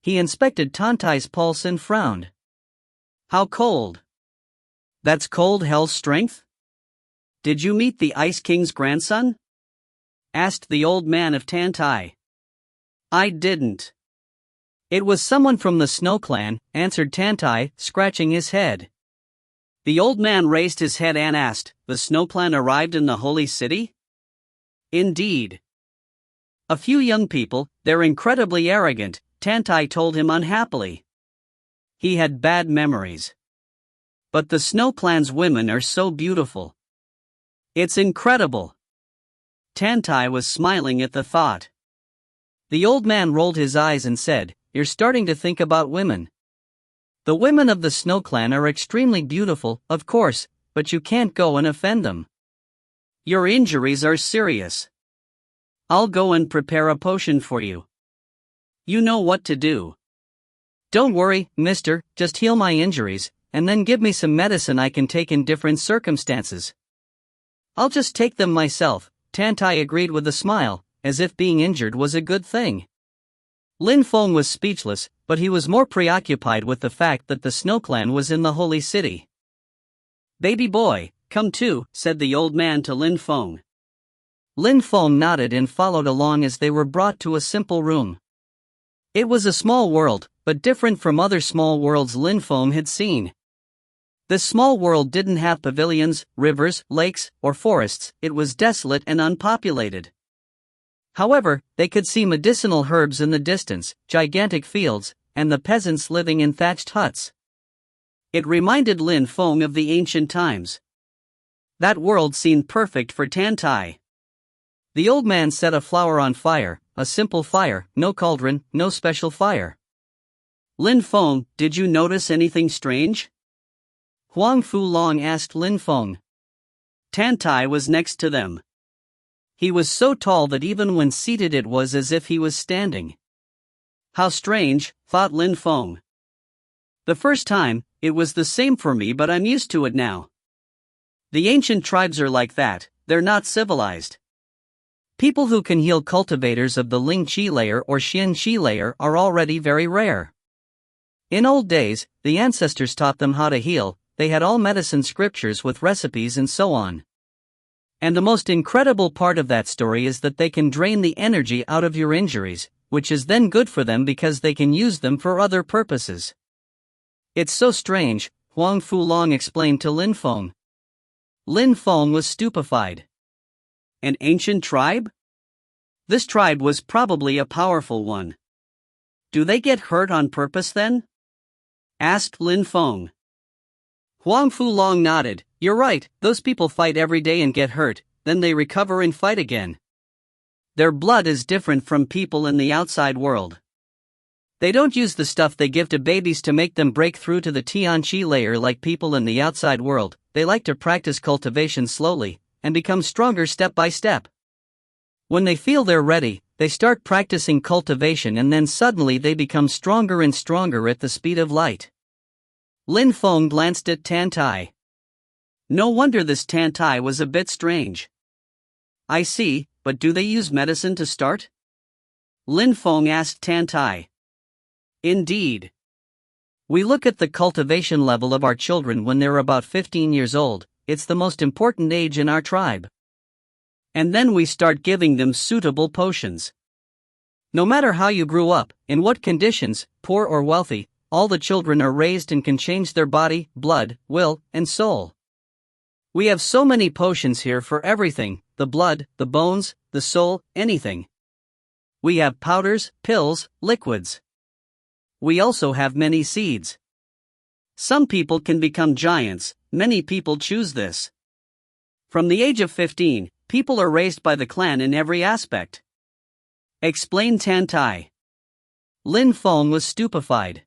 He inspected Tantai's pulse and frowned. How cold? That's cold hell's strength? Did you meet the Ice King's grandson? Asked the old man of Tantai. I didn't. It was someone from the Snow Clan, answered Tantai, scratching his head. The old man raised his head and asked, the Snow Clan arrived in the holy city? Indeed. A few young people, they're incredibly arrogant, Tantai told him unhappily. He had bad memories. But the Snow Clan's women are so beautiful. It's incredible. Tantai was smiling at the thought. The old man rolled his eyes and said, You're starting to think about women. The women of the Snow Clan are extremely beautiful, of course, but you can't go and offend them. Your injuries are serious. I'll go and prepare a potion for you. You know what to do. Don't worry, mister, just heal my injuries, and then give me some medicine I can take in different circumstances. I'll just take them myself, Tantai agreed with a smile, as if being injured was a good thing. Lin Feng was speechless, but he was more preoccupied with the fact that the Snow Clan was in the holy city. Baby boy, come too, said the old man to Lin Feng. Lin Feng nodded and followed along as they were brought to a simple room. It was a small world, but different from other small worlds Lin Feng had seen. This small world didn't have pavilions, rivers, lakes, or forests, it was desolate and unpopulated. However, they could see medicinal herbs in the distance, gigantic fields, and the peasants living in thatched huts. It reminded Lin Feng of the ancient times. That world seemed perfect for Tantai. The old man set a flower on fire, a simple fire, no cauldron, no special fire. Lin Feng, did you notice anything strange? Huang Fulong asked Lin Feng. Tantai was next to them. He was so tall that even when seated it was as if he was standing. How strange, thought Lin Feng. The first time, it was the same for me, but I'm used to it now. The ancient tribes are like that, they're not civilized. People who can heal cultivators of the Ling Qi layer or Xian Qi layer are already very rare. In old days, the ancestors taught them how to heal. They had all medicine scriptures with recipes and so on. And the most incredible part of that story is that they can drain the energy out of your injuries, which is then good for them because they can use them for other purposes. It's so strange, Huang Fulong explained to Lin Feng. Lin Feng was stupefied. An ancient tribe? This tribe was probably a powerful one. Do they get hurt on purpose then? Asked Lin Feng. Huang Fulong nodded. You're right, those people fight every day and get hurt, then they recover and fight again. Their blood is different from people in the outside world. They don't use the stuff they give to babies to make them break through to the Tianqi layer like people in the outside world. They like to practice cultivation slowly, and become stronger step by step. When they feel they're ready, they start practicing cultivation and then suddenly they become stronger and stronger at the speed of light. Lin Feng glanced at Tan Tai. No wonder this Tan Tai was a bit strange. I see, but do they use medicine to start? Lin Feng asked Tan Tai. Indeed. We look at the cultivation level of our children when they're about 15 years old, it's the most important age in our tribe. And then we start giving them suitable potions. No matter how you grew up, in what conditions, poor or wealthy, all the children are raised and can change their body, blood, will, and soul. We have so many potions here for everything, the blood, the bones, the soul, anything. We have powders, pills, liquids. We also have many seeds. Some people can become giants, many people choose this. From the age of 15, people are raised by the clan in every aspect. Explained Tan Tai. Lin Feng was stupefied.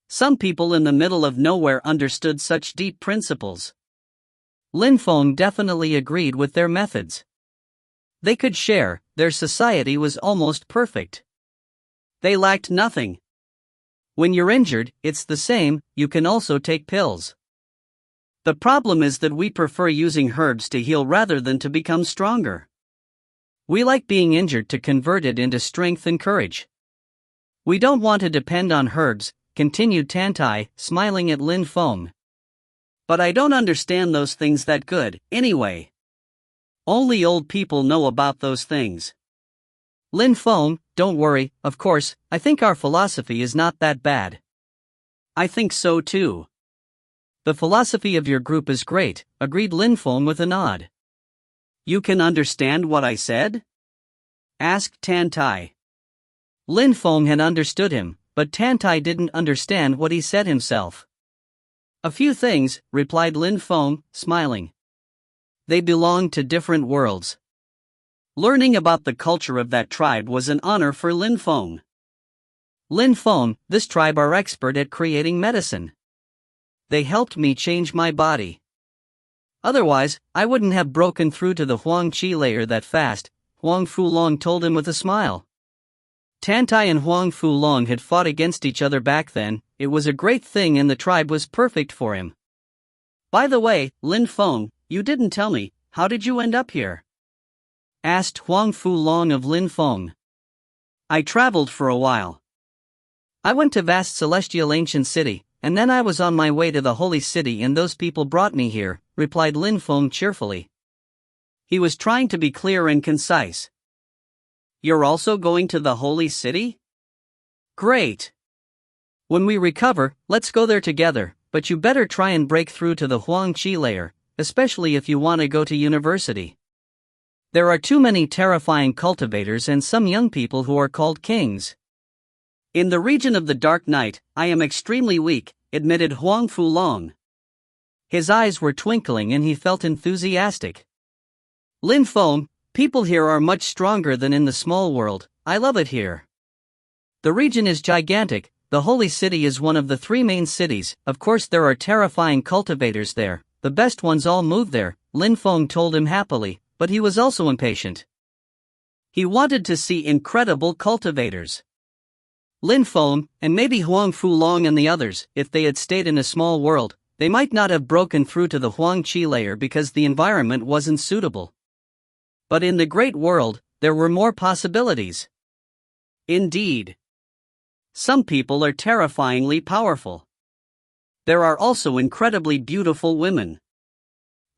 Some people in the middle of nowhere understood such deep principles. Lin Feng definitely agreed with their methods. They could share, their society was almost perfect. They lacked nothing. When you're injured, it's the same, you can also take pills. The problem is that we prefer using herbs to heal rather than to become stronger. We like being injured to convert it into strength and courage. We don't want to depend on herbs, continued Tan Tai, smiling at Lin Feng. But I don't understand those things that good, anyway. Only old people know about those things. Lin Feng, don't worry, of course, I think our philosophy is not that bad. I think so too. The philosophy of your group is great, agreed Lin Feng with a nod. You can understand what I said? Asked Tan Tai. Lin Feng had understood him, but Tan Tai didn't understand what he said himself. A few things, replied Lin Feng, smiling. They belonged to different worlds. Learning about the culture of that tribe was an honor for Lin Feng. Lin Feng, this tribe are expert at creating medicine. They helped me change my body. Otherwise, I wouldn't have broken through to the Huang Qi layer that fast, Huang Fulong told him with a smile. Tan Tai and Huang Fulong had fought against each other back then, it was a great thing and the tribe was perfect for him. By the way, Lin Feng, you didn't tell me, how did you end up here? Asked Huang Fulong of Lin Feng. I traveled for a while. I went to vast celestial ancient city, and then I was on my way to the holy city and those people brought me here, replied Lin Feng cheerfully. He was trying to be clear and concise. You're also going to the holy city? Great. When we recover, let's go there together, but you better try and break through to the Huang Qi layer, especially if you want to go to university. There are too many terrifying cultivators and some young people who are called kings. In the region of the dark night, I am extremely weak, admitted Huang Fulong. His eyes were twinkling and he felt enthusiastic. Lin Feng, people here are much stronger than in the small world, I love it here. The region is gigantic, the holy city is one of the 3 main cities, of course there are terrifying cultivators there, the best ones all move there, Lin Feng told him happily, but he was also impatient. He wanted to see incredible cultivators. Lin Feng, and maybe Huang Fulong and the others, if they had stayed in a small world, they might not have broken through to the Huang Qi layer because the environment wasn't suitable. But in the great world, there were more possibilities. Indeed. Some people are terrifyingly powerful. There are also incredibly beautiful women.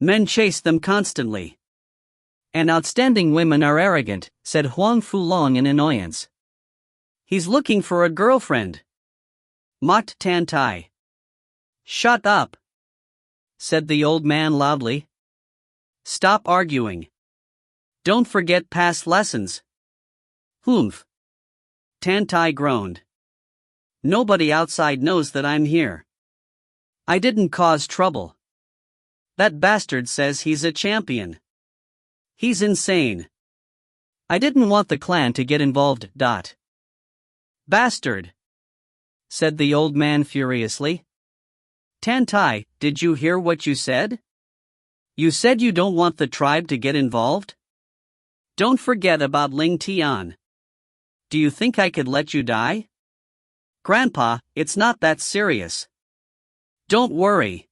Men chase them constantly. And outstanding women are arrogant, said Huang Fulong in annoyance. He's looking for a girlfriend, mocked Tan Tai. Shut up, said the old man loudly. Stop arguing. Don't forget past lessons. Humph. Tan Tai groaned. Nobody outside knows that I'm here. I didn't cause trouble. That bastard says he's a champion. He's insane. I didn't want the clan to get involved. Bastard, said the old man furiously. Tan Tai, did you hear what you said? You said you don't want the tribe to get involved? Don't forget about Ling Tian. Do you think I could let you die? Grandpa, it's not that serious. Don't worry.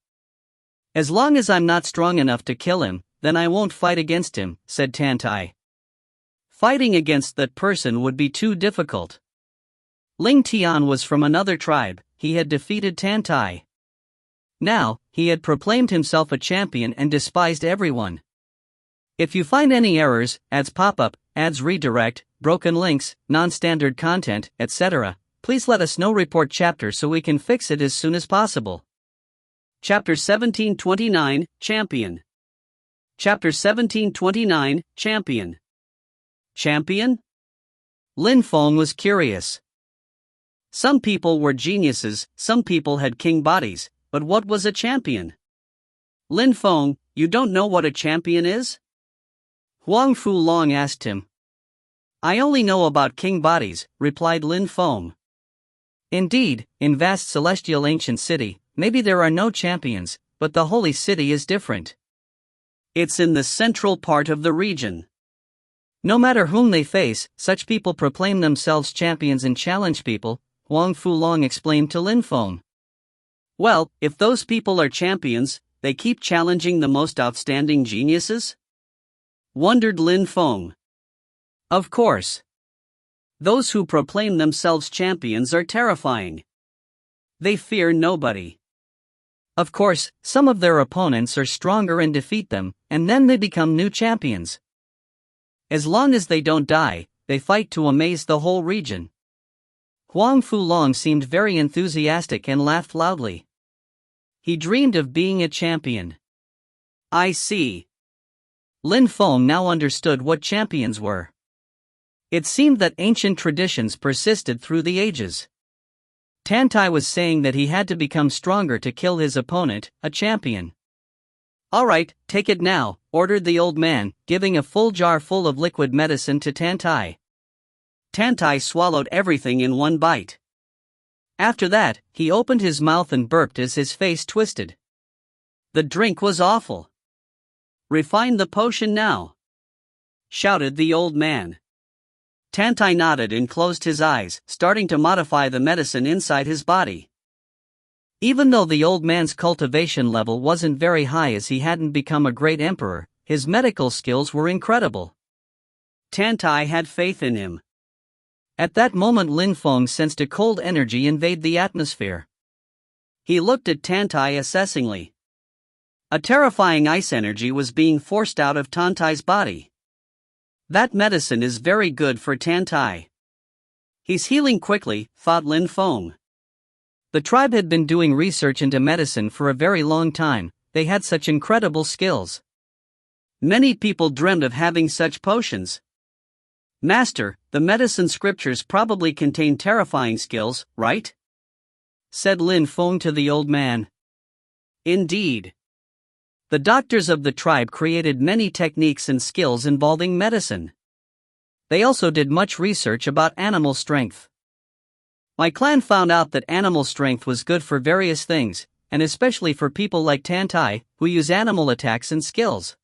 As long as I'm not strong enough to kill him, then I won't fight against him, said Tan Tai. Fighting against that person would be too difficult. Ling Tian was from another tribe. He had defeated Tan Tai. Now, he had proclaimed himself a champion and despised everyone. If you find any errors, ads pop up, ads redirect, broken links, non-standard content, etc., please let us know. Report chapter so we can fix it as soon as possible. Chapter 1729, Champion. Chapter 1729, Champion. Champion? Lin Feng was curious. Some people were geniuses, some people had king bodies, but what was a champion? Lin Feng, you don't know what a champion is? Huang Fulong asked him. I only know about king bodies, replied Lin Feng. Indeed, in vast celestial ancient city, maybe there are no champions, but the holy city is different. It's in the central part of the region. No matter whom they face, such people proclaim themselves champions and challenge people, Huang Fulong explained to Lin Feng. Well, if those people are champions, they keep challenging the most outstanding geniuses? Wondered Lin Feng. Of course. Those who proclaim themselves champions are terrifying. They fear nobody. Of course, some of their opponents are stronger and defeat them, and then they become new champions. As long as they don't die, they fight to amaze the whole region. Huang Fulong seemed very enthusiastic and laughed loudly. He dreamed of being a champion. I see. Lin Feng now understood what champions were. It seemed that ancient traditions persisted through the ages. Tan Tai was saying that he had to become stronger to kill his opponent, a champion. All right, take it now, ordered the old man, giving a full jar full of liquid medicine to Tan Tai. Tan Tai swallowed everything in one bite. After that, he opened his mouth and burped as his face twisted. The drink was awful. Refine the potion now, shouted the old man. Tan Tai nodded and closed his eyes, starting to modify the medicine inside his body. Even though the old man's cultivation level wasn't very high as he hadn't become a great emperor, his medical skills were incredible. Tan Tai had faith in him. At that moment Lin Feng sensed a cold energy invade the atmosphere. He looked at Tan Tai assessingly. A terrifying ice energy was being forced out of Tan Tai's body. That medicine is very good for Tan Tai. He's healing quickly, thought Lin Feng. The tribe had been doing research into medicine for a very long time. They had such incredible skills. Many people dreamed of having such potions. Master, the medicine scriptures probably contain terrifying skills, right? Said Lin Feng to the old man. Indeed. The doctors of the tribe created many techniques and skills involving medicine. They also did much research about animal strength. My clan found out that animal strength was good for various things, and especially for people like Tan Tai, who use animal attacks and skills.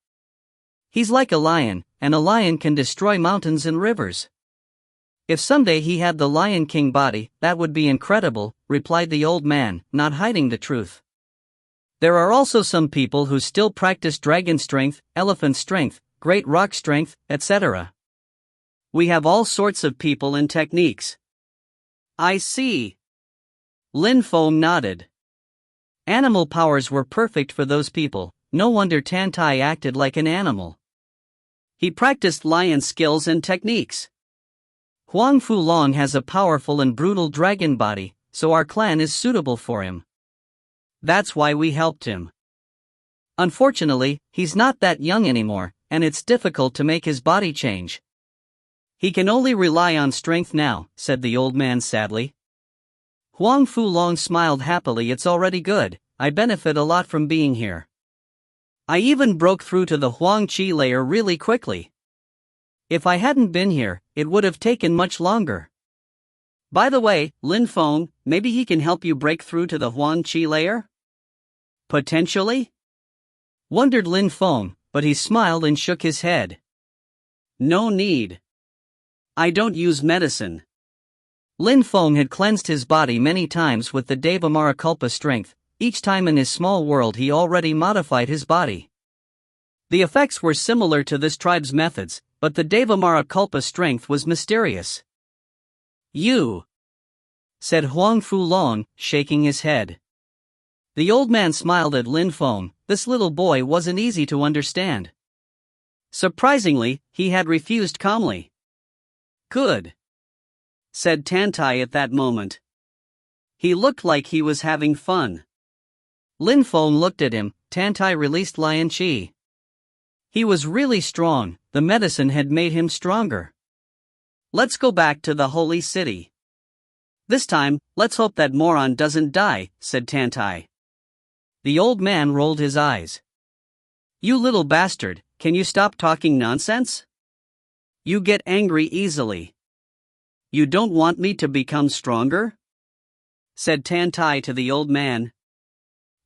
He's like a lion, and a lion can destroy mountains and rivers. If someday he had the Lion King body, that would be incredible, replied the old man, not hiding the truth. There are also some people who still practice dragon strength, elephant strength, great rock strength, etc. We have all sorts of people and techniques. I see. Lin Feng nodded. Animal powers were perfect for those people, no wonder Tantai acted like an animal. He practiced lion skills and techniques. Huang Fulong has a powerful and brutal dragon body, so our clan is suitable for him. That's why we helped him. Unfortunately, he's not that young anymore, and it's difficult to make his body change. He can only rely on strength now, said the old man sadly. Huang Fulong smiled happily. It's already good, I benefit a lot from being here. I even broke through to the Huang Qi layer really quickly. If I hadn't been here, it would have taken much longer. By the way, Lin Feng, maybe he can help you break through to the Huang Qi layer? Potentially? Wondered Lin Feng, but he smiled and shook his head. No need. I don't use medicine. Lin Feng had cleansed his body many times with the Devamarakalpa strength. Each time in his small world he already modified his body. The effects were similar to this tribe's methods, but the Devamarakalpa strength was mysterious. You, said Huang Fulong, shaking his head. The old man smiled at Lin Feng. This little boy wasn't easy to understand. Surprisingly, he had refused calmly. Good, said Tantai at that moment. He looked like he was having fun. Lin Feng looked at him. Tantai released Lion Qi. He was really strong, the medicine had made him stronger. Let's go back to the holy city. This time, let's hope that moron doesn't die, said Tantai. The old man rolled his eyes. You little bastard, can you stop talking nonsense? You get angry easily. You don't want me to become stronger? Said Tantai to the old man.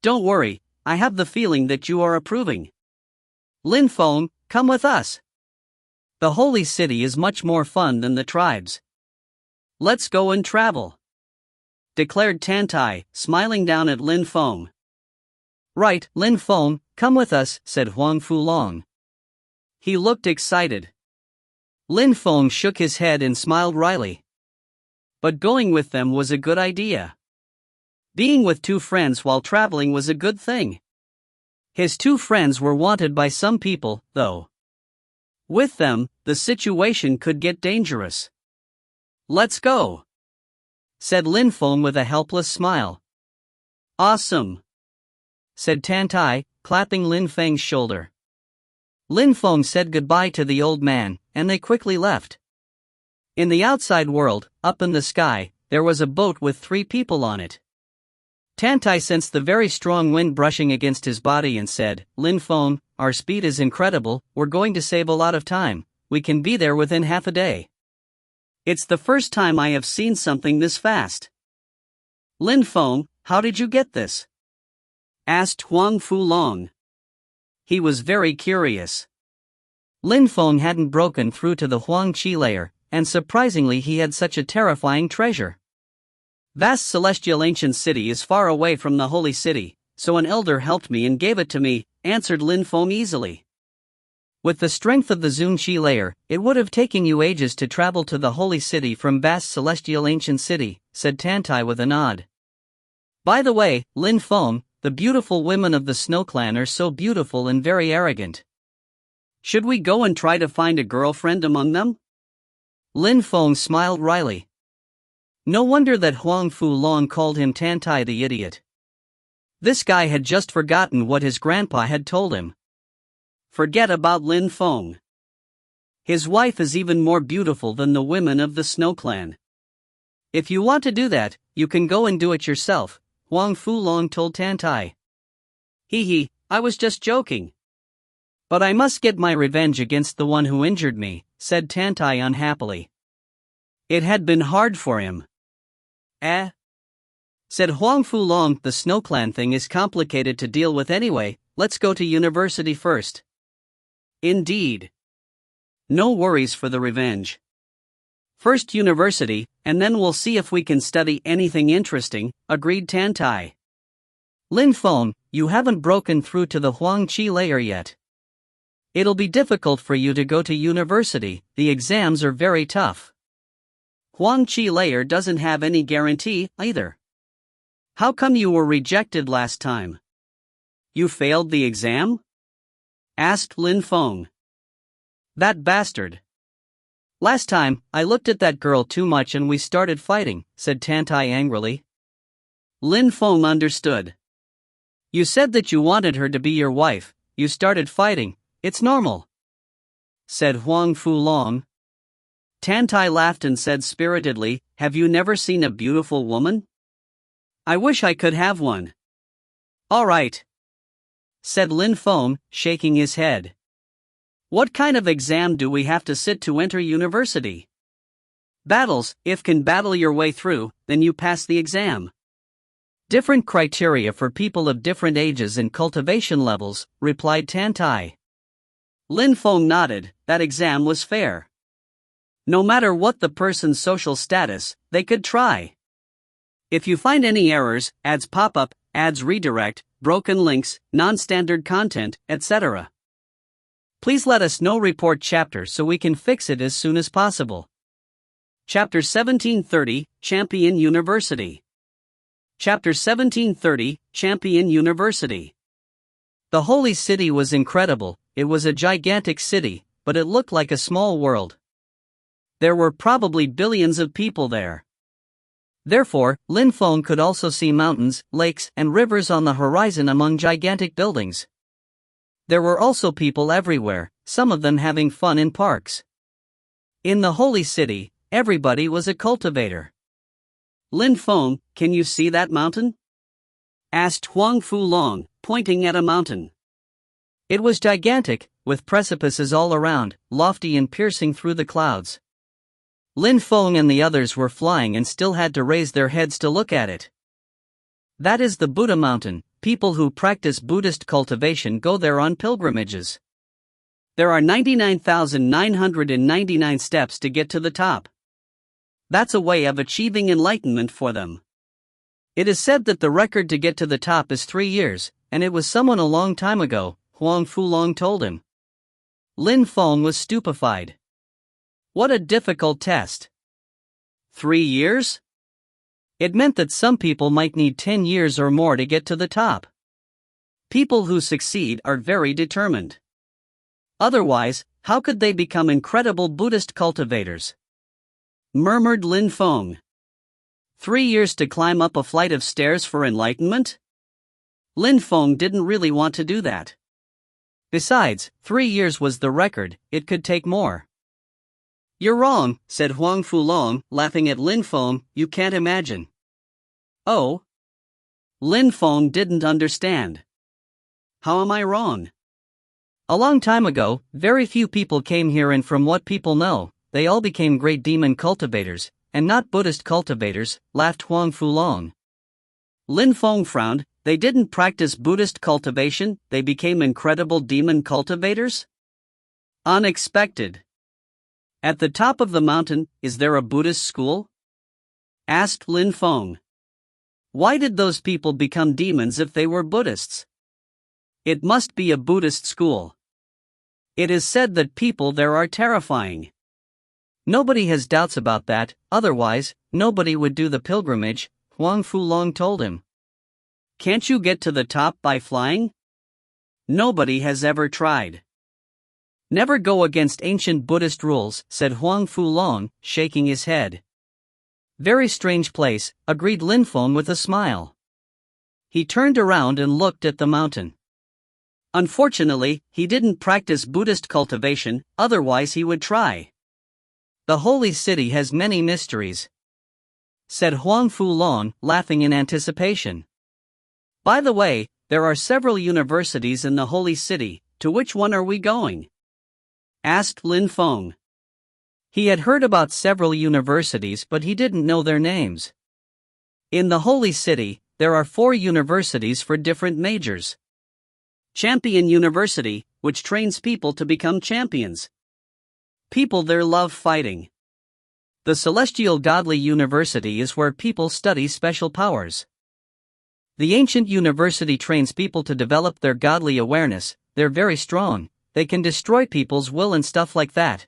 Don't worry, I have the feeling that you are approving. Lin Feng, come with us. The holy city is much more fun than the tribes. Let's go and travel, declared Tantai, smiling down at Lin Feng. Right, Lin Feng, come with us, said Huang Fulong. He looked excited. Lin Feng shook his head and smiled wryly. But going with them was a good idea. Being with two friends while traveling was a good thing. His two friends were wanted by some people, though. With them, the situation could get dangerous. Let's go, said Lin Feng with a helpless smile. Awesome, said Tantai, clapping Lin Feng's shoulder. Lin Feng said goodbye to the old man, and they quickly left. In the outside world, up in the sky, there was a boat with 3 people on it. Tantai sensed the very strong wind brushing against his body and said, Lin Feng, our speed is incredible, we're going to save a lot of time, we can be there within half a day. It's the first time I have seen something this fast. Lin Feng, how did you get this? Asked Huang Fulong. He was very curious. Lin Feng hadn't broken through to the Huang Qi layer, and surprisingly he had such a terrifying treasure. Vast celestial ancient city is far away from the holy city, so an elder helped me and gave it to me, answered Lin Feng easily. With the strength of the Zun Qi layer, it would have taken you ages to travel to the holy city from vast celestial ancient city, said Tantai with a nod. By the way, Lin Feng, the beautiful women of the Snow Clan are so beautiful and very arrogant. Should we go and try to find a girlfriend among them? Lin Feng smiled wryly. No wonder that Huang Fulong called him Tantai the idiot. This guy had just forgotten what his grandpa had told him. Forget about Lin Feng. His wife is even more beautiful than the women of the Snow Clan. If you want to do that, you can go and do it yourself, Huang Fulong told Tantai. Hee, I was just joking. But I must get my revenge against the one who injured me, said Tantai unhappily. It had been hard for him. Said Huang Fulong, the Snow Clan thing is complicated to deal with anyway, let's go to university first. Indeed. No worries for the revenge. First university, and then we'll see if we can study anything interesting, agreed Tantai. Lin Feng, you haven't broken through to the Huang Qi layer yet. It'll be difficult for you to go to university, the exams are very tough. Huang Qi doesn't have any guarantee, either. How come you were rejected last time? You failed the exam? Asked Lin Feng. That bastard. Last time, I looked at that girl too much and we started fighting, said Tantai angrily. Lin Feng understood. You said that you wanted her to be your wife, you started fighting, it's normal, said Huang Fulong. Tantai laughed and said spiritedly, have you never seen a beautiful woman? I wish I could have one. All right, said Lin Feng, shaking his head. What kind of exam do we have to sit to enter university? Battles, if can battle your way through, then you pass the exam. Different criteria for people of different ages and cultivation levels, replied Tantai. Lin Feng nodded, that exam was fair. No matter what the person's social status, they could try. If you find any errors, ads pop up, ads redirect, broken links, non-standard content, etc. Please let us know. Report chapter so we can fix it as soon as possible. Chapter 1730, Champion University. Chapter 1730, Champion University. The holy city was incredible. It was a gigantic city, but it looked like a small world. There were probably billions of people there. Therefore, Lin Feng could also see mountains, lakes, and rivers on the horizon among gigantic buildings. There were also people everywhere, some of them having fun in parks. In the holy city, everybody was a cultivator. Lin Feng, can you see that mountain? Asked Huang Fulong, pointing at a mountain. It was gigantic, with precipices all around, lofty and piercing through the clouds. Lin Feng and the others were flying and still had to raise their heads to look at it. That is the Buddha Mountain. People who practice Buddhist cultivation go there on pilgrimages. There are 99,999 steps to get to the top. That's a way of achieving enlightenment for them. It is said that the record to get to the top is 3 years, and it was someone a long time ago, Huang Fulong told him. Lin Feng was stupefied. What a difficult test. 3 years? It meant that some people might need 10 years or more to get to the top. People who succeed are very determined. Otherwise, how could they become incredible Buddhist cultivators? Murmured Lin Feng. 3 years to climb up a flight of stairs for enlightenment? Lin Feng didn't really want to do that. Besides, 3 years was the record, it could take more. You're wrong, said Huang Fulong, laughing at Lin Feng, you can't imagine. Oh? Lin Feng didn't understand. How am I wrong? A long time ago, very few people came here, and from what people know, they all became great demon cultivators, and not Buddhist cultivators, laughed Huang Fulong. Lin Feng frowned, they didn't practice Buddhist cultivation, they became incredible demon cultivators? Unexpected. At the top of the mountain, is there a Buddhist school? Asked Lin Feng. Why did those people become demons if they were Buddhists? It must be a Buddhist school. It is said that people there are terrifying. Nobody has doubts about that, otherwise, nobody would do the pilgrimage, Huang Fulong told him. Can't you get to the top by flying? Nobody has ever tried. Never go against ancient Buddhist rules, said Huang Fulong, shaking his head. Very strange place, agreed Lin Feng with a smile. He turned around and looked at the mountain. Unfortunately, he didn't practice Buddhist cultivation, otherwise he would try. The holy city has many mysteries, said Huang Fulong, laughing in anticipation. By the way, there are several universities in the holy city, to which one are we going? Asked Lin Feng. He had heard about several universities, but he didn't know their names. In the holy city, there are 4 universities for different majors. Champion University, which trains people to become champions. People there love fighting. The Celestial Godly University is where people study special powers. The Ancient University trains people to develop their godly awareness, they're very strong, they can destroy people's will and stuff like that.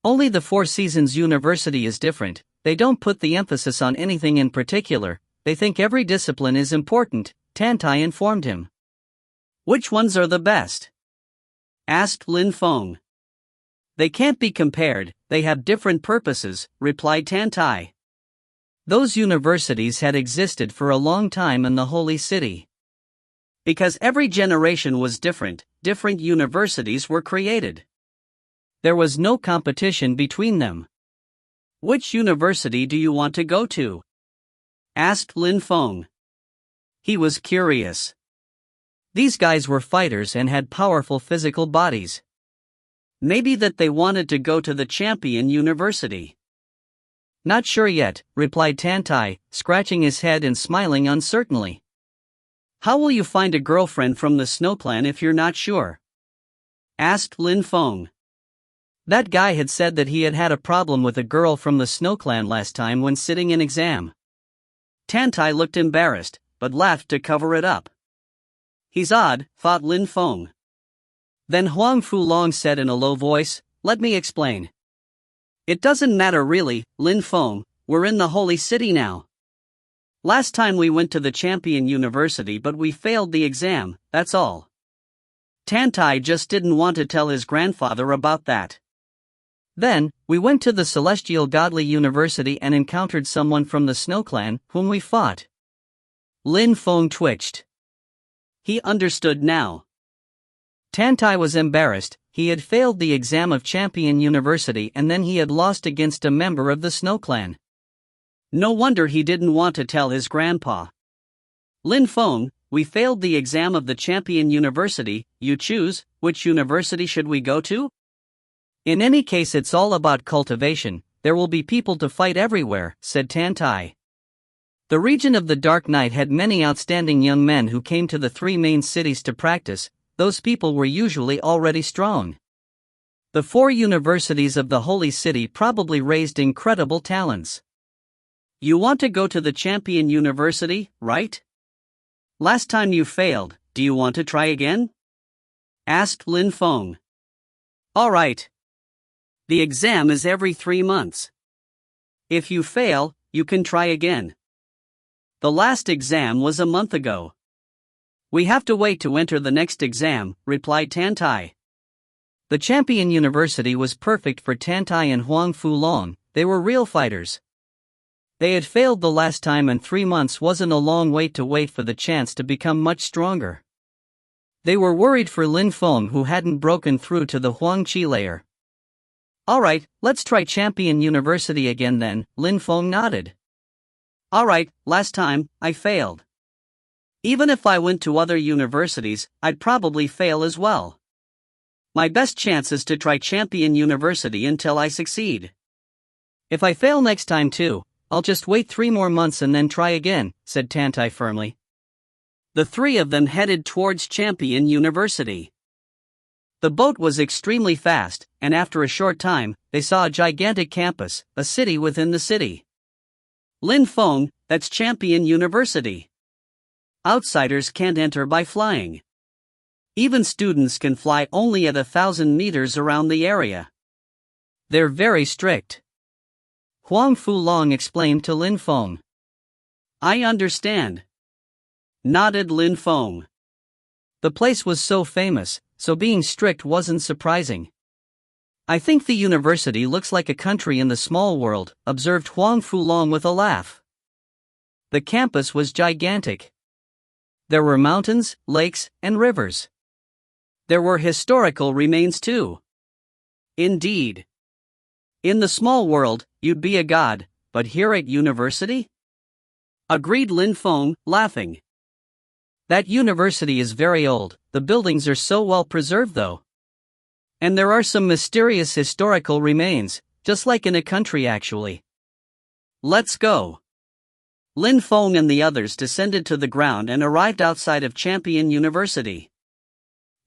Only the Four Seasons University is different, they don't put the emphasis on anything in particular, they think every discipline is important, Tantai informed him. Which ones are the best? Asked Lin Feng. They can't be compared, they have different purposes, replied Tantai. Those universities had existed for a long time in the holy city. Because every generation was different, different universities were created. There was no competition between them. Which university do you want to go to? Asked Lin Feng. He was curious. These guys were fighters and had powerful physical bodies. Maybe that they wanted to go to the champion university. Not sure yet, replied Tantai, scratching his head and smiling uncertainly. How will you find a girlfriend from the Snow Clan if you're not sure? Asked Lin Feng. That guy had said that he had had a problem with a girl from the Snow Clan last time when sitting an exam. Tantai looked embarrassed, but laughed to cover it up. He's odd, thought Lin Feng. Then Huang Fulong said in a low voice, let me explain. It doesn't matter really, Lin Feng, we're in the holy city now. Last time we went to the champion university but we failed the exam, that's all. Tantai just didn't want to tell his grandfather about that. Then, we went to the celestial godly university and encountered someone from the Snow Clan, whom we fought. Lin Feng twitched. He understood now. Tantai was embarrassed, he had failed the exam of Champion University and then he had lost against a member of the Snow Clan. No wonder he didn't want to tell his grandpa. Lin Feng, we failed the exam of the Champion University, you choose, which university should we go to? In any case it's all about cultivation, there will be people to fight everywhere, said Tantai. The region of the Dark Night had many outstanding young men who came to the three main cities to practice. Those people were usually already strong. The four universities of the Holy City probably raised incredible talents. You want to go to the Champion University, right? Last time you failed, do you want to try again? Asked Lin Feng. All right. The exam is every 3 months. If you fail, you can try again. The last exam was a month ago. We have to wait to enter the next exam, replied Tantai. The Champion University was perfect for Tantai and Huang Fulong, they were real fighters. They had failed the last time and 3 months wasn't a long wait to wait for the chance to become much stronger. They were worried for Lin Feng who hadn't broken through to the Huang Qi layer. Alright, let's try Champion University again then, Lin Feng nodded. Alright, last time, I failed. Even if I went to other universities, I'd probably fail as well. My best chance is to try Champion University until I succeed. If I fail next time too, I'll just wait 3 more months and then try again, said Tantai firmly. The three of them headed towards Champion University. The boat was extremely fast, and after a short time, they saw a gigantic campus, a city within the city. Lin Feng, that's Champion University. Outsiders can't enter by flying. Even students can fly only at 1,000 meters around the area. They're very strict. Huang Fulong explained to Lin Feng. I understand. Nodded Lin Feng. The place was so famous, so being strict wasn't surprising. I think the university looks like a country in the small world, observed Huang Fulong with a laugh. The campus was gigantic. There were mountains, lakes, and rivers. There were historical remains too. Indeed. In the small world, you'd be a god, but here at university? Agreed Lin Feng, laughing. That university is very old, the buildings are so well preserved though. And there are some mysterious historical remains, just like in a country actually. Let's go. Lin Feng and the others descended to the ground and arrived outside of Champion University.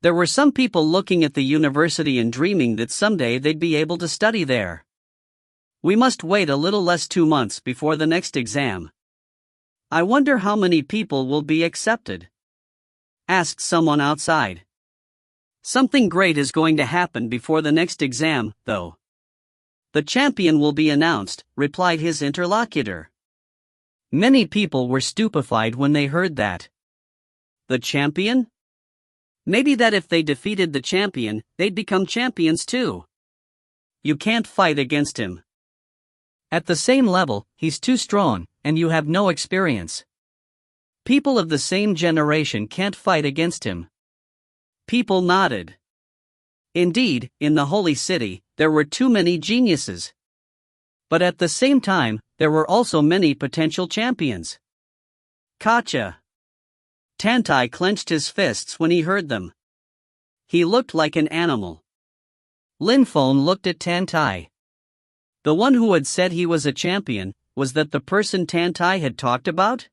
There were some people looking at the university and dreaming that someday they'd be able to study there. We must wait a little less 2 months before the next exam. I wonder how many people will be accepted? Asked someone outside. Something great is going to happen before the next exam, though. The champion will be announced, replied his interlocutor. Many people were stupefied when they heard that. The champion? Maybe that if they defeated the champion, they'd become champions too. You can't fight against him. At the same level, he's too strong, and you have no experience. People of the same generation can't fight against him. People nodded. Indeed, in the holy city, there were too many geniuses. But at the same time, there were also many potential champions. Gotcha. Tantai clenched his fists when he heard them. He looked like an animal. Lin Feng looked at Tantai. The one who had said he was a champion, was that the person Tantai had talked about?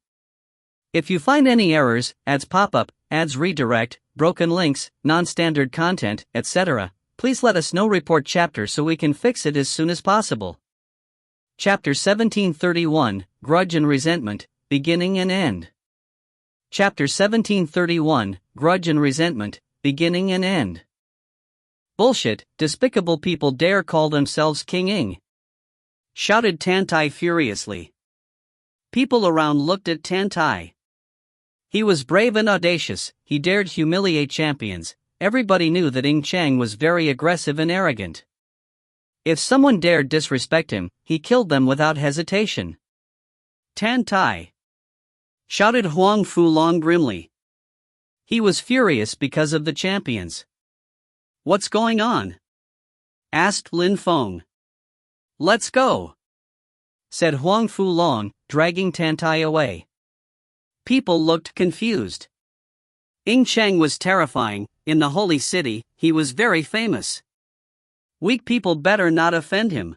If you find any errors, ads pop up, ads redirect, broken links, non-standard content, etc., please let us know. Report chapter so we can fix it as soon as possible. Chapter 1731, Grudge and Resentment, Beginning and End. Chapter 1731, Grudge and Resentment, Beginning and End. Bullshit, despicable people dare call themselves King Ing, shouted Tantai furiously. People around looked at Tantai. He was brave and audacious, he dared humiliate champions. Everybody knew that Ing Chang was very aggressive and arrogant. If someone dared disrespect him, he killed them without hesitation. Tantai, shouted Huang Fulong grimly. He was furious because of the champions. What's going on? Asked Lin Feng. Let's go, said Huang Fulong, dragging Tantai away. People looked confused. Ing Chang was terrifying. In the holy city, he was very famous. Weak people better not offend him.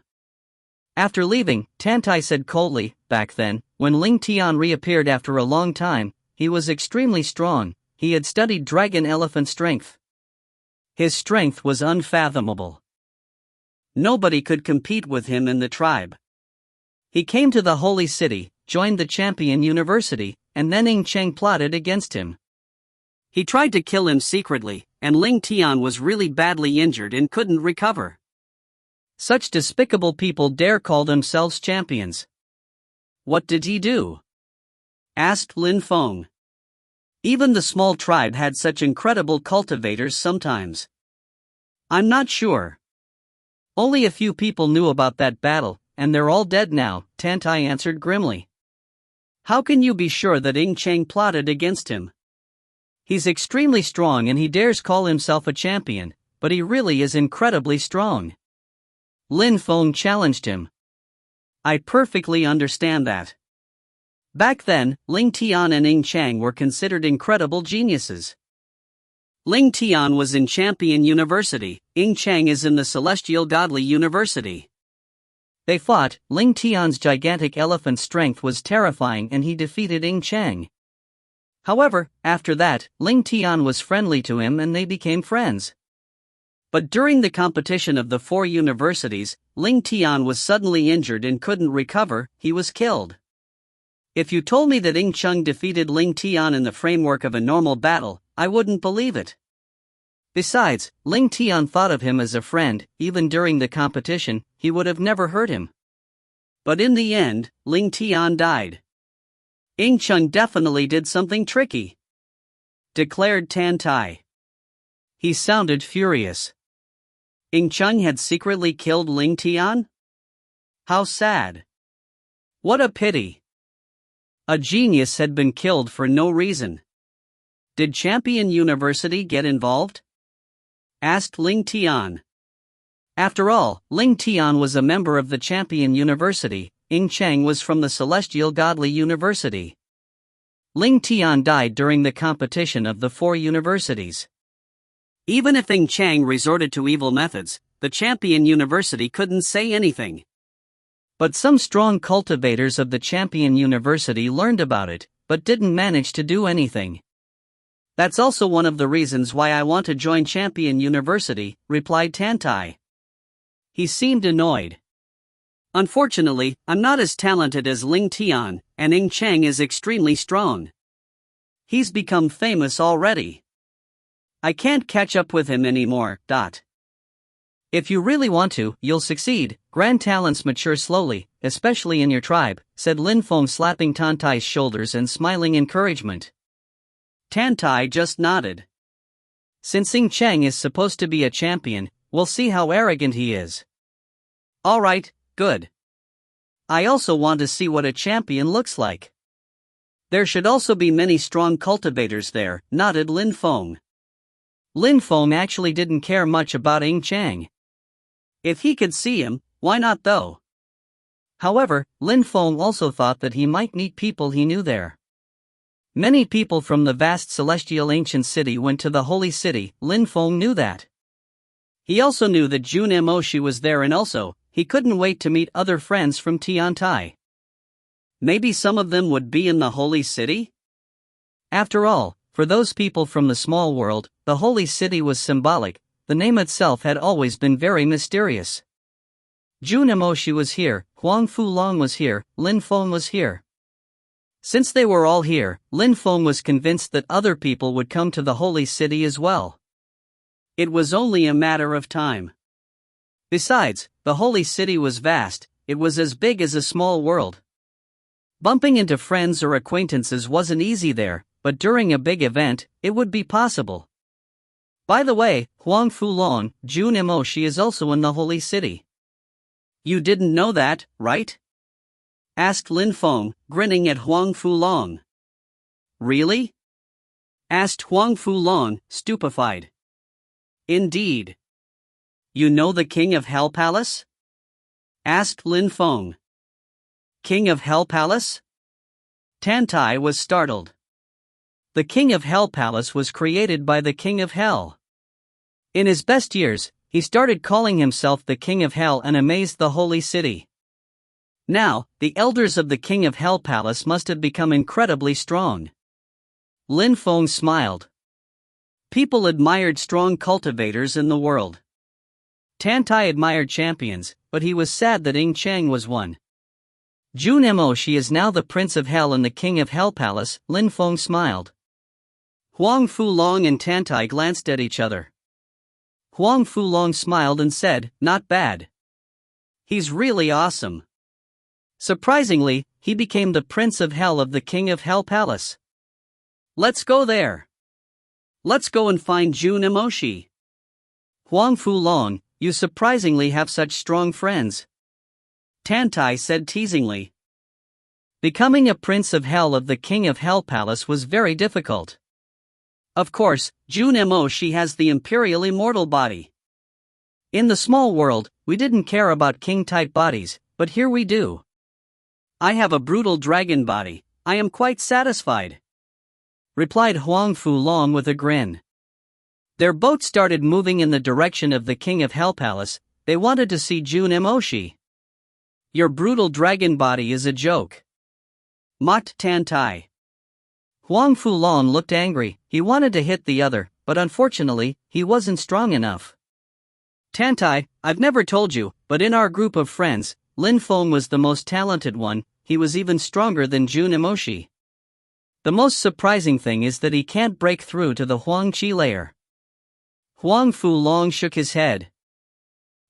After leaving, Tantai said coldly, back then, when Ling Tian reappeared after a long time, he was extremely strong. He had studied dragon elephant strength. His strength was unfathomable. Nobody could compete with him in the tribe. He came to the holy city, joined the champion university, and then Ing Chang plotted against him. He tried to kill him secretly, and Ling Tian was really badly injured and couldn't recover. Such despicable people dare call themselves champions. What did he do? Asked Lin Feng. Even the small tribe had such incredible cultivators sometimes. I'm not sure. Only a few people knew about that battle, and they're all dead now, Tantai answered grimly. How can you be sure that Ing Chang plotted against him? He's extremely strong and he dares call himself a champion, but he really is incredibly strong. Lin Feng challenged him. I perfectly understand that. Back then, Ling Tian and Ing Chang were considered incredible geniuses. Ling Tian was in Champion University, Ing Chang is in the Celestial Godly University. They fought. Ling Tian's gigantic elephant strength was terrifying and he defeated Ing Chang. However, after that, Ling Tian was friendly to him and they became friends. But during the competition of the 4 universities, Ling Tian was suddenly injured and couldn't recover, he was killed. If you told me that Ing Chang defeated Ling Tian in the framework of a normal battle, I wouldn't believe it. Besides, Ling Tian thought of him as a friend. Even during the competition, he would have never hurt him. But in the end, Ling Tian died. Ing Chang definitely did something tricky, declared Tantai. He sounded furious. Ing Chang had secretly killed Ling Tian? How sad. What a pity. A genius had been killed for no reason. Did Champion University get involved? Asked Ling Tian. After all, Ling Tian was a member of the Champion University. Ing Chang was from the Celestial Godly University. Ling Tian died during the competition of the 4 universities. Even if Ing Chang resorted to evil methods, the Champion University couldn't say anything. But some strong cultivators of the Champion University learned about it, but didn't manage to do anything. That's also one of the reasons why I want to join Champion University, replied Tantai. He seemed annoyed. Unfortunately, I'm not as talented as Ling Tian, and Ing Chang is extremely strong. He's become famous already. I can't catch up with him anymore. If you really want to, you'll succeed. Grand talents mature slowly, especially in your tribe, said Lin Feng, slapping Tantai's shoulders and smiling encouragement. Tantai just nodded. Since Ing Cheng is supposed to be a champion, we'll see how arrogant he is. Alright, good. I also want to see what a champion looks like. There should also be many strong cultivators there, nodded Lin Feng. Lin Feng actually didn't care much about Ing Cheng. If he could see him, why not though? However, Lin Feng also thought that he might meet people he knew there. Many people from the vast celestial ancient city went to the holy city. Lin Feng knew that. He also knew that Jun Moshi was there, and also, he couldn't wait to meet other friends from Tiantai. Maybe some of them would be in the holy city? After all, for those people from the small world, the holy city was symbolic. The name itself had always been very mysterious. Jun Moshi was here, Huang Fulong was here, Lin Feng was here. Since they were all here, Lin Feng was convinced that other people would come to the holy city as well. It was only a matter of time. Besides, the holy city was vast, it was as big as a small world. Bumping into friends or acquaintances wasn't easy there, but during a big event, it would be possible. By the way, Huang Fulong, Jun Moshi is also in the holy city. You didn't know that, right? Asked Lin Feng, grinning at Huang Fulong. Really? Asked Huang Fulong, stupefied. Indeed. You know the King of Hell Palace? Asked Lin Feng. King of Hell Palace? Tantai was startled. The King of Hell Palace was created by the King of Hell. In his best years, he started calling himself the King of Hell and amazed the holy city. Now, the elders of the King of Hell Palace must have become incredibly strong. Lin Feng smiled. People admired strong cultivators in the world. Tantai admired champions, but he was sad that Ing Cheng was one. Jun Moshi is now the Prince of Hell and the King of Hell Palace. Lin Feng smiled. Huang Fulong and Tantai glanced at each other. Huang Fulong smiled and said, "Not bad. He's really awesome." Surprisingly, he became the Prince of Hell of the King of Hell Palace. Let's go there. Let's go and find Jun Moshi. Huang Fulong, you surprisingly have such strong friends. Tantai said teasingly. Becoming a Prince of Hell of the King of Hell Palace was very difficult. Of course, Jun Moshi has the Imperial Immortal body. In the small world, we didn't care about king-type bodies, but here we do. I have a brutal dragon body, I am quite satisfied. Replied Huang Fulong with a grin. Their boat started moving in the direction of the King of Hell Palace. They wanted to see Jun Moshi. Your brutal dragon body is a joke. Mocked Tantai. Huang Fulong looked angry. He wanted to hit the other, but unfortunately, he wasn't strong enough. Tantai, I've never told you, but in our group of friends, Lin Feng was the most talented one. He was even stronger than Jun Moshi. The most surprising thing is that he can't break through to the Huang Qi layer. Huang Fulong shook his head.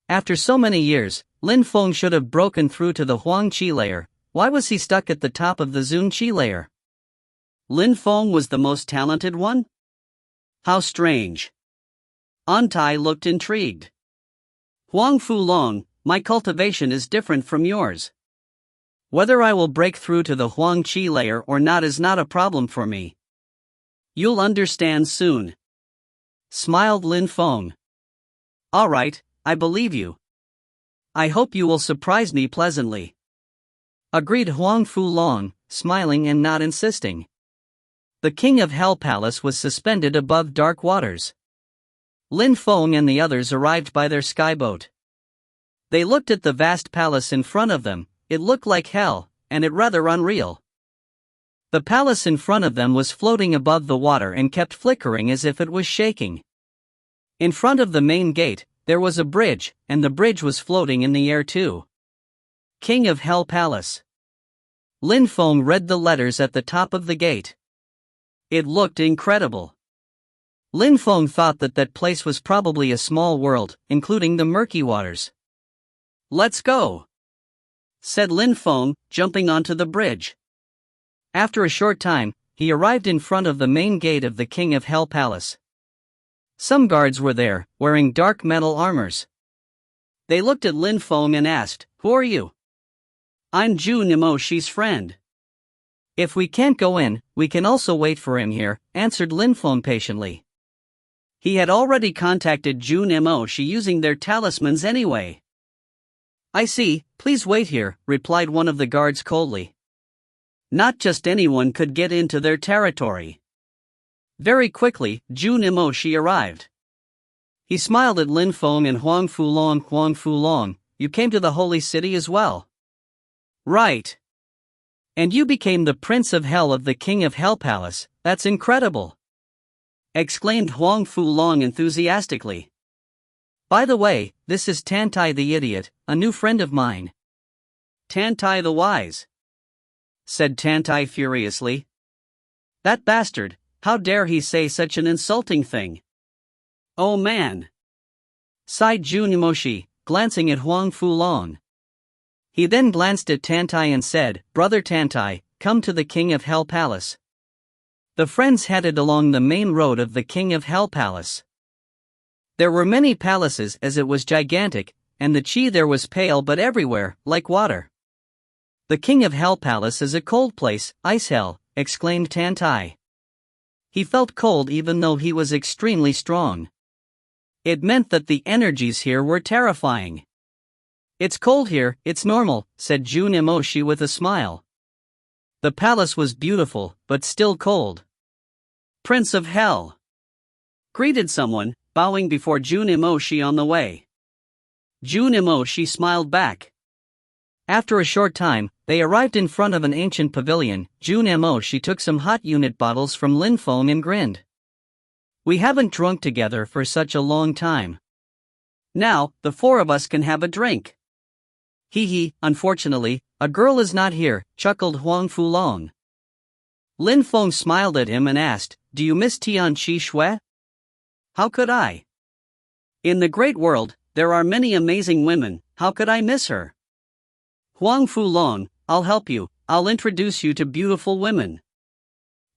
After so many years, Lin Feng should have broken through to the Huang Qi layer. Why was he stuck at the top of the Zun Qi layer? Lin Feng was the most talented one? How strange. Antai looked intrigued. Huang Fulong, my cultivation is different from yours. Whether I will break through to the Huang Qi layer or not is not a problem for me. You'll understand soon. Smiled Lin Feng. Alright, I believe you. I hope you will surprise me pleasantly. Agreed Huang Fulong, smiling and not insisting. The King of Hell Palace was suspended above dark waters. Lin Feng and the others arrived by their skyboat. They looked at the vast palace in front of them. It looked like hell, and it rather unreal. The palace in front of them was floating above the water and kept flickering as if it was shaking. In front of the main gate, there was a bridge, and the bridge was floating in the air too. King of Hell Palace. Lin Feng read the letters at the top of the gate. It looked incredible. Lin Feng thought that place was probably a small world, including the murky waters. "Let's go," said Lin Feng, jumping onto the bridge. After a short time, he arrived in front of the main gate of the King of Hell Palace. Some guards were there, wearing dark metal armors. They looked at Lin Feng and asked, "Who are you?" "I'm Zhu Nimoshi's friend." "If we can't go in, we can also wait for him here," answered Lin Feng patiently. He had already contacted Zhu Nimoshi using their talismans anyway. "I see, please wait here," replied one of the guards coldly. Not just anyone could get into their territory. Very quickly, Zhu Nimoshi arrived. He smiled at Lin Feng and Huang Fulong. "Huang Fulong, you came to the holy city as well?" "Right. And you became the Prince of Hell of the King of Hell Palace, that's incredible!" exclaimed Huang Fulong enthusiastically. "By the way, this is Tantai the Idiot, a new friend of mine." "Tantai the Wise," said Tantai furiously. "That bastard, how dare he say such an insulting thing?" "Oh man," sighed Zhu Nimoshi, glancing at Huang Fulong. He then glanced at Tantai and said, "Brother Tantai, come to the King of Hell Palace." The friends headed along the main road of the King of Hell Palace. There were many palaces as it was gigantic, and the chi there was pale but everywhere, like water. "The King of Hell Palace is a cold place, ice hell," exclaimed Tantai. He felt cold even though he was extremely strong. It meant that the energies here were terrifying. "It's cold here, it's normal," said Zhu Nimoshi with a smile. The palace was beautiful, but still cold. "Prince of Hell," greeted someone, bowing before Zhu Nimoshi on the way. Zhu Nimoshi smiled back. After a short time, they arrived in front of an ancient pavilion. Zhu Nimoshi took some hot unit bottles from Lin Feng and grinned. "We haven't drunk together for such a long time. Now, the four of us can have a drink." "Hee, unfortunately, a girl is not here," chuckled Huang Fulong. Lin Feng smiled at him and asked, "Do you miss Tian Chi Shui?" "How could I? In the great world, there are many amazing women, how could I miss her?" "Huang Fulong, I'll help you, I'll introduce you to beautiful women.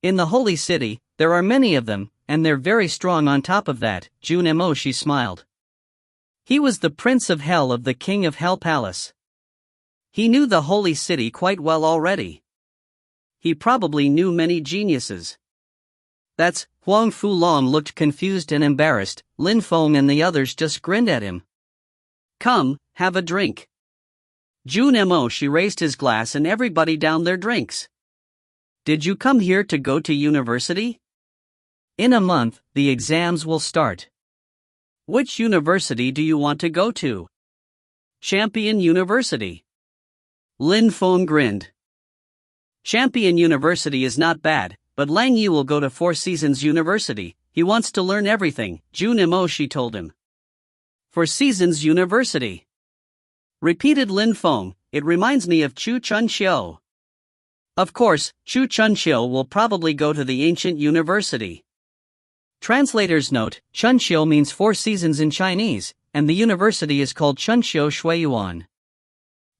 In the holy city, there are many of them, and they're very strong on top of that," Zhu Nimoshi smiled. He was the Prince of Hell of the King of Hell Palace. He knew the holy city quite well already. He probably knew many geniuses. "That's," Huang Fulong looked confused and embarrassed. Lin Feng and the others just grinned at him. "Come, have a drink." Zhu Nimoshi raised his glass and everybody downed their drinks. "Did you come here to go to university?" "In a month, the exams will start." "Which university do you want to go to?" "Champion University." Lin Feng grinned. "Champion University is not bad, but Lang Yi will go to Four Seasons University, he wants to learn everything," Zhu Nimoshi told him. "Four Seasons University," repeated Lin Feng, "it reminds me of Chu Chunxiu." "Of course, Chu Chunxiu will probably go to the ancient university." Translator's note: Chunxiu means Four Seasons in Chinese, and the university is called Chunxiu Shuiyuan.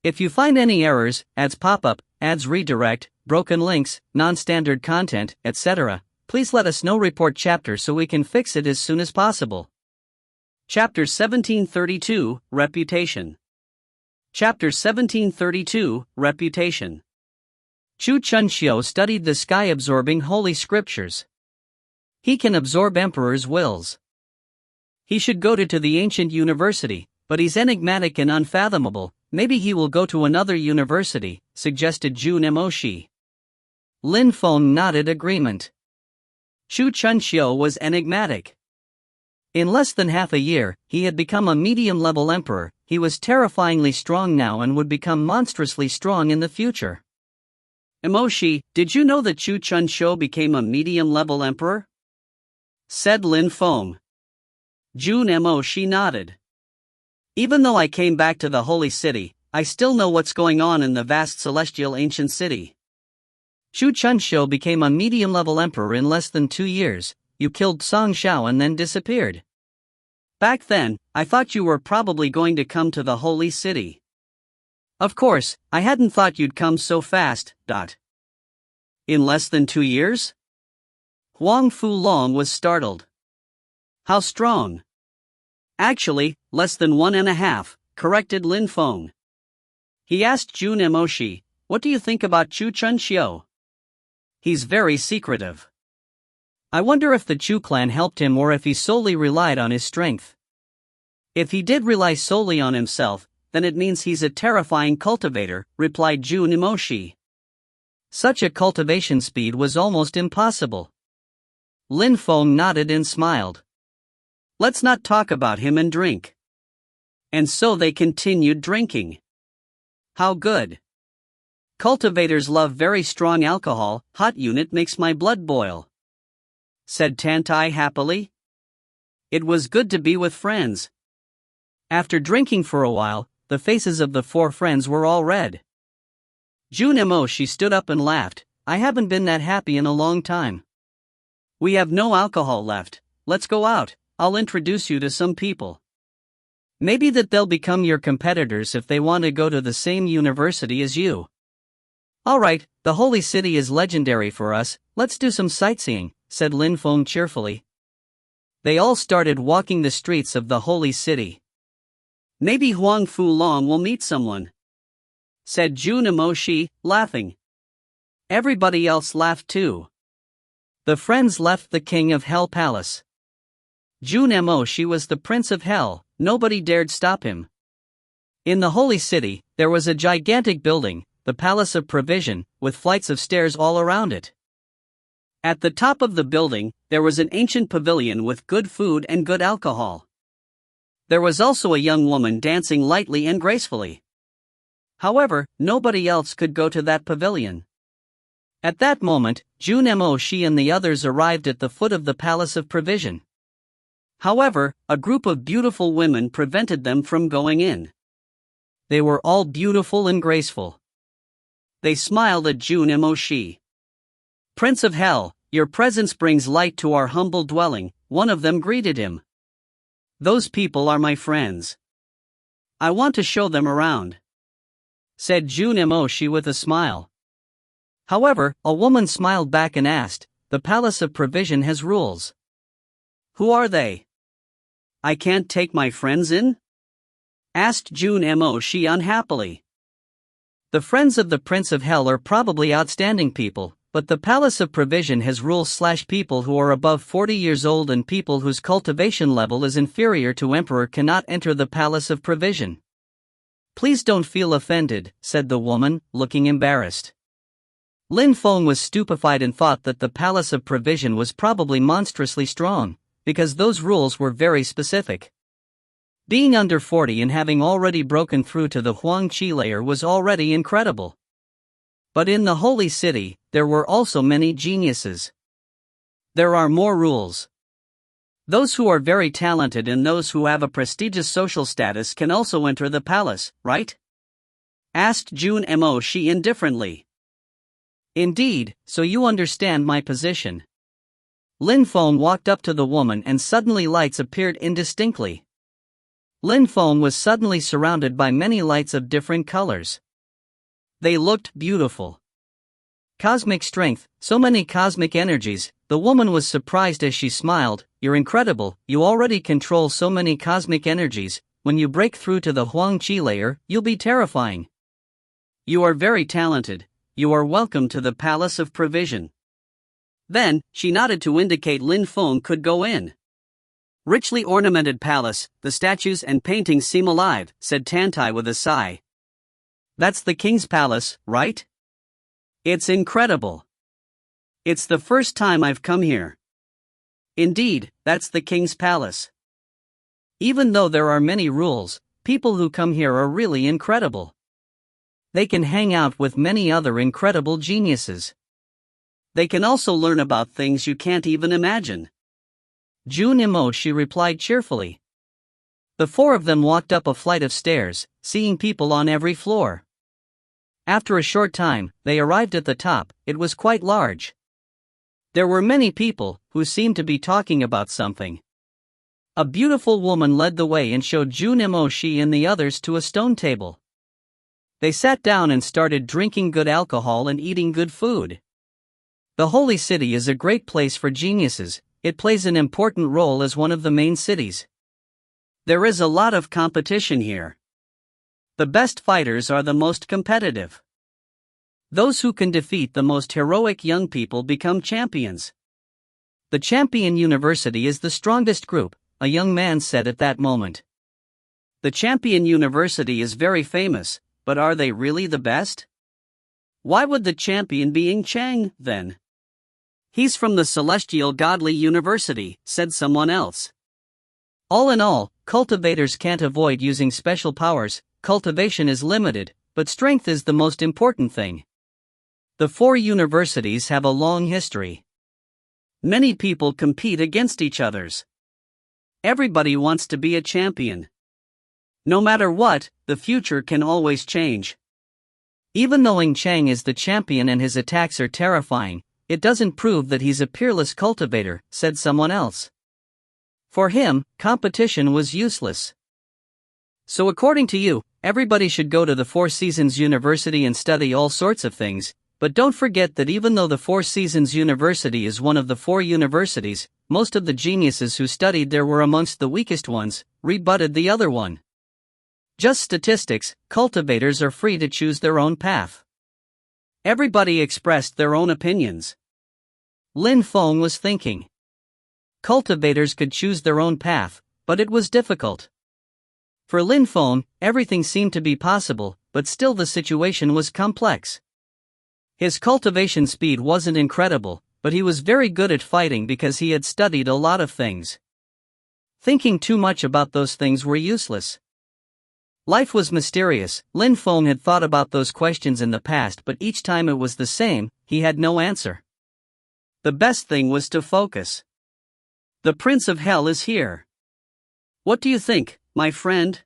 If you find any errors, ads pop up, ads redirect, broken links, non-standard content, etc., please let us know. Report chapter so we can fix it as soon as possible. Chapter 1732, Reputation. Chapter 1732, Reputation. Chu Chunxiu studied the sky-absorbing holy scriptures. He can absorb emperors' wills. He should go to the ancient university, but he's enigmatic and unfathomable. Maybe he will go to another university, suggested Zhu Nimoshi. Lin Feng nodded agreement. Chu Chunxiu was enigmatic. In less than half a year, he had become a medium-level emperor. He was terrifyingly strong now and would become monstrously strong in the future. "Nimoshi, did you know that Chu Chunxiu became a medium-level emperor?" said Lin Feng. Zhu Nimoshi nodded. "Even though I came back to the holy city, I still know what's going on in the vast celestial ancient city." Chu Chunxiu became a medium-level emperor in less than 2 years. you killed Song Xiao and then disappeared. Back then, I thought you were probably going to come to the holy city. Of course, I hadn't thought you'd come so fast. In less than 2 years? Huang Fulong was startled. How strong? Actually, less than 1.5, corrected Lin Feng. He asked Jun Emoshi, what do you think about Chu Chunxiu? He's very secretive. I wonder if the Chu clan helped him or if he solely relied on his strength. If he did rely solely on himself, then it means he's a terrifying cultivator, replied Jun Emoshi. Such a cultivation speed was almost impossible. Lin Feng nodded and smiled. Let's not talk about him and drink. And so they continued drinking. How good. Cultivators love very strong alcohol. Hot unit makes my blood boil, said Tantai happily. It was good to be with friends. After drinking for a while, the faces of the 4 friends were all red. Jun Emoshi stood up and laughed. I haven't been that happy in a long time. We have no alcohol left. Let's go out. I'll introduce you to some people. Maybe that they'll become your competitors if they want to go to the same university as you. Alright, the holy city is legendary for us, let's do some sightseeing, said Lin Feng cheerfully. They all started walking the streets of the holy city. Maybe Huang Fulong will meet someone, said Jun Emoshi, laughing. Everybody else laughed too. The friends left the King of Hell Palace. Jun Emoshi was the Prince of Hell, nobody dared stop him. In the holy city, there was a gigantic building, the Palace of Provision, with flights of stairs all around it. At the top of the building, there was an ancient pavilion with good food and good alcohol. There was also a young woman dancing lightly and gracefully. However, nobody else could go to that pavilion. At that moment, Jun Emoshi and the others arrived at the foot of the Palace of Provision. However, a group of beautiful women prevented them from going in. They were all beautiful and graceful. They smiled at Jun Emoshi. Prince of Hell, your presence brings light to our humble dwelling, one of them greeted him. Those people are my friends. I want to show them around, said Jun Emoshi with a smile. However, a woman smiled back and asked, the Palace of Provision has rules. Who are they? I can't take my friends in? Asked Jun Emoshi unhappily. The friends of the Prince of Hell are probably outstanding people, but the Palace of Provision has rules/people who are above 40 years old and people whose cultivation level is inferior to Emperor cannot enter the Palace of Provision. Please don't feel offended, said the woman, looking embarrassed. Lin Feng was stupefied and thought that the Palace of Provision was probably monstrously strong, because those rules were very specific. Being under 40 and having already broken through to the Huang Qi layer was already incredible. But in the holy city, there were also many geniuses. There are more rules. Those who are very talented and those who have a prestigious social status can also enter the palace, right? Asked Jun Emoshi indifferently. Indeed, so you understand my position. Lin Feng walked up to the woman and suddenly lights appeared indistinctly. Lin Feng was suddenly surrounded by many lights of different colors. They looked beautiful. Cosmic strength, so many cosmic energies, the woman was surprised as she smiled, you're incredible, you already control so many cosmic energies, when you break through to the Huang Qi layer, you'll be terrifying. You are very talented, you are welcome to the Palace of Provision. Then, she nodded to indicate Lin Feng could go in. Richly ornamented palace, the statues and paintings seem alive, said Tantai with a sigh. That's the king's palace, right? It's incredible. It's the first time I've come here. Indeed, that's the king's palace. Even though there are many rules, people who come here are really incredible. They can hang out with many other incredible geniuses. They can also learn about things you can't even imagine. Jun Emoshi replied cheerfully. The 4 of them walked up a flight of stairs, seeing people on every floor. After a short time, they arrived at the top. It was quite large. There were many people who seemed to be talking about something. A beautiful woman led the way and showed Junimoshi and the others to a stone table. They sat down and started drinking good alcohol and eating good food. The holy city is a great place for geniuses. It plays an important role as one of the main cities. There is a lot of competition here. The best fighters are the most competitive. Those who can defeat the most heroic young people become champions. The champion university is the strongest group, a young man said at that moment. The champion university is very famous, but are they really the best? Why would the champion be Ing Chang, then? He's from the Celestial Godly University, said someone else. All in all, cultivators can't avoid using special powers. Cultivation is limited, but strength is the most important thing. The 4 universities have a long history. Many people compete against each others. Everybody wants to be a champion. No matter what, the future can always change. Even though Ing Chang is the champion and his attacks are terrifying, it doesn't prove that he's a peerless cultivator, said someone else. For him, competition was useless. So according to you, everybody should go to the Four Seasons University and study all sorts of things, but don't forget that even though the Four Seasons University is one of the 4 universities, most of the geniuses who studied there were amongst the weakest ones, rebutted the other one. Just statistics, cultivators are free to choose their own path. Everybody expressed their own opinions. Lin Feng was thinking. Cultivators could choose their own path, but it was difficult. For Lin Feng, everything seemed to be possible, but still the situation was complex. His cultivation speed wasn't incredible, but he was very good at fighting because he had studied a lot of things. Thinking too much about those things were useless. Life was mysterious. Lin Feng had thought about those questions in the past, but each time it was the same, he had no answer. The best thing was to focus. The Prince of Hell is here. What do you think, my friend?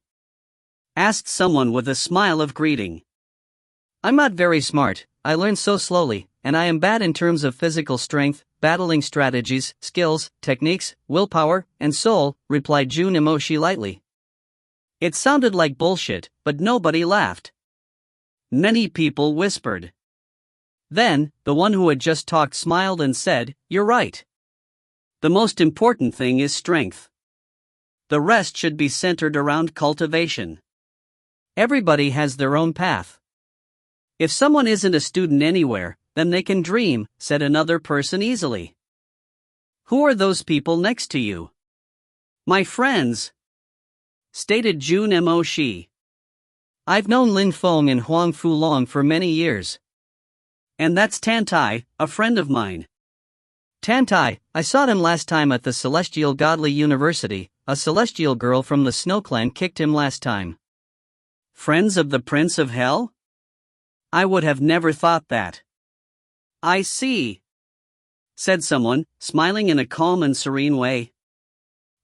Asked someone with a smile of greeting. I'm not very smart, I learn so slowly, and I am bad in terms of physical strength, battling strategies, skills, techniques, willpower, and soul, replied Junimoshi lightly. It sounded like bullshit, but nobody laughed. Many people whispered. Then, the one who had just talked smiled and said, "You're right. The most important thing is strength. The rest should be centered around cultivation. Everybody has their own path. If someone isn't a student anywhere, then they can dream," said another person easily. Who are those people next to you? My friends, stated Junimoshi. I've known Lin Feng and Huang Fulong for many years. And that's Tantai, a friend of mine. Tantai, I saw him last time at the Celestial Godly University. A celestial girl from the Snow Clan kicked him last time. Friends of the Prince of Hell? I would have never thought that. I see, said someone, smiling in a calm and serene way.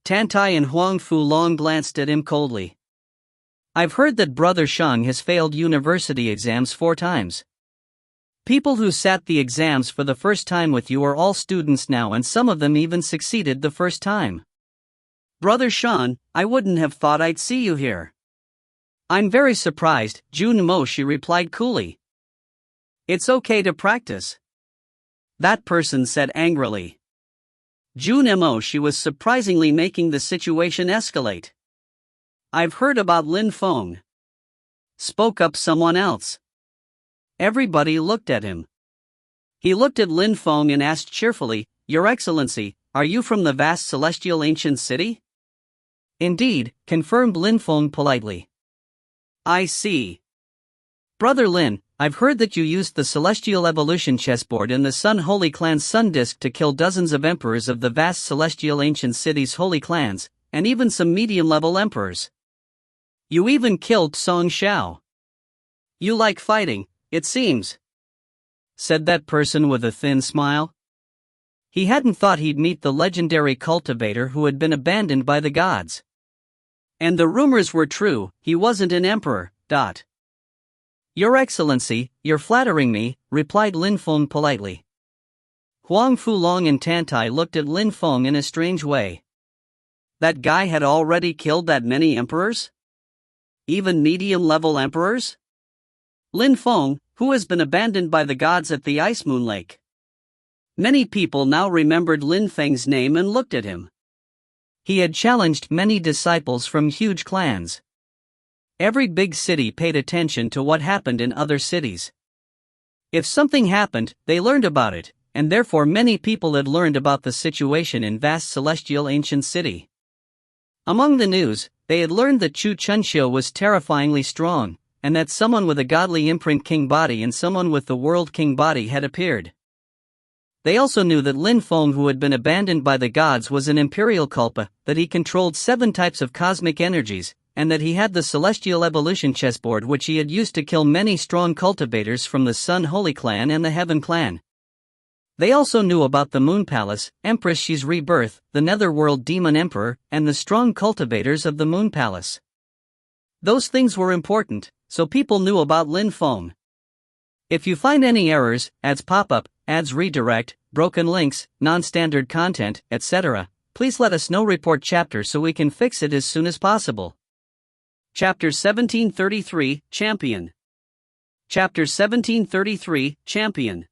Tantai and Huang Fulong glanced at him coldly. I've heard that Brother Shang has failed university exams 4 times. People who sat the exams for the first time with you are all students now, and some of them even succeeded the first time. Brother Sean, I wouldn't have thought I'd see you here. I'm very surprised, Junimoshi replied coolly. It's okay to practice, that person said angrily. Junimoshi was surprisingly making the situation escalate. I've heard about Lin Feng, spoke up someone else. Everybody looked at him. He looked at Lin Feng and asked cheerfully, Your Excellency, are you from the vast celestial ancient city? Indeed, confirmed Lin Feng politely. I see. Brother Lin, I've heard that you used the Celestial Evolution chessboard in the Sun Holy Clan's Sun Disk to kill dozens of emperors of the vast celestial ancient city's holy clans, and even some medium-level emperors. You even killed Song Xiao. You like fighting, it seems, said that person with a thin smile. He hadn't thought he'd meet the legendary cultivator who had been abandoned by the gods. And the rumors were true, he wasn't an emperor. Your Excellency, you're flattering me, replied Lin Feng politely. Huang Fulong and Tantai looked at Lin Feng in a strange way. That guy had already killed that many emperors? Even medium-level emperors? Lin Feng, who has been abandoned by the gods at the Ice Moon Lake. Many people now remembered Lin Feng's name and looked at him. He had challenged many disciples from huge clans. Every big city paid attention to what happened in other cities. If something happened, they learned about it, and therefore many people had learned about the situation in vast celestial ancient city. Among the news, they had learned that Chu Chunxiu was terrifyingly strong, and that someone with a godly imprint king body and someone with the world king body had appeared. They also knew that Lin Feng, who had been abandoned by the gods, was an imperial culpa, that he controlled 7 types of cosmic energies, and that he had the celestial evolution chessboard which he had used to kill many strong cultivators from the Sun Holy Clan and the Heaven Clan. They also knew about the Moon Palace, Empress Xi's rebirth, the Netherworld Demon Emperor, and the strong cultivators of the Moon Palace. Those things were important, so people knew about Lin Feng. If you find any errors, ads pop up, ads redirect, broken links, non-standard content, etc., please let us know. Report chapter so we can fix it as soon as possible. Chapter 1733, Champion. Chapter 1733, Champion.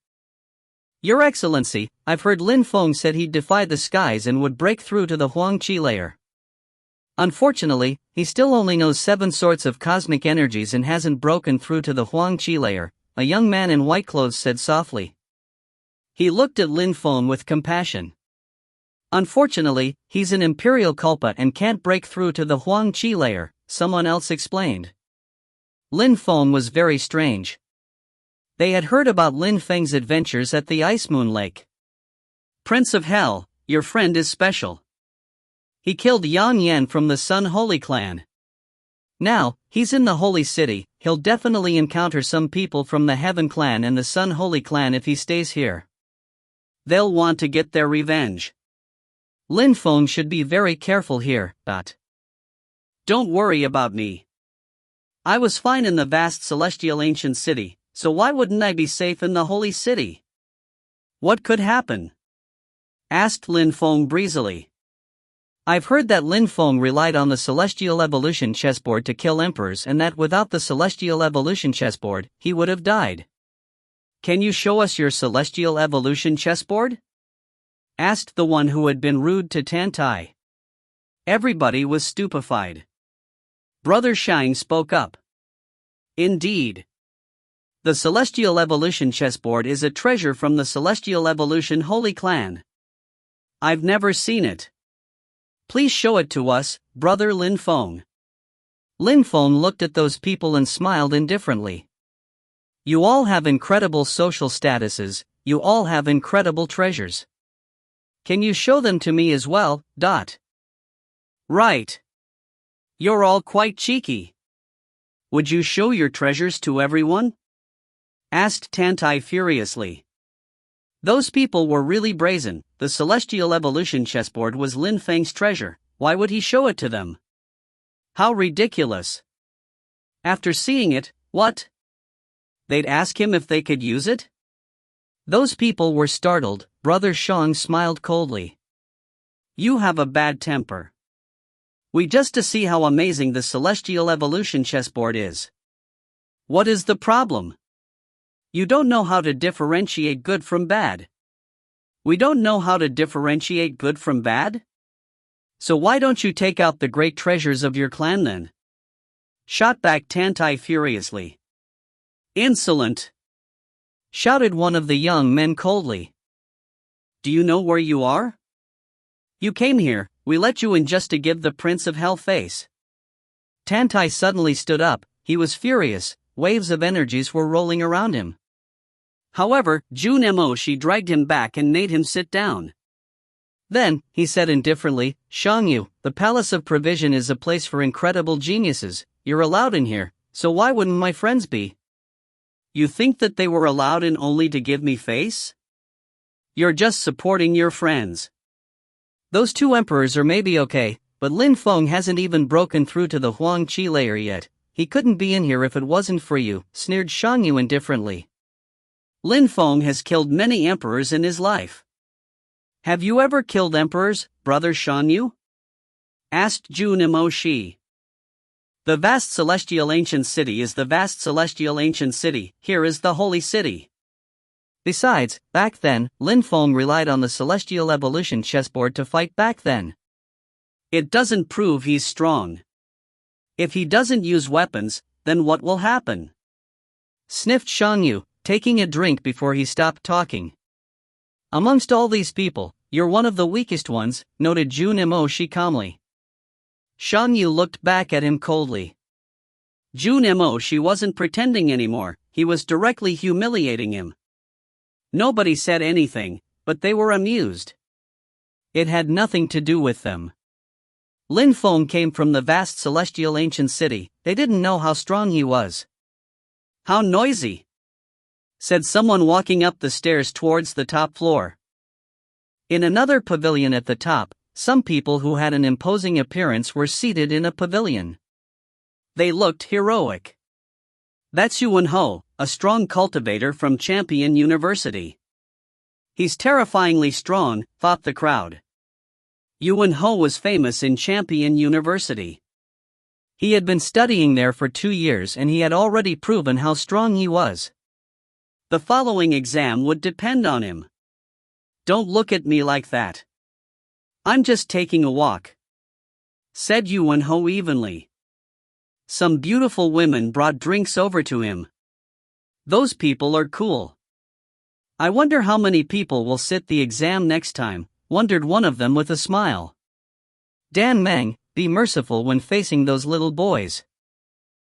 Your Excellency, I've heard Lin Feng said he'd defy the skies and would break through to the Huang Qi layer. Unfortunately, he still only knows 7 sorts of cosmic energies and hasn't broken through to the Huang Qi layer, a young man in white clothes said softly. He looked at Lin Feng with compassion. Unfortunately, he's an imperial culpa and can't break through to the Huang Qi layer, someone else explained. Lin Feng was very strange. They had heard about Lin Feng's adventures at the Ice Moon Lake. Prince of Hell, your friend is special. He killed Yan Yan from the Sun Holy Clan. Now, he's in the Holy City. He'll definitely encounter some people from the Heaven Clan and the Sun Holy Clan if he stays here. They'll want to get their revenge. Lin Feng should be very careful here, but don't worry about me. I was fine in the vast celestial ancient city, so why wouldn't I be safe in the Holy City? What could happen? Asked Lin Feng breezily. I've heard that Lin Feng relied on the celestial evolution chessboard to kill emperors and that without the celestial evolution chessboard, he would have died. Can you show us your celestial evolution chessboard? Asked the one who had been rude to Tantai. Everybody was stupefied. Brother Shine spoke up. Indeed. The celestial evolution chessboard is a treasure from the celestial evolution Holy Clan. I've never seen it. Please show it to us, Brother Lin Feng. Lin Feng looked at those people and smiled indifferently. You all have incredible social statuses, you all have incredible treasures. Can you show them to me as well? Right. You're all quite cheeky. Would you show your treasures to everyone? Asked Tantai furiously. Those people were really brazen. The celestial evolution chessboard was Lin Feng's treasure. Why would he show it to them? How ridiculous. After seeing it, what? They'd ask him if they could use it? Those people were startled. Brother Shang smiled coldly. You have a bad temper. We just to see how amazing the celestial evolution chessboard is. What is the problem? You don't know how to differentiate good from bad. We don't know how to differentiate good from bad? So why don't you take out the great treasures of your clan then? Shot back Tantai furiously. Insolent! Shouted one of the young men coldly. Do you know where you are? You came here, we let you in just to give the Prince of Hell face. Tantai suddenly stood up, he was furious, waves of energies were rolling around him. However, Jun Mo she dragged him back and made him sit down. Then, he said indifferently, Shangyu, the Palace of Provision is a place for incredible geniuses, you're allowed in here, so why wouldn't my friends be? You think that they were allowed in only to give me face? You're just supporting your friends. Those 2 emperors are maybe okay, but Lin Feng hasn't even broken through to the Huang Qi layer yet. He couldn't be in here if it wasn't for you, sneered Shangyu indifferently. Lin Feng has killed many emperors in his life. Have you ever killed emperors, Brother Shan Yu? Asked Jun Imo Shi. The vast celestial ancient city is the vast celestial ancient city, here is the holy city. Besides, back then, Lin Feng relied on the celestial evolution chessboard to fight back then. It doesn't prove he's strong. If he doesn't use weapons, then what will happen? Sniffed Shan Yu, taking a drink before he stopped talking. Amongst all these people, you're one of the weakest ones, noted Jun Imo Shi calmly. Shan Yu looked back at him coldly. Jun Imo Shi wasn't pretending anymore, he was directly humiliating him. Nobody said anything, but they were amused. It had nothing to do with them. Lin Feng came from the vast celestial ancient city, they didn't know how strong he was. How noisy! Said someone walking up the stairs towards the top floor. In another pavilion at the top, some people who had an imposing appearance were seated in a pavilion. They looked heroic. That's Yuan Ho, a strong cultivator from Champion University. He's terrifyingly strong, thought the crowd. Yuan Ho was famous in Champion University. He had been studying there for 2 years and he had already proven how strong he was. The following exam would depend on him. Don't look at me like that. I'm just taking a walk, said Yuan Ho evenly. Some beautiful women brought drinks over to him. Those people are cool. I wonder how many people will sit the exam next time, wondered one of them with a smile. Dan Meng, be merciful when facing those little boys,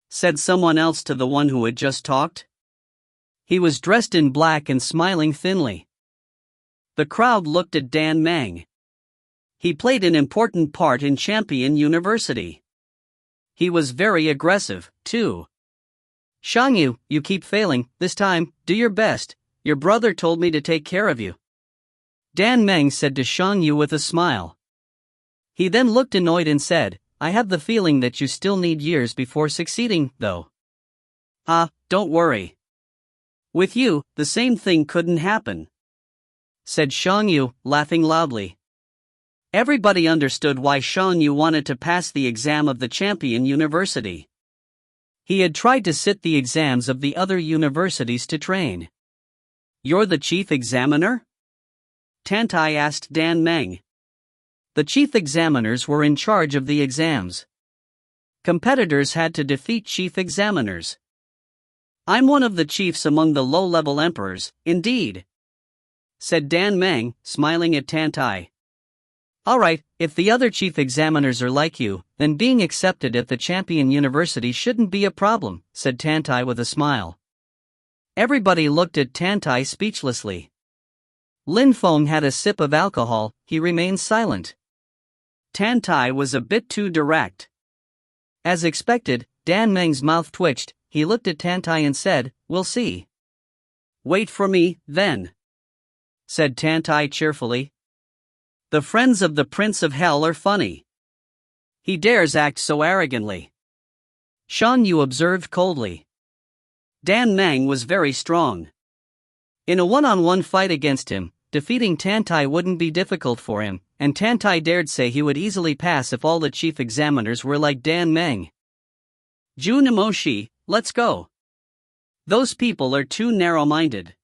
said someone else to the one who had just talked. He was dressed in black and smiling thinly. The crowd looked at Dan Meng. He played an important part in Champion University. He was very aggressive, too. Shan Yu, you keep failing, this time, do your best, your brother told me to take care of you. Dan Meng said to Shan Yu with a smile. He then looked annoyed and said, I have the feeling that you still need years before succeeding, though. Don't worry. With you, the same thing couldn't happen, said Shan Yu, laughing loudly. Everybody understood why Shan Yu wanted to pass the exam of the Champion University. He had tried to sit the exams of the other universities to train. You're the chief examiner? Tantai asked Dan Meng. The chief examiners were in charge of the exams. Competitors had to defeat chief examiners. I'm one of the chiefs among the low-level emperors, indeed, said Dan Meng, smiling at Tantai. Alright, if the other chief examiners are like you, then being accepted at the Champion University shouldn't be a problem, said Tantai with a smile. Everybody looked at Tantai speechlessly. Lin Feng had a sip of alcohol, he remained silent. Tantai was a bit too direct. As expected, Dan Meng's mouth twitched, he looked at Tantai and said, we'll see. Wait for me, then, said Tantai cheerfully. The friends of the Prince of Hell are funny. He dares act so arrogantly. Shan Yu observed coldly. Dan Meng was very strong. In a one-on-one fight against him, defeating Tantai wouldn't be difficult for him, and Tantai dared say he would easily pass if all the chief examiners were like Dan Meng. Jun Imo Shi, let's go. Those people are too narrow-minded.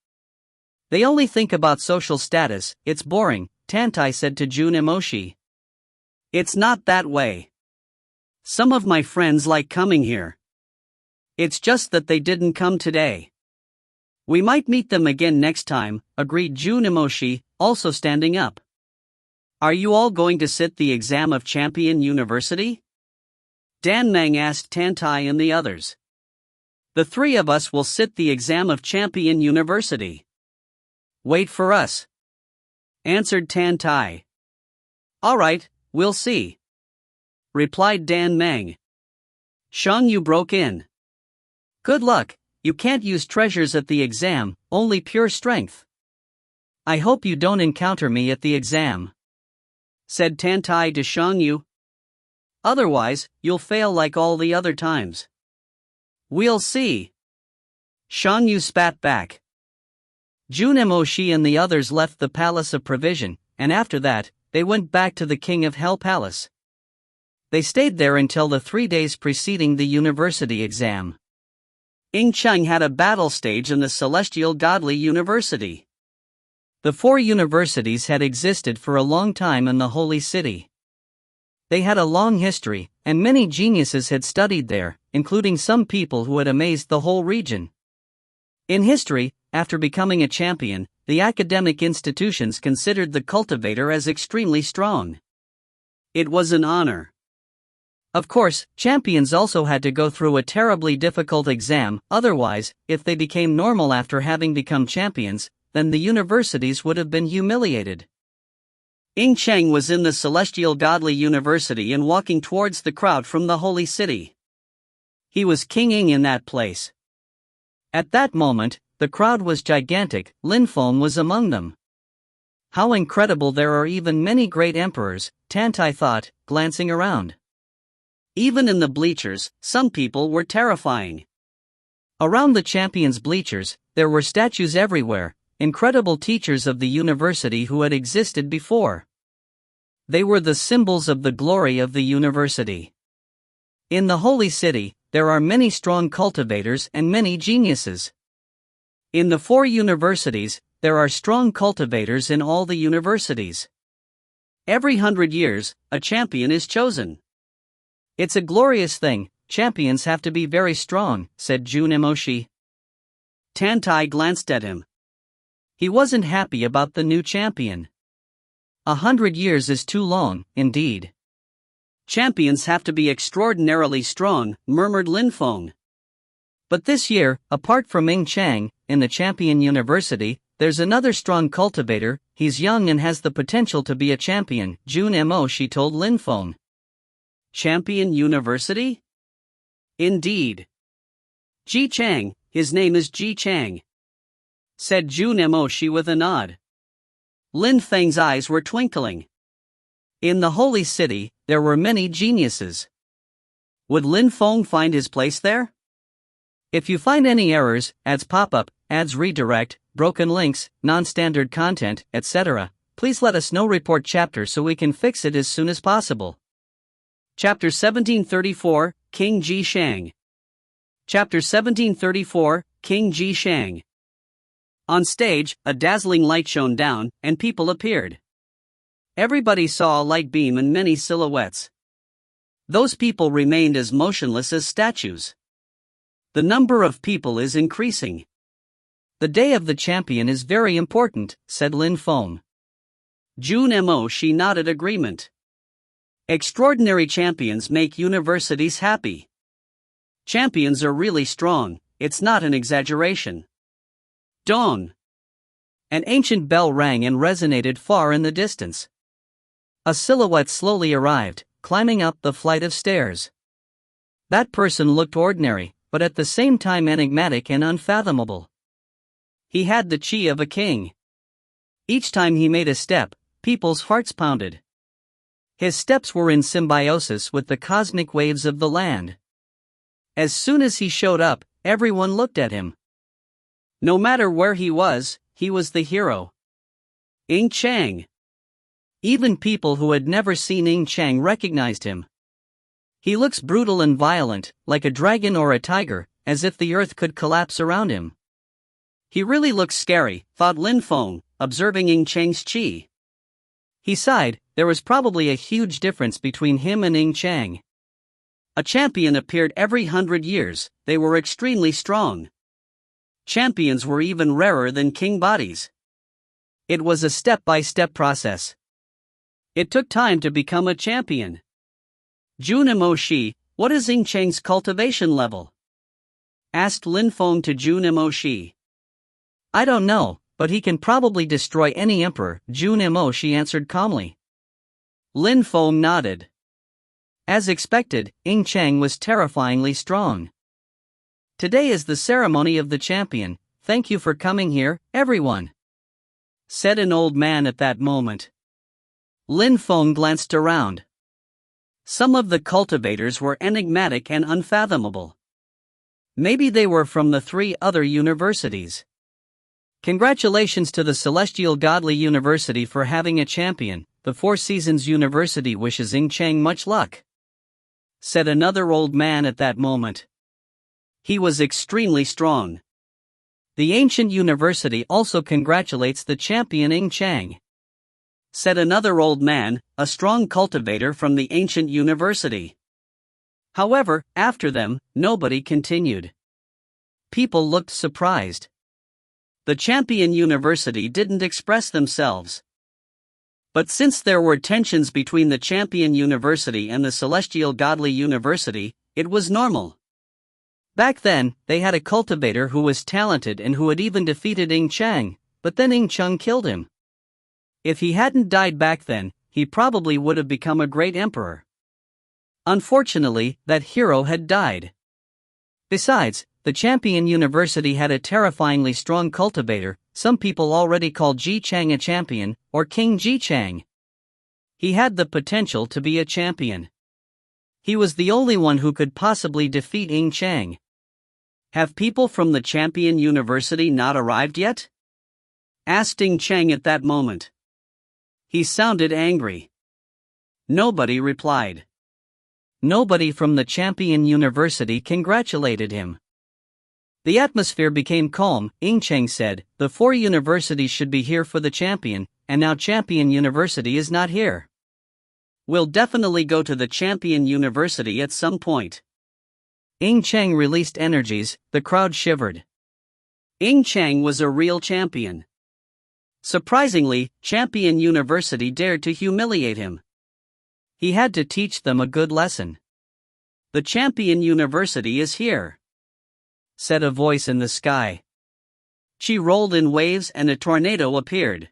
They only think about social status, it's boring, Tantai said to Jun Imo Shi. It's not that way. Some of my friends like coming here. It's just that they didn't come today. We might meet them again next time, agreed Jun Imo Shi, also standing up. Are you all going to sit the exam of Champion University? Dan Meng asked Tantai and the others. The 3 of us will sit the exam of Champion University. Wait for us, answered Tantai. Alright, we'll see, replied Dan Meng. Shan Yu broke in. Good luck, you can't use treasures at the exam, only pure strength. I hope you don't encounter me at the exam, said Tantai to Shan Yu. Otherwise, you'll fail like all the other times. We'll see. Shan Yu spat back. Junemoshi and the others left the Palace of Provision, and after that, they went back to the King of Hell Palace. They stayed there until the 3 days preceding the university exam. Ing Cheng had a battle stage in the Celestial Godly University. The 4 universities had existed for a long time in the Holy City. They had a long history, and many geniuses had studied there, including some people who had amazed the whole region. In history, after becoming a champion, the academic institutions considered the cultivator as extremely strong. It was an honor. Of course, champions also had to go through a terribly difficult exam, otherwise, if they became normal after having become champions, then the universities would have been humiliated. Ing Cheng was in the Celestial Godly University and walking towards the crowd from the Holy City. He was King Ing in that place. At that moment, the crowd was gigantic. Lin Feng was among them. How incredible, there are even many great emperors, Tantai thought, glancing around. Even in the bleachers, some people were terrifying. Around the champions' bleachers, there were statues everywhere, incredible teachers of the university who had existed before. They were the symbols of the glory of the university. In the Holy City, there are many strong cultivators and many geniuses. In the 4 universities, there are strong cultivators in all the universities. Every 100 years, a champion is chosen. It's a glorious thing. Champions have to be very strong, said Junemoshi. Tantai glanced at him. He wasn't happy about the new champion. 100 years is too long, indeed. Champions have to be extraordinarily strong, murmured Lin Feng. But this year, apart from Ing Cheng, in the Champion University, there's another strong cultivator. He's young and has the potential to be a champion, Junemoshi told Lin Feng. Champion University? Indeed. Ji Chang, his name is Ji Chang, said Junemoshi with a nod. Lin Feng's eyes were twinkling. In the Holy City, there were many geniuses. Would Lin Feng find his place there? If you find any errors, ads pop up, ads redirect, broken links, non-standard content, etc., please let us know. Report chapter so we can fix it as soon as possible. Chapter 1734, King Ji Shang. Chapter 1734, King Ji Shang. On stage, a dazzling light shone down, and people appeared. Everybody saw a light beam and many silhouettes. Those people remained as motionless as statues. The number of people is increasing. The day of the champion is very important, said Lin Feng. Junemoshi nodded agreement. Extraordinary champions make universities happy. Champions are really strong, it's not an exaggeration. Dong! An ancient bell rang and resonated far in the distance. A silhouette slowly arrived, climbing up the flight of stairs. That person looked ordinary, but at the same time enigmatic and unfathomable. He had the chi of a king. Each time he made a step, people's hearts pounded. His steps were in symbiosis with the cosmic waves of the land. As soon as he showed up, everyone looked at him. No matter where he was the hero. Ing Chang. Even people who had never seen Ing Chang recognized him. He looks brutal and violent, like a dragon or a tiger, as if the earth could collapse around him. He really looks scary, thought Lin Feng, observing Ing Chang's chi. He sighed. There was probably a huge difference between him and Ing Chang. A champion appeared every 100 years, they were extremely strong. Champions were even rarer than king bodies. It was a step-by-step process. It took time to become a champion. Junemoshi, what is Ing Chang's cultivation level? Asked Lin Feng to Junemoshi. I don't know, but he can probably destroy any emperor, Junemoshi answered calmly. Lin Feng nodded. As expected, Ing Chang was terrifyingly strong. Today is the ceremony of the champion. Thank you for coming here, everyone, said an old man at that moment. Lin Feng glanced around. Some of the cultivators were enigmatic and unfathomable. Maybe they were from the 3 other universities. Congratulations to the Celestial Godly University for having a champion. The Four Seasons University wishes Ing Chang much luck," said another old man at that moment. He was extremely strong. "The ancient university also congratulates the champion Ing Chang," said another old man, a strong cultivator from the ancient university. However, after them, nobody continued. People looked surprised. The champion university didn't express themselves. But since there were tensions between the champion university and the Celestial Godly University, it was normal. Back then, they had a cultivator who was talented and who had even defeated Ing Chang, but then Ing Chang killed him. If he hadn't died back then, he probably would have become a great emperor. Unfortunately, that hero had died. Besides, the champion university had a terrifyingly strong cultivator. Some people already called Ji Chang a champion, or King Ji Chang. He had the potential to be a champion. He was the only one who could possibly defeat Ing Chang. "Have people from the champion university not arrived yet?" asked Ing Chang at that moment. He sounded angry. Nobody replied. Nobody from the champion university congratulated him. The atmosphere became calm. Ing Chang said, "The four universities should be here for the champion, and now champion university is not here. We'll definitely go to the champion university at some point." Ing Chang released energies. The crowd shivered. Ing Chang was a real champion. Surprisingly, champion university dared to humiliate him. He had to teach them a good lesson. "The champion university is here," said a voice in the sky. She rolled in waves and a tornado appeared.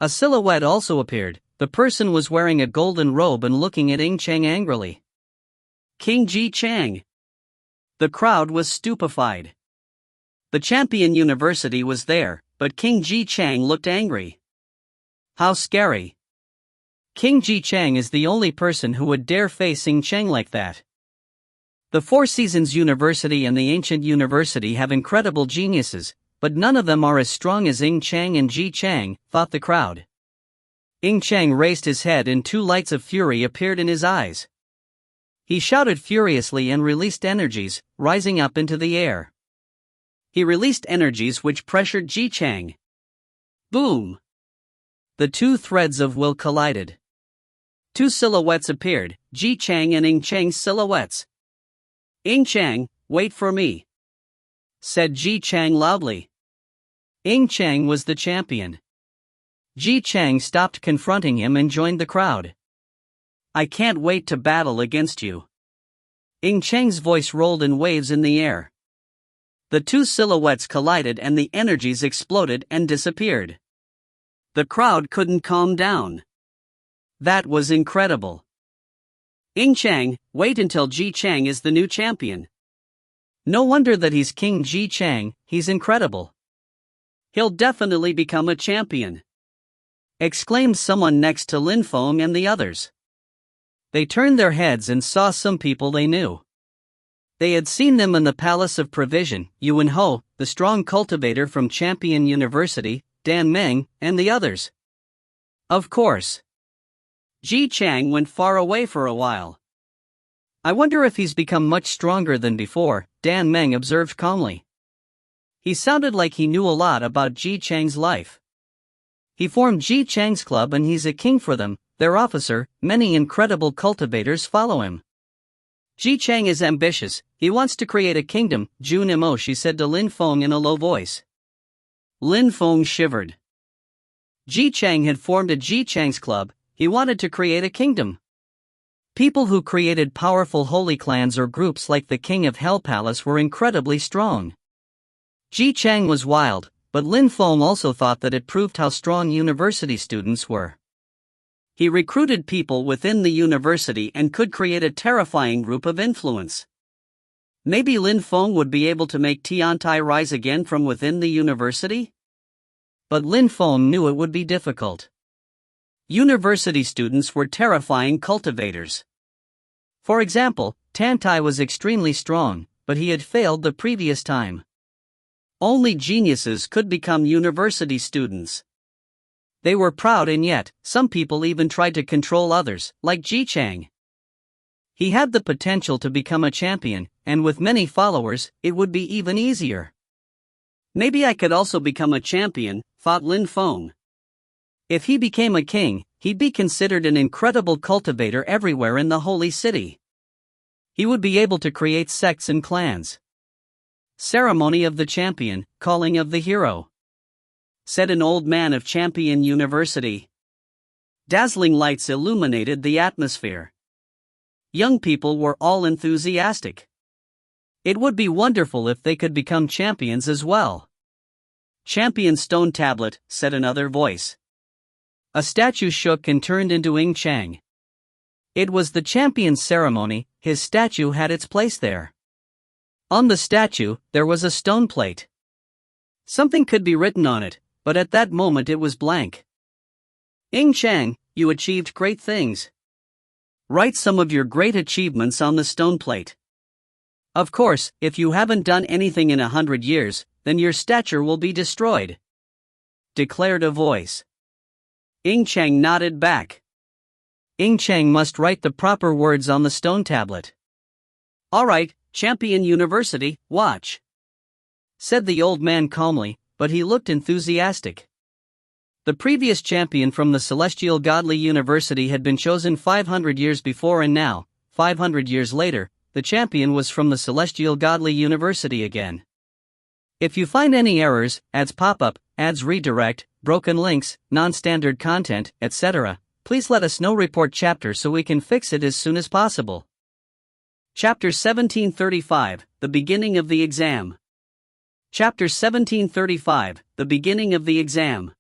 A silhouette also appeared. The person was wearing a golden robe and looking at Ing Chang angrily. King Ji Chang. The crowd was stupefied. The champion university was there, but King Ji Chang looked angry. How scary. King Ji Chang is the only person who would dare face Ing Chang like that. The Four Seasons University and the Ancient University have incredible geniuses, but none of them are as strong as Ing Chang and Ji Chang, thought the crowd. Ing Chang raised his head and two lights of fury appeared in his eyes. He shouted furiously and released energies, rising up into the air. He released energies which pressured Ji Chang. Boom! The two threads of will collided. Two silhouettes appeared, Ji Chang and Ing Chang's silhouettes. "Ing Chang, wait for me," said Ji Chang loudly. Ing Chang was the champion. Ji Chang stopped confronting him and joined the crowd. "I can't wait to battle against you." Ing Chang's voice rolled in waves in the air. The two silhouettes collided and the energies exploded and disappeared. The crowd couldn't calm down. That was incredible. "Ing Chang, wait until Ji Chang is the new champion. No wonder that he's King Ji Chang, he's incredible. He'll definitely become a champion," exclaimed someone next to Lin Feng and the others. They turned their heads and saw some people they knew. They had seen them in the Palace of Provision, Yuan Ho, the strong cultivator from Champion University, Dan Meng, and the others. Of course. Ji Chang went far away for a while. "I wonder if he's become much stronger than before," Dan Meng observed calmly. He sounded like he knew a lot about Ji Chang's life. He formed Ji Chang's club and he's a king for them, their officer. Many incredible cultivators follow him. Ji Chang is ambitious, he wants to create a kingdom, Jun Mo, she said to Lin Feng in a low voice. Lin Feng shivered. Ji Chang had formed a Ji Chang's club, he wanted to create a kingdom. People who created powerful holy clans or groups like the King of Hell Palace were incredibly strong. Ji Chang was wild, but Lin Feng also thought that it proved how strong university students were. He recruited people within the university and could create a terrifying group of influence. Maybe Lin Feng would be able to make Tiantai rise again from within the university? But Lin Feng knew it would be difficult. University students were terrifying cultivators. For example, Tiantai was extremely strong, but he had failed the previous time. Only geniuses could become university students. They were proud, and yet, some people even tried to control others, like Ji Chang. He had the potential to become a champion, and with many followers, it would be even easier. Maybe I could also become a champion, thought Lin Feng. If he became a king, he'd be considered an incredible cultivator everywhere in the holy city. He would be able to create sects and clans. Ceremony of the champion, calling of the hero, said an old man of Champion University. Dazzling lights illuminated the atmosphere. Young people were all enthusiastic. It would be wonderful if they could become champions as well. Champion stone tablet, said another voice. A statue shook and turned into Ying Chang. It was the champion's ceremony, his statue had its place there. On the statue, there was a stone plate. Something could be written on it, but at that moment it was blank. Ying Chang, you achieved great things. Write some of your great achievements on the stone plate. Of course, if you haven't done anything in 100 years, then your stature will be destroyed, declared a voice. Ying Chang nodded back. Ying Chang must write the proper words on the stone tablet. All right, Champion University, watch, said the old man calmly, but he looked enthusiastic. The previous champion from the Celestial Godly University had been chosen 500 years before, and now, 500 years later, the champion was from the Celestial Godly University again. If you find any errors, ads pop up, ads redirect, broken links, non-standard content, etc., please let us know. Report chapter so we can fix it as soon as possible. Chapter 1735, The Beginning of the Exam. Chapter 1735, The Beginning of the Exam.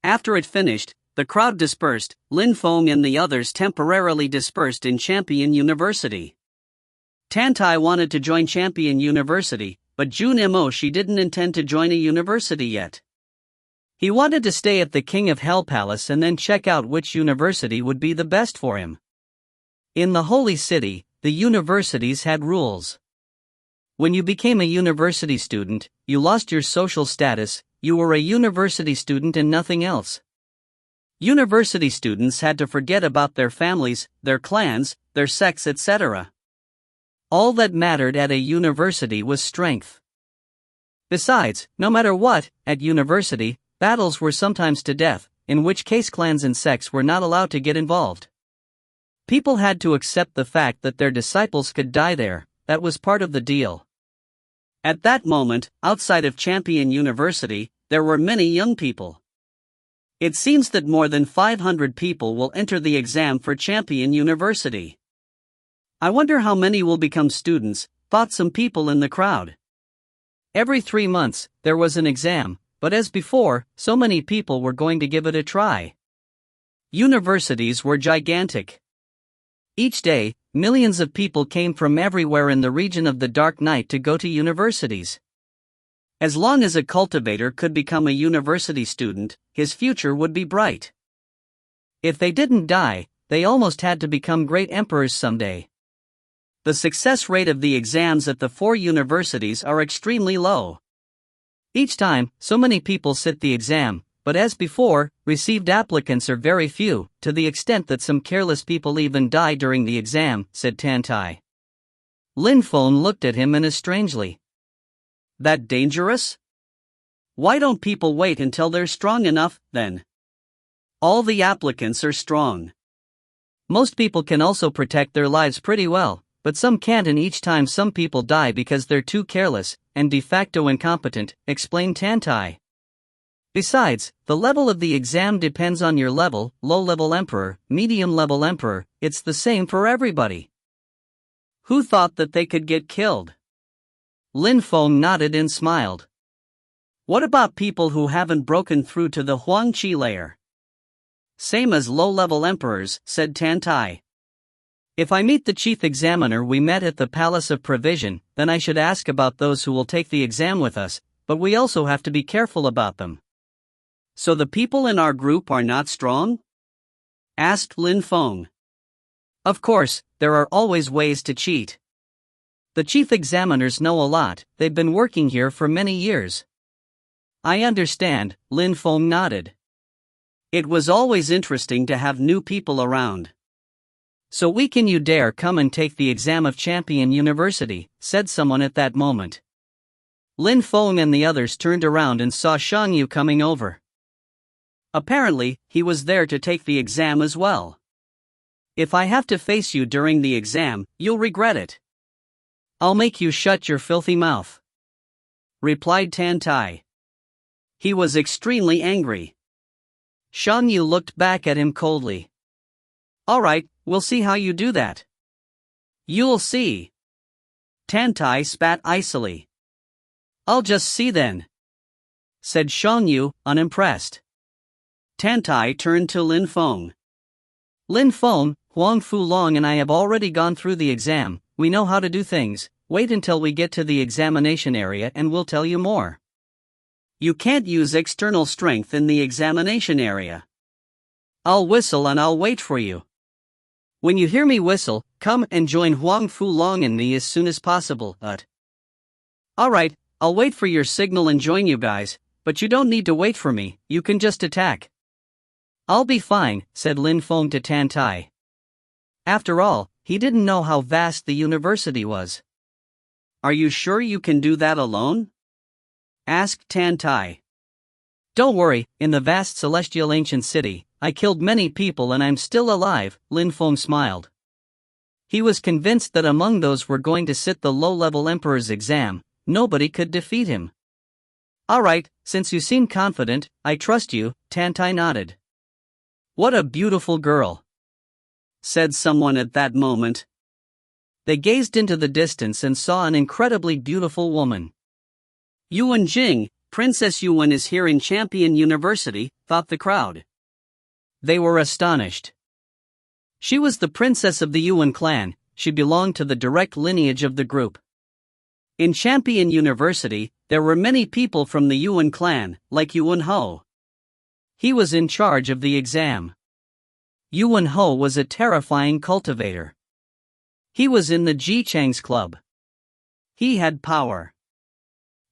After it finished, the crowd dispersed. Lin Feng and the others temporarily dispersed in Champion University. Tantai wanted to join Champion University, but Jun Mo she didn't intend to join a university yet. He wanted to stay at the King of Hell Palace and then check out which university would be the best for him. In the Holy City, the universities had rules. When you became a university student, you lost your social status, you were a university student and nothing else. University students had to forget about their families, their clans, their sects, etc. All that mattered at a university was strength. Besides, no matter what, at university, battles were sometimes to death, in which case clans and sects were not allowed to get involved. People had to accept the fact that their disciples could die there, that was part of the deal. At that moment, outside of Champion University, there were many young people. It seems that more than 500 people will enter the exam for Champion University. I wonder how many will become students, thought some people in the crowd. Every 3 months, there was an exam, but as before, so many people were going to give it a try. Universities were gigantic. Each day, millions of people came from everywhere in the region of the Dark Night to go to universities. As long as a cultivator could become a university student, his future would be bright. If they didn't die, they almost had to become great emperors someday. The success rate of the exams at the 4 universities are extremely low. Each time, so many people sit the exam, but as before, received applicants are very few, to the extent that some careless people even die during the exam, said Tantai. Lin Feng looked at him strangely. That dangerous? Why don't people wait until they're strong enough, then? All the applicants are strong. Most people can also protect their lives pretty well, but some can't, and each time some people die because they're too careless and de facto incompetent, explained Tantai. Besides, the level of the exam depends on your level, low-level emperor, medium-level emperor, it's the same for everybody. Who thought that they could get killed? Lin Feng nodded and smiled. What about people who haven't broken through to the Huangqi layer? Same as low-level emperors, said Tantai. If I meet the chief examiner we met at the Palace of Provision, then I should ask about those who will take the exam with us, but we also have to be careful about them. So the people in our group are not strong? Asked Lin Feng. Of course, there are always ways to cheat. The chief examiners know a lot, they've been working here for many years. I understand, Lin Feng nodded. It was always interesting to have new people around. So can you dare come and take the exam of Champion University, said someone at that moment. Lin Feng and the others turned around and saw Shang Yu coming over. Apparently, he was there to take the exam as well. If I have to face you during the exam, you'll regret it. I'll make you shut your filthy mouth, replied Tan Tai. He was extremely angry. Shang Yu looked back at him coldly. All right, we'll see how you do that. You'll see. Tan Tai spat icily. I'll just see then, said Shang Yu, unimpressed. Tan Tai turned to Lin Feng. Lin Feng, Huang Fu Long and I have already gone through the exam, we know how to do things, wait until we get to the examination area and we'll tell you more. You can't use external strength in the examination area. I'll whistle and I'll wait for you. When you hear me whistle, come and join Huang Fu Long and me as soon as possible, Alright, I'll wait for your signal and join you guys, but you don't need to wait for me, you can just attack. I'll be fine, said Lin Feng to Tan Tai. After all, he didn't know how vast the university was. Are you sure you can do that alone? Asked Tan Tai. Don't worry, in the vast celestial ancient city, I killed many people and I'm still alive, Lin Feng smiled. He was convinced that among those who were going to sit the low-level emperor's exam, nobody could defeat him. Alright, since you seem confident, I trust you, Tan Tai nodded. What a beautiful girl, said someone at that moment. They gazed into the distance and saw an incredibly beautiful woman. Yuan Jing, Princess Yuan is here in Champion University, thought the crowd. They were astonished. She was the princess of the Yuan clan, she belonged to the direct lineage of the group. In Champion University, there were many people from the Yuan clan, like Yuan Ho. He was in charge of the exam. Yuan Ho was a terrifying cultivator. He was in the Ji Chang's club. He had power.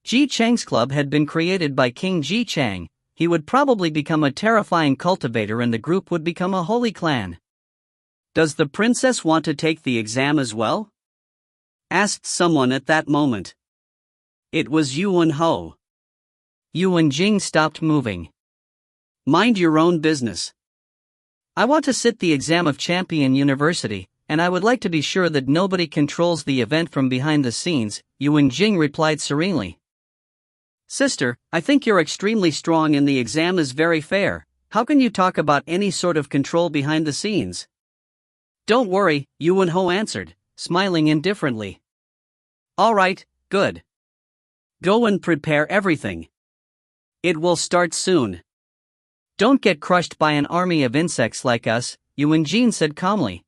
Ji Chang's club had been created by King Ji Chang. He would probably become a terrifying cultivator and the group would become a holy clan. Does the princess want to take the exam as well? Asked someone at that moment. It was Yuan Ho. Yuan Jing stopped moving. Mind your own business. I want to sit the exam of Champion University, and I would like to be sure that nobody controls the event from behind the scenes, Yuan Jing replied serenely. Sister, I think you're extremely strong and the exam is very fair. How can you talk about any sort of control behind the scenes? Don't worry, Yuan Ho answered, smiling indifferently. Alright, good. Go and prepare everything. It will start soon. Don't get crushed by an army of insects like us, Yuan Jing said calmly.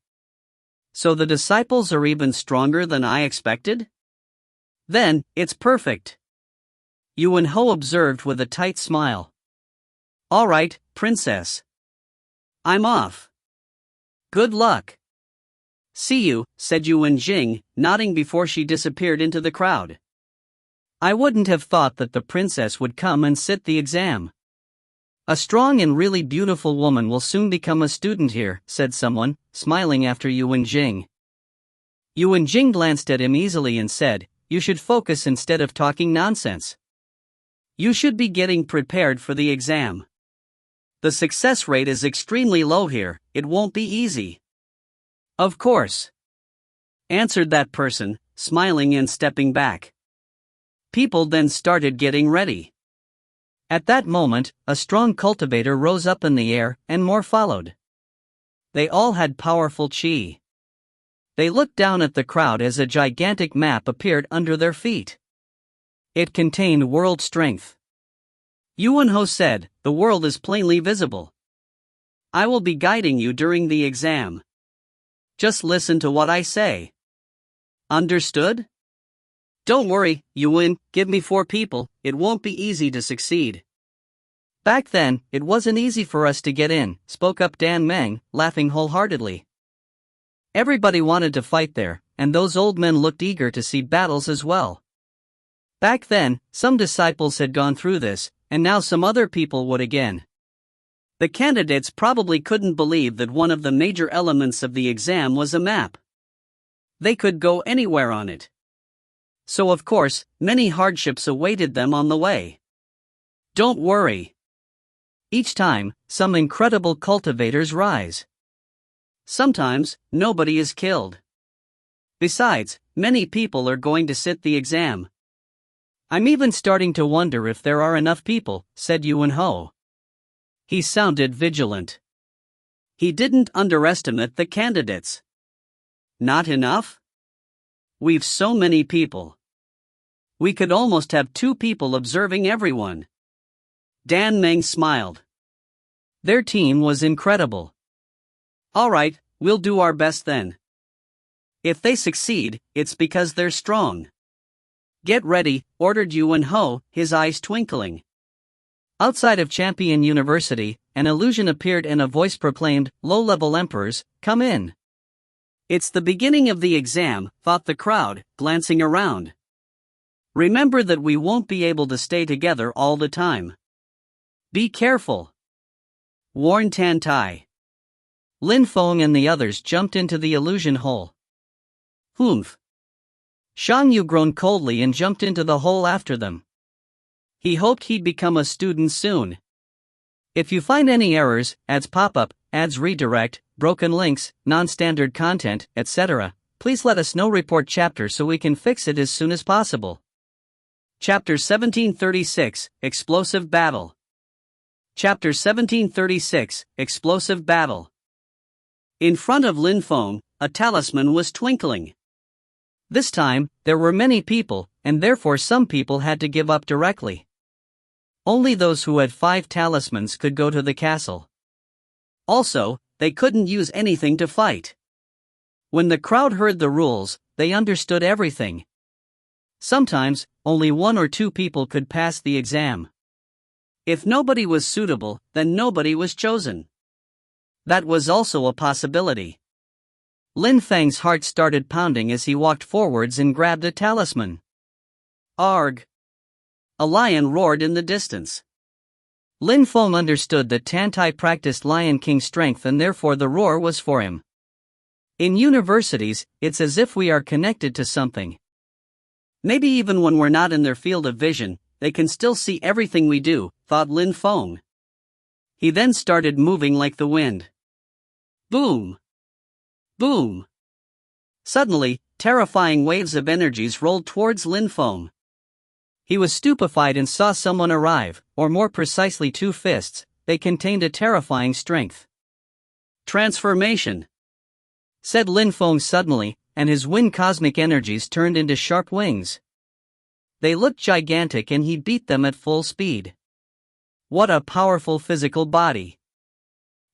So the disciples are even stronger than I expected? Then, it's perfect. Yuan Ho observed with a tight smile. Alright, princess. I'm off. Good luck. See you, said Yuan Jing, nodding before she disappeared into the crowd. I wouldn't have thought that the princess would come and sit the exam. A strong and really beautiful woman will soon become a student here, said someone, smiling after Yuan Jing. Yuan Jing glanced at him easily and said, You should focus instead of talking nonsense. You should be getting prepared for the exam. The success rate is extremely low here, it won't be easy. Of course, answered that person, smiling and stepping back. People then started getting ready. At that moment, a strong cultivator rose up in the air, and more followed. They all had powerful chi. They looked down at the crowd as a gigantic map appeared under their feet. It contained world strength. Yuan Ho said, The world is plainly visible. I will be guiding you during the exam. Just listen to what I say. Understood? Don't worry, Yuan, give me 4 people, it won't be easy to succeed. Back then, it wasn't easy for us to get in, spoke up Dan Meng, laughing wholeheartedly. Everybody wanted to fight there, and those old men looked eager to see battles as well. Back then, some disciples had gone through this, and now some other people would again. The candidates probably couldn't believe that one of the major elements of the exam was a map. They could go anywhere on it. So of course, many hardships awaited them on the way. Don't worry. Each time, some incredible cultivators rise. Sometimes, nobody is killed. Besides, many people are going to sit the exam. I'm even starting to wonder if there are enough people, said Yuan Ho. He sounded vigilant. He didn't underestimate the candidates. Not enough? We've so many people. We could almost have 2 people observing everyone. Dan Meng smiled. Their team was incredible. All right, we'll do our best then. If they succeed, it's because they're strong. Get ready, ordered Yuan Ho, his eyes twinkling. Outside of Champion University, an illusion appeared and a voice proclaimed, "Low-level emperors, come in." It's the beginning of the exam, thought the crowd, glancing around. Remember that we won't be able to stay together all the time. Be careful. Warned Tan Tai. Lin Feng and the others jumped into the illusion hole. Humph. Shang Yu groaned coldly and jumped into the hole after them. He hoped he'd become a student soon. If you find any errors, ads pop up, ads redirect, broken links, non-standard content, etc., please let us know. Report chapter so we can fix it as soon as possible. Chapter 1736, Explosive Battle. Chapter 1736, Explosive Battle. In front of Lin Feng, a talisman was twinkling. This time, there were many people, and therefore some people had to give up directly. Only those who had 5 talismans could go to the castle. Also, they couldn't use anything to fight. When the crowd heard the rules, they understood everything. Sometimes, only 1 or 2 people could pass the exam. If nobody was suitable, then nobody was chosen. That was also a possibility. Lin Feng's heart started pounding as he walked forwards and grabbed a talisman. Arg! A lion roared in the distance. Lin Feng understood that Tan Tai practiced Lion King strength and therefore the roar was for him. In universities, it's as if we are connected to something. Maybe even when we're not in their field of vision, they can still see everything we do, thought Lin Feng. He then started moving like the wind. Boom! Boom! Suddenly, terrifying waves of energies rolled towards Lin Feng. He was stupefied and saw someone arrive, or more precisely 2 fists, they contained a terrifying strength. Transformation! Said Lin Feng suddenly, and his wind cosmic energies turned into sharp wings. They looked gigantic and he beat them at full speed. What a powerful physical body!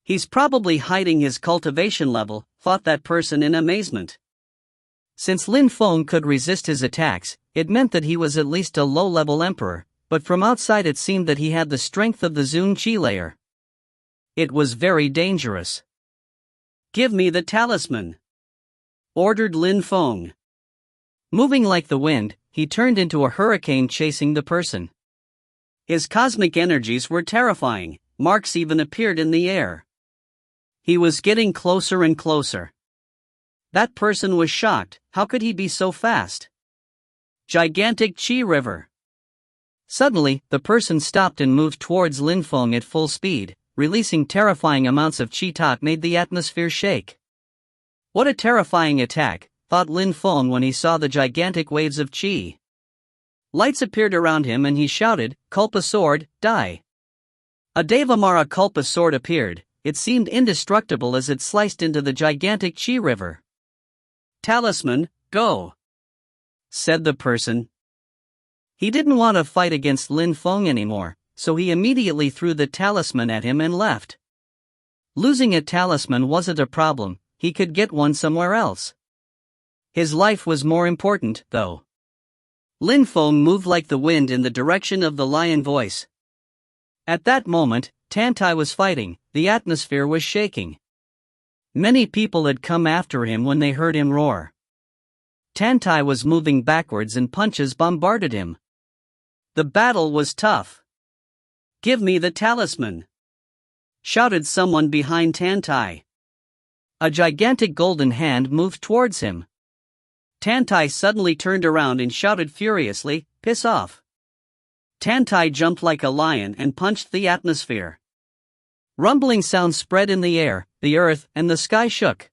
He's probably hiding his cultivation level, thought that person in amazement. Since Lin Feng could resist his attacks, it meant that he was at least a low-level emperor, but from outside it seemed that he had the strength of the Zun Qi layer. It was very dangerous. Give me the talisman, ordered Lin Feng. Moving like the wind, he turned into a hurricane chasing the person. His cosmic energies were terrifying, marks even appeared in the air. He was getting closer and closer. That person was shocked, how could he be so fast? Gigantic Qi River. Suddenly, the person stopped and moved towards Lin Feng at full speed, releasing terrifying amounts of Qi that made the atmosphere shake. What a terrifying attack, thought Lin Feng when he saw the gigantic waves of Qi. Lights appeared around him and he shouted, "Culpa sword, die!" A Devamara Culpa sword appeared, it seemed indestructible as it sliced into the gigantic Qi River. Talisman, go! Said the person. He didn't want to fight against Lin Feng anymore, so he immediately threw the talisman at him and left. Losing a talisman wasn't a problem, he could get one somewhere else. His life was more important, though. Lin Feng moved like the wind in the direction of the lion voice. At that moment, Tan Tai was fighting, the atmosphere was shaking. Many people had come after him when they heard him roar. Tantai was moving backwards and punches bombarded him. The battle was tough. "Give me the talisman!" shouted someone behind Tantai. A gigantic golden hand moved towards him. Tantai suddenly turned around and shouted furiously, "Piss off!" Tantai jumped like a lion and punched the atmosphere. Rumbling sounds spread in the air, the earth and the sky shook.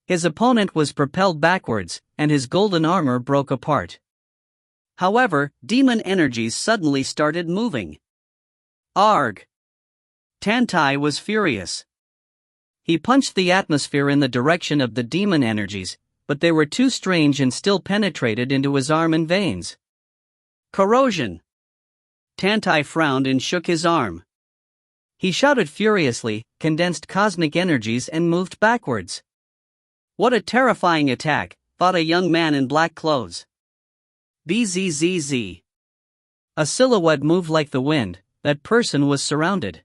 His opponent was propelled backwards, and his golden armor broke apart. However, demon energies suddenly started moving. Arg! Tantai was furious. He punched the atmosphere in the direction of the demon energies, but they were too strange and still penetrated into his arm and veins. Corrosion! Tantai frowned and shook his arm. He shouted furiously, condensed cosmic energies and moved backwards. "What a terrifying attack," thought a young man in black clothes. Bzzz. A silhouette moved like the wind. That person was surrounded.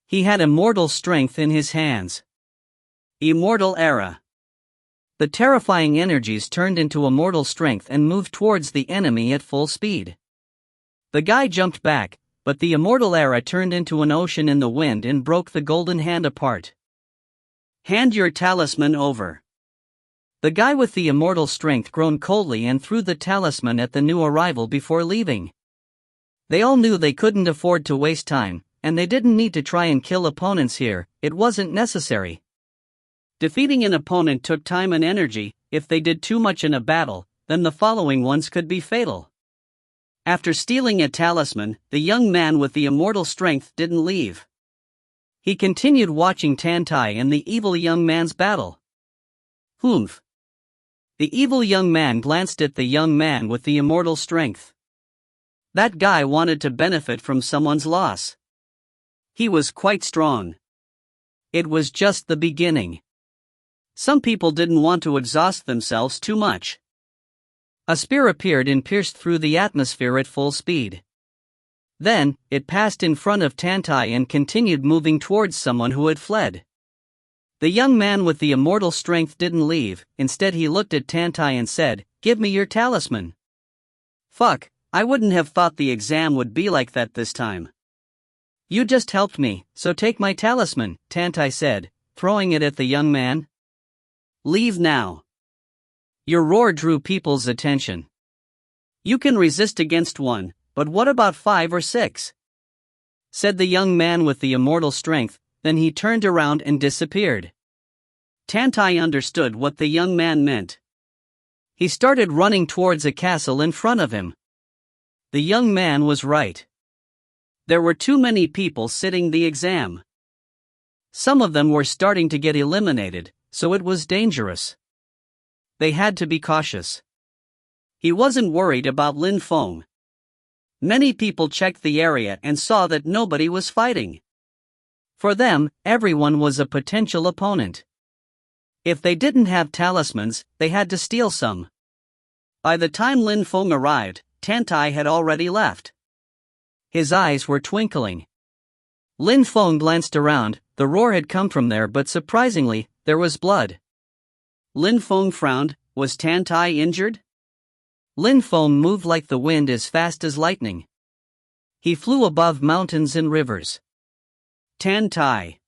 He had immortal strength in his hands. Immortal era. The terrifying energies turned into immortal strength and moved towards the enemy at full speed. The guy jumped back, but the immortal era turned into an ocean in the wind and broke the golden hand apart. "Hand your talisman over." The guy with the immortal strength groaned coldly and threw the talisman at the new arrival before leaving. They all knew they couldn't afford to waste time, and they didn't need to try and kill opponents here, it wasn't necessary. Defeating an opponent took time and energy. If they did too much in a battle, then the following ones could be fatal. After stealing a talisman, the young man with the immortal strength didn't leave. He continued watching Tantai and the evil young man's battle. Humph! The evil young man glanced at the young man with the immortal strength. That guy wanted to benefit from someone's loss. He was quite strong. It was just the beginning. Some people didn't want to exhaust themselves too much. A spear appeared and pierced through the atmosphere at full speed. Then, it passed in front of Tantai and continued moving towards someone who had fled. The young man with the immortal strength didn't leave, instead he looked at Tantai and said, "Give me your talisman." "Fuck, I wouldn't have thought the exam would be like that this time." "You just helped me, so take my talisman," Tantai said, throwing it at the young man. "Leave now." Your roar drew people's attention. "You can resist against one, but what about 5 or 6? Said the young man with the immortal strength, then he turned around and disappeared. Tantai understood what the young man meant. He started running towards a castle in front of him. The young man was right. There were too many people sitting the exam. Some of them were starting to get eliminated, so it was dangerous. They had to be cautious. He wasn't worried about Lin Feng. Many people checked the area and saw that nobody was fighting. For them, everyone was a potential opponent. If they didn't have talismans, they had to steal some. By the time Lin Feng arrived, Tantai had already left. His eyes were twinkling. Lin Feng glanced around. The roar had come from there, but surprisingly, there was blood. Lin Feng frowned. Was Tantai injured? Lin Feng moved like the wind as fast as lightning. He flew above mountains and rivers. Tantai.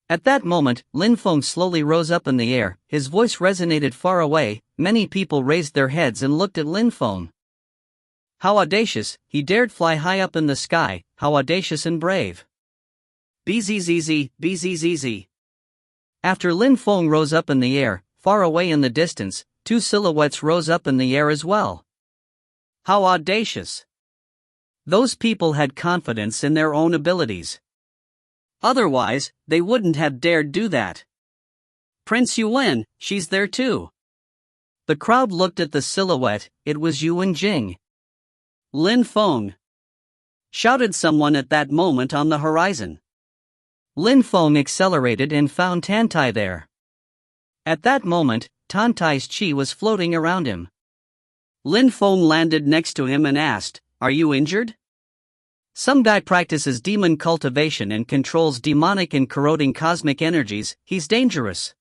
At that moment, Lin Feng slowly rose up in the air. His voice resonated far away. Many people raised their heads and looked at Lin Feng. How audacious, he dared fly high up in the sky, how audacious and brave. Bzzz, bzzz. After Lin Feng rose up in the air, far away in the distance, 2 silhouettes rose up in the air as well. How audacious. Those people had confidence in their own abilities. Otherwise, they wouldn't have dared do that. Prince Yuan, she's there too. The crowd looked at the silhouette. It was Yuan Jing. Lin Feng, shouted someone at that moment on the horizon. Lin Feng accelerated and found Tantai there. At that moment, Tantai's chi was floating around him. Lin Feng landed next to him and asked, "Are you injured?" Some guy practices demon cultivation and controls demonic and corroding cosmic energies, he's dangerous.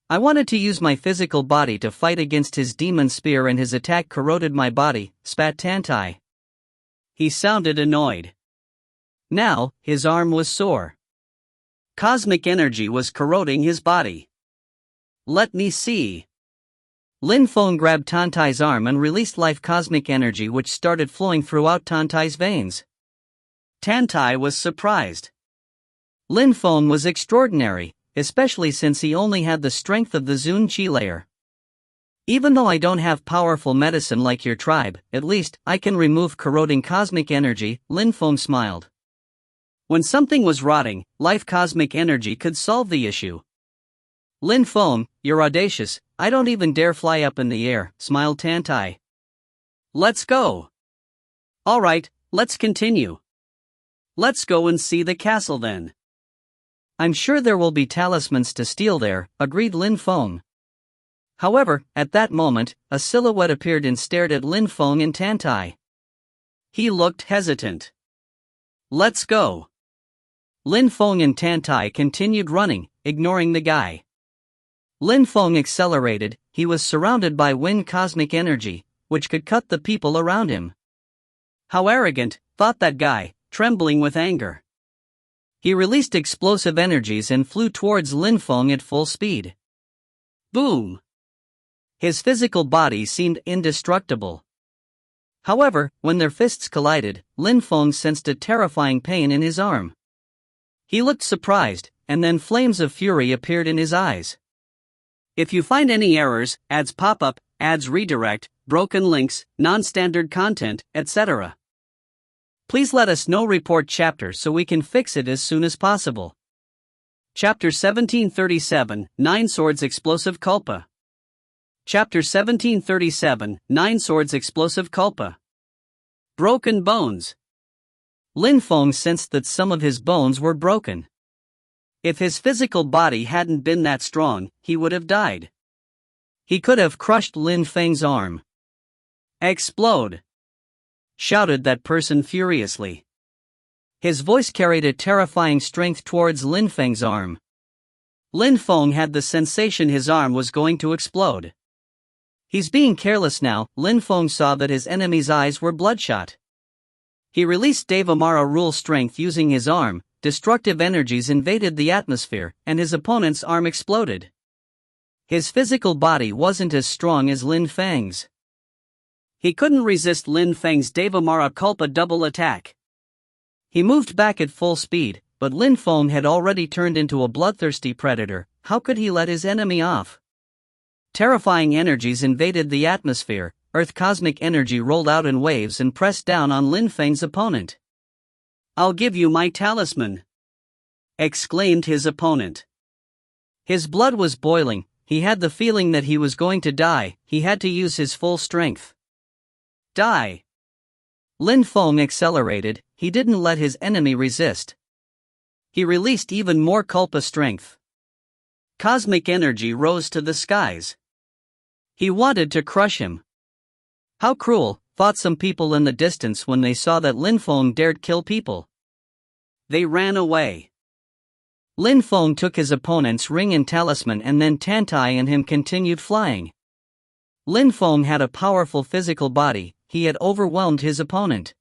I wanted to use my physical body to fight against his demon spear and his attack corroded my body, spat Tantai. He sounded annoyed. Now, his arm was sore. Cosmic energy was corroding his body. Let me see. Lin Feng grabbed Tantai's arm and released life cosmic energy which started flowing throughout Tantai's veins. Tantai was surprised. Lin Feng was extraordinary, especially since he only had the strength of the Zun Qi layer. Even though I don't have powerful medicine like your tribe, at least I can remove corroding cosmic energy, Lin Feng smiled. When something was rotting, life cosmic energy could solve the issue. Lin Feng, you're audacious, I don't even dare fly up in the air, smiled Tantai. Let's go. Alright, let's continue. Let's go and see the castle then. I'm sure there will be talismans to steal there, agreed Lin Feng. However, at that moment, a silhouette appeared and stared at Lin Feng and Tantai. He looked hesitant. Let's go. Lin Feng and Tantai continued running, ignoring the guy. Lin Feng accelerated, he was surrounded by wind cosmic energy, which could cut the people around him. How arrogant, thought that guy, trembling with anger. He released explosive energies and flew towards Lin Feng at full speed. Boom! His physical body seemed indestructible. However, when their fists collided, Lin Feng sensed a terrifying pain in his arm. He looked surprised, and then flames of fury appeared in his eyes. If you find any errors, ads pop up, ads redirect, broken links, non-standard content, etc. Please let us know. Report chapter so we can fix it as soon as possible. Chapter 1737, 9 Swords Explosive Culpa. Chapter 1737, 9 Swords Explosive Culpa. Broken bones. Lin Feng sensed that some of his bones were broken. If his physical body hadn't been that strong, he would have died. He could have crushed Lin Feng's arm. Explode! Shouted that person furiously. His voice carried a terrifying strength towards Lin Feng's arm. Lin Feng had the sensation his arm was going to explode. He's being careless now. Lin Feng saw that his enemy's eyes were bloodshot. He released Devamara rule strength using his arm. Destructive energies invaded the atmosphere, and his opponent's arm exploded. His physical body wasn't as strong as Lin Feng's. He couldn't resist Lin Feng's Devamara Culpa double attack. He moved back at full speed, but Lin Feng had already turned into a bloodthirsty predator. How could he let his enemy off? Terrifying energies invaded the atmosphere, earth cosmic energy rolled out in waves and pressed down on Lin Feng's opponent. I'll give you my talisman! Exclaimed his opponent. His blood was boiling, he had the feeling that he was going to die, he had to use his full strength. Die! Lin Feng accelerated, he didn't let his enemy resist. He released even more Culpa strength. Cosmic energy rose to the skies. He wanted to crush him. How cruel, thought some people in the distance when they saw that Lin Feng dared kill people. They ran away. Lin Feng took his opponent's ring and talisman and then Tantai and him continued flying. Lin Feng had a powerful physical body, he had overwhelmed his opponent.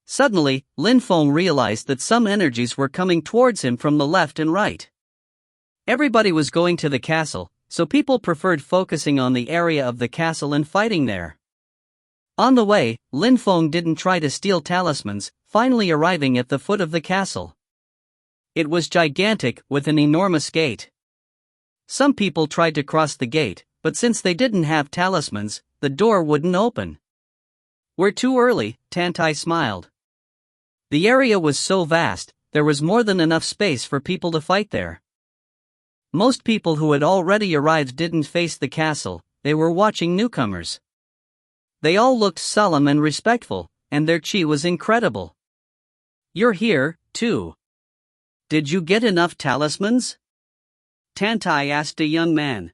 Suddenly, Lin Feng realized that some energies were coming towards him from the left and right. Everybody was going to the castle, so people preferred focusing on the area of the castle and fighting there. On the way, Lin Feng didn't try to steal talismans, finally arriving at the foot of the castle. It was gigantic, with an enormous gate. Some people tried to cross the gate, but since they didn't have talismans, the door wouldn't open. We're too early, Tantai smiled. The area was so vast, there was more than enough space for people to fight there. Most people who had already arrived didn't face the castle, they were watching newcomers. They all looked solemn and respectful, and their chi was incredible. You're here, too. Did you get enough talismans? Tantai asked a young man.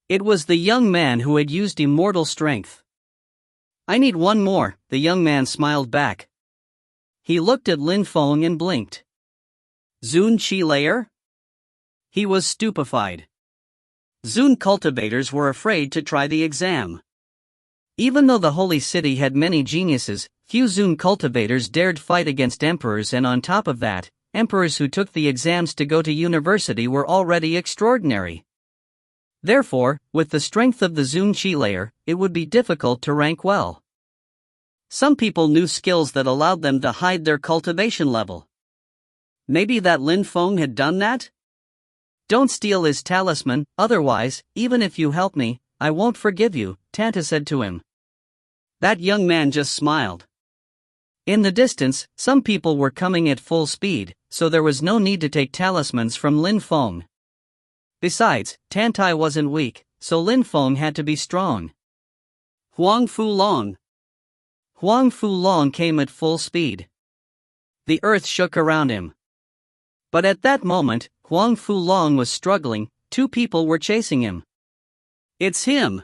It was the young man who had used immortal strength. I need one more, the young man smiled back. He looked at Lin Feng and blinked. Zun Qi layer? He was stupefied. Zun cultivators were afraid to try the exam. Even though the holy city had many geniuses, few Zun cultivators dared fight against emperors, and on top of that, emperors who took the exams to go to university were already extraordinary. Therefore, with the strength of the Zun Qi layer, it would be difficult to rank well. Some people knew skills that allowed them to hide their cultivation level. Maybe that Lin Feng had done that? Don't steal his talisman, otherwise, even if you help me, I won't forgive you, Tanta said to him. That young man just smiled. In the distance, some people were coming at full speed, so there was no need to take talismans from Lin Feng. Besides, Tantai wasn't weak, so Lin Feng had to be strong. Huang Fu Long. Huang Fu Long came at full speed. The earth shook around him. But at that moment, Huang Fu Long was struggling. Two people were chasing him. It's him!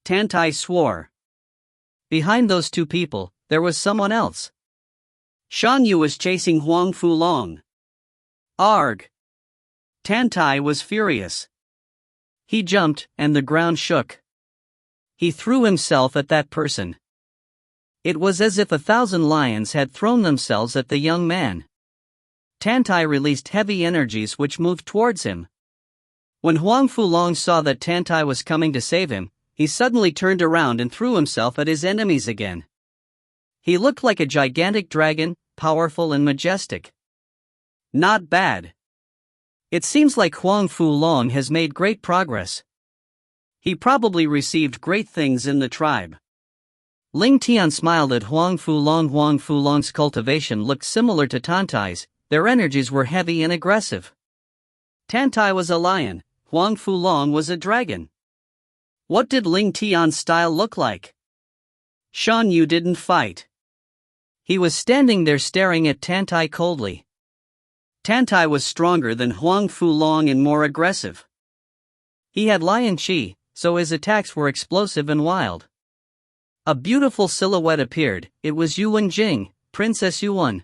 Tantai swore. Behind those two people, there was someone else. Shan Yu was chasing Huang Fu Long. Arg! Tantai was furious. He jumped, and the ground shook. He threw himself at that person. It was as if 1,000 lions had thrown themselves at the young man. Tantai released heavy energies which moved towards him. When Huang Fu Long saw that Tantai was coming to save him, he suddenly turned around and threw himself at his enemies again. He looked like a gigantic dragon, powerful and majestic. Not bad. It seems like Huang Fu Long has made great progress. He probably received great things in the tribe. Ling Tian smiled at Huang Fu Long. Huang Fu Long's cultivation looked similar to Tantai's. Their energies were heavy and aggressive. Tantai was a lion, Huang Fu Long was a dragon. What did Ling Tian's style look like? Shan Yu didn't fight. He was standing there staring at Tantai coldly. Tantai was stronger than Huang Fu Long and more aggressive. He had lion qi, so his attacks were explosive and wild. A beautiful silhouette appeared. It was Yuan Jing, Princess Yuan.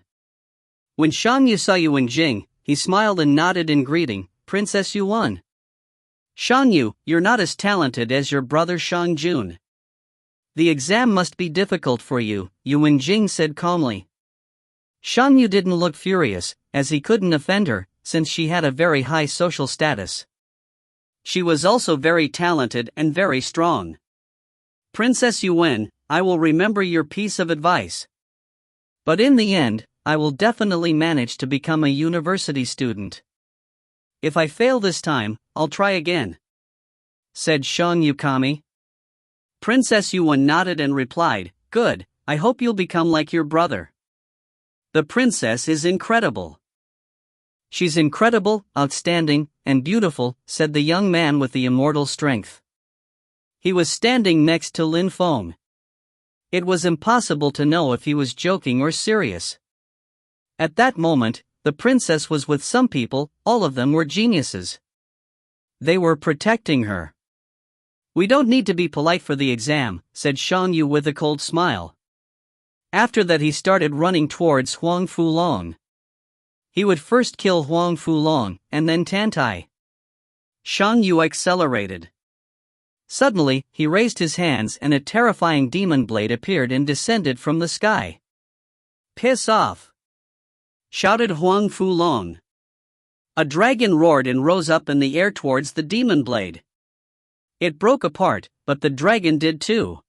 When Shan Yu saw Yuan Jing, he smiled and nodded in greeting. Princess Yuan. Shan Yu, you're not as talented as your brother Shang Jun. The exam must be difficult for you, Yuan Jing said calmly. Shan Yu didn't look furious, as he couldn't offend her, since she had a very high social status. She was also very talented and very strong. Princess Yuan, I will remember your piece of advice. But in the end, I will definitely manage to become a university student. If I fail this time, I'll try again, said Shang Yukami. Princess Yuan nodded and replied, Good, I hope you'll become like your brother. The princess is incredible. She's incredible, outstanding, and beautiful, said the young man with the immortal strength. He was standing next to Lin Feng. It was impossible to know if he was joking or serious. At that moment, the princess was with some people, all of them were geniuses. They were protecting her. We don't need to be polite for the exam, said Shang Yu with a cold smile. After that he started running towards Huang Fu Long. He would first kill Huang Fu Long, and then Tantai. Shang Yu accelerated. Suddenly, he raised his hands and a terrifying demon blade appeared and descended from the sky. Piss off! Shouted Huang Fu Long. A dragon roared and rose up in the air towards the demon blade. It broke apart, but the dragon did too.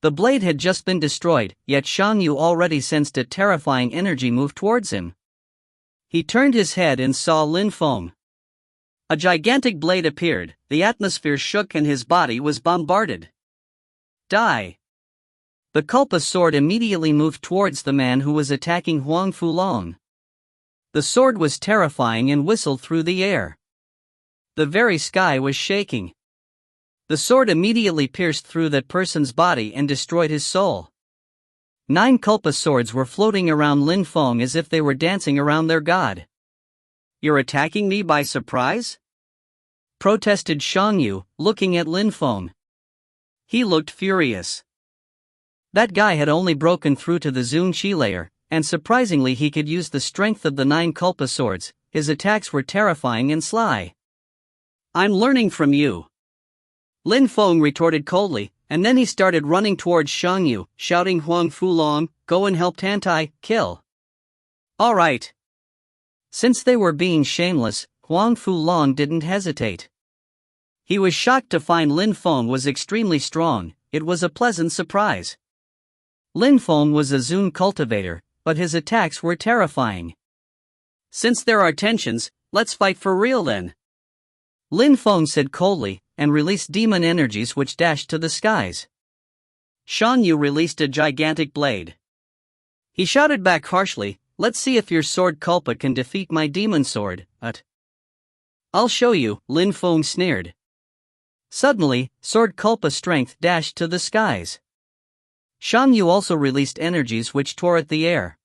The blade had just been destroyed, yet Shang Yu already sensed a terrifying energy move towards him. He turned his head and saw Lin Feng. A gigantic blade appeared, the atmosphere shook and his body was bombarded. Die! The Kulpa sword immediately moved towards the man who was attacking Huang Fu Long. The sword was terrifying and whistled through the air. The very sky was shaking. The sword immediately pierced through that person's body and destroyed his soul. 9 Kulpa swords were floating around Lin Feng as if they were dancing around their god. You're attacking me by surprise? Protested Shang Yu, looking at Lin Feng. He looked furious. That guy had only broken through to the Zun Qi layer, and surprisingly he could use the strength of the 9 Culpa swords. His attacks were terrifying and sly. I'm learning from you, Lin Feng retorted coldly, and then he started running towards Shang Yu, shouting, Huang Fulong, go and help Tantai, kill. Alright. Since they were being shameless, Huang Fulong didn't hesitate. He was shocked to find Lin Feng was extremely strong. It was a pleasant surprise. Lin Feng was a Zun cultivator, but his attacks were terrifying. Since there are tensions, let's fight for real then, Lin Feng said coldly, and released demon energies which dashed to the skies. Shan Yu released a gigantic blade. He shouted back harshly, let's see if your sword Culpa can defeat my demon sword. I'll show you, Lin Feng sneered. Suddenly, sword Culpa's strength dashed to the skies. Shan Yu also released energies which tore at the air.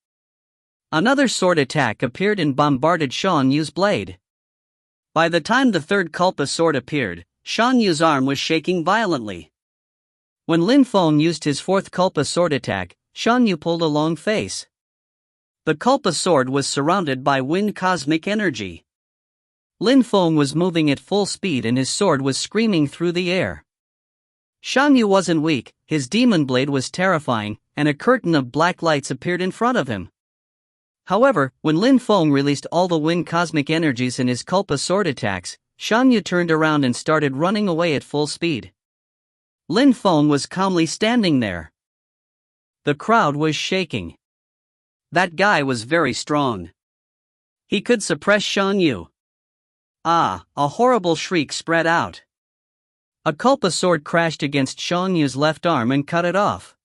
Another sword attack appeared and bombarded Shan Yu's blade. By the time the third Culpa sword appeared, Shan Yu's arm was shaking violently. When Lin Feng used his fourth Culpa sword attack, Shan Yu pulled a long face. The Culpa sword was surrounded by wind cosmic energy. Lin Feng was moving at full speed and his sword was screaming through the air. Shan Yu wasn't weak, his demon blade was terrifying, and a curtain of black lights appeared in front of him. However, when Lin Feng released all the wind cosmic energies in his Culpa sword attacks, Shan Yu turned around and started running away at full speed. Lin Feng was calmly standing there. The crowd was shaking. That guy was very strong. He could suppress Shan Yu. Ah, a horrible shriek spread out. A Culpa sword crashed against Shan Yu's left arm and cut it off.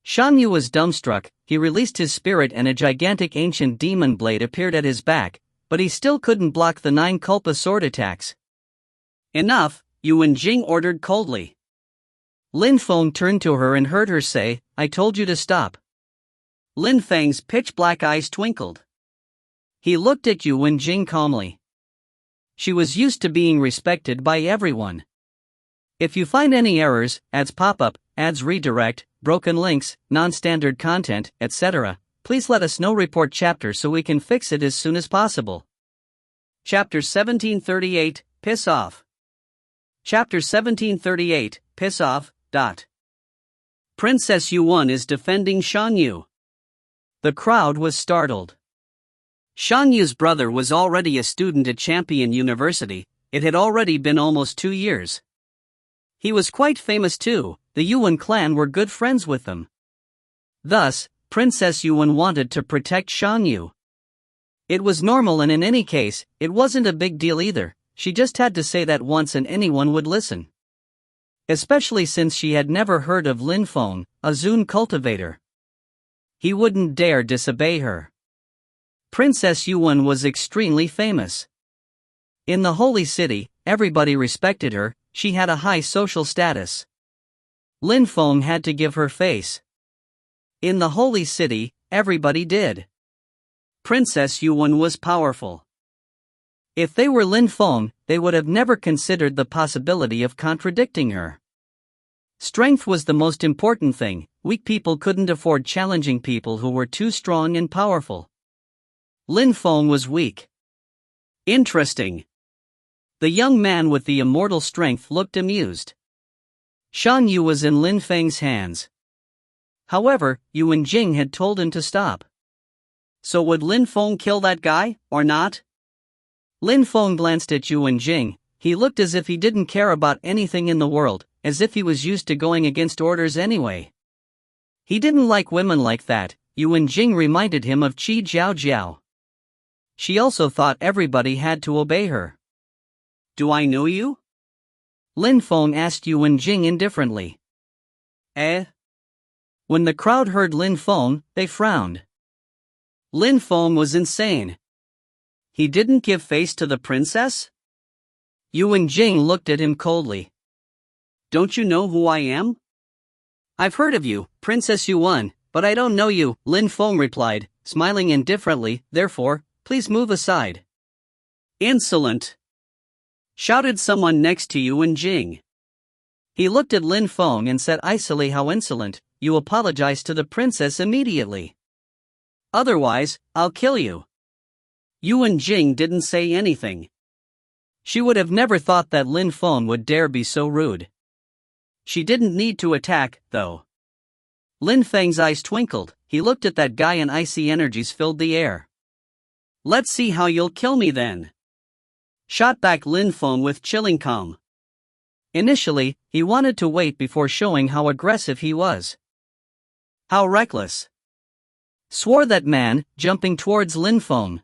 Shan Yu was dumbstruck. He released his spirit and a gigantic ancient demon blade appeared at his back, but he still couldn't block the 9 Culpa sword attacks. Enough, Yuan Jing ordered coldly. Lin Feng turned to her and heard her say, I told you to stop. Lin Feng's pitch-black eyes twinkled. He looked at Yuan Jing calmly. She was used to being respected by everyone. If you find any errors, ads pop up, ads redirect, broken links, non-standard content, etc., please let us know. Report chapter so we can fix it as soon as possible. Chapter 1738, Piss Off. Chapter 1738, Piss Off. Princess Yuan is defending Shan Yu. The crowd was startled. Shan Yu's brother was already a student at Champion University. It had already been almost 2 years. He was quite famous too. The Yuan clan were good friends with them. Thus, Princess Yuan wanted to protect Shan Yu. It was normal, and in any case, it wasn't a big deal either. She just had to say that once and anyone would listen. Especially since she had never heard of Lin Feng, a Zun cultivator. He wouldn't dare disobey her. Princess Yuan was extremely famous. In the holy city, everybody respected her. She had a high social status. Lin Feng had to give her face. In the holy city, everybody did. Princess Yuan was powerful. If they were Lin Feng, they would have never considered the possibility of contradicting her. Strength was the most important thing. Weak people couldn't afford challenging people who were too strong and powerful. Lin Feng was weak. Interesting. The young man with the immortal strength looked amused. Shan Yu was in Lin Feng's hands. However, Yuan Jing had told him to stop. So would Lin Feng kill that guy, or not? Lin Feng glanced at Yuan Jing. He looked as if he didn't care about anything in the world, as if he was used to going against orders anyway. He didn't like women like that. Yuan Jing reminded him of Qi Jiao Jiao. She also thought everybody had to obey her. Do I know you? Lin Feng asked Yuan Jing indifferently. When the crowd heard Lin Feng, they frowned. Lin Feng was insane. He didn't give face to the princess? Yuan Jing looked at him coldly. Don't you know who I am? I've heard of you, Princess Yuan, but I don't know you, Lin Feng replied, smiling indifferently. Therefore, please move aside. Insolent! Shouted someone next to Yuan Jing. He looked at Lin Feng and said icily, how insolent, you apologize to the princess immediately. Otherwise, I'll kill you. Yuan Jing didn't say anything. She would have never thought that Lin Feng would dare be so rude. She didn't need to attack, though. Lin Feng's eyes twinkled. He looked at that guy and icy energies filled the air. Let's see how you'll kill me then. Shot back Lin Feng with chilling calm. Initially, he wanted to wait before showing how aggressive he was. How reckless! Swore that man, jumping towards Lin Feng.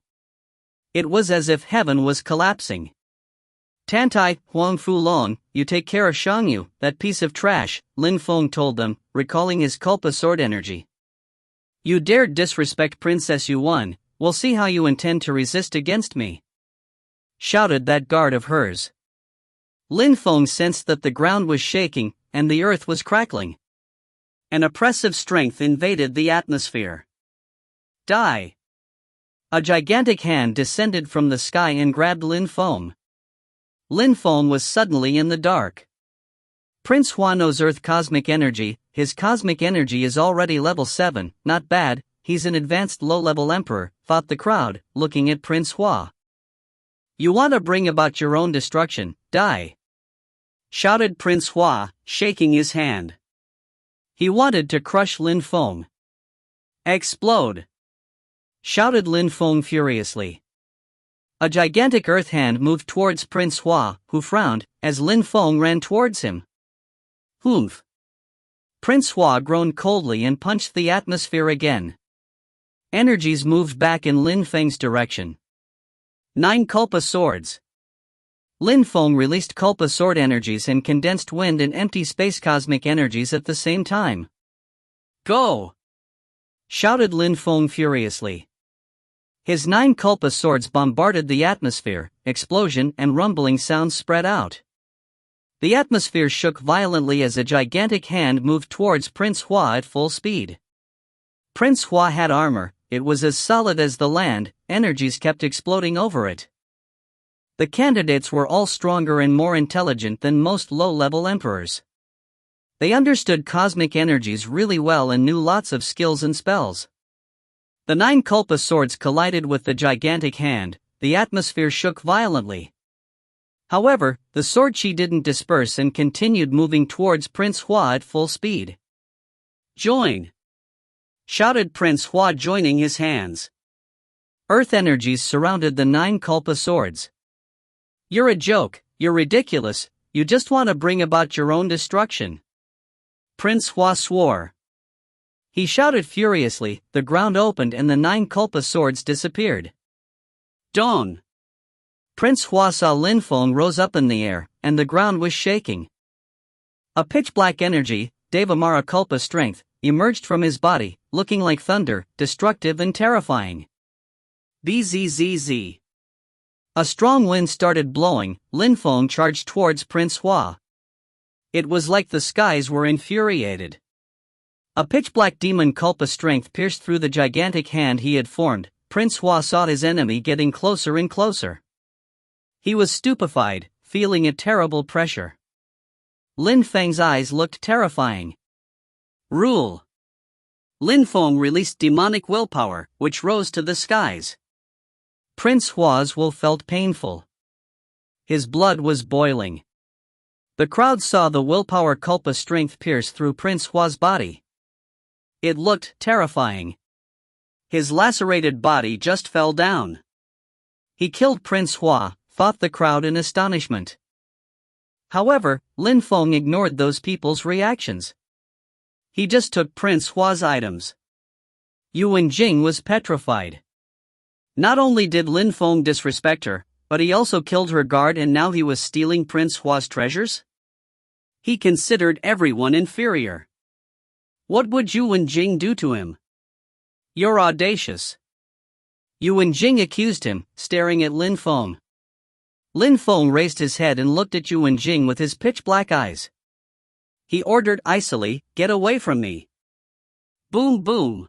It was as if heaven was collapsing. Tantai, Huang Fulong, you take care of Shangyu, that piece of trash, Lin Feng told them, recalling his Culpa sword energy. You dared disrespect Princess Yuan, we'll see how you intend to resist against me. Shouted that guard of hers. Lin Feng sensed that the ground was shaking, and the earth was crackling. An oppressive strength invaded the atmosphere. Die! A gigantic hand descended from the sky and grabbed Lin Feng. Lin Feng was suddenly in the dark. Prince Hua knows Earth cosmic energy. His cosmic energy is already level 7, not bad, he's an advanced low-level emperor, thought the crowd, looking at Prince Hua. You want to bring about your own destruction, die! Shouted Prince Hua, shaking his hand. He wanted to crush Lin Feng. Explode! Shouted Lin Feng furiously. A gigantic earth hand moved towards Prince Hua, who frowned, as Lin Feng ran towards him. Humph! Prince Hua groaned coldly and punched the atmosphere again. Energies moved back in Lin Feng's direction. 9 Culpa swords. Lin Feng released Culpa sword energies and condensed wind and empty space cosmic energies at the same time. Go! Shouted Lin Feng furiously. His 9 Culpa swords bombarded the atmosphere, explosion and rumbling sounds spread out. The atmosphere shook violently as a gigantic hand moved towards Prince Hua at full speed. Prince Hua had armor, it was as solid as the land, energies kept exploding over it. The candidates were all stronger and more intelligent than most low-level emperors. They understood cosmic energies really well and knew lots of skills and spells. The 9 Culpa swords collided with the gigantic hand, the atmosphere shook violently. However, the sword chi didn't disperse and continued moving towards Prince Hua at full speed. Join! Shouted Prince Hua, joining his hands. Earth energies surrounded the 9 Culpa swords. You're a joke, you're ridiculous, you just want to bring about your own destruction. Prince Hua swore. He shouted furiously, the ground opened and the 9 Culpa swords disappeared. Dawn! Prince Hua saw Lin Feng rose up in the air, and the ground was shaking. A pitch-black energy, Devamara Culpa strength, emerged from his body, looking like thunder, destructive and terrifying. Bzzz. A strong wind started blowing, Lin Feng charged towards Prince Hua. It was like the skies were infuriated. A pitch-black demon Culpa strength pierced through the gigantic hand he had formed. Prince Hua saw his enemy getting closer and closer. He was stupefied, feeling a terrible pressure. Lin Feng's eyes looked terrifying. Rule! Lin Feng released demonic willpower, which rose to the skies. Prince Hua's will felt painful. His blood was boiling. The crowd saw the willpower Culpa strength pierce through Prince Hua's body. It looked terrifying. His lacerated body just fell down. He killed Prince Hua, thought the crowd in astonishment. However, Lin Feng ignored those people's reactions. He just took Prince Hua's items. Yuan Jing was petrified. Not only did Lin Feng disrespect her, but he also killed her guard and now he was stealing Prince Hua's treasures? He considered everyone inferior. What would Yuan Jing do to him? You're audacious. Yuan Jing accused him, staring at Lin Feng. Lin Feng raised his head and looked at Yuan Jing with his pitch-black eyes. He ordered icily, "Get away from me." Boom boom.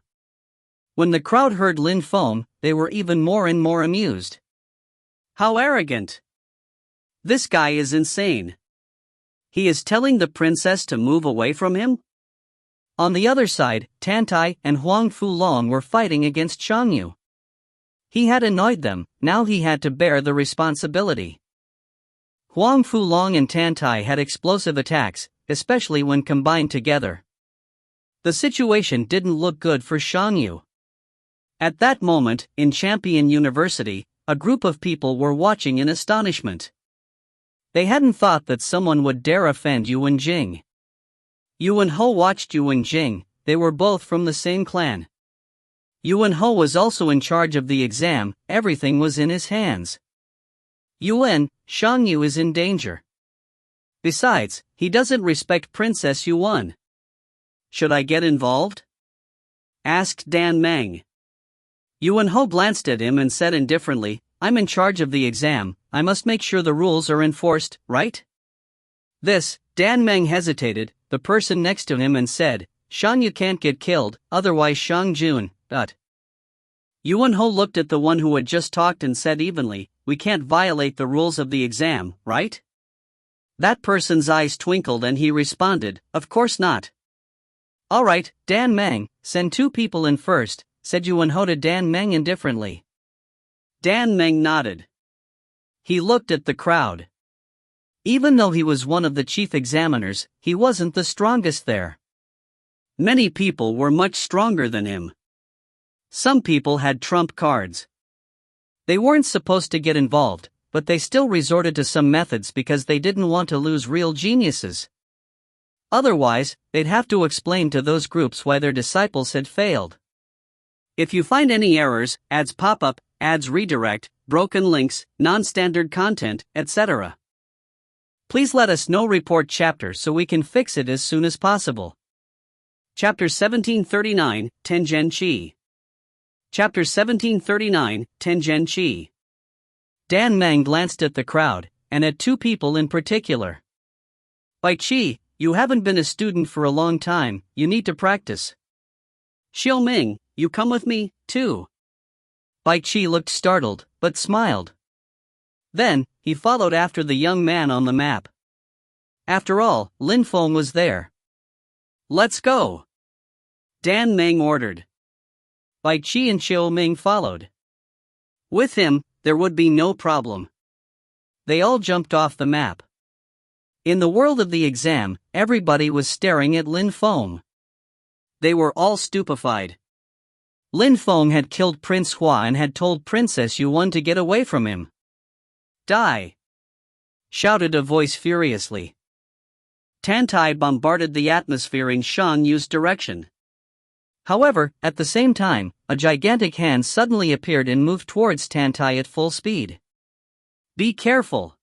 When the crowd heard Lin Feng, they were even more and more amused. How arrogant! This guy is insane. He is telling the princess to move away from him? On the other side, Tantai and Huang Fulong were fighting against Shangyu. He had annoyed them, now he had to bear the responsibility. Huang Fulong and Tantai had explosive attacks, especially when combined together. The situation didn't look good for Shangyu. At that moment, in Champion University, a group of people were watching in astonishment. They hadn't thought that someone would dare offend Yuan Jing. Yuan Ho watched Yuan Jing, they were both from the same clan. Yuan Ho was also in charge of the exam, everything was in his hands. Yuan, Shangyu is in danger. Besides, he doesn't respect Princess Yuan. Should I get involved? Asked Dan Meng. Yuan Ho glanced at him and said indifferently, I'm in charge of the exam, I must make sure the rules are enforced, right? This, Dan Meng hesitated, the person next to him and said, Shangyu can't get killed, otherwise Shang Jun, Yuan Ho looked at the one who had just talked and said evenly, we can't violate the rules of the exam, right? That person's eyes twinkled and he responded, of course not. Alright, Dan Meng, send 2 people in first, said Yuan Ho to Dan Meng indifferently. Dan Meng nodded. He looked at the crowd. Even though he was one of the chief examiners, he wasn't the strongest there. Many people were much stronger than him. Some people had trump cards. They weren't supposed to get involved, but they still resorted to some methods because they didn't want to lose real geniuses. Otherwise, they'd have to explain to those groups why their disciples had failed. If you find any errors, ads pop up, ads redirect, broken links, non-standard content, etc., please let us know. Report chapter so we can fix it as soon as possible. Chapter 1739, Tengen Qi. Chapter 1739, Tengen Qi. Dan Meng glanced at the crowd, and at 2 people in particular. Bai Qi, you haven't been a student for a long time, you need to practice. Xiao Ming, you come with me, too. Bai Qi looked startled, but smiled. Then, he followed after the young man on the map. After all, Lin Feng was there. Let's go! Dan Meng ordered. Bai Qi and Xiao Ming followed. With him, there would be no problem. They all jumped off the map. In the world of the exam, everybody was staring at Lin Feng. They were all stupefied. Lin Feng had killed Prince Hua and had told Princess Yuan to get away from him. Die! Shouted a voice furiously. Tantai bombarded the atmosphere in Shan Yu's direction. However, at the same time, a gigantic hand suddenly appeared and moved towards Tantai at full speed. Be careful!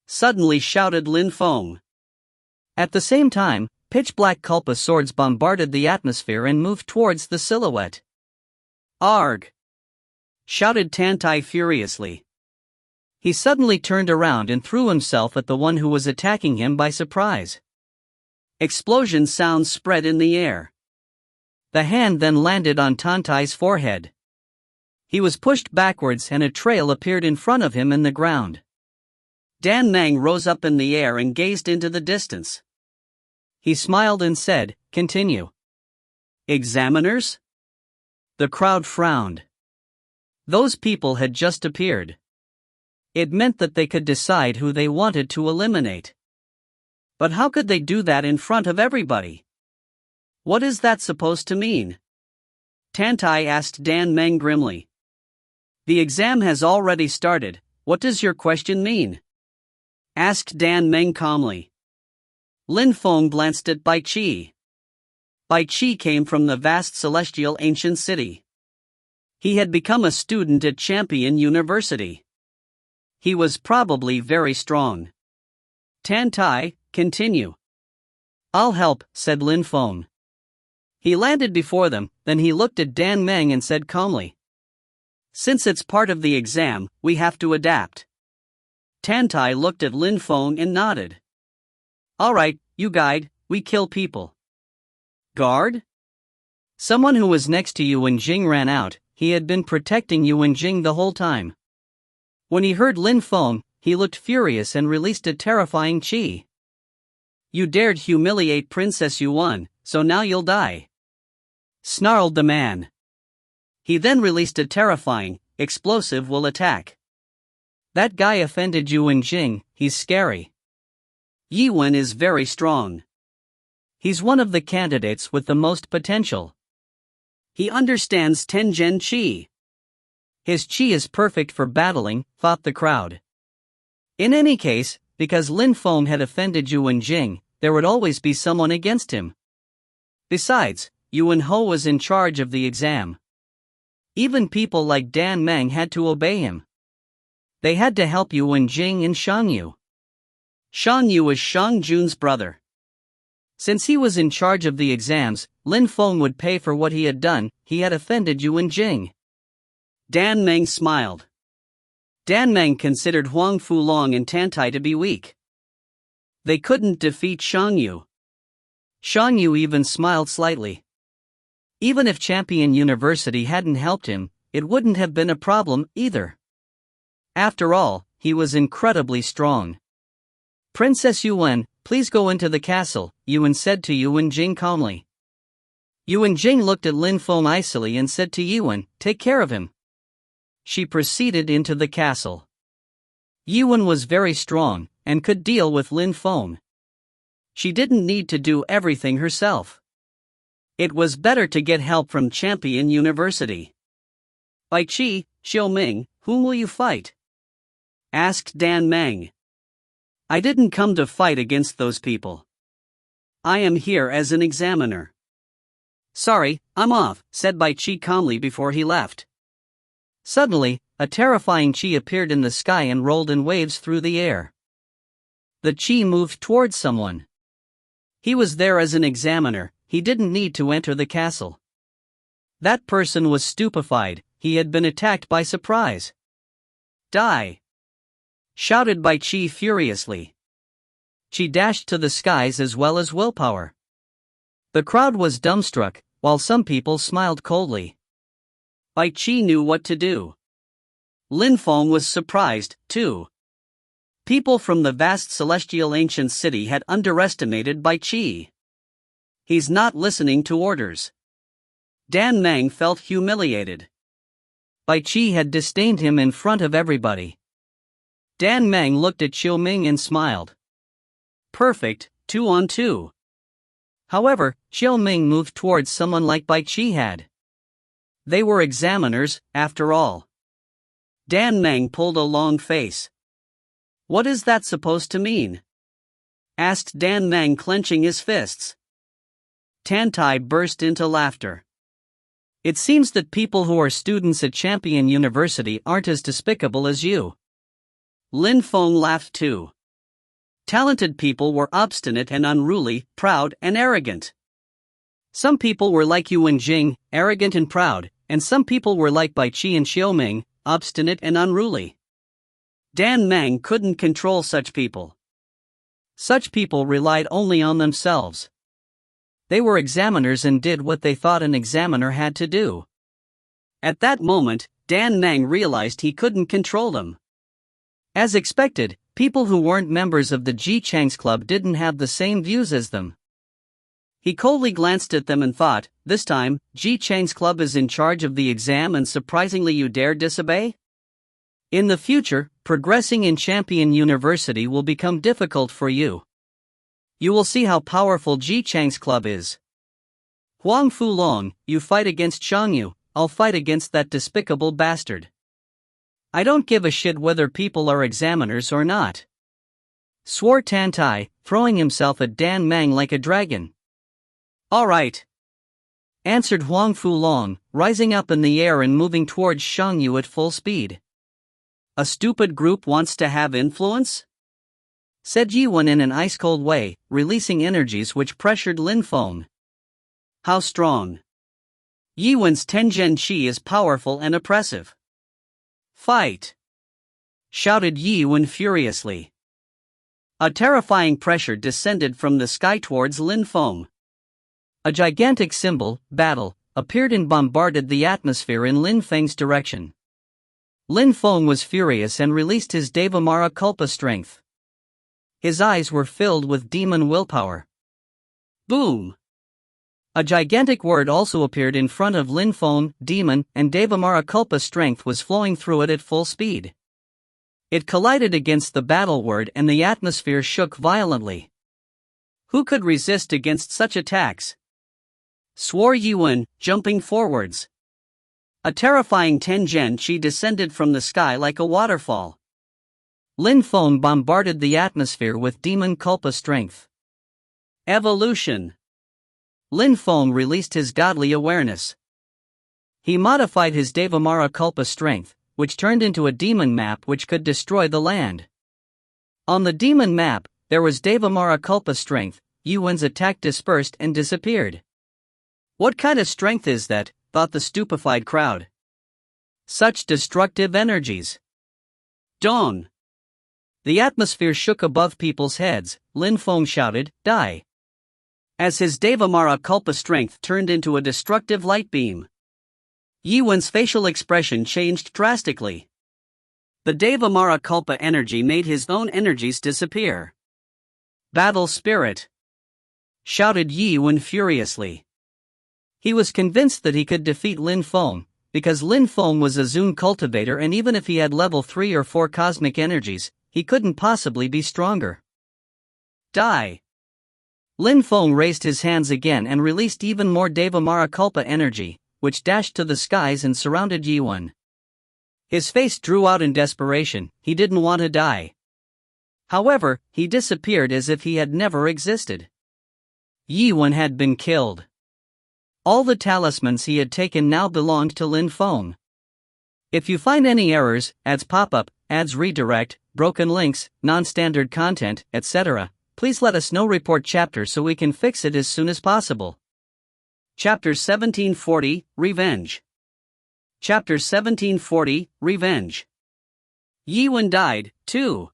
Suddenly shouted Lin Feng. At the same time, pitch-black Kulpa swords bombarded the atmosphere and moved towards the silhouette. Arg! Shouted Tantai furiously. He suddenly turned around and threw himself at the one who was attacking him by surprise. Explosion sounds spread in the air. The hand then landed on Tantai's forehead. He was pushed backwards and a trail appeared in front of him in the ground. Dan Meng rose up in the air and gazed into the distance. He smiled and said, continue. Examiners? The crowd frowned. Those people had just appeared. It meant that they could decide who they wanted to eliminate. But how could they do that in front of everybody? What is that supposed to mean? Tantai asked Dan Meng grimly. The exam has already started, what does your question mean? Asked Dan Meng calmly. Lin Feng glanced at Bai Qi. Bai Qi came from the vast celestial ancient city. He had become a student at Champion University. He was probably very strong. Tantai, continue. I'll help, said Lin Feng. He landed before them, then he looked at Dan Meng and said calmly. Since it's part of the exam, we have to adapt. Tantai looked at Lin Feng and nodded. Alright, you guide, we kill people. Guard? Someone who was next to Yuan Jing ran out, he had been protecting Yuan Jing the whole time. When he heard Lin Feng, he looked furious and released a terrifying qi. You dared humiliate Princess Yuan, so now you'll die," snarled the man. He then released a terrifying, explosive will attack. "That guy offended Yuan Jing, he's scary. Yi Wen is very strong. He's one of the candidates with the most potential. He understands Tengen Qi. His Qi is perfect for battling," thought the crowd. In any case, because Lin Feng had offended Yuan Jing, there would always be someone against him. Besides, Yuan Ho was in charge of the exam. Even people like Dan Meng had to obey him. They had to help Yuan Jing and Shang Yu. Shang Yu was Shang Jun's brother. Since he was in charge of the exams, Lin Feng would pay for what he had done. He had offended Yuan Jing. Dan Meng smiled. Dan Meng considered Huang Fulong and Tantai to be weak. They couldn't defeat Shang Yu. Shang Yu even smiled slightly. Even if Champion University hadn't helped him, it wouldn't have been a problem either. After all, he was incredibly strong. "Princess Yuan, please go into the castle," Yuan said to Yuan Jing calmly. Yuan Jing looked at Lin Feng icily and said to Yuan, "Take care of him." She proceeded into the castle. Yuan was very strong, and could deal with Lin Feng. She didn't need to do everything herself. It was better to get help from Champion University. "Bai Qi, Xiao Ming, whom will you fight?" asked Dan Meng. "I didn't come to fight against those people. I am here as an examiner." "Sorry, I'm off," said Bai Qi calmly before he left. Suddenly, a terrifying Qi appeared in the sky and rolled in waves through the air. The Qi moved towards someone. He was there as an examiner, he didn't need to enter the castle. That person was stupefied, he had been attacked by surprise. "Die!" shouted Bai Qi furiously. She dashed to the skies as well as willpower. The crowd was dumbstruck, while some people smiled coldly. Bai Qi knew what to do. Lin Feng was surprised, too. People from the vast celestial ancient city had underestimated Bai Qi. He's not listening to orders. Dan Meng felt humiliated. Bai Qi had disdained him in front of everybody. Dan Meng looked at Xiao Ming and smiled. Perfect, 2-on-2. However, Xiao Ming moved towards someone like Bai Qi had. They were examiners, after all. Dan Meng pulled a long face. "What is that supposed to mean?" asked Dan Meng, clenching his fists. Tantai burst into laughter. "It seems that people who are students at Champion University aren't as despicable as you." Lin Feng laughed too. Talented people were obstinate and unruly, proud and arrogant. Some people were like Yuan Jing, arrogant and proud, and some people were like Bai Qi and Xiao Ming, obstinate and unruly. Dan Meng couldn't control such people. Such people relied only on themselves. They were examiners and did what they thought an examiner had to do. At that moment, Dan Meng realized he couldn't control them. As expected, people who weren't members of the Ji Chang's club didn't have the same views as them. He coldly glanced at them and thought, "This time, Ji Chang's club is in charge of the exam and surprisingly you dare disobey? In the future, progressing in Champion University will become difficult for you. You will see how powerful Ji Chang's club is. Huang Fulong, you fight against Shang Yu, I'll fight against that despicable bastard. I don't give a shit whether people are examiners or not," swore Tantai, throwing himself at Dan Meng like a dragon. "All right," answered Huang Fulong, rising up in the air and moving towards Shang Yu at full speed. "A stupid group wants to have influence?" said Yiwen in an ice-cold way, releasing energies which pressured Lin Feng. "How strong?" Yiwen's Tengen Qi is powerful and oppressive. "Fight!" shouted Yiwen furiously. A terrifying pressure descended from the sky towards Lin Feng. A gigantic symbol, battle, appeared and bombarded the atmosphere in Lin Feng's direction. Lin Feng was furious and released his Devamara Culpa strength. His eyes were filled with demon willpower. Boom! A gigantic word also appeared in front of Lin Feng, demon, and Devamara Culpa strength was flowing through it at full speed. It collided against the battle word and the atmosphere shook violently. Who could resist against such attacks? Swore Yuan, jumping forwards. A terrifying Tengen Chi descended from the sky like a waterfall. Lin Feng bombarded the atmosphere with demon Culpa strength. Evolution. Lin Feng released his godly awareness. He modified his Devamara Culpa strength, which turned into a demon map which could destroy the land. On the demon map, there was Devamara Culpa strength. Yuan's attack dispersed and disappeared. What kind of strength is that? Thought the stupefied crowd. Such destructive energies. Dawn. The atmosphere shook above people's heads. Lin Feng shouted, "Die!" as his Devamara Culpa strength turned into a destructive light beam. Yuan's facial expression changed drastically. The Devamara Culpa energy made his own energies disappear. Battle spirit! Shouted Yuan furiously. He was convinced that he could defeat Lin Feng, because Lin Feng was a Zun cultivator, and even if he had level 3 or 4 cosmic energies, he couldn't possibly be stronger. Die! Lin Feng raised his hands again and released even more Devamara Culpa energy, which dashed to the skies and surrounded Yuan. His face drew out in desperation. He didn't want to die. However, he disappeared as if he had never existed. Yuan had been killed. All the talismans he had taken now belonged to Lin Feng. If you find any errors, ads pop up, ads redirect, broken links, non-standard content, etc., please let us know. Report chapter so we can fix it as soon as possible. Chapter 1740, Revenge. Chapter 1740, Revenge. Yuan died, too.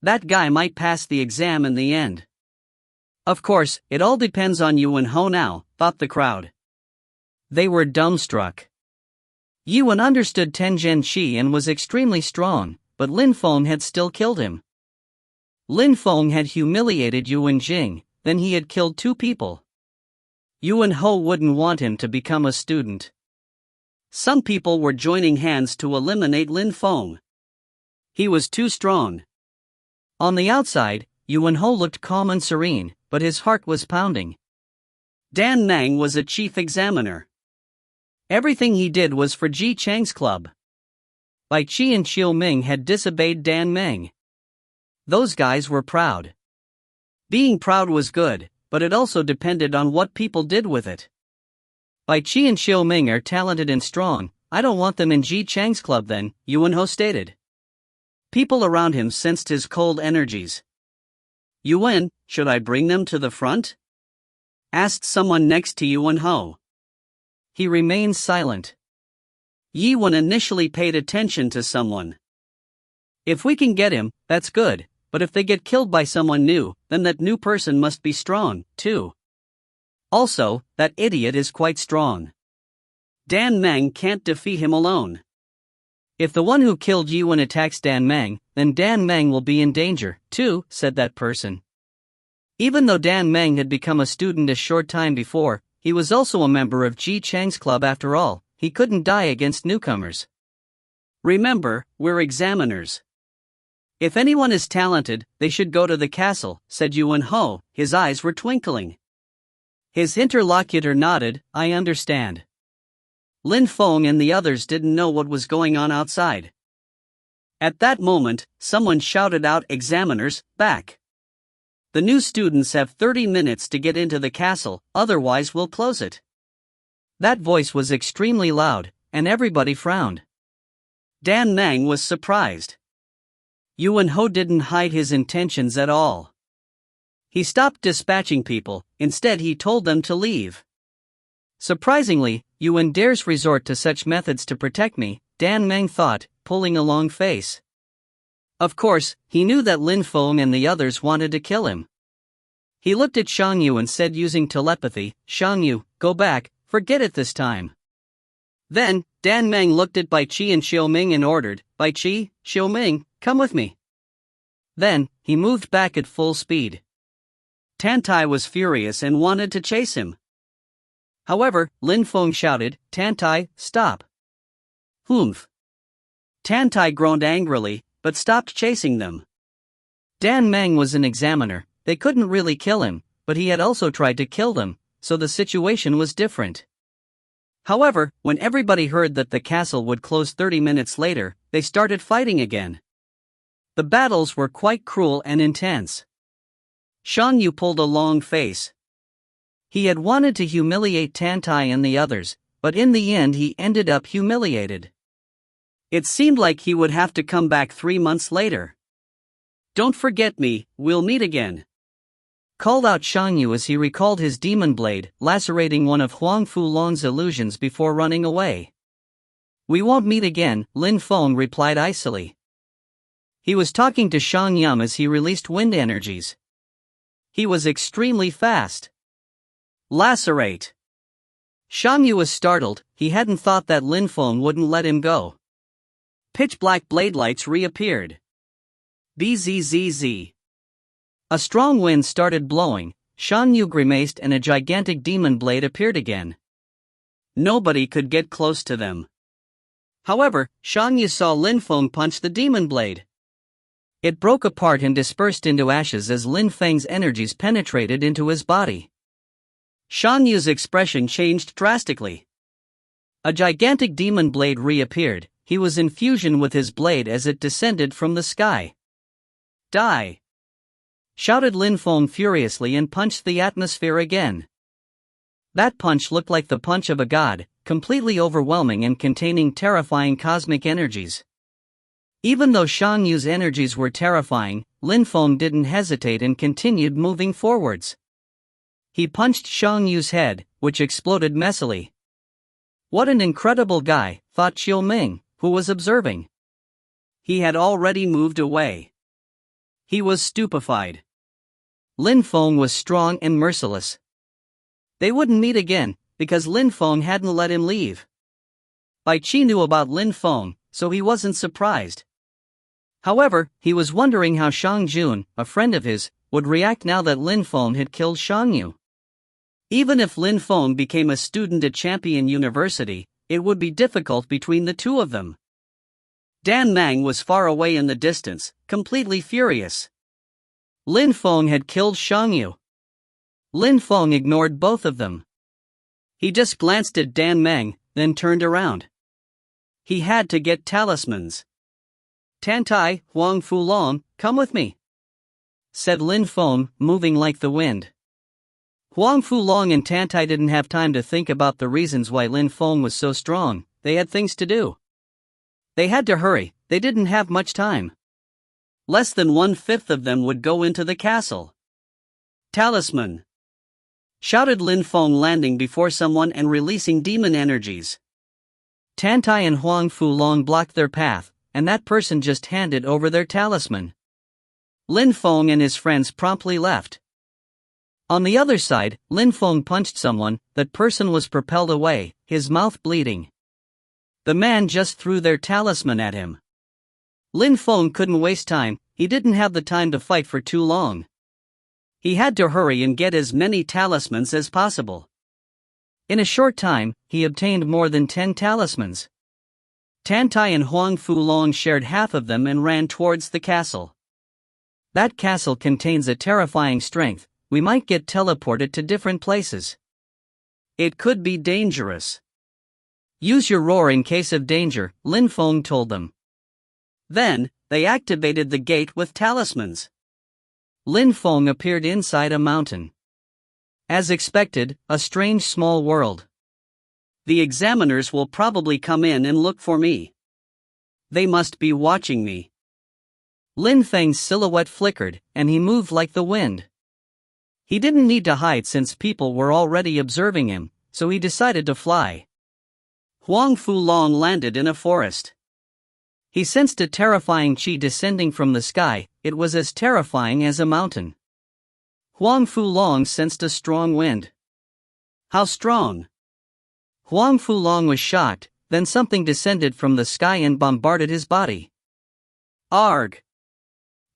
That guy might pass the exam in the end. Of course, it all depends on Yuan Ho now, thought the crowd. They were dumbstruck. Yuan understood Tengen Chi and was extremely strong, but Lin Feng had still killed him. Lin Feng had humiliated Yuan Jing, then he had killed 2 people. Yuan Ho wouldn't want him to become a student. Some people were joining hands to eliminate Lin Feng. He was too strong. On the outside, Yuan Ho looked calm and serene, but his heart was pounding. Dan Meng was a chief examiner. Everything he did was for Ji Chang's club. Bai Qi and Xiu Ming had disobeyed Dan Meng. Those guys were proud. Being proud was good, but it also depended on what people did with it. Bai Qi and Xiu Ming are talented and strong. I don't want them in Ji Chang's club then, Yuan Ho stated. People around him sensed his cold energies. Yuan, should I bring them to the front? Asked someone next to Yuan Ho. He remained silent. Yuan initially paid attention to someone. If we can get him, that's good, but if they get killed by someone new, then that new person must be strong, too. Also, that idiot is quite strong. Dan Meng can't defeat him alone. If the one who killed Yuan attacks Dan Meng, then Dan Meng will be in danger, too, said that person. Even though Dan Meng had become a student a short time before, he was also a member of Ji Chang's club after all. He couldn't die against newcomers. Remember, we're examiners. If anyone is talented, they should go to the castle, said Yuan Ho. His eyes were twinkling. His interlocutor nodded, I understand. Lin Feng and the others didn't know what was going on outside. At that moment, someone shouted out, Examiners, back. The new students have 30 minutes to get into the castle, otherwise we'll close it. That voice was extremely loud, and everybody frowned. Dan Meng was surprised. Yuan Ho didn't hide his intentions at all. He stopped dispatching people, instead he told them to leave. Surprisingly, Yuan dares resort to such methods to protect me, Dan Meng thought, pulling a long face. Of course, he knew that Lin Feng and the others wanted to kill him. He looked at Shangyu and said using telepathy, Shangyu, go back, forget it this time. Then, Dan Meng looked at Bai Qi and Xiu Ming and ordered, Bai Qi, Xiu Ming, come with me. Then, he moved back at full speed. Tantai was furious and wanted to chase him. However, Lin Feng shouted, "Tantai, stop!" "Humph!" Tantai groaned angrily, but stopped chasing them. Dan Meng was an examiner. They couldn't really kill him, but he had also tried to kill them, so the situation was different. However, when everybody heard that the castle would close 30 minutes later, they started fighting again. The battles were quite cruel and intense. Shan Yu pulled a long face. He had wanted to humiliate Tantai and the others, but in the end he ended up humiliated. It seemed like he would have to come back 3 months later. "Don't forget me, we'll meet again," called out Shan Yu as he recalled his demon blade, lacerating one of Huang Fulong's illusions before running away. "We won't meet again," Lin Feng replied icily. He was talking to Shang Yum as he released wind energies. He was extremely fast. Lacerate. Shang Yu was startled. He hadn't thought that Lin Feng wouldn't let him go. Pitch black blade lights reappeared. Bzzz. A strong wind started blowing. Shang Yu grimaced and a gigantic demon blade appeared again. Nobody could get close to them. However, Shang Yu saw Lin Feng punch the demon blade. It broke apart and dispersed into ashes as Lin Feng's energies penetrated into his body. Shang Yu's expression changed drastically. A gigantic demon blade reappeared. He was in fusion with his blade as it descended from the sky. "Die!" shouted Lin Feng furiously and punched the atmosphere again. That punch looked like the punch of a god, completely overwhelming and containing terrifying cosmic energies. Even though Shang Yu's energies were terrifying, Lin Feng didn't hesitate and continued moving forwards. He punched Shang Yu's head, which exploded messily. "What an incredible guy," thought Qiu Ming, who was observing. He had already moved away. He was stupefied. Lin Feng was strong and merciless. They wouldn't meet again, because Lin Feng hadn't let him leave. Bai Qi knew about Lin Feng, so he wasn't surprised. However, he was wondering how Shang Jun, a friend of his, would react now that Lin Feng had killed Shang Yu. Even if Lin Feng became a student at Champion University, it would be difficult between the two of them. Dan Mang was far away in the distance, completely furious. Lin Feng had killed Shang Yu. Lin Feng ignored both of them. He just glanced at Dan Meng, then turned around. He had to get talismans. "Tantai, Huang Fulong, come with me," said Lin Feng, moving like the wind. Huang Fulong and Tantai didn't have time to think about the reasons why Lin Feng was so strong. They had things to do. They had to hurry. They didn't have much time. Less than 1/5 of them would go into the castle. "Talisman!" shouted Lin Feng, landing before someone and releasing demon energies. Tantai and Huang Fulong blocked their path, and that person just handed over their talisman. Lin Feng and his friends promptly left. On the other side, Lin Feng punched someone. That person was propelled away, his mouth bleeding. The man just threw their talisman at him. Lin Feng couldn't waste time. He didn't have the time to fight for too long. He had to hurry and get as many talismans as possible. In a short time, he obtained more than 10 talismans. Tantai and Huang Fulong shared half of them and ran towards the castle. That castle contains a terrifying strength. We might get teleported to different places. It could be dangerous. "Use your roar in case of danger," Lin Feng told them. Then, they activated the gate with talismans. Lin Feng appeared inside a mountain. As expected, a strange small world. "The examiners will probably come in and look for me. They must be watching me." Lin Feng's silhouette flickered, and he moved like the wind. He didn't need to hide since people were already observing him, so he decided to fly. Huang Fulong landed in a forest. He sensed a terrifying qi descending from the sky. It was as terrifying as a mountain. Huang Fulong sensed a strong wind. How strong? Huang Fulong was shocked. Then something descended from the sky and bombarded his body. Arg!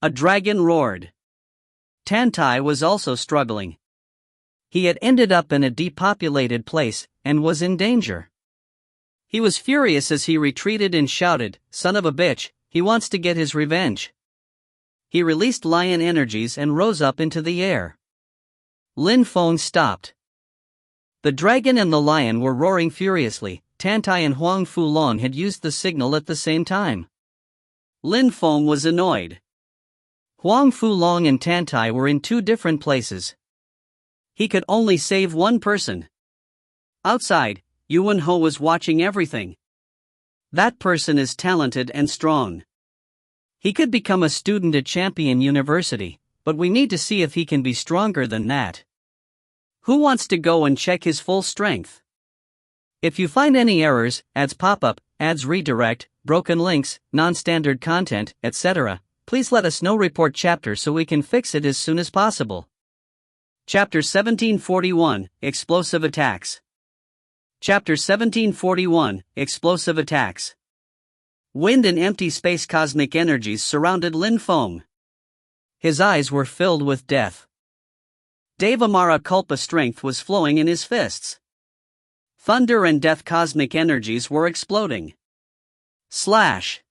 A dragon roared. Tantai was also struggling. He had ended up in a depopulated place, and was in danger. He was furious as he retreated and shouted, "Son of a bitch, he wants to get his revenge." He released lion energies and rose up into the air. Lin Feng stopped. The dragon and the lion were roaring furiously. Tantai and Huang Fulong had used the signal at the same time. Lin Feng was annoyed. Huang Fulong and Tantai were in two different places. He could only save one person. Outside, Yuan Ho was watching everything. That person is talented and strong. He could become a student at Champion University, but we need to see if he can be stronger than that. Who wants to go and check his full strength? If you find any errors, ads pop up, ads redirect, broken links, non-standard content, etc., please let us know. Report chapter so we can fix it as soon as possible. Chapter 1741, Explosive Attacks. Chapter 1741, Explosive Attacks. Wind and empty space cosmic energies surrounded Lin Feng. His eyes were filled with death. Devamara Culpa strength was flowing in his fists. Thunder and death cosmic energies were exploding. Slash!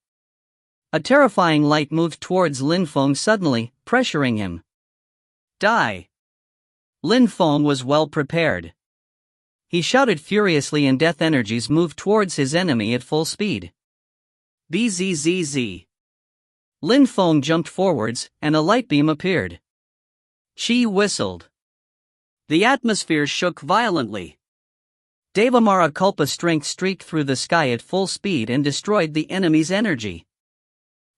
A terrifying light moved towards Lin Feng suddenly, pressuring him. Die! Lin Feng was well prepared. He shouted furiously and death energies moved towards his enemy at full speed. Bzzz. Lin Feng jumped forwards, and a light beam appeared. She whistled. The atmosphere shook violently. Devamara Culpa strength streaked through the sky at full speed and destroyed the enemy's energy.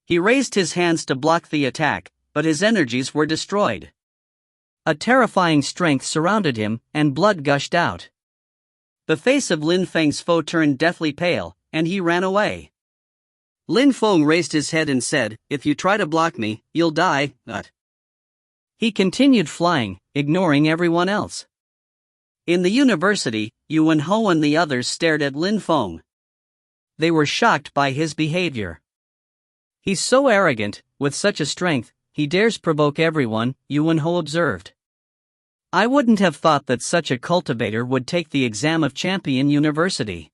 He raised his hands to block the attack, but his energies were destroyed. A terrifying strength surrounded him, and blood gushed out. The face of Lin Feng's foe turned deathly pale, and he ran away. Lin Feng raised his head and said, "If you try to block me, you'll die." He continued flying, ignoring everyone else. In the university, Yuan Ho and the others stared at Lin Feng. They were shocked by his behavior. He's so arrogant, with such a strength, he dares provoke everyone, Yuan Ho observed. I wouldn't have thought that such a cultivator would take the exam of Champion University.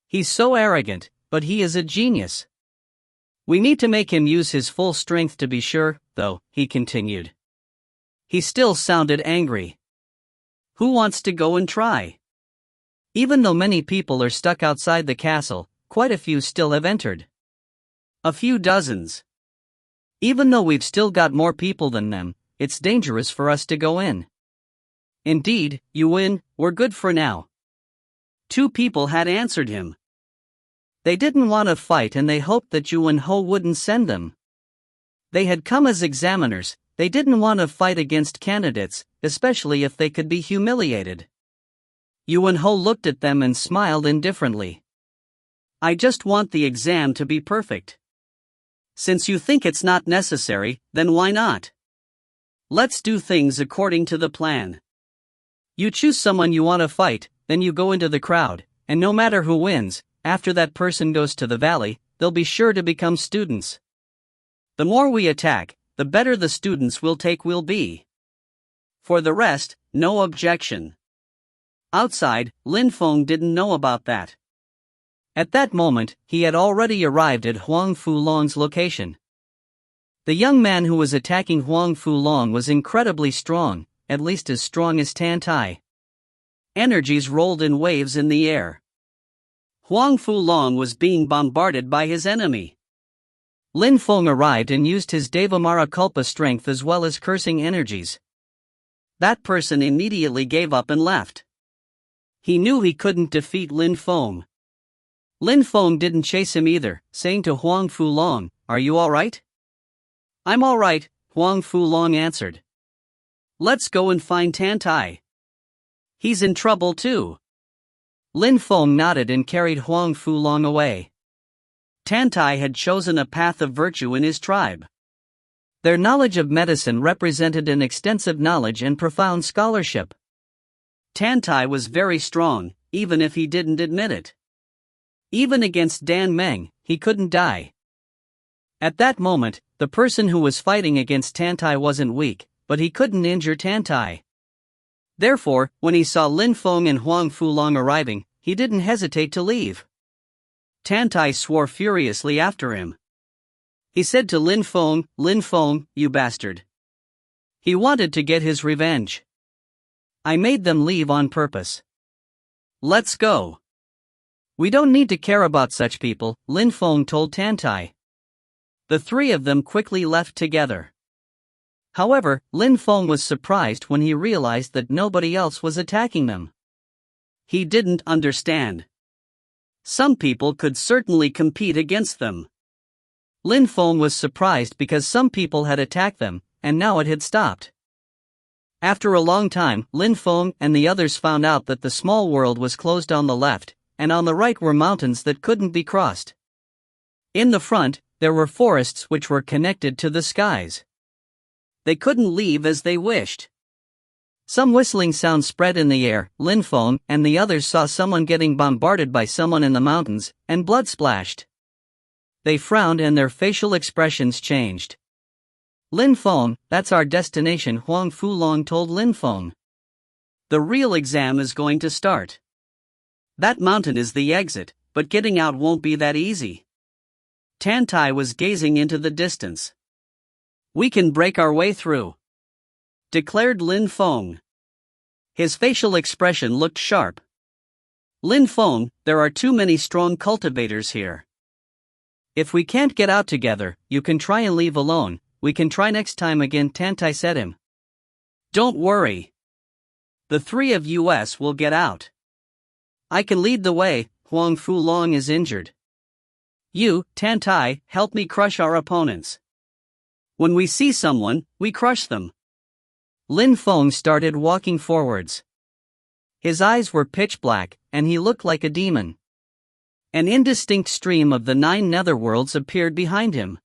He's so arrogant, but he is a genius. We need to make him use his full strength to be sure, though, he continued. He still sounded angry. Who wants to go and try? Even though many people are stuck outside the castle, quite a few still have entered. A few dozens. Even though we've still got more people than them, it's dangerous for us to go in. Indeed, Yuan, we're good for now. Two people had answered him. They didn't want to fight and they hoped that Yuan Ho wouldn't send them. They had come as examiners, they didn't want to fight against candidates, especially if they could be humiliated. Yuan Ho looked at them and smiled indifferently. I just want the exam to be perfect. Since you think it's not necessary, then why not? Let's do things according to the plan. You choose someone you want to fight, then you go into the crowd, and no matter who wins, after that person goes to the valley, they'll be sure to become students. The more we attack, the better the students will be. For the rest, no objection. Outside, Lin Feng didn't know about that. At that moment, he had already arrived at Huang Fulong's location. The young man who was attacking Huang Fulong was incredibly strong, at least as strong as Tantai. Energies rolled in waves in the air. Huang Fulong was being bombarded by his enemy. Lin Feng arrived and used his Devamara Culpa strength as well as cursing energies. That person immediately gave up and left. He knew he couldn't defeat Lin Feng. Lin Feng didn't chase him either, saying to Huang Fulong, "Are you alright?" "I'm alright," Huang Fulong answered. "Let's go and find Tantai. He's in trouble too." Lin Feng nodded and carried Huang Fulong away. Tantai had chosen a path of virtue in his tribe. Their knowledge of medicine represented an extensive knowledge and profound scholarship. Tantai was very strong, even if he didn't admit it. Even against Dan Meng, he couldn't die. At that moment, the person who was fighting against Tantai wasn't weak, but he couldn't injure Tantai. Therefore, when he saw Lin Feng and Huang Fulong arriving, he didn't hesitate to leave. Tantai swore furiously after him. He said to Lin Feng, you bastard. He wanted to get his revenge. I made them leave on purpose. Let's go. We don't need to care about such people, Lin Feng told Tantai. The three of them quickly left together. However, Lin Feng was surprised when he realized that nobody else was attacking them. He didn't understand. Some people could certainly compete against them. Lin Feng was surprised because some people had attacked them, and now it had stopped. After a long time, Lin Feng and the others found out that the small world was closed on the left, and on the right were mountains that couldn't be crossed. In the front, there were forests which were connected to the skies. They couldn't leave as they wished. Some whistling sounds spread in the air. Lin Feng and the others saw someone getting bombarded by someone in the mountains, and blood splashed. They frowned and their facial expressions changed. Lin Feng, that's our destination, Huang Fulong told Lin Feng. The real exam is going to start. That mountain is the exit, but getting out won't be that easy. Tantai was gazing into the distance. We can break our way through, declared Lin Feng. His facial expression looked sharp. Lin Feng, there are too many strong cultivators here. If we can't get out together, you can try and leave alone. We can try next time again, Tantai said him. Don't worry. The three of us will get out. I can lead the way. Huang Fulong is injured. You, Tantai, help me crush our opponents. When we see someone, we crush them. Lin Feng started walking forwards. His eyes were pitch black, and he looked like a demon. An indistinct stream of the 9 netherworlds appeared behind him.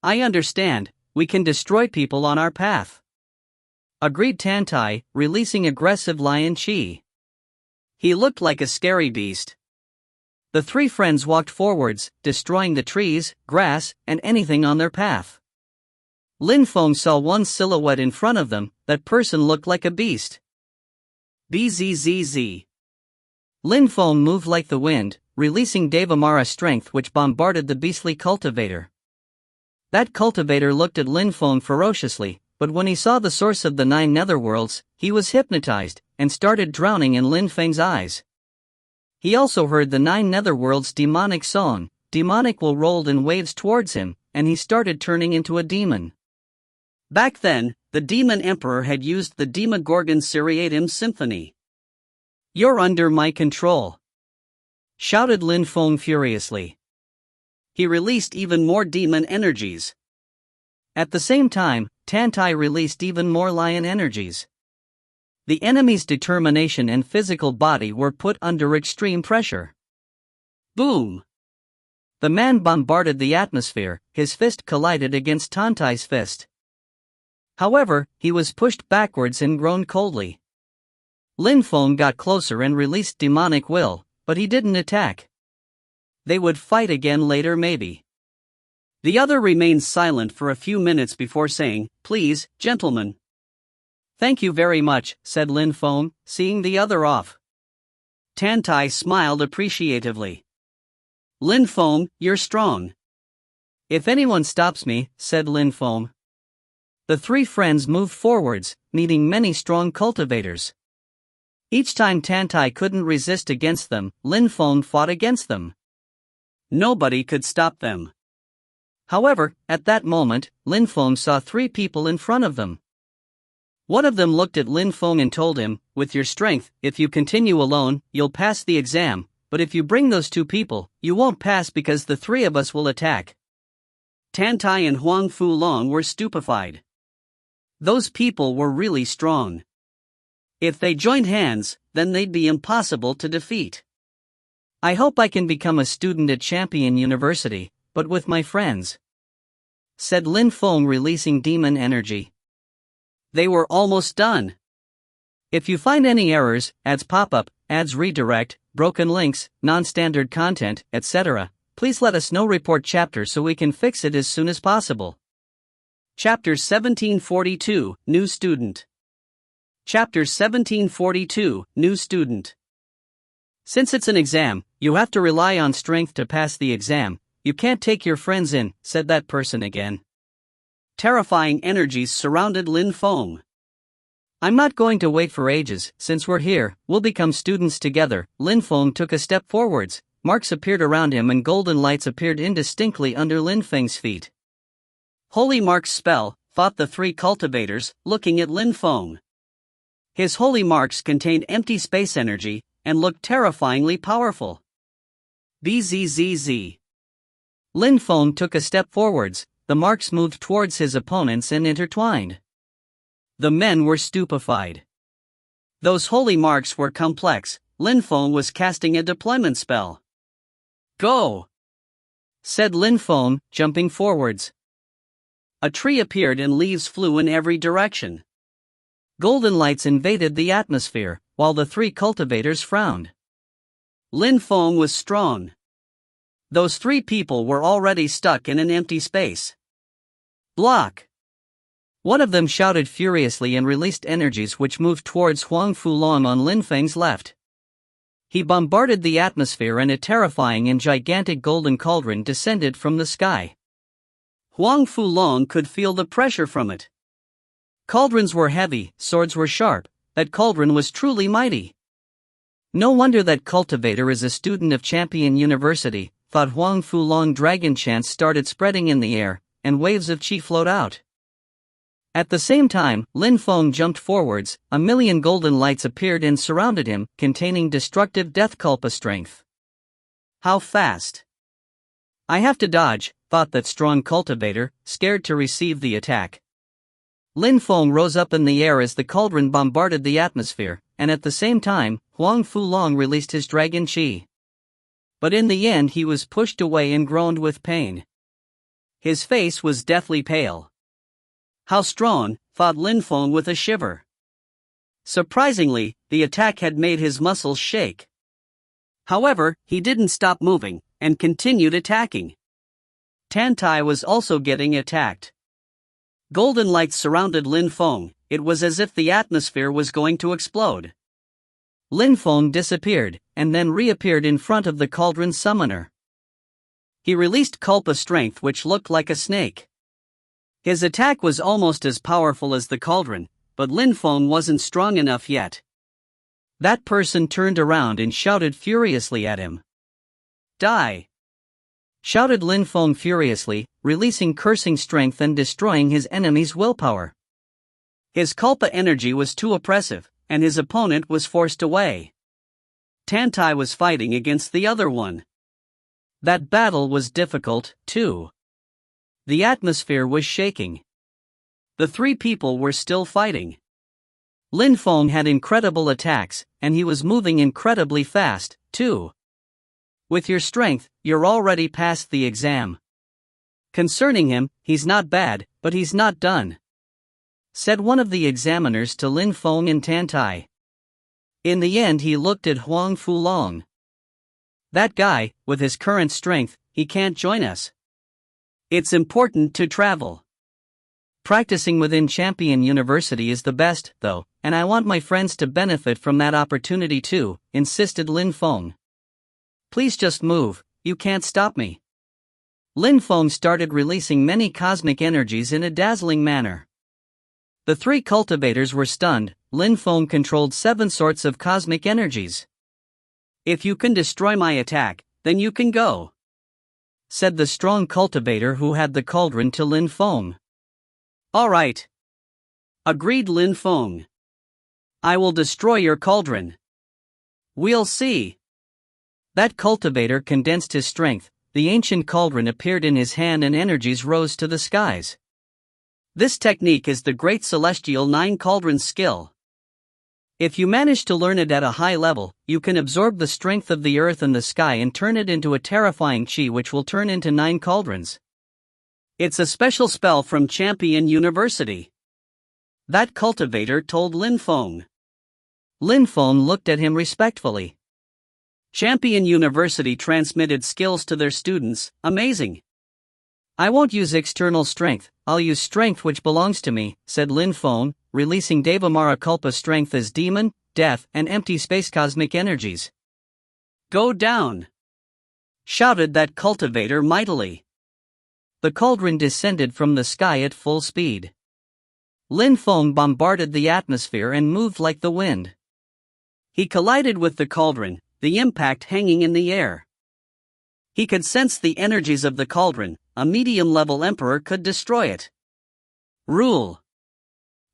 I understand, we can destroy people on our path. Agreed Tantai, releasing aggressive lion chi. He looked like a scary beast. The three friends walked forwards, destroying the trees, grass, and anything on their path. Lin Feng saw one silhouette in front of them. That person looked like a beast. Bzzz. Lin Feng moved like the wind, releasing Devamara strength which bombarded the beastly cultivator. That cultivator looked at Lin Feng ferociously, but when he saw the source of the 9 netherworlds, he was hypnotized, and started drowning in Lin Feng's eyes. He also heard the 9 netherworlds' demonic song. Demonic will rolled in waves towards him, and he started turning into a demon. Back then, the Demon Emperor had used the Demogorgon Seriatim Symphony. You're under my control, shouted Lin Feng furiously. He released even more demon energies. At the same time, Tantai released even more lion energies. The enemy's determination and physical body were put under extreme pressure. Boom! The man bombarded the atmosphere. His fist collided against Tantai's fist. However, he was pushed backwards and groaned coldly. Lin Feng got closer and released demonic will, but he didn't attack. They would fight again later maybe. The other remained silent for a few minutes before saying, "Please, gentlemen." "Thank you very much," said Lin Feng, seeing the other off. Tantai smiled appreciatively. "Lin Feng, you're strong." "If anyone stops me," said Lin Feng. The three friends moved forwards, meeting many strong cultivators. Each time Tantai couldn't resist against them, Lin Feng fought against them. Nobody could stop them. However, at that moment, Lin Feng saw 3 people in front of them. One of them looked at Lin Feng and told him, "With your strength, if you continue alone, you'll pass the exam, but if you bring those 2 people, you won't pass because the 3 of us will attack." Tantai and Huang Fulong were stupefied. Those people were really strong. If they joined hands, then they'd be impossible to defeat. "I hope I can become a student at Champion University, but with my friends," said Lin Feng, releasing demon energy. They were almost done. If you find any errors, ads pop up, ads redirect, broken links, non-standard content, etc., please let us know. Report chapter so we can fix it as soon as possible. Chapter 1742, New Student. Chapter 1742, New Student. Since it's an exam, you have to rely on strength to pass the exam. You can't take your friends in, said that person again. Terrifying energies surrounded Lin Feng. I'm not going to wait for ages. Since we're here, we'll become students together. Lin Feng took a step forwards. Marks appeared around him and golden lights appeared indistinctly under Lin Feng's feet. Holy Mark's spell, thought the three cultivators, looking at Lin Feng. His holy marks contained empty space energy and looked terrifyingly powerful. Bzzz. Lin Feng took a step forwards. The marks moved towards his opponents and intertwined. The men were stupefied. Those holy marks were complex. Lin Feng was casting a deployment spell. Go! Said Lin Feng, jumping forwards. A tree appeared and leaves flew in every direction. Golden lights invaded the atmosphere, while the three cultivators frowned. Lin Feng was strong. Those three people were already stuck in an empty space. Block! One of them shouted furiously and released energies which moved towards Huang Fulong on Lin Feng's left. He bombarded the atmosphere and a terrifying and gigantic golden cauldron descended from the sky. Huang Fulong could feel the pressure from it. Cauldrons were heavy, swords were sharp, that cauldron was truly mighty. No wonder that Cultivator is a student of Champion University, thought Huang Fulong. Dragon chants started spreading in the air, and waves of chi flowed out. At the same time, Lin Feng jumped forwards. A million golden lights appeared and surrounded him, containing destructive death culpa strength. How fast! I have to dodge, thought that strong cultivator, scared to receive the attack. Lin Feng rose up in the air as the cauldron bombarded the atmosphere, and at the same time, Huang Fulong released his dragon chi. But in the end he was pushed away and groaned with pain. His face was deathly pale. How strong, thought Lin Feng with a shiver. Surprisingly, the attack had made his muscles shake. However, he didn't stop moving, and continued attacking. Tantai was also getting attacked. Golden lights surrounded Lin Feng. It was as if the atmosphere was going to explode. Lin Feng disappeared, and then reappeared in front of the cauldron summoner. He released culpa strength which looked like a snake. His attack was almost as powerful as the cauldron, but Lin Feng wasn't strong enough yet. That person turned around and shouted furiously at him. Die! Shouted Lin Feng furiously, releasing cursing strength and destroying his enemy's willpower. His culpa energy was too oppressive, and his opponent was forced away. Tantai was fighting against the other one. That battle was difficult, too. The atmosphere was shaking. The three people were still fighting. Lin Feng had incredible attacks, and he was moving incredibly fast, too. With your strength, you're already past the exam. Concerning him, he's not bad, but he's not done, said one of the examiners to Lin Feng and Tantai. In the end he looked at Huang Fulong. That guy, with his current strength, he can't join us. It's important to travel. Practicing within Champion University is the best, though, and I want my friends to benefit from that opportunity too, insisted Lin Feng. Please just move, you can't stop me. Lin Feng started releasing many cosmic energies in a dazzling manner. The three cultivators were stunned. Lin Feng controlled 7 sorts of cosmic energies. If you can destroy my attack, then you can go, said the strong cultivator who had the cauldron to Lin Feng. All right, agreed Lin Feng. I will destroy your cauldron. We'll see. That cultivator condensed his strength. The ancient cauldron appeared in his hand and energies rose to the skies. This technique is the great celestial 9 cauldron skill. If you manage to learn it at a high level, you can absorb the strength of the earth and the sky and turn it into a terrifying chi which will turn into 9 cauldrons. It's a special spell from Champion University, that cultivator told Lin Feng. Lin Feng looked at him respectfully. Champion University transmitted skills to their students, amazing. I won't use external strength, I'll use strength which belongs to me, said Lin Feng, releasing Devamara Culpa strength as demon, death, and empty space cosmic energies. "Go down!" shouted that cultivator mightily. The cauldron descended from the sky at full speed. Lin Feng bombarded the atmosphere and moved like the wind. He collided with the cauldron, the impact hanging in the air. He could sense the energies of the cauldron. A medium-level emperor could destroy it. "Rule!"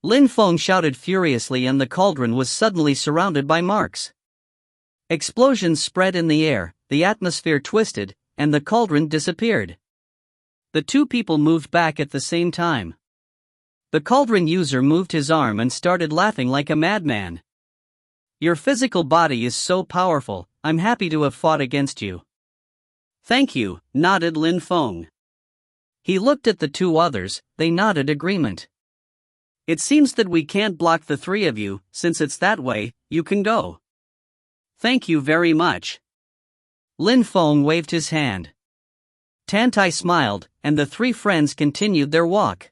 Lin Feng shouted furiously, and the cauldron was suddenly surrounded by marks. Explosions spread in the air, the atmosphere twisted, and the cauldron disappeared. The two people moved back at the same time. The cauldron user moved his arm and started laughing like a madman. "Your physical body is so powerful, I'm happy to have fought against you." "Thank you," nodded Lin Feng. He looked at the two others, they nodded agreement. "It seems that we can't block the three of you. Since it's that way, you can go." "Thank you very much." Lin Feng waved his hand. Tantai smiled, and the three friends continued their walk.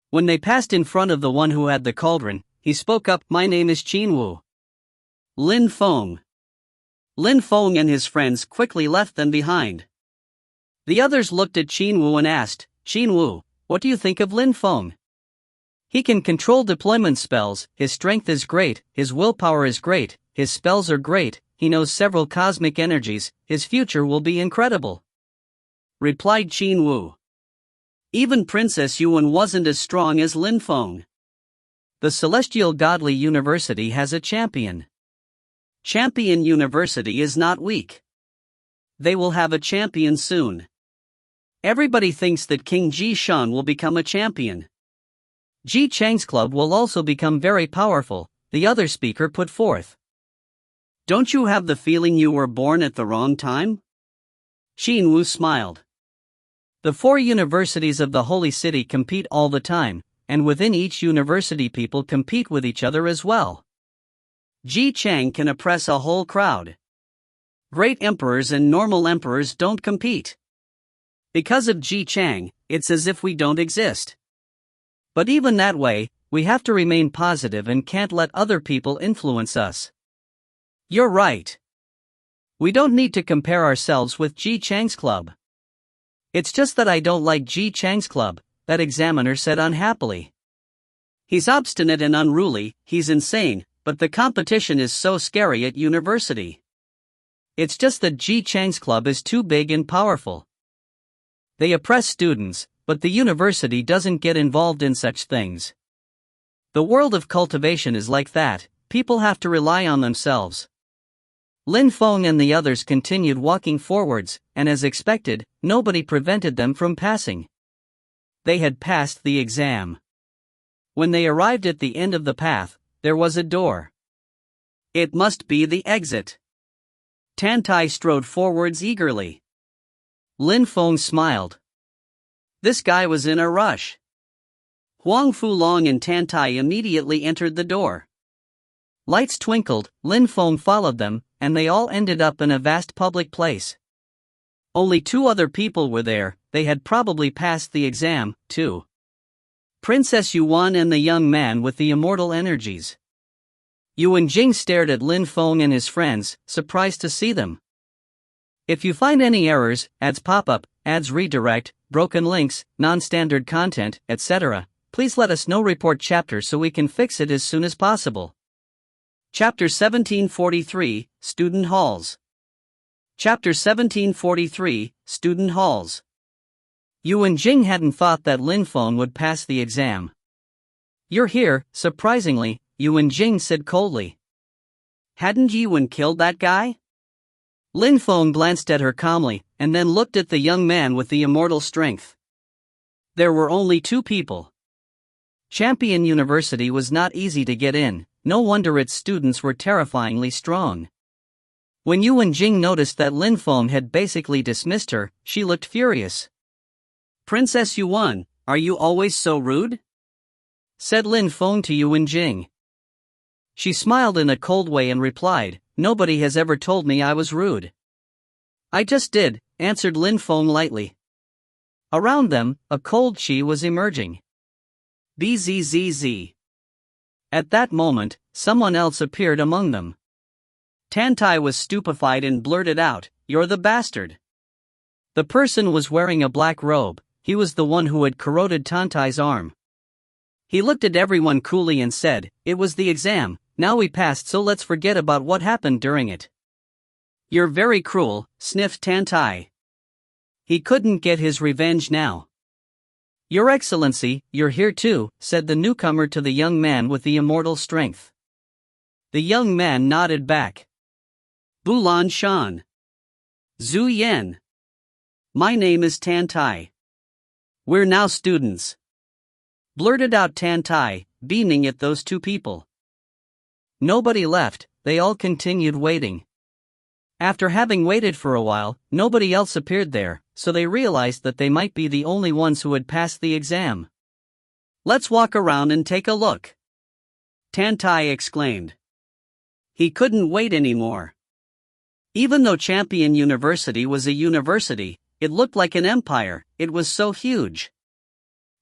When they passed in front of the one who had the cauldron, he spoke up, "My name is Qinwu." "Lin Feng." Lin Feng and his friends quickly left them behind. The others looked at Qinwu and asked, "Qinwu, what do you think of Lin Feng? He can control deployment spells, his strength is great, his willpower is great, his spells are great, he knows several cosmic energies, his future will be incredible," replied Qinwu. "Even Princess Yuan wasn't as strong as Lin Feng. The Celestial Godly University has a champion. Champion University is not weak. They will have a champion soon. Everybody thinks that King Ji Shan will become a champion. Ji Chang's club will also become very powerful," the other speaker put forth. "Don't you have the feeling you were born at the wrong time?" Qinwu smiled. The four universities of the Holy City compete all the time, and within each university people compete with each other as well. Ji Chang can oppress a whole crowd. Great emperors and normal emperors don't compete. Because of Ji Chang, it's as if we don't exist. But even that way, we have to remain positive and can't let other people influence us. You're right. We don't need to compare ourselves with Ji Chang's club. It's just that I don't like Ji Chang's club, that examiner said unhappily. He's obstinate and unruly, he's insane, but the competition is so scary at university. It's just that Ji Chang's club is too big and powerful. They oppress students, but the university doesn't get involved in such things. The world of cultivation is like that, people have to rely on themselves. Lin Feng and the others continued walking forwards, and as expected, nobody prevented them from passing. They had passed the exam. When they arrived at the end of the path, there was a door. It must be the exit. Tantai strode forwards eagerly. Lin Feng smiled. This guy was in a rush. Huang Fulong and Tantai immediately entered the door. Lights twinkled, Lin Feng followed them, and they all ended up in a vast public place. Only two other people were there, they had probably passed the exam, too. Princess Yuan and the young man with the immortal energies. Yuan Jing stared at Lin Feng and his friends, surprised to see them. If you find any errors, ads pop up, ads redirect, broken links, non-standard content, etc., please let us know. Report chapter so we can fix it as soon as possible. Chapter 1743, Student Halls. Chapter 1743, Student Halls. Yuan Jing hadn't thought that Lin Feng would pass the exam. "You're here," surprisingly, Yuan Jing said coldly. "Hadn't Yuan killed that guy?" Lin Feng glanced at her calmly, and then looked at the young man with the immortal strength. There were only two people. Champion University was not easy to get in, no wonder its students were terrifyingly strong. When Yuan Jing noticed that Lin Feng had basically dismissed her, she looked furious. "Princess Yuan, are you always so rude?" said Lin Feng to Yuan Jing. She smiled in a cold way and replied, "Nobody has ever told me I was rude." "I just did," answered Lin Feng lightly. Around them, a cold chi was emerging. Bzzz. At that moment, someone else appeared among them. Tantai was stupefied and blurted out, "You're the bastard." The person was wearing a black robe. He was the one who had corroded Tantai's arm. He looked at everyone coolly and said, "It was the exam, now we passed, so let's forget about what happened during it." "You're very cruel," sniffed Tantai. He couldn't get his revenge now. "Your Excellency, you're here too," said the newcomer to the young man with the immortal strength. The young man nodded back. "Bulan Shan. Zhu Yan. My name is Tantai. We're now students," blurted out Tantai, beaming at those two people. Nobody left, they all continued waiting. After having waited for a while, nobody else appeared there, so they realized that they might be the only ones who had passed the exam. "Let's walk around and take a look," Tantai exclaimed. He couldn't wait anymore. Even though Champion University was a university, it looked like an empire, it was so huge.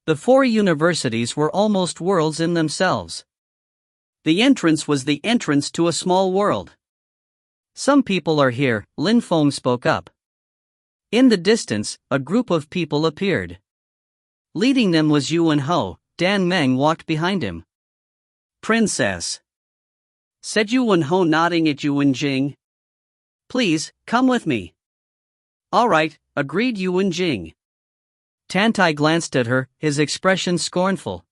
The 4 universities were almost worlds in themselves. The entrance was the entrance to a small world. "Some people are here," Lin Feng spoke up. In the distance, a group of people appeared. Leading them was Yuan Ho. Dan Meng walked behind him. "Princess," said Yuan Ho, nodding at Yuan Jing. "Please, come with me." "All right," agreed Yuan Jing. Tantai glanced at her, his expression scornful.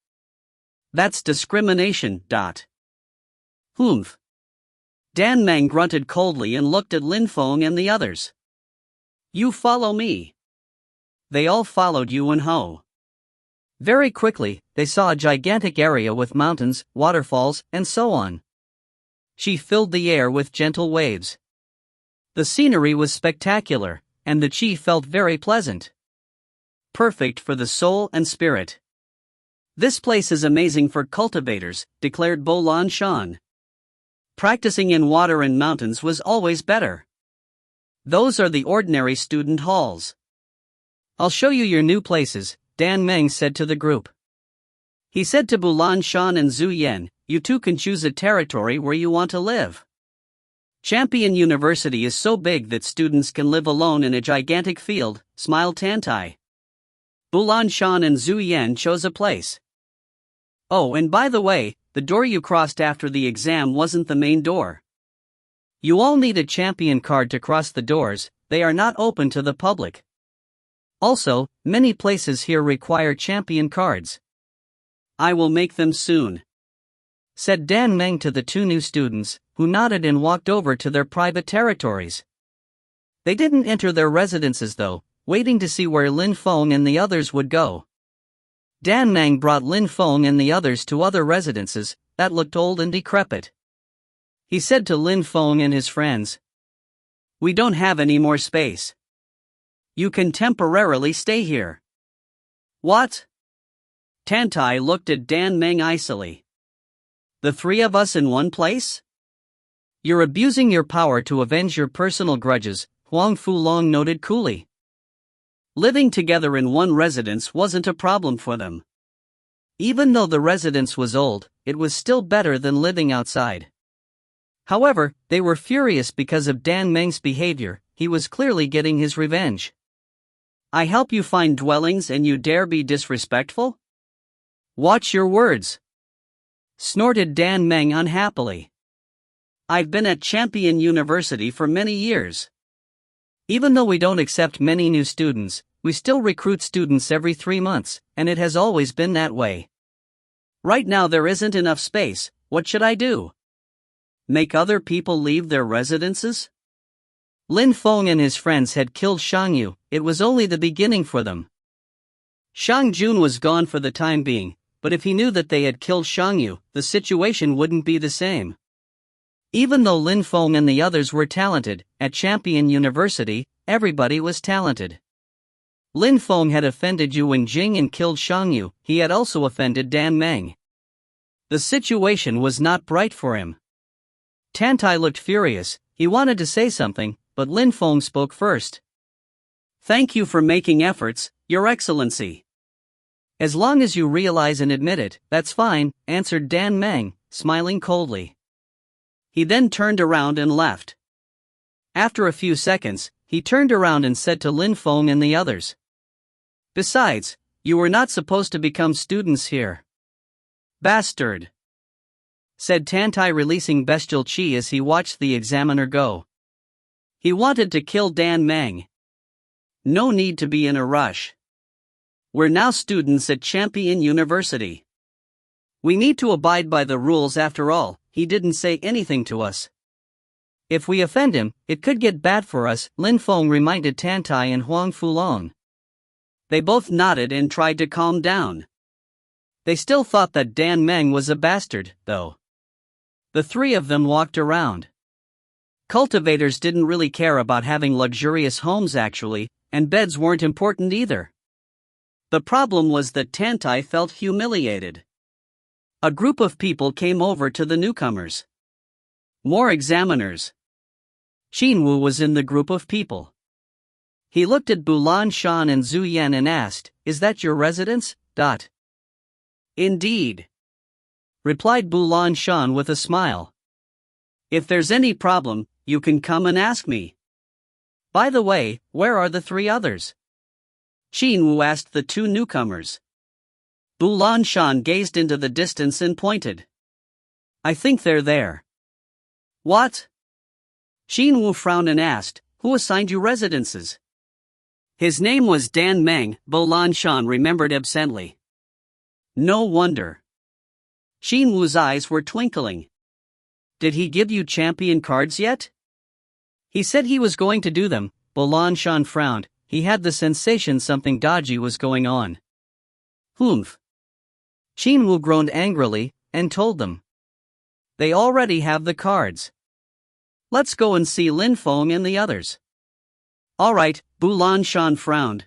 "That's discrimination, dot." "Humph." Dan Meng grunted coldly and looked at Lin Feng and the others. "You follow me." They all followed Yuan Ho. Very quickly, they saw a gigantic area with mountains, waterfalls, and so on. She filled the air with gentle waves. The scenery was spectacular, and the chi felt very pleasant. Perfect for the soul and spirit. "This place is amazing for cultivators," declared Bulan Shan. "Practicing in water and mountains was always better. Those are the ordinary student halls." "I'll show you your new places," Dan Meng said to the group. He said to Bulan Shan and Zhu Yan, "You two can choose a territory where you want to live. Champion University is so big that students can live alone in a gigantic field," smiled Tantai. Bulan Shan and Zhu Yan chose a place. "Oh, and by the way, the door you crossed after the exam wasn't the main door. You all need a champion card to cross the doors, they are not open to the public. Also, many places here require champion cards." "I will make them soon," said Dan Meng to the 2 new students, who nodded and walked over to their private territories. They didn't enter their residences though, waiting to see where Lin Feng and the others would go. Dan Meng brought Lin Feng and the others to other residences that looked old and decrepit. He said to Lin Feng and his friends, "We don't have any more space. You can temporarily stay here." "What?" Tantai looked at Dan Meng icily. "The 3 of us in one place? You're abusing your power to avenge your personal grudges," Huang Fulong noted coolly. Living together in one residence wasn't a problem for them. Even though the residence was old, it was still better than living outside. However, they were furious because of Dan Meng's behavior. He was clearly getting his revenge. "I help you find dwellings and you dare be disrespectful? Watch your words," snorted Dan Meng unhappily. "I've been at Champion University for many years. Even though we don't accept many new students, we still recruit students every 3 months, and it has always been that way. Right now there isn't enough space, what should I do? Make other people leave their residences?" Lin Feng and his friends had killed Shang Yu, it was only the beginning for them. Shang Jun was gone for the time being, but if he knew that they had killed Shang Yu, the situation wouldn't be the same. Even though Lin Feng and the others were talented, at Champion University, everybody was talented. Lin Feng had offended Yuan Jing and killed Shang Yu, he had also offended Dan Meng. The situation was not bright for him. Tantai looked furious, he wanted to say something, but Lin Feng spoke first. "Thank you for making efforts, Your Excellency." "As long as you realize and admit it, that's fine," answered Dan Meng, smiling coldly. He then turned around and left. After a few seconds, he turned around and said to Lin Feng and the others, "Besides, you were not supposed to become students here." "Bastard," said Tantai, releasing bestial chi as he watched the examiner go. He wanted to kill Dan Meng. No need to be in a rush. We're now students at Champion University. We need to abide by the rules after all. He didn't say anything to us. If we offend him, it could get bad for us, Lin Feng reminded Tantai and Huang Fulong. They both nodded and tried to calm down. They still thought that Dan Meng was a bastard, though. The three of them walked around. Cultivators didn't really care about having luxurious homes actually, and beds weren't important either. The problem was that Tantai felt humiliated. A group of people came over to the newcomers. More examiners. Xinwu was in the group of people. He looked at Bulan Shan and Zhu Yan and asked, "Is that your residence?" "Indeed," replied Bulan Shan with a smile. "If there's any problem, you can come and ask me." "By the way, where are the three others?" Xinwu asked the two newcomers. Bulan Shan gazed into the distance and pointed. "I think they're there." "What?" Xinwu frowned and asked, "Who assigned you residences?" His name was Dan Meng, Bulan Shan remembered absently. No wonder. Xinwu's eyes were twinkling. "Did he give you champion cards yet?" "He said he was going to do them." Bulan Shan frowned. He had the sensation something dodgy was going on. "Humph." Xinwu groaned angrily, and told them. "They already have the cards. Let's go and see Lin Feng and the others." "All right," Bulan Shan frowned.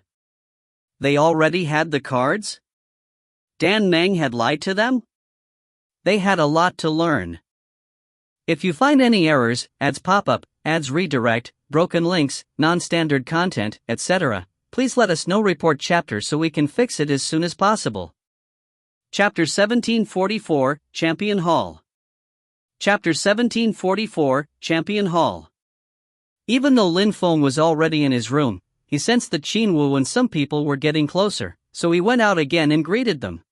They already had the cards? Dan Meng had lied to them? They had a lot to learn. If you find any errors, ads pop up, ads redirect, broken links, non-standard content, etc., please let us know. Report chapter so we can fix it as soon as possible. Chapter 1744, Champion Hall. Chapter 1744, Champion Hall. Even though Lin Feng was already in his room, he sensed that Xinwu and some people were getting closer, so he went out again and greeted them.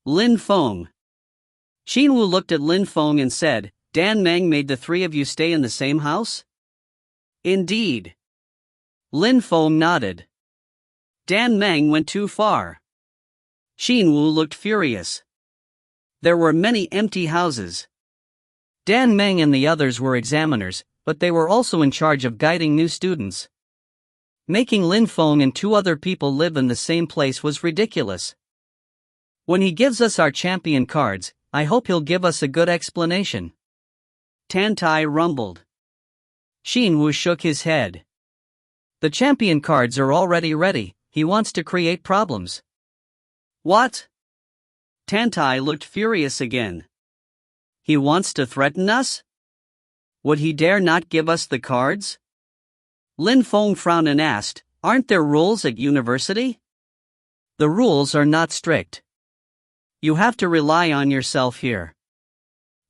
Lin Feng. Xinwu looked at Lin Feng and said, "Dan Meng made the three of you stay in the same house?" "Indeed." Lin Feng nodded. Dan Meng went too far. Xinwu looked furious. There were many empty houses. Dan Meng and the others were examiners, but they were also in charge of guiding new students. Making Lin Feng and two other people live in the same place was ridiculous. When he gives us our champion cards, I hope he'll give us a good explanation. Tantai rumbled. Xinwu shook his head. The champion cards are already ready. He wants to create problems. What? Tantai looked furious again. He wants to threaten us? Would he dare not give us the cards? Lin Feng frowned and asked, "Aren't there rules at university?" "The rules are not strict. You have to rely on yourself here.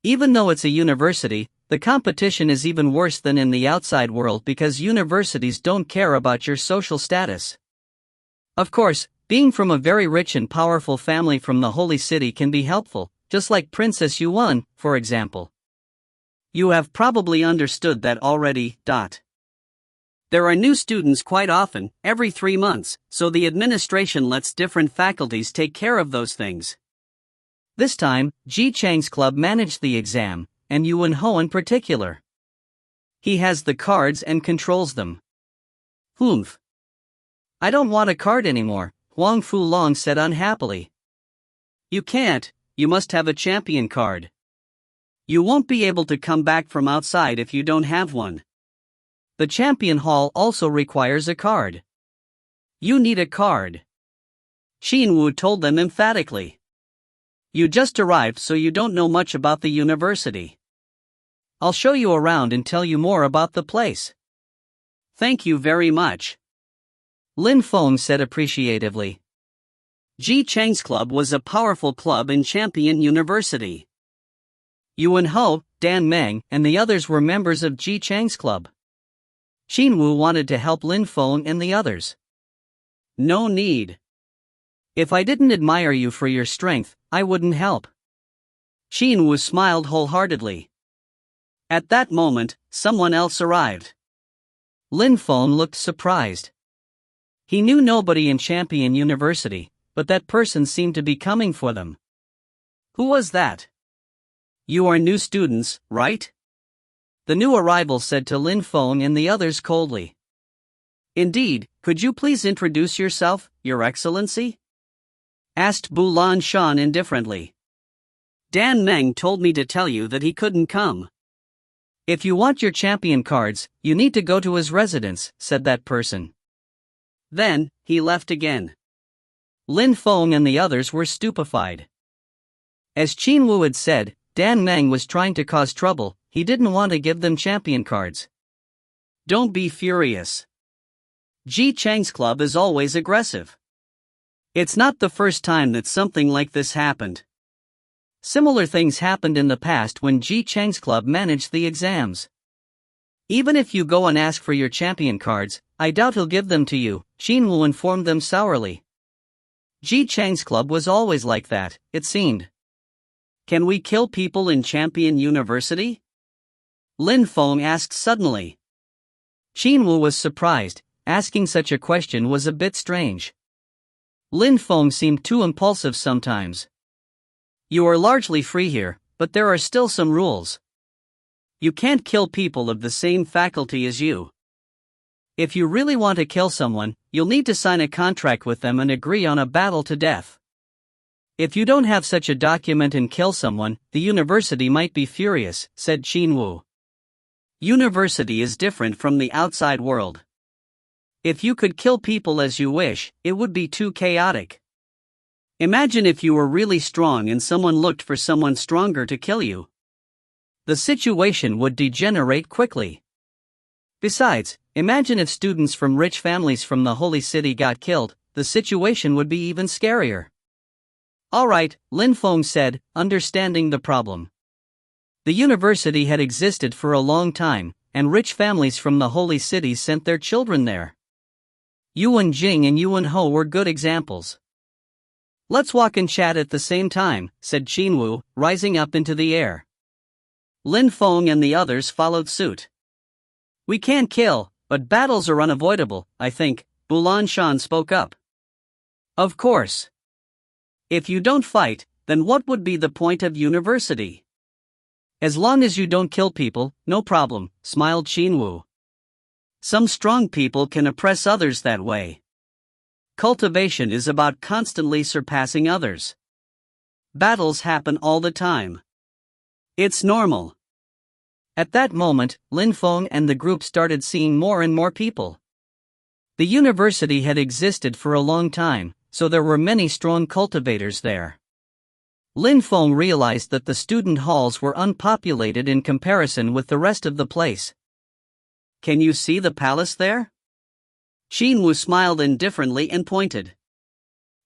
Even though it's a university, the competition is even worse than in the outside world because universities don't care about your social status. Of course, being from a very rich and powerful family from the holy city can be helpful, just like Princess Yuan, for example. You have probably understood that already. There are new students quite often, every 3 months, so the administration lets different faculties take care of those things. This time, Ji Chang's club managed the exam, and Yuan Ho in particular. He has the cards and controls them. Humph. I don't want a card anymore, Huang Fulong said unhappily. You can't, you must have a champion card. You won't be able to come back from outside if you don't have one. The champion hall also requires a card. You need a card. Xinwu told them emphatically. You just arrived so you don't know much about the university. I'll show you around and tell you more about the place. Thank you very much. Lin Feng said appreciatively. Ji Chang's club was a powerful club in Champion University. Yuan Ho, Dan Meng, and the others were members of Ji Chang's club. Xinwu wanted to help Lin Feng and the others. No need. If I didn't admire you for your strength, I wouldn't help. Xinwu smiled wholeheartedly. At that moment, someone else arrived. Lin Feng looked surprised. He knew nobody in Champion University, but that person seemed to be coming for them. Who was that? You are new students, right? The new arrival said to Lin Feng and the others coldly. Indeed, could you please introduce yourself, Your Excellency? Asked Bulan Shan indifferently. Dan Meng told me to tell you that he couldn't come. If you want your champion cards, you need to go to his residence, said that person. Then, he left again. Lin Feng and the others were stupefied. As Qinwu had said, Dan Meng was trying to cause trouble. He didn't want to give them champion cards. Don't be furious. Ji Chang's club is always aggressive. It's not the first time that something like this happened. Similar things happened in the past when Ji Chang's club managed the exams. Even if you go and ask for your champion cards, I doubt he'll give them to you, Qinwu informed them sourly. Ji Chang's club was always like that, it seemed. Can we kill people in Champion University? Lin Feng asked suddenly. Qinwu was surprised. Asking such a question was a bit strange. Lin Feng seemed too impulsive sometimes. You are largely free here, but there are still some rules. You can't kill people of the same faculty as you. If you really want to kill someone, you'll need to sign a contract with them and agree on a battle to death. If you don't have such a document and kill someone, the university might be furious, said Qinwu. University is different from the outside world. If you could kill people as you wish, it would be too chaotic. Imagine if you were really strong and someone looked for someone stronger to kill you. The situation would degenerate quickly. Besides, imagine if students from rich families from the holy city got killed, the situation would be even scarier. Alright, Lin Feng said, understanding the problem. The university had existed for a long time, and rich families from the holy city sent their children there. Yuan Jing and Yuan Ho were good examples. Let's walk and chat at the same time, said Qinwu, rising up into the air. Lin Feng and the others followed suit. We can't kill, but battles are unavoidable, I think, Bulan Shan spoke up. Of course. If you don't fight, then what would be the point of university? As long as you don't kill people, no problem, smiled Qinwu. Some strong people can oppress others that way. Cultivation is about constantly surpassing others. Battles happen all the time. It's normal. At that moment, Lin Feng and the group started seeing more and more people. The university had existed for a long time, so there were many strong cultivators there. Lin Feng realized that the student halls were unpopulated in comparison with the rest of the place. Can you see the palace there? Qinwu smiled indifferently and pointed.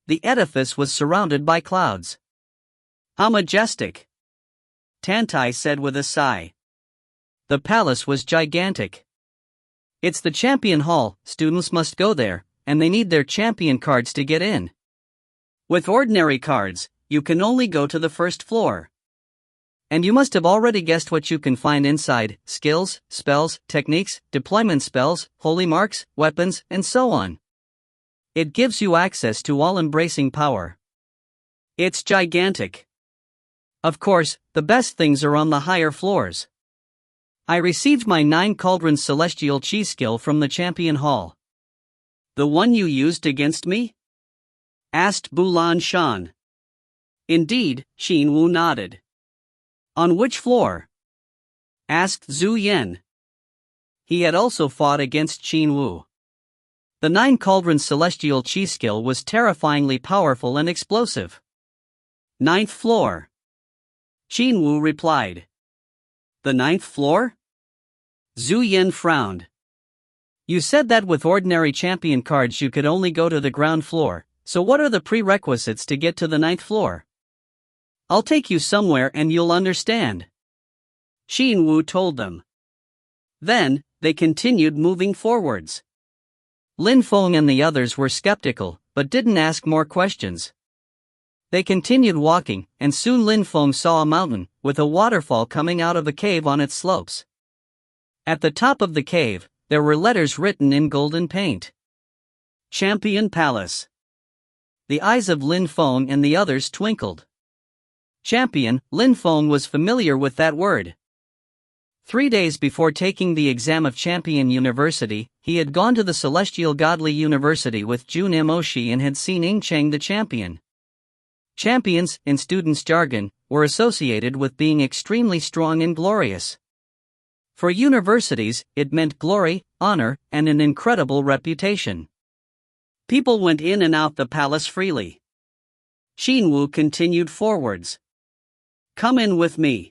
The edifice was surrounded by clouds. How majestic! Tantai said with a sigh. The palace was gigantic. It's the champion hall, students must go there, and they need their champion cards to get in. With ordinary cards, you can only go to the first floor. And you must have already guessed what you can find inside: skills, spells, techniques, deployment spells, holy marks, weapons, and so on. It gives you access to all-embracing power. It's gigantic. Of course, the best things are on the higher floors. I received my 9 cauldrons celestial chi skill from the champion hall. The one you used against me? Asked Bulan Shan. Indeed, Qinwu nodded. On which floor? Asked Zhu Yan. He had also fought against Qinwu. The 9 cauldrons celestial chi skill was terrifyingly powerful and explosive. 9th floor. Qinwu replied. The 9th floor? Zhu Yan frowned. You said that with ordinary champion cards you could only go to the ground floor, so what are the prerequisites to get to the 9th floor? I'll take you somewhere and you'll understand. Xin Wu told them. Then, they continued moving forwards. Lin Feng and the others were skeptical, but didn't ask more questions. They continued walking, and soon Lin Feng saw a mountain, with a waterfall coming out of a cave on its slopes. At the top of the cave, there were letters written in golden paint. Champion Palace. The eyes of Lin Feng and the others twinkled. Champion, Lin Feng was familiar with that word. 3 days before taking the exam of Champion University, he had gone to the Celestial Godly University with Jun Moshi and had seen Ing Cheng the champion. Champions, in students' jargon, were associated with being extremely strong and glorious. For universities, it meant glory, honor, and an incredible reputation. People went in and out the palace freely. Xin Wu continued forwards. Come in with me.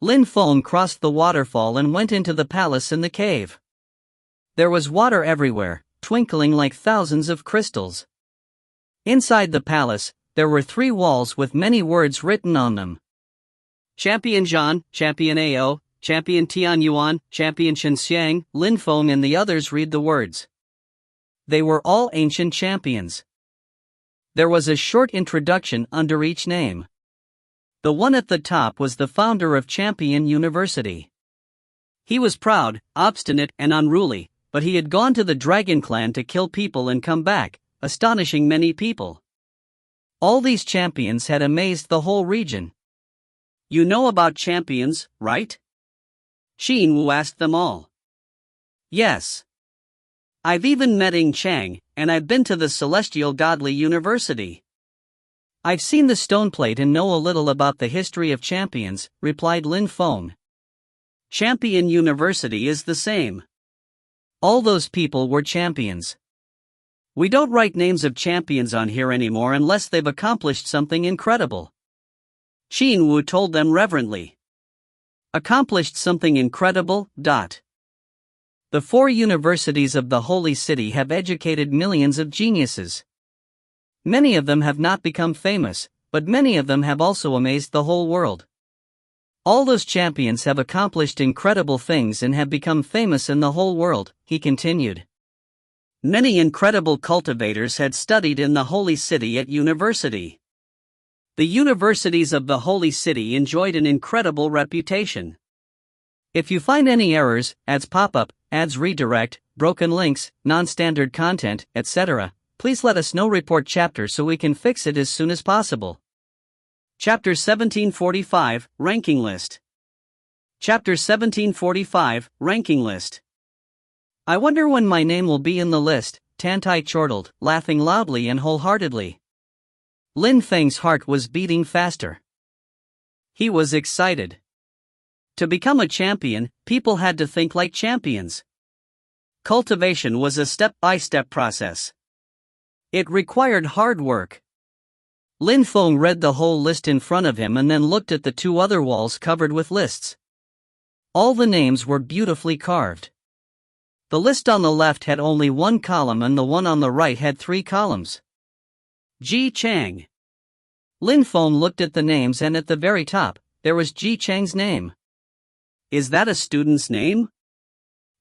Lin Feng crossed the waterfall and went into the palace in the cave. There was water everywhere, twinkling like thousands of crystals. Inside the palace, there were 3 walls with many words written on them. Champion Zhan, Champion Ao, Champion Tianyuan, Champion Shenxiang, Lin Feng and the others read the words. They were all ancient champions. There was a short introduction under each name. The one at the top was the founder of Champion University. He was proud, obstinate, and unruly, but he had gone to the Dragon Clan to kill people and come back, astonishing many people. All these champions had amazed the whole region. You know about champions, right? Xin Wu asked them all. Yes. I've even met Ing Cheng, and I've been to the Celestial Godly University. I've seen the stone plate and know a little about the history of champions, replied Lin Feng. Champion University is the same. All those people were champions. We don't write names of champions on here anymore unless they've accomplished something incredible. Xin Wu told them reverently. Accomplished something incredible. The 4 universities of the Holy City have educated millions of geniuses. Many of them have not become famous, but many of them have also amazed the whole world. All those champions have accomplished incredible things and have become famous in the whole world, he continued. Many incredible cultivators had studied in the Holy City at university. The universities of the Holy City enjoyed an incredible reputation. If you find any errors, ads pop up, ads redirect, broken links, non-standard content, etc., please let us know. Report chapter so we can fix it as soon as possible. Chapter 1745, Ranking List. Chapter 1745, Ranking List. I wonder when my name will be in the list, Tantai chortled, laughing loudly and wholeheartedly. Lin Feng's heart was beating faster. He was excited. To become a champion, people had to think like champions. Cultivation was a step-by-step process. It required hard work. Lin Feng read the whole list in front of him and then looked at the 2 other walls covered with lists. All the names were beautifully carved. The list on the left had only 1 column and the one on the right had 3 columns. Ji Chang. Lin Feng looked at the names and at the very top, there was Ji Chang's name. Is that a student's name?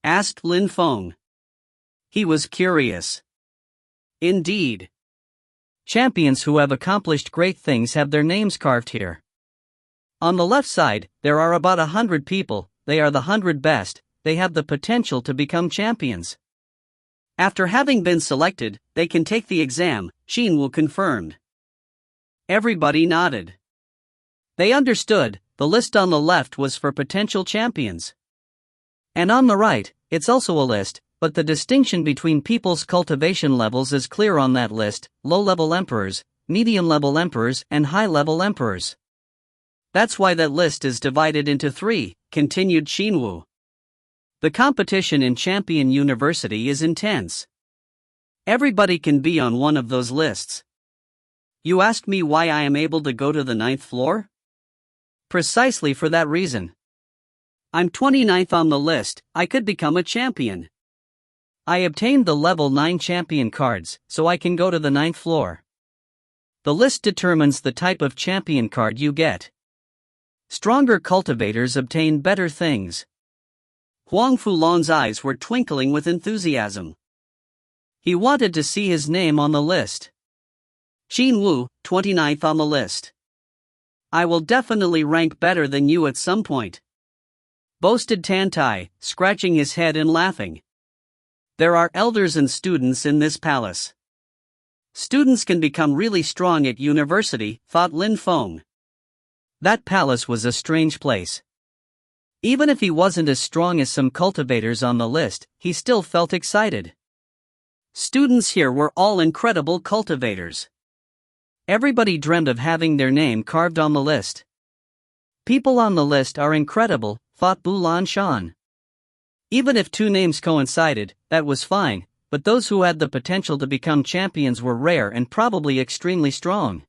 Asked Lin Feng. He was curious. Indeed. Champions who have accomplished great things have their names carved here. On the left side, there are about 100 people, they are the 100 best. They have the potential to become champions. After having been selected, they can take the exam, Xin Wu confirmed. Everybody nodded. They understood, the list on the left was for potential champions. And on the right, it's also a list, but the distinction between people's cultivation levels is clear on that list: low-level emperors, medium-level emperors, and high-level emperors. That's why that list is divided into 3, continued Xin Wu. The competition in Champion University is intense. Everybody can be on one of those lists. You asked me why I am able to go to the 9th floor? Precisely for that reason. I'm 29th on the list, I could become a champion. I obtained the level 9 champion cards, so I can go to the 9th floor. The list determines the type of champion card you get. Stronger cultivators obtain better things. Huang Fulan's eyes were twinkling with enthusiasm. He wanted to see his name on the list. Qin Wu, 29th on the list. I will definitely rank better than you at some point, boasted Tantai, scratching his head and laughing. There are elders and students in this palace. Students can become really strong at university, thought Lin Feng. That palace was a strange place. Even if he wasn't as strong as some cultivators on the list, he still felt excited. Students here were all incredible cultivators. Everybody dreamed of having their name carved on the list. People on the list are incredible, thought Bulan Shan. Even if two names coincided, that was fine, but those who had the potential to become champions were rare and probably extremely strong.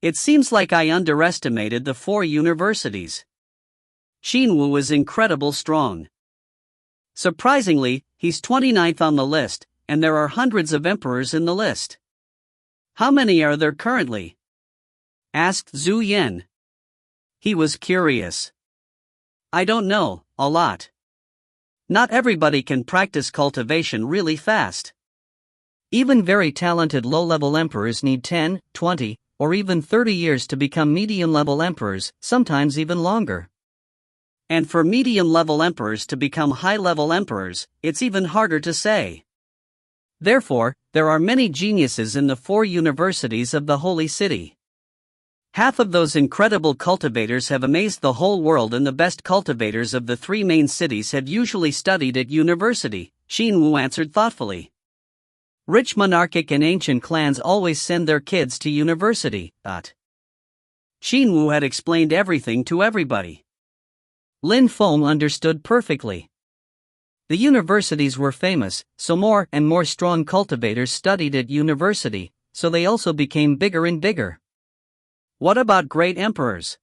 It seems like I underestimated the 4 universities. Qin Wu is incredible strong. Surprisingly, he's 29th on the list, and there are hundreds of emperors in the list. How many are there currently? Asked Zhu Yan. He was curious. I don't know, a lot. Not everybody can practice cultivation really fast. Even very talented low-level emperors need 10, 20, or even 30 years to become medium-level emperors, sometimes even longer. And for medium-level emperors to become high-level emperors, it's even harder to say. Therefore, there are many geniuses in the 4 universities of the Holy City. Half of those incredible cultivators have amazed the whole world, and the best cultivators of the 3 main cities have usually studied at university, Qin Wu answered thoughtfully. Rich monarchic and ancient clans always send their kids to university, Qin Wu had explained everything to everybody. Lin Feng understood perfectly. The universities were famous, so more and more strong cultivators studied at university, so they also became bigger and bigger. What about great emperors?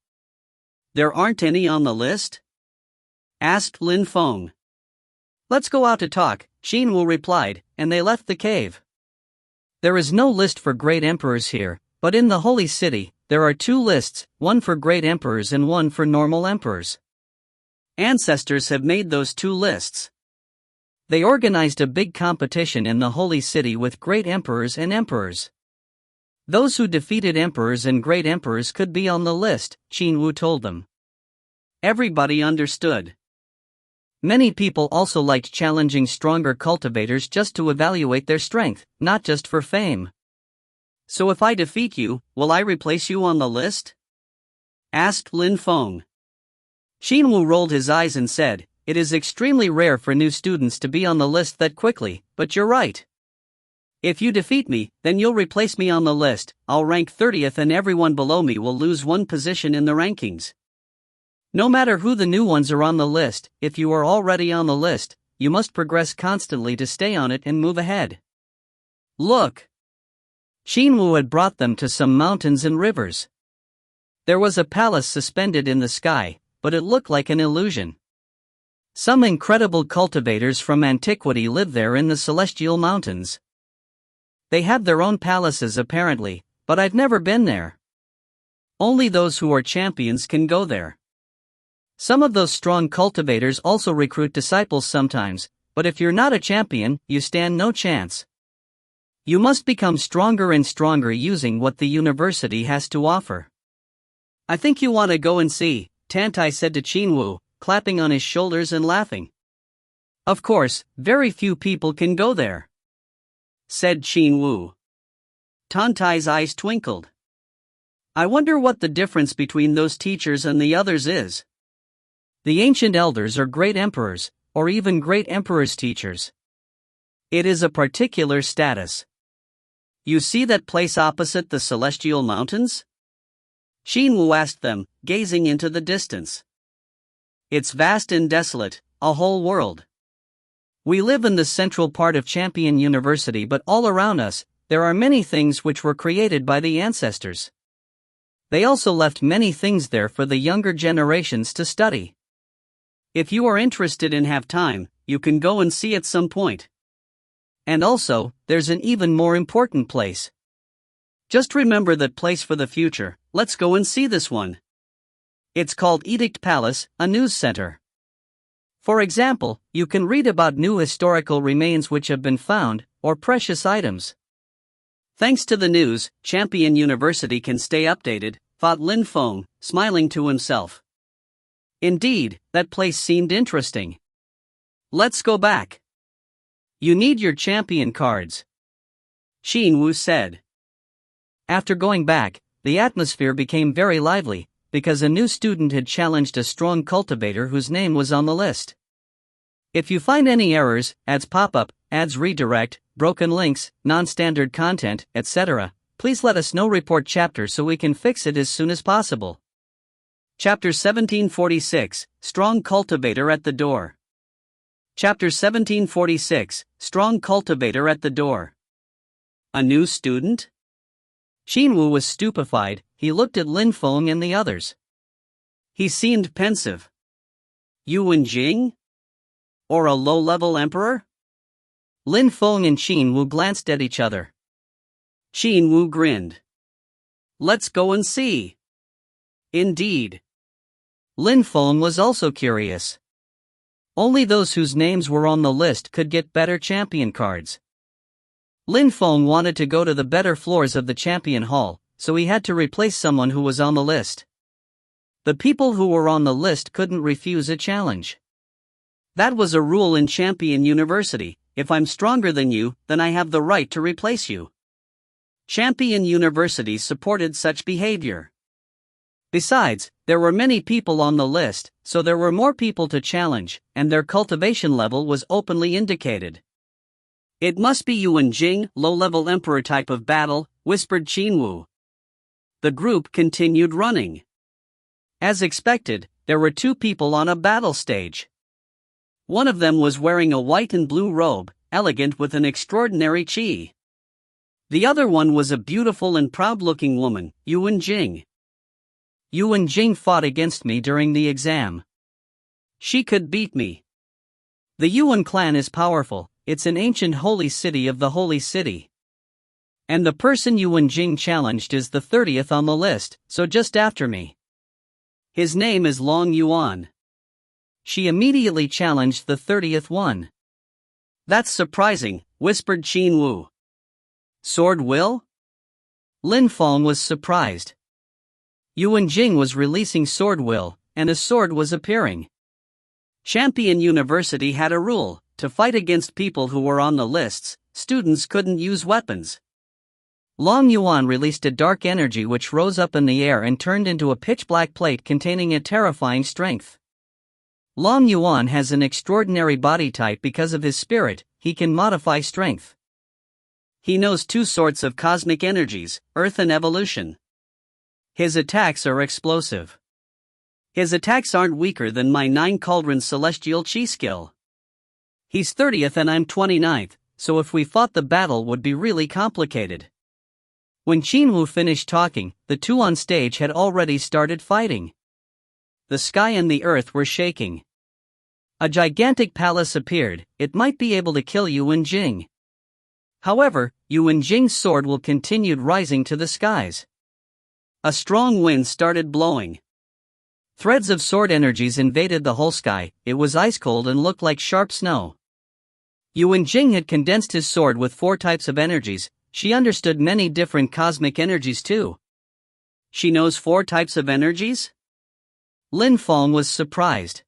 There aren't any on the list? Asked Lin Feng. Let's go out to talk, Qin Wu replied, and they left the cave. There is no list for great emperors here, but in the Holy City, there are 2 lists, one for great emperors and one for normal emperors. Ancestors have made those 2 lists. They organized a big competition in the Holy City with great emperors and emperors. Those who defeated emperors and great emperors could be on the list, Qin Wu told them. Everybody understood. Many people also liked challenging stronger cultivators just to evaluate their strength, not just for fame. So if I defeat you, will I replace you on the list? Asked Lin Feng. Qin Wu rolled his eyes and said, it is extremely rare for new students to be on the list that quickly, but you're right. If you defeat me, then you'll replace me on the list, I'll rank 30th and everyone below me will lose 1 position in the rankings. No matter who the new ones are on the list, if you are already on the list, you must progress constantly to stay on it and move ahead. Look! Qin Wu had brought them to some mountains and rivers. There was a palace suspended in the sky, but it looked like an illusion. Some incredible cultivators from antiquity live there in the celestial mountains. They have their own palaces apparently, but I've never been there. Only those who are champions can go there. Some of those strong cultivators also recruit disciples sometimes, but if you're not a champion, you stand no chance. You must become stronger and stronger using what the university has to offer. I think you want to go and see, Tantai said to Qin Wu, clapping on his shoulders and laughing. Of course, very few people can go there, said Qin Wu. Tantai's eyes twinkled. I wonder what the difference between those teachers and the others is. The ancient elders are great emperors, or even great emperor's teachers. It is a particular status. You see that place opposite the celestial mountains? Qin Wu asked them, gazing into the distance. It's vast and desolate, a whole world. We live in the central part of Champion University, but all around us, there are many things which were created by the ancestors. They also left many things there for the younger generations to study. If you are interested and have time, you can go and see at some point. And also, there's an even more important place. Just remember that place for the future. Let's go and see this one. It's called Edict Palace, a news center. For example, you can read about new historical remains which have been found, or precious items. Thanks to the news, Champion University can stay updated, thought Lin Feng, smiling to himself. Indeed, that place seemed interesting. Let's go back. You need your champion cards, Xin Wu said. After going back, the atmosphere became very lively, because a new student had challenged a strong cultivator whose name was on the list. If you find any errors, ads pop up, ads redirect, broken links, non-standard content, etc., please let us know. Report chapter so we can fix it as soon as possible. Chapter 1746, Strong Cultivator at the Door. Chapter 1746, Strong Cultivator at the Door. A new student? Xin Wu was stupefied. He looked at Lin Feng and the others. He seemed pensive. Yuan Jing? Or a low-level emperor? Lin Feng and Xin Wu glanced at each other. Xin Wu grinned. Let's go and see. Indeed. Lin Feng was also curious. Only those whose names were on the list could get better champion cards. Lin Feng wanted to go to the better floors of the champion hall, so he had to replace someone who was on the list. The people who were on the list couldn't refuse a challenge. That was a rule in Champion University. If I'm stronger than you, then I have the right to replace you. Champion University supported such behavior. Besides, there were many people on the list, so there were more people to challenge, and their cultivation level was openly indicated. It must be Yuan Jing, low-level emperor type of battle, whispered Xin Wu. The group continued running. As expected, there were two people on a battle stage. One of them was wearing a white and blue robe, elegant with an extraordinary chi. The other one was a beautiful and proud-looking woman, Yuan Jing. Yuan Jing fought against me during the exam. She could beat me. The Yuan clan is powerful. It's an ancient holy city of the holy city. And the person Yuan Jing challenged is the 30th on the list, so just after me. His name is Long Yuan. She immediately challenged the 30th one. That's surprising, whispered Xin Wu. Sword will? Lin Feng was surprised. Yuan Jing was releasing sword will, and a sword was appearing. Champion University had a rule: to fight against people who were on the lists, students couldn't use weapons. Long Yuan released a dark energy which rose up in the air and turned into a pitch-black plate containing a terrifying strength. Long Yuan has an extraordinary body type because of his spirit. He can modify strength. He knows two sorts of cosmic energies, earth and evolution. His attacks are explosive. His attacks aren't weaker than my 9 cauldron celestial chi skill. He's 30th and I'm 29th, so if we fought the battle would be really complicated. When Xin Wu finished talking, the two on stage had already started fighting. The sky and the earth were shaking. A gigantic palace appeared. It might be able to kill Yuan Jing. However, Yuan Jing's sword will continue rising to the skies. A strong wind started blowing. Threads of sword energies invaded the whole sky. It was ice cold and looked like sharp snow. Yuan Jing had condensed his sword with 4 types of energies. She understood many different cosmic energies too. She knows 4 types of energies? Lin Feng was surprised.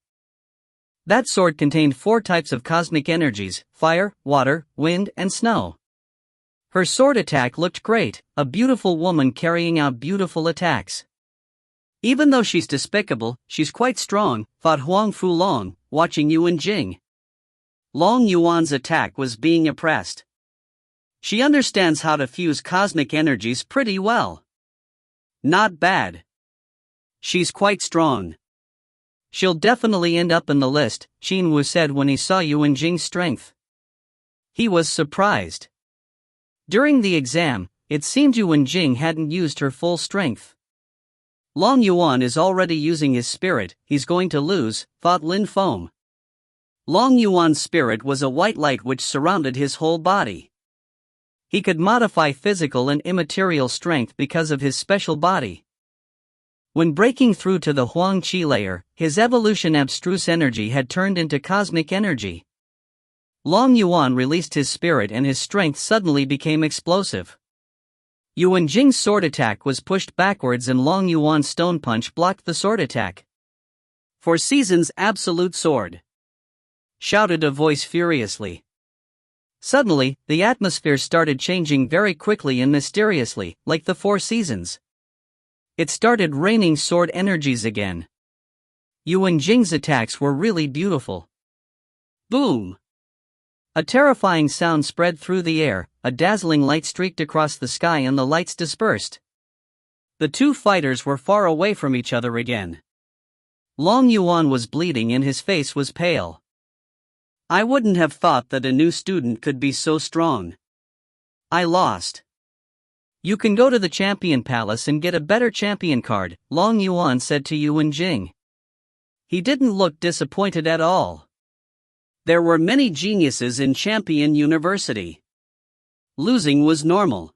That sword contained 4 types of cosmic energies: fire, water, wind, and snow. Her sword attack looked great, a beautiful woman carrying out beautiful attacks. Even though she's despicable, she's quite strong, thought Huang Fulong, watching Yuan Jing. Long Yuan's attack was being oppressed. She understands how to fuse cosmic energies pretty well. Not bad. She's quite strong. She'll definitely end up in the list, Xin Wu said when he saw Yuan Jing's strength. He was surprised. During the exam, it seemed Yuan Jing hadn't used her full strength. Long Yuan is already using his spirit. He's going to lose, thought Lin Feng. Long Yuan's spirit was a white light which surrounded his whole body. He could modify physical and immaterial strength because of his special body. When breaking through to the Huang Qi layer, his evolution abstruse energy had turned into cosmic energy. Long Yuan released his spirit and his strength suddenly became explosive. Yuan Jing's sword attack was pushed backwards and Long Yuan's stone punch blocked the sword attack. "For Season's absolute sword!" shouted a voice furiously. Suddenly, the atmosphere started changing very quickly and mysteriously, like the Four Seasons. It started raining sword energies again. Yuan Jing's attacks were really beautiful. Boom! A terrifying sound spread through the air, a dazzling light streaked across the sky and the lights dispersed. The two fighters were far away from each other again. Long Yuan was bleeding and his face was pale. "I wouldn't have thought that a new student could be so strong. I lost." "You can go to the Champion Palace and get a better champion card," Long Yuan said to Yuan Jing. He didn't look disappointed at all. There were many geniuses in Champion University. Losing was normal.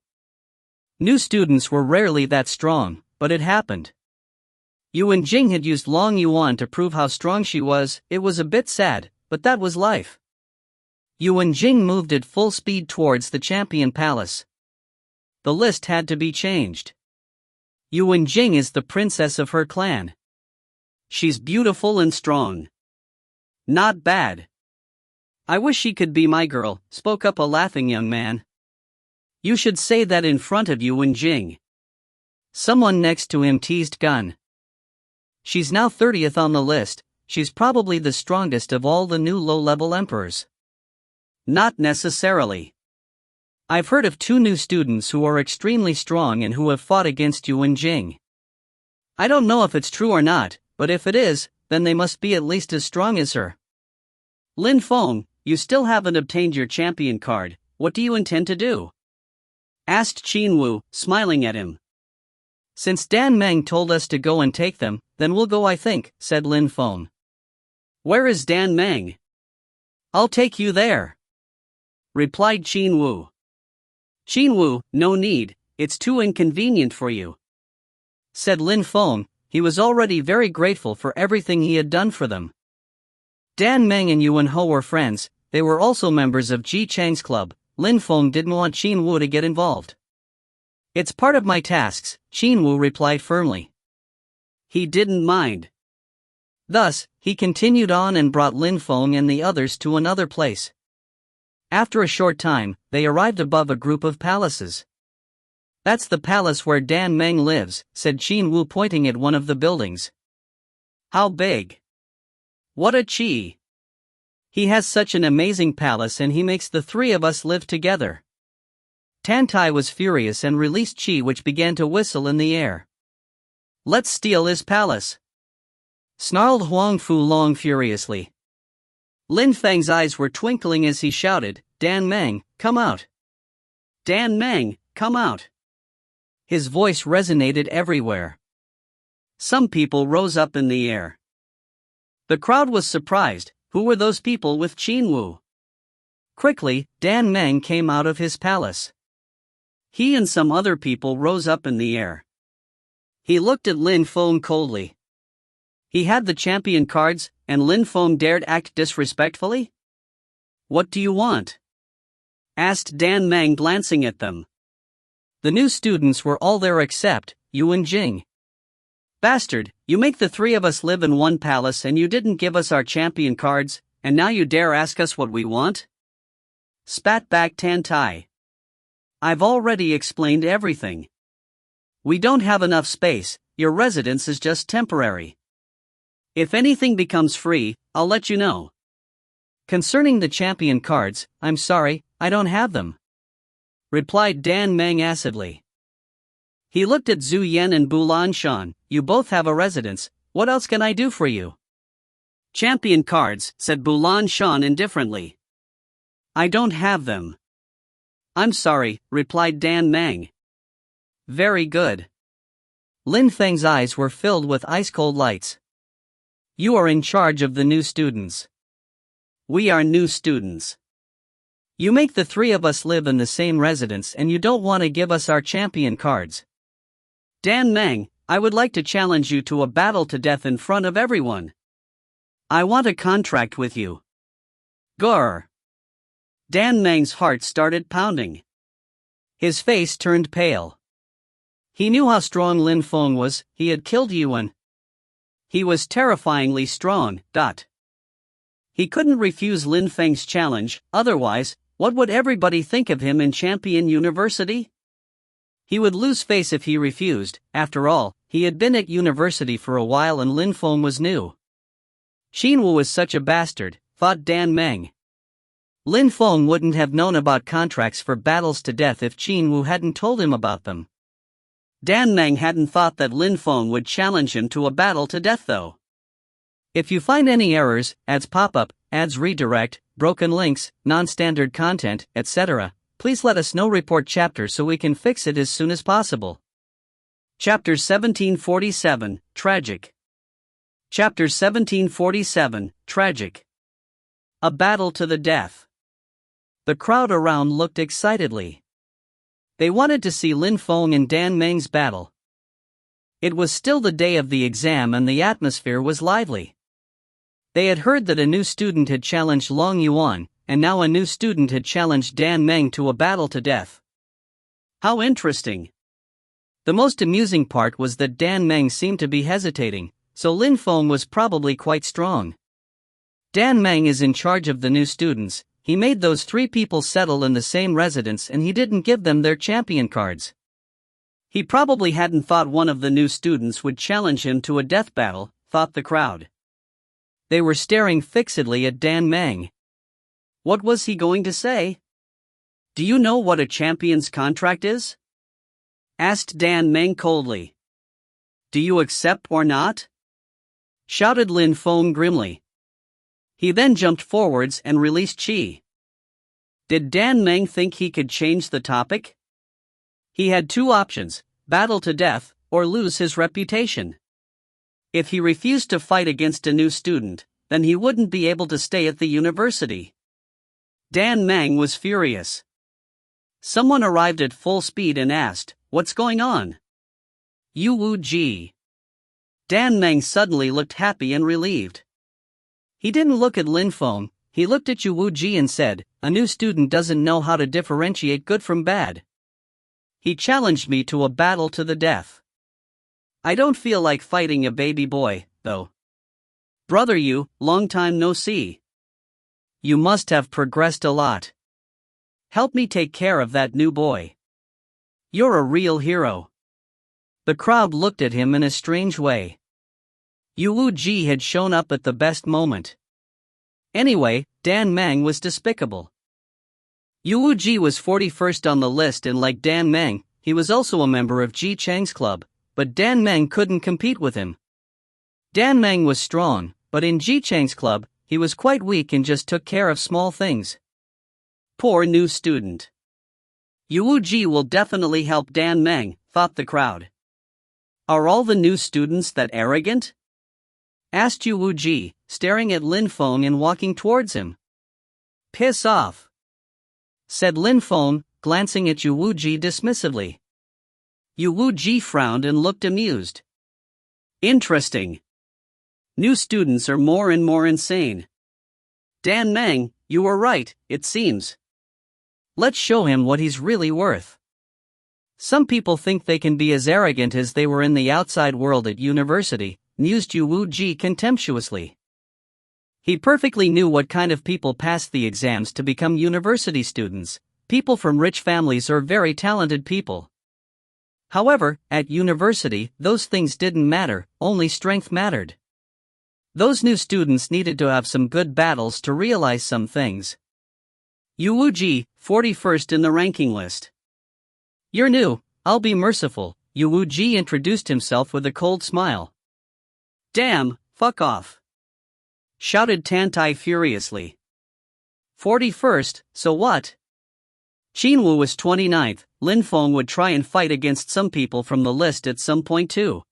New students were rarely that strong, but it happened. Yuan Jing had used Long Yuan to prove how strong she was. It was a bit sad, but that was life. Yuan Jing moved at full speed towards the Champion Palace. The list had to be changed. Yuan Jing is the princess of her clan. She's beautiful and strong. Not bad. "I wish she could be my girl," spoke up a laughing young man. "You should say that in front of Yuan Jing." Someone next to him teased Gun. "She's now 30th on the list. She's probably the strongest of all the new low-level emperors." "Not necessarily. I've heard of 2 new students who are extremely strong and who have fought against Yuan Jing. I don't know if it's true or not, but if it is, then they must be at least as strong as her." "Lin Feng, you still haven't obtained your champion card. What do you intend to do?" asked Qin Wu, smiling at him. "Since Dan Meng told us to go and take them, then we'll go, I think," said Lin Feng. "Where is Dan Meng?" "I'll take you there," replied Qin Wu. "Qin Wu, no need, it's too inconvenient for you," said Lin Feng. He was already very grateful for everything he had done for them. Dan Meng and Yuan Ho were friends. They were also members of Ji Chang's club. Lin Feng didn't want Qin Wu to get involved. "It's part of my tasks," Qin Wu replied firmly. He didn't mind. Thus, he continued on and brought Lin Feng and the others to another place. After a short time, they arrived above a group of palaces. "That's the palace where Dan Meng lives," said Qin Wu, pointing at one of the buildings. "How big? What a chi! He has such an amazing palace and he makes the 3 of us live together." Tantai was furious and released chi which began to whistle in the air. "Let's steal his palace!" snarled Huang Fu Long furiously. Lin Feng's eyes were twinkling as he shouted, "Dan Meng, come out! Dan Meng, come out!" His voice resonated everywhere. Some people rose up in the air. The crowd was surprised. Who were those people with Qin Wu? Quickly, Dan Meng came out of his palace. He and some other people rose up in the air. He looked at Lin Feng coldly. He had the champion cards, and Lin Feng dared act disrespectfully? "What do you want?" asked Dan Meng, glancing at them. The new students were all there except Yuan Jing. "Bastard, you make the 3 of us live in one palace and you didn't give us our champion cards, and now you dare ask us what we want?" spat back Tantai. "I've already explained everything. We don't have enough space, your residence is just temporary. If anything becomes free, I'll let you know. Concerning the champion cards, I'm sorry, I don't have them," replied Dan Meng acidly. He looked at Zhu Yan and Bulan Shan. "You both have a residence, what else can I do for you?" "Champion cards," said Bulan Shan indifferently. "I don't have them." "I'm sorry," replied Dan Meng. "Very good." Lin Feng's eyes were filled with ice-cold lights. "You are in charge of the new students." "We are new students. You make the 3 of us live in the same residence and you don't want to give us our champion cards." Dan Meng, I would like to challenge you to a battle to death in front of everyone. I want a contract with you. Grr. Dan Meng's heart started pounding. His face turned pale. He knew how strong Lin Feng was. He had killed Yuan. He was terrifyingly strong. He couldn't refuse Lin Feng's challenge, otherwise, what would everybody think of him in Champion University? He would lose face if he refused. After all, he had been at university for a while and Lin Feng was new. Xinwu was such a bastard, thought Dan Meng. Lin Feng wouldn't have known about contracts for battles to death if Xinwu hadn't told him about them. Dan Meng hadn't thought that Lin Feng would challenge him to a battle to death though. If you find any errors, ads pop up, ads redirect, broken links, non-standard content, etc., please let us know. Report chapter so we can fix it as soon as possible. Chapter 1747, Tragic. Chapter 1747, Tragic. A battle to the death. The crowd around looked excitedly. They wanted to see Lin Feng and Dan Meng's battle. It was still the day of the exam and the atmosphere was lively. They had heard that a new student had challenged Long Yuan, and now a new student had challenged Dan Meng to a battle to death. How interesting. The most amusing part was that Dan Meng seemed to be hesitating, so Lin Feng was probably quite strong. Dan Meng is in charge of the new students. He made those 3 people settle in the same residence and he didn't give them their champion cards. He probably hadn't thought one of the new students would challenge him to a death battle, thought the crowd. They were staring fixedly at Dan Meng. What was he going to say? Do you know what a champion's contract is? Asked Dan Meng coldly. Do you accept or not? Shouted Lin Feng grimly. He then jumped forwards and released Qi. Did Dan Meng think he could change the topic? He had 2 options, battle to death, or lose his reputation. If he refused to fight against a new student, then he wouldn't be able to stay at the university. Dan Meng was furious. Someone arrived at full speed and asked, "What's going on?" Yu Wu Ji. Dan Meng suddenly looked happy and relieved. He didn't look at Lin Feng, he looked at Yu Wu Ji and said, "A new student doesn't know how to differentiate good from bad. He challenged me to a battle to the death. I don't feel like fighting a baby boy, though. Brother Yu, long time no see. You must have progressed a lot. Help me take care of that new boy. You're a real hero." The crowd looked at him in a strange way. Yu Wu Ji had shown up at the best moment. Anyway, Dan Meng was despicable. Yu Wu Ji was 41st on the list and like Dan Meng, he was also a member of Ji Cheng's club, but Dan Meng couldn't compete with him. Dan Meng was strong, but in Ji Cheng's club, he was quite weak and just took care of small things. Poor new student. Yu Wu Ji will definitely help Dan Meng, thought the crowd. Are all the new students that arrogant? Asked Yu Wu Ji, staring at Lin Feng and walking towards him. Piss off, said Lin Feng, glancing at Yu Wu Ji dismissively. Yu Wu Ji frowned and looked amused. Interesting. New students are more and more insane. Dan Meng, you were right, it seems. Let's show him what he's really worth. Some people think they can be as arrogant as they were in the outside world at university, mused Yu Wu Ji contemptuously. He perfectly knew what kind of people passed the exams to become university students, people from rich families or very talented people. However, at university, those things didn't matter, only strength mattered. Those new students needed to have some good battles to realize some things. Yu Wu Ji, 41st in the ranking list. You're new, I'll be merciful, Yu Wu Ji introduced himself with a cold smile. Damn, fuck off, shouted Tantai furiously. 41st, so what? Xinwu was 29th, Lin Feng would try and fight against some people from the list at some point too.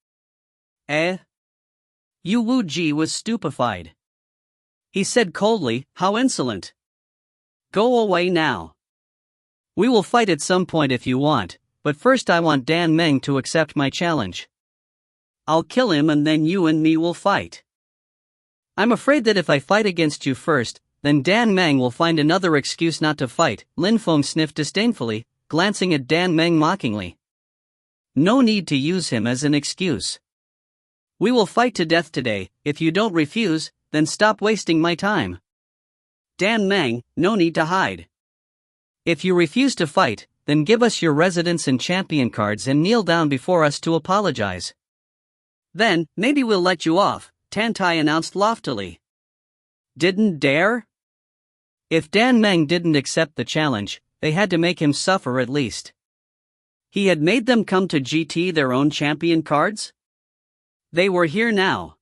Eh? Yu Wu Ji was stupefied. He said coldly, how insolent. Go away now. We will fight at some point if you want, but first I want Dan Meng to accept my challenge. I'll kill him and then you and me will fight. I'm afraid that if I fight against you first, then Dan Meng will find another excuse not to fight, Lin Feng sniffed disdainfully, glancing at Dan Meng mockingly. No need to use him as an excuse. We will fight to death today. If you don't refuse, then stop wasting my time. Dan Meng, no need to hide. If you refuse to fight, then give us your residence and champion cards and kneel down before us to apologize. Then, maybe we'll let you off, Tan Tai announced loftily. Didn't dare? If Dan Meng didn't accept the challenge, they had to make him suffer at least. He had made them come to GT their own champion cards? They were here now.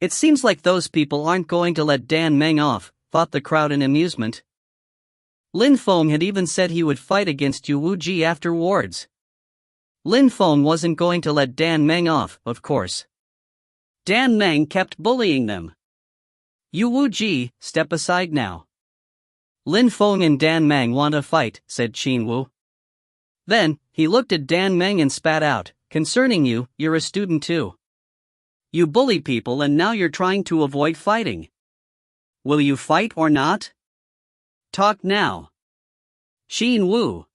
It seems like those people aren't going to let Dan Meng off, thought the crowd in amusement. Lin Feng had even said he would fight against Yu Wuji afterwards. Lin Feng wasn't going to let Dan Meng off, of course. Dan Meng kept bullying them. Yu Wuji, step aside now. Lin Feng and Dan Meng want to fight, said Qin Wu. Then, he looked at Dan Meng and spat out, concerning you, you're a student too. You bully people and now you're trying to avoid fighting. Will you fight or not? Talk now. Qin Wu.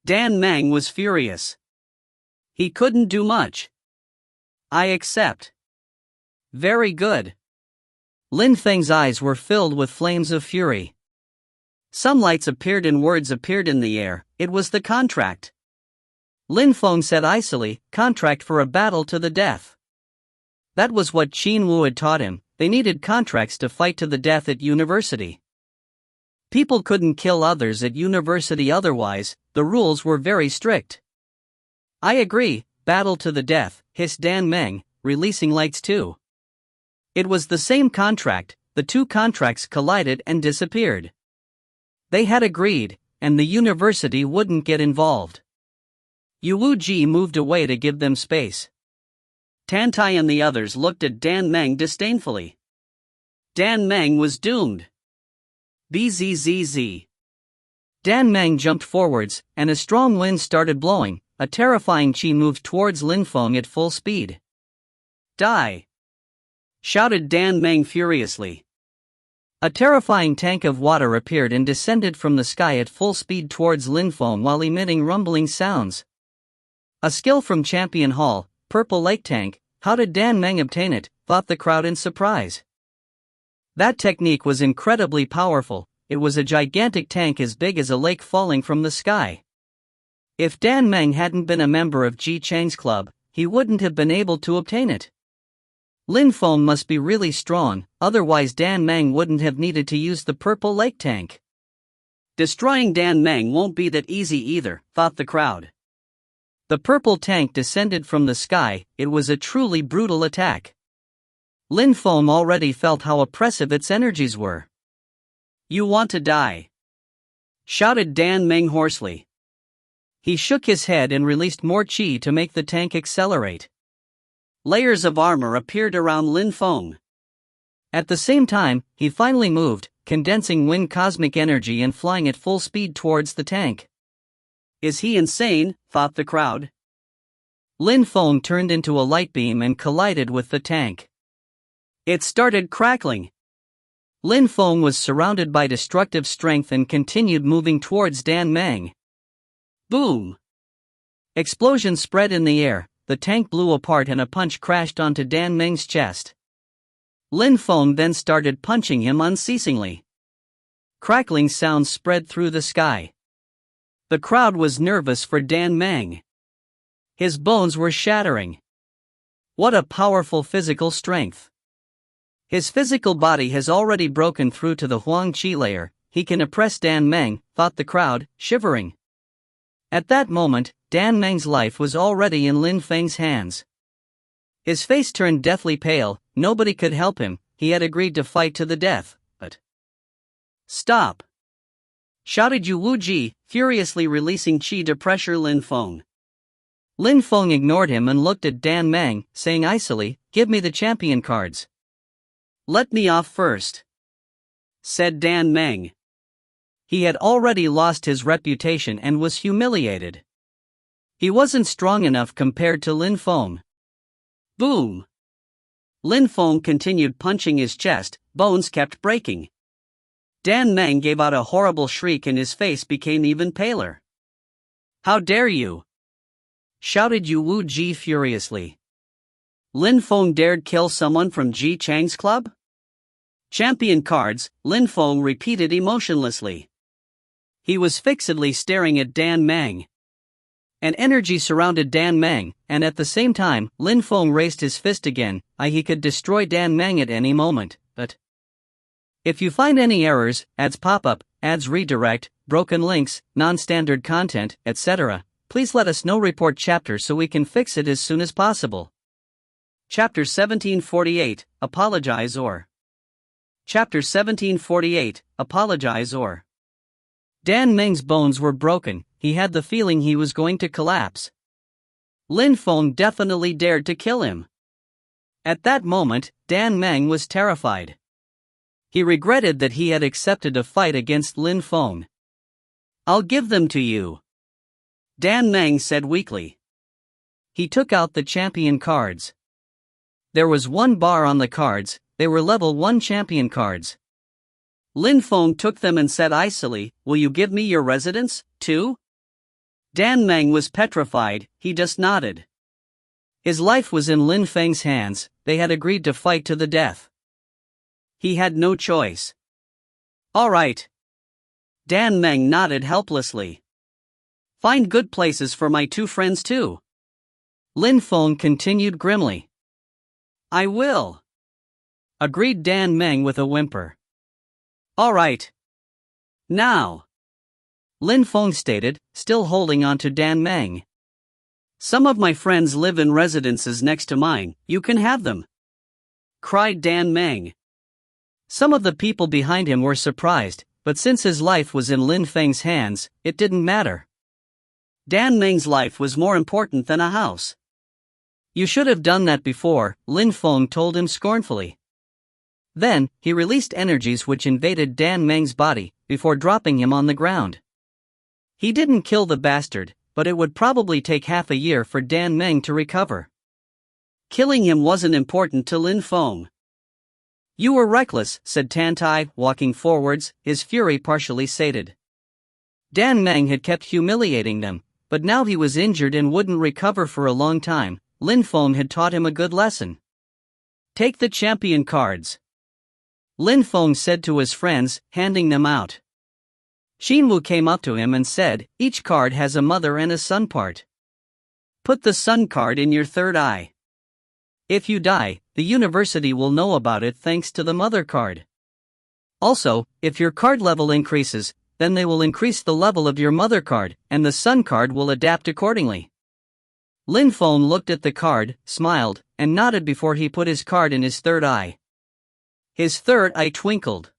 Dan Meng was furious. He couldn't do much. I accept. Very good. Lin Feng's eyes were filled with flames of fury. Some lights appeared and words appeared in the air. It was the contract. Lin Feng said icily, contract for a battle to the death. That was what Qin Wu had taught him. They needed contracts to fight to the death at university. People couldn't kill others at university otherwise, the rules were very strict. I agree, battle to the death, hissed Dan Meng, releasing lights too. It was the same contract, the two contracts collided and disappeared. They had agreed, and the university wouldn't get involved. Yu Wuji moved away to give them space. Tan Tai and the others looked at Dan Meng disdainfully. Dan Meng was doomed. Bzzz. Dan Meng jumped forwards, and a strong wind started blowing. A terrifying chi moved towards Lin Feng at full speed. Die! Shouted Dan Meng furiously. A terrifying tank of water appeared and descended from the sky at full speed towards Lin Feng while emitting rumbling sounds. A skill from Champion Hall, Purple Lake Tank. How did Dan Meng obtain it? Thought the crowd in surprise. That technique was incredibly powerful. It was a gigantic tank as big as a lake falling from the sky. If Dan Meng hadn't been a member of Ji Chang's club, he wouldn't have been able to obtain it. Lin Feng must be really strong, otherwise Dan Meng wouldn't have needed to use the Purple Lake Tank. Destroying Dan Meng won't be that easy either, thought the crowd. The purple tank descended from the sky. It was a truly brutal attack. Lin Feng already felt how oppressive its energies were. You want to die? Shouted Dan Meng hoarsely. He shook his head and released more chi to make the tank accelerate. Layers of armor appeared around Lin Feng. At the same time, he finally moved, condensing wind cosmic energy and flying at full speed towards the tank. Is he insane? Thought the crowd. Lin Feng turned into a light beam and collided with the tank. It started crackling. Lin Feng was surrounded by destructive strength and continued moving towards Dan Meng. Boom! Explosions spread in the air, the tank blew apart and a punch crashed onto Dan Meng's chest. Lin Feng then started punching him unceasingly. Crackling sounds spread through the sky. The crowd was nervous for Dan Meng. His bones were shattering. What a powerful physical strength. His physical body has already broken through to the Huang Qi layer. He can oppress Dan Meng, thought the crowd, shivering. At that moment, Dan Meng's life was already in Lin Feng's hands. His face turned deathly pale. Nobody could help him. He had agreed to fight to the death, but... Stop! Shouted Yu Wuji, furiously releasing chi to pressure Lin Feng. Lin Feng ignored him and looked at Dan Meng, saying icily, give me the champion cards. Let me off first, said Dan Meng. He had already lost his reputation and was humiliated. He wasn't strong enough compared to Lin Feng. Boom! Lin Feng continued punching his chest, bones kept breaking. Dan Meng gave out a horrible shriek and his face became even paler. How dare you! Shouted Yu Wu Ji furiously. Lin Feng dared kill someone from Ji Chang's club? Champion cards, Lin Feng repeated emotionlessly. He was fixedly staring at Dan Meng. An energy surrounded Dan Meng, and at the same time, Lin Feng raised his fist again. He could destroy Dan Meng at any moment, but... If you find any errors, ads pop up, ads redirect, broken links, non-standard content, etc., please let us know. Report chapter so we can fix it as soon as possible. Chapter 1748, Apologize or. Chapter 1748, Apologize or. Dan Meng's bones were broken. He had the feeling he was going to collapse. Lin Feng definitely dared to kill him. At that moment, Dan Meng was terrified. He regretted that he had accepted a fight against Lin Feng. I'll give them to you, Dan Meng said weakly. He took out the champion cards. There was one bar on the cards. They were level 1 champion cards. Lin Feng took them and said icily, "Will you give me your residence, too?" Dan Meng was petrified. He just nodded. His life was in Lin Feng's hands. They had agreed to fight to the death. He had no choice. All right. Dan Meng nodded helplessly. Find good places for my 2 friends too. Lin Feng continued grimly. I will. Agreed Dan Meng with a whimper. All right. Now. Lin Feng stated, still holding on to Dan Meng. Some of my friends live in residences next to mine. You can have them. Cried Dan Meng. Some of the people behind him were surprised, but since his life was in Lin Feng's hands, it didn't matter. Dan Meng's life was more important than a house. You should have done that before, Lin Feng told him scornfully. Then, he released energies which invaded Dan Meng's body, before dropping him on the ground. He didn't kill the bastard, but it would probably take half a year for Dan Meng to recover. Killing him wasn't important to Lin Feng. You were reckless, said Tantai, walking forwards, his fury partially sated. Dan Meng had kept humiliating them, but now he was injured and wouldn't recover for a long time. Lin Feng had taught him a good lesson. Take the champion cards, Lin Feng said to his friends, handing them out. Xinwu came up to him and said, each card has a mother and a son part. Put the sun card in your third eye. If you die, the university will know about it thanks to the mother card. Also, if your card level increases, then they will increase the level of your mother card, and the sun card will adapt accordingly. Lin Feng looked at the card, smiled, and nodded before he put his card in his third eye. His third eye twinkled.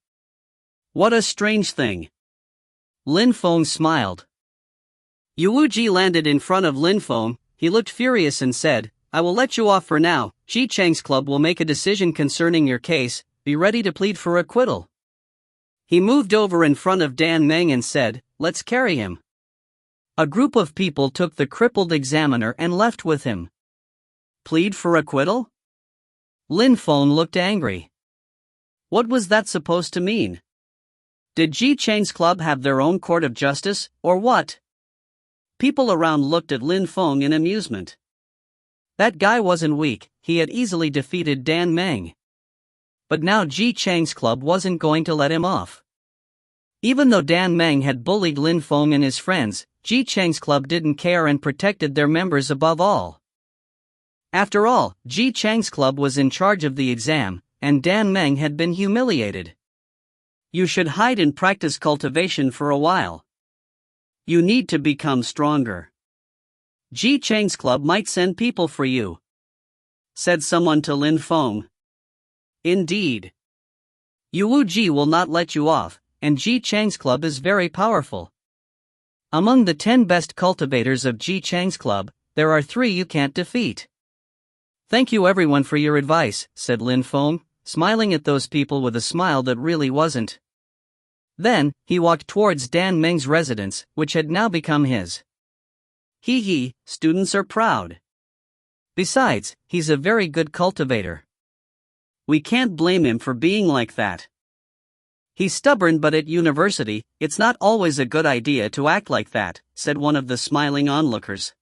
What a strange thing. Lin Feng smiled. Yuwuji landed in front of Lin Feng. He looked furious and said, I will let you off for now. Ji Chang's club will make a decision concerning your case. Be ready to plead for acquittal. He moved over in front of Dan Meng and said, let's carry him. A group of people took the crippled examiner and left with him. Plead for acquittal? Lin Feng looked angry. What was that supposed to mean? Did Ji Chang's club have their own court of justice, or what? People around looked at Lin Feng in amusement. That guy wasn't weak, he had easily defeated Dan Meng. But now Ji Chang's club wasn't going to let him off. Even though Dan Meng had bullied Lin Feng and his friends, Ji Chang's club didn't care and protected their members above all. After all, Ji Chang's club was in charge of the exam, and Dan Meng had been humiliated. You should hide and practice cultivation for a while. You need to become stronger. Ji Chang's club might send people for you, said someone to Lin Feng. Indeed. Yuwu Ji will not let you off, and Ji Chang's club is very powerful. Among the 10 best cultivators of Ji Chang's club, there are 3 you can't defeat. Thank you everyone for your advice, said Lin Feng, smiling at those people with a smile that really wasn't. Then, he walked towards Dan Meng's residence, which had now become his. Hee hee, students are proud. Besides, he's a very good cultivator. We can't blame him for being like that. He's stubborn, but at university, it's not always a good idea to act like that, said one of the smiling onlookers.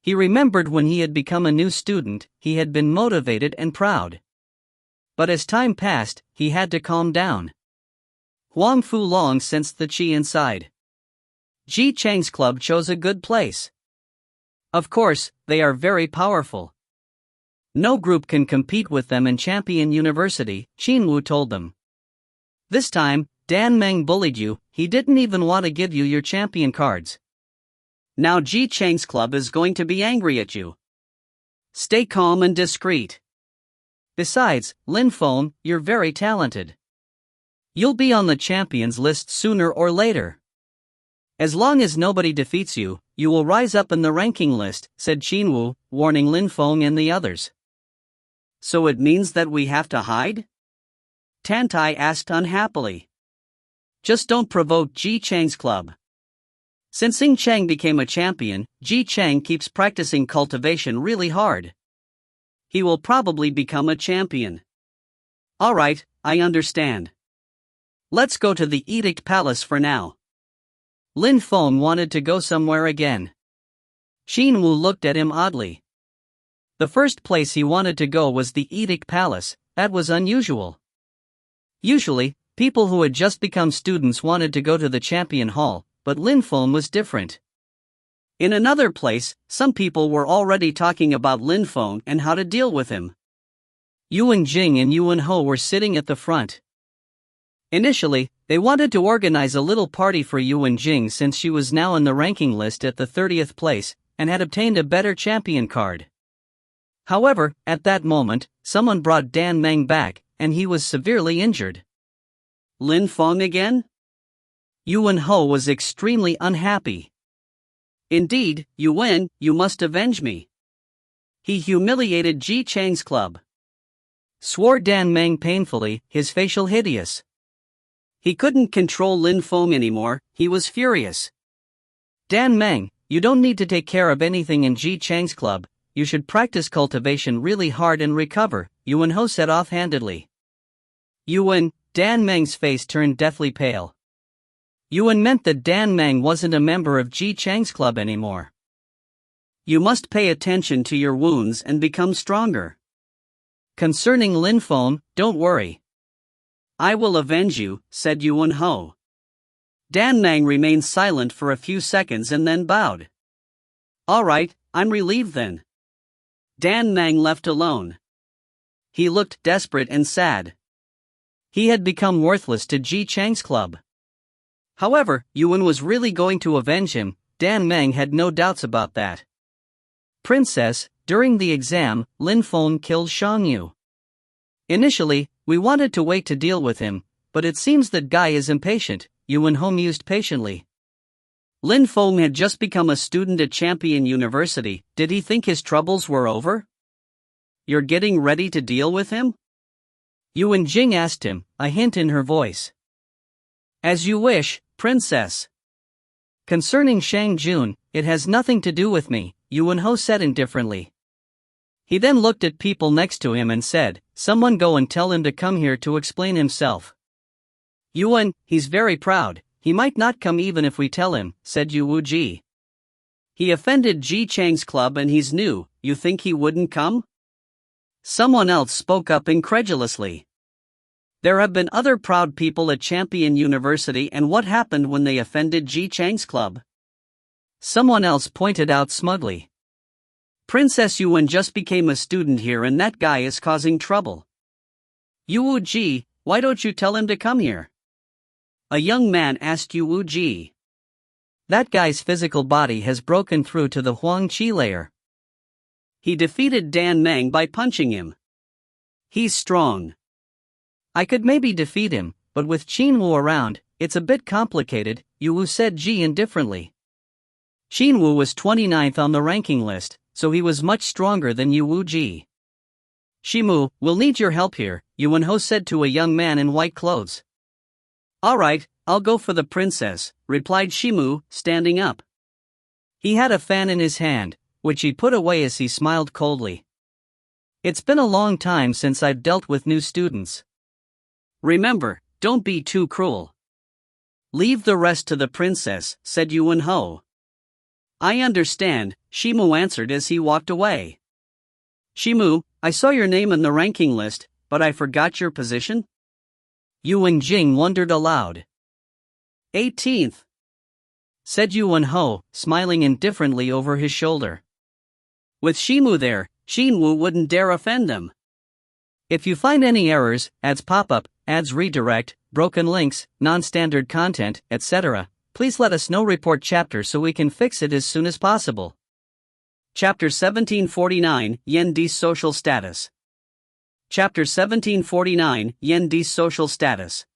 He remembered when he had become a new student, he had been motivated and proud. But as time passed, he had to calm down. Huang Fulong sensed the qi inside. Ji Chang's club chose a good place. Of course, they are very powerful. No group can compete with them in Champion University, Qinwu told them. This time, Dan Meng bullied you, he didn't even want to give you your champion cards. Now Ji Chang's club is going to be angry at you. Stay calm and discreet. Besides, Lin Feng, you're very talented. You'll be on the champions list sooner or later. As long as nobody defeats you, you will rise up in the ranking list, said Qinwu, warning Lin Feng and the others. So it means that we have to hide? Tantai asked unhappily. Just don't provoke Ji Chang's club. Since Xing Chang became a champion, Ji Chang keeps practicing cultivation really hard. He will probably become a champion. Alright, I understand. Let's go to the Edict Palace for now. Lin Feng wanted to go somewhere again. Qinwu looked at him oddly. The first place he wanted to go was the Edict Palace. That was unusual. Usually, people who had just become students wanted to go to the Champion Hall, but Lin Feng was different. In another place, some people were already talking about Lin Feng and how to deal with him. Yuan Jing and Yuan Ho were sitting at the front. Initially, they wanted to organize a little party for Yuan Jing since she was now in the ranking list at the 30th place and had obtained a better champion card. However, at that moment, someone brought Dan Meng back, and he was severely injured. Lin Feng again? Yuan Ho was extremely unhappy. Indeed, Yuan, you must avenge me. He humiliated Ji Chang's club. Swore Dan Meng painfully, his facial hideous. He couldn't control Lin Feng anymore, he was furious. Dan Meng, you don't need to take care of anything in Ji Chang's club, you should practice cultivation really hard and recover, Yuan Ho said offhandedly. Yuan, Dan Meng's face turned deathly pale. Yuan meant that Dan Meng wasn't a member of Ji Chang's club anymore. You must pay attention to your wounds and become stronger. Concerning Lin Feng, don't worry. I will avenge you, said Yuan Ho. Dan Meng remained silent for a few seconds and then bowed. Alright, I'm relieved then. Dan Meng left alone. He looked desperate and sad. He had become worthless to Ji Chang's club. However, Yuan was really going to avenge him, Dan Meng had no doubts about that. Princess, during the exam, Lin Feng killed Shang Yu. Initially, we wanted to wait to deal with him, but it seems that guy is impatient, Yuan Ho mused patiently. Lin Feng had just become a student at Champion University, did he think his troubles were over? You're getting ready to deal with him? Yuan Jing asked him, a hint in her voice. As you wish, Princess. Concerning Shang Jun, it has nothing to do with me, Yuan Ho said indifferently. He then looked at people next to him and said, someone go and tell him to come here to explain himself. Yuan, he's very proud, he might not come even if we tell him, said Yu Wuji. He offended Ji Chang's club and he's new, you think he wouldn't come? Someone else spoke up incredulously. There have been other proud people at Champion University, and what happened when they offended Ji Chang's club? Someone else pointed out smugly. Princess Yuan just became a student here and that guy is causing trouble. Yu Wuji, why don't you tell him to come here? A young man asked Yu Wuji. That guy's physical body has broken through to the Huang Qi layer. He defeated Dan Meng by punching him. He's strong. I could maybe defeat him, but with Qinwu around, it's a bit complicated, Yu Wu said Ji indifferently. Qinwu was 29th on the ranking list, so he was much stronger than Yu Wuji. Shimu, we'll need your help here, Yuan Ho said to a young man in white clothes. Alright, I'll go for the princess, replied Shimu, standing up. He had a fan in his hand, which he put away as he smiled coldly. It's been a long time since I've dealt with new students. Remember, don't be too cruel. Leave the rest to the princess, said Yuan Ho. I understand, Shimu answered as he walked away. Shimu, I saw your name in the ranking list, but I forgot your position? Yuan Jing wondered aloud. 18th. Said Yuan Ho, smiling indifferently over his shoulder. With Shimu there, Xinwu wouldn't dare offend them. If you find any errors, ads pop up, ads redirect, broken links, non-standard content, etc., please let us know. Report chapter so we can fix it as soon as possible. Chapter 1749, Yen Di's Social Status. Chapter 1749, Yen Di's Social Status.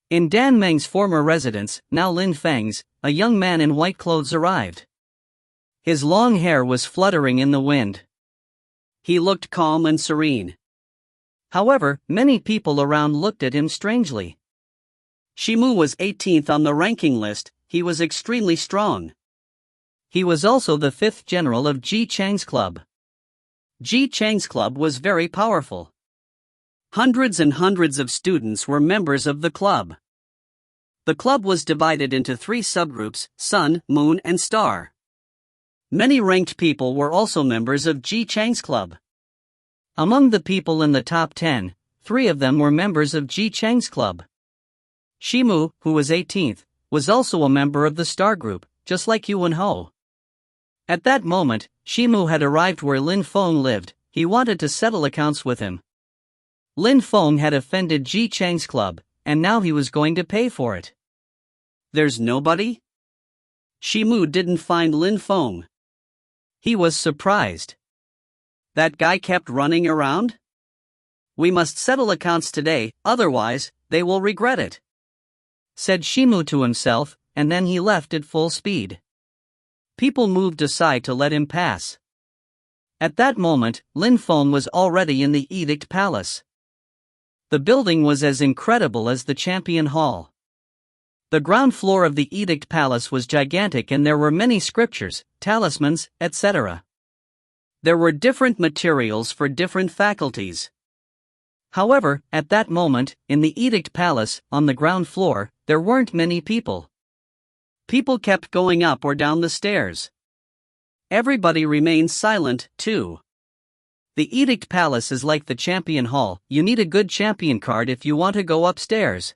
In Dan Meng's former residence, now Lin Feng's, a young man in white clothes arrived. His long hair was fluttering in the wind. He looked calm and serene. However, many people around looked at him strangely. Shimu was 18th on the ranking list. He was extremely strong. He was also the 5th general of Ji Chang's club. Ji Chang's club was very powerful. Hundreds and hundreds of students were members of the club. The club was divided into 3 subgroups: Sun, Moon, and Star. Many ranked people were also members of Ji Chang's club. Among the people in the top 10, 3 of them were members of Ji Chang's club. Shimu, who was 18th, was also a member of the Star group, just like Yuan Ho. At that moment, Shimu had arrived where Lin Feng lived. He wanted to settle accounts with him. Lin Feng had offended Ji Chang's club, and now he was going to pay for it. There's nobody? Shimu didn't find Lin Feng. He was surprised. That guy kept running around? We must settle accounts today, otherwise, they will regret it, said Shimu to himself, and then he left at full speed. People moved aside to let him pass. At that moment, Lin Feng was already in the Edict Palace. The building was as incredible as the Champion Hall. The ground floor of the Edict Palace was gigantic and there were many scriptures, talismans, etc. There were different materials for different faculties. However, at that moment, in the Edict Palace, on the ground floor, there weren't many people. People kept going up or down the stairs. Everybody remained silent, too. The Edict Palace is like the Champion Hall. You need a good champion card if you want to go upstairs.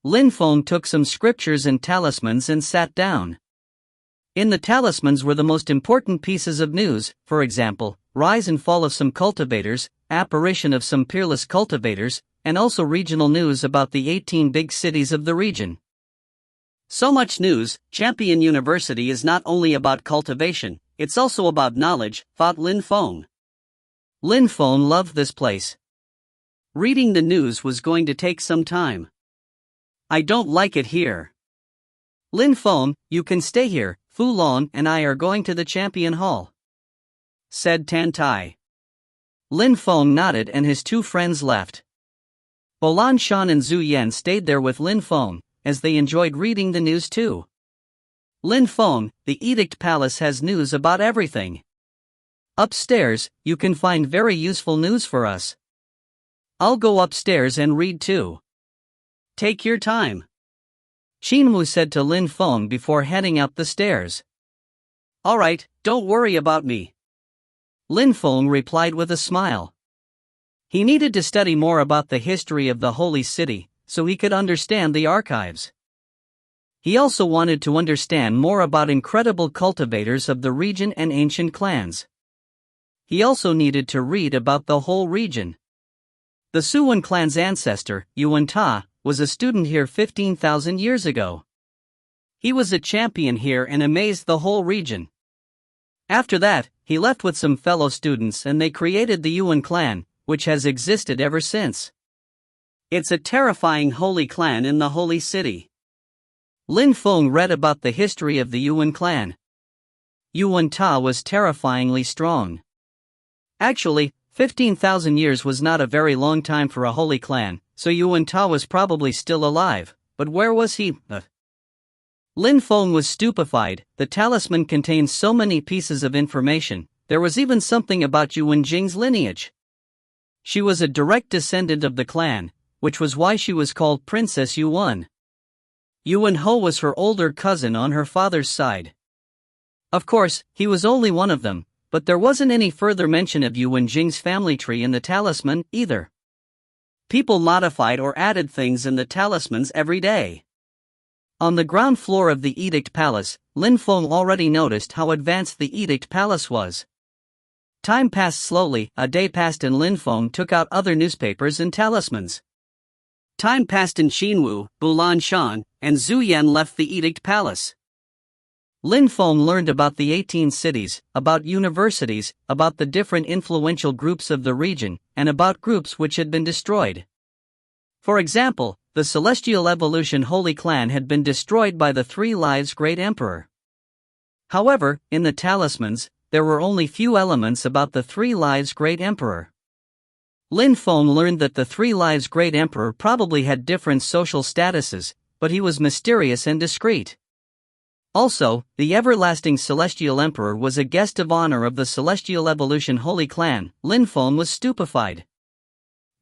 Lin Feng took some scriptures and talismans and sat down. In the talismans were the most important pieces of news, for example, rise and fall of some cultivators, apparition of some peerless cultivators, and also regional news about the 18 big cities of the region. So much news. Champion University is not only about cultivation, it's also about knowledge, thought Lin Feng. Lin Feng loved this place. Reading the news was going to take some time. I don't like it here. Lin Feng, you can stay here. Fu Long and I are going to the Champion Hall, said Tan Tai. Lin Feng nodded and his 2 friends left. Bolan Shan and Zhu Yan stayed there with Lin Feng, as they enjoyed reading the news too. Lin Feng, the Edict Palace has news about everything. Upstairs, you can find very useful news for us. I'll go upstairs and read too. Take your time, Xinwu said to Lin Feng before heading up the stairs. All right, don't worry about me, Lin Feng replied with a smile. He needed to study more about the history of the holy city, so he could understand the archives. He also wanted to understand more about incredible cultivators of the region and ancient clans. He also needed to read about the whole region. The Suwan clan's ancestor, Yuan Ta, was a student here 15,000 years ago. He was a champion here and amazed the whole region. After that, he left with some fellow students and they created the Yuan clan, which has existed ever since. It's a terrifying holy clan in the holy city. Lin Feng read about the history of the Yuan clan. Yuan Ta was terrifyingly strong. Actually, 15,000 years was not a very long time for a holy clan, so Yuan Ta was probably still alive, but where was he? Lin Feng was stupefied. The talisman contained so many pieces of information. There was even something about Yu Wenjing's lineage. She was a direct descendant of the clan, which was why she was called Princess Yuan. Yuan Ho was her older cousin on her father's side. Of course, he was only one of them, but there wasn't any further mention of Yu Wenjing's family tree in the talisman, either. People modified or added things in the talismans every day. On the ground floor of the Edict Palace, Lin Feng already noticed how advanced the Edict Palace was. Time passed slowly. A day passed and Lin Feng took out other newspapers and talismans. Time passed in Qinwu, Bulanshan, and Zhu Yan left the Edict Palace. Lin Feng learned about the 18 cities, about universities, about the different influential groups of the region, and about groups which had been destroyed. For example, the Celestial Evolution Holy Clan had been destroyed by the Three Lives Great Emperor. However, in the talismans, there were only few elements about the Three Lives Great Emperor. Lin Feng learned that the Three Lives Great Emperor probably had different social statuses, but he was mysterious and discreet. Also, the Everlasting Celestial Emperor was a guest of honor of the Celestial Evolution Holy Clan. Lin Feng was stupefied.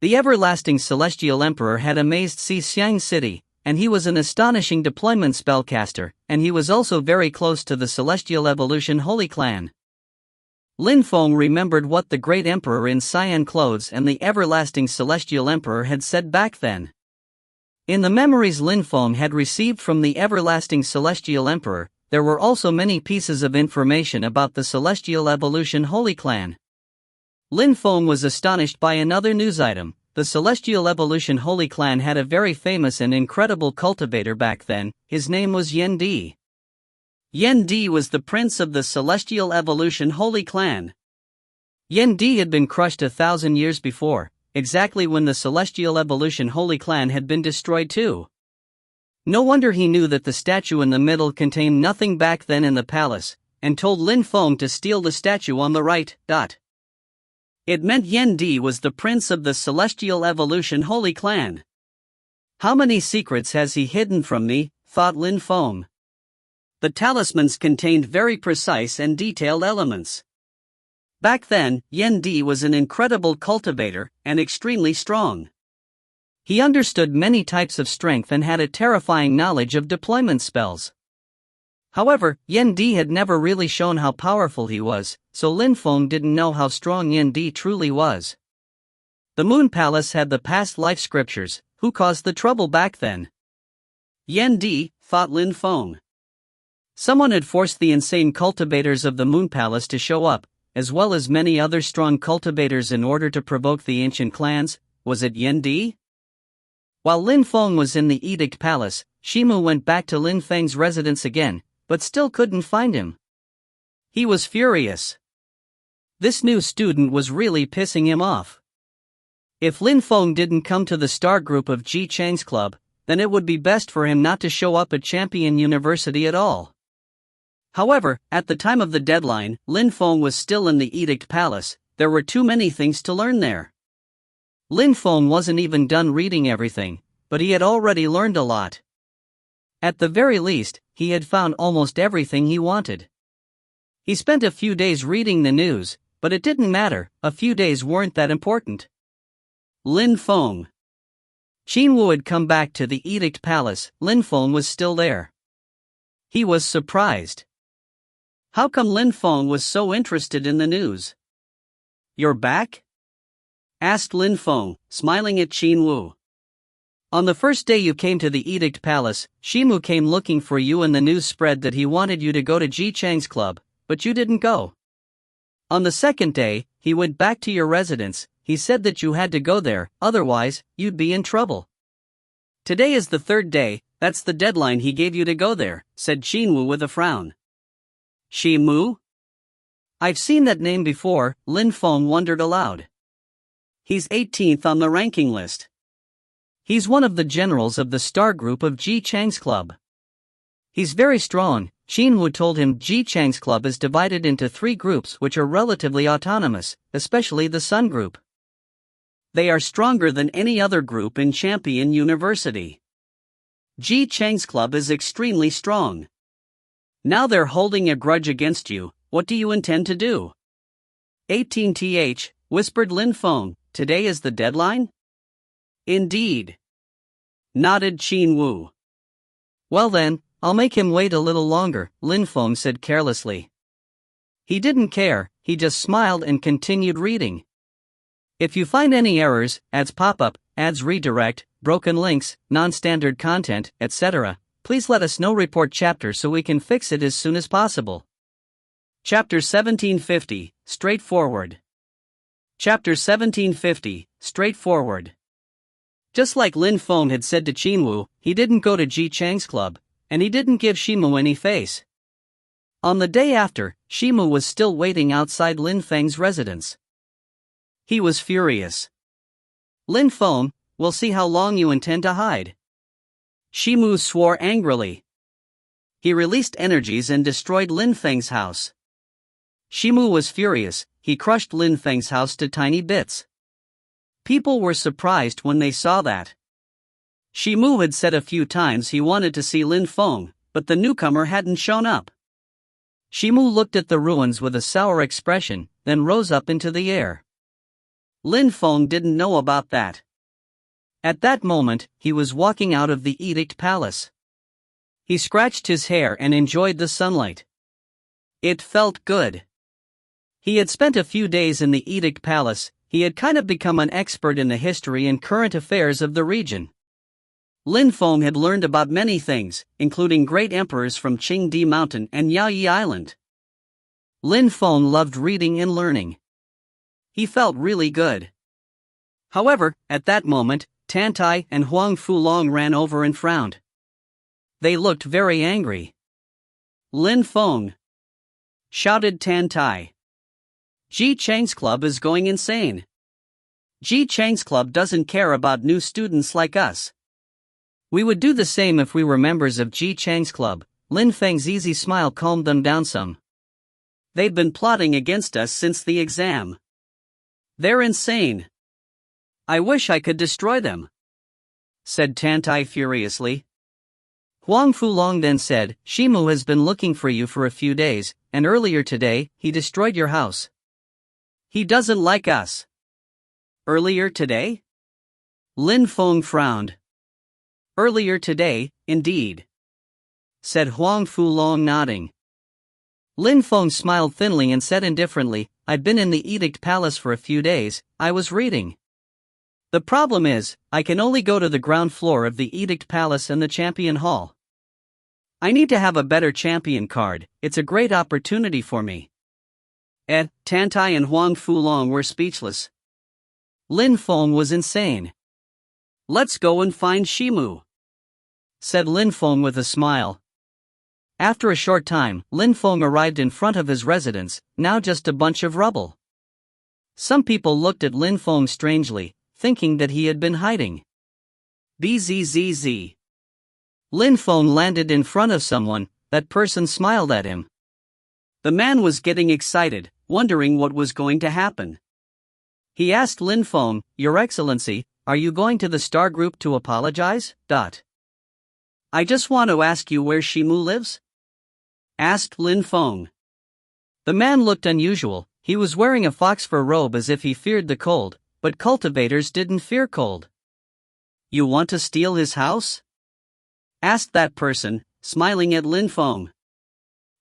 The Everlasting Celestial Emperor had amazed Xiang City, and he was an astonishing deployment spellcaster, and he was also very close to the Celestial Evolution Holy Clan. Lin Feng remembered what the Great Emperor in cyan clothes and the Everlasting Celestial Emperor had said back then. In the memories Lin Feng had received from the Everlasting Celestial Emperor, there were also many pieces of information about the Celestial Evolution Holy Clan. Lin Feng was astonished by another news item. The Celestial Evolution Holy Clan had a very famous and incredible cultivator back then. His name was Yan Di. Yan Di was the prince of the Celestial Evolution Holy Clan. Yan Di had been crushed 1,000 years before, exactly when the Celestial Evolution Holy Clan had been destroyed too. No wonder he knew that the statue in the middle contained nothing back then in the palace, and told Lin Feng to steal the statue on the right. It meant Yan Di was the prince of the Celestial Evolution Holy Clan. How many secrets has he hidden from me, thought Lin Feng. The talismans contained very precise and detailed elements. Back then, Yan Di was an incredible cultivator and extremely strong. He understood many types of strength and had a terrifying knowledge of deployment spells. However, Yan Di had never really shown how powerful he was, so Lin Feng didn't know how strong Yan Di truly was. The Moon Palace had the past life scriptures. Who caused the trouble back then? Yan Di, thought Lin Feng. Someone had forced the insane cultivators of the Moon Palace to show up, as well as many other strong cultivators in order to provoke the ancient clans. Was it Yan Di? While Lin Feng was in the Edict Palace, Shimu went back to Lin Feng's residence again, but still couldn't find him. He was furious. This new student was really pissing him off. If Lin Feng didn't come to the star group of Ji Chang's club, then it would be best for him not to show up at Champion University at all. However, at the time of the deadline, Lin Feng was still in the Edict Palace. There were too many things to learn there. Lin Feng wasn't even done reading everything, but he had already learned a lot. At the very least, he had found almost everything he wanted. He spent a few days reading the news, but it didn't matter. A few days weren't that important. Lin Feng. Qinwu had come back to the Edict Palace. Lin Feng was still there. He was surprised. How come Lin Feng was so interested in the news? "You're back?" asked Lin Feng, smiling at Qinwu. "On the first day you came to the Edict Palace, Shimu came looking for you and the news spread that he wanted you to go to Ji Chang's club, but you didn't go. On the second day, he went back to your residence. He said that you had to go there, otherwise, you'd be in trouble. Today is the third day, that's the deadline he gave you to go there," said Qinwu with a frown. "Shimu? I've seen that name before," Lin Feng wondered aloud. "He's 18th on the ranking list. He's one of the generals of the star group of Ji Chang's club. He's very strong." Qinwu told him Ji Chang's club is divided into 3 groups which are relatively autonomous, especially the Sun group. They are stronger than any other group in Champion University. Ji Cheng's club is extremely strong. Now they're holding a grudge against you. What do you intend to do? 18th, whispered Lin Feng. Today is the deadline? Indeed, nodded Qin Wu. Well then, I'll make him wait a little longer, Lin Feng said carelessly. He didn't care, he just smiled and continued reading. If you find any errors, ads pop up, ads redirect, broken links, non-standard content, etc., please let us know. Report chapter so we can fix it as soon as possible. Chapter 1750, Straightforward. Chapter 1750, Straightforward. Just like Lin Feng had said to Qin Wu, he didn't go to Ji Cheng's club, and he didn't give Shimu any face. On the day after, Shimu was still waiting outside Lin Feng's residence. He was furious. Lin Feng, we'll see how long you intend to hide. Shimu swore angrily. He released energies and destroyed Lin Feng's house. Shimu was furious, he crushed Lin Feng's house to tiny bits. People were surprised when they saw that. Shimu had said a few times he wanted to see Lin Feng, but the newcomer hadn't shown up. Shimu looked at the ruins with a sour expression, then rose up into the air. Lin Feng didn't know about that. At that moment, he was walking out of the Edict Palace. He scratched his hair and enjoyed the sunlight. It felt good. He had spent a few days in the Edict Palace. He had kind of become an expert in the history and current affairs of the region. Lin Feng had learned about many things, including great emperors from Qingdi Mountain and Yaoyi Island. Lin Feng loved reading and learning. He felt really good. However, at that moment, Tantai and Huang Fulong ran over and frowned. They looked very angry. Lin Feng, shouted Tantai. Ji Cheng's club is going insane. Ji Cheng's club doesn't care about new students like us. We would do the same if we were members of Ji Cheng's club. Lin Feng's easy smile calmed them down some. They've been plotting against us since the exam. They're insane. I wish I could destroy them, said Tantai furiously. Huang Fulong then said, Shimu has been looking for you for a few days, and earlier today, he destroyed your house. He doesn't like us. Earlier today? Lin Feng frowned. Earlier today, indeed, said Huang Fulong nodding. Lin Feng smiled thinly and said indifferently, I've been in the Edict Palace for a few days, I was reading. The problem is, I can only go to the ground floor of the Edict Palace and the Champion Hall. I need to have a better champion card, it's a great opportunity for me. Tantai and Huang Fulong were speechless. Lin Feng was insane. Let's go and find Shimu, said Lin Feng with a smile. After a short time, Lin Feng arrived in front of his residence, now just a bunch of rubble. Some people looked at Lin Feng strangely, thinking that he had been hiding. Bzzz. Lin Feng landed in front of someone, that person smiled at him. The man was getting excited, wondering what was going to happen. He asked Lin Feng, Your Excellency, are you going to the Star Group to apologize? I just want to ask you where Shimu lives? Asked Lin Feng. The man looked unusual, he was wearing a fox fur robe as if he feared the cold, but cultivators didn't fear cold. You want to steal his house? Asked that person, smiling at Lin Feng.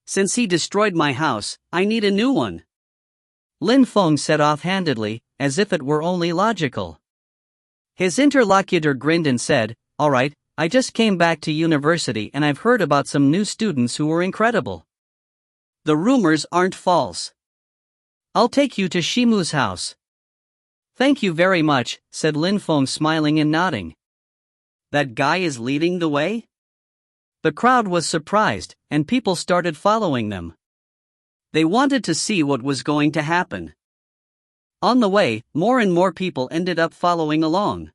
Since he destroyed my house, I need a new one. Lin Feng said offhandedly, as if it were only logical. His interlocutor grinned and said, All right, I just came back to university and I've heard about some new students who were incredible. The rumors aren't false. I'll take you to Shimu's house. Thank you very much, said Lin Feng smiling and nodding. That guy is leading the way? The crowd was surprised, and people started following them. They wanted to see what was going to happen. On the way, more and more people ended up following along.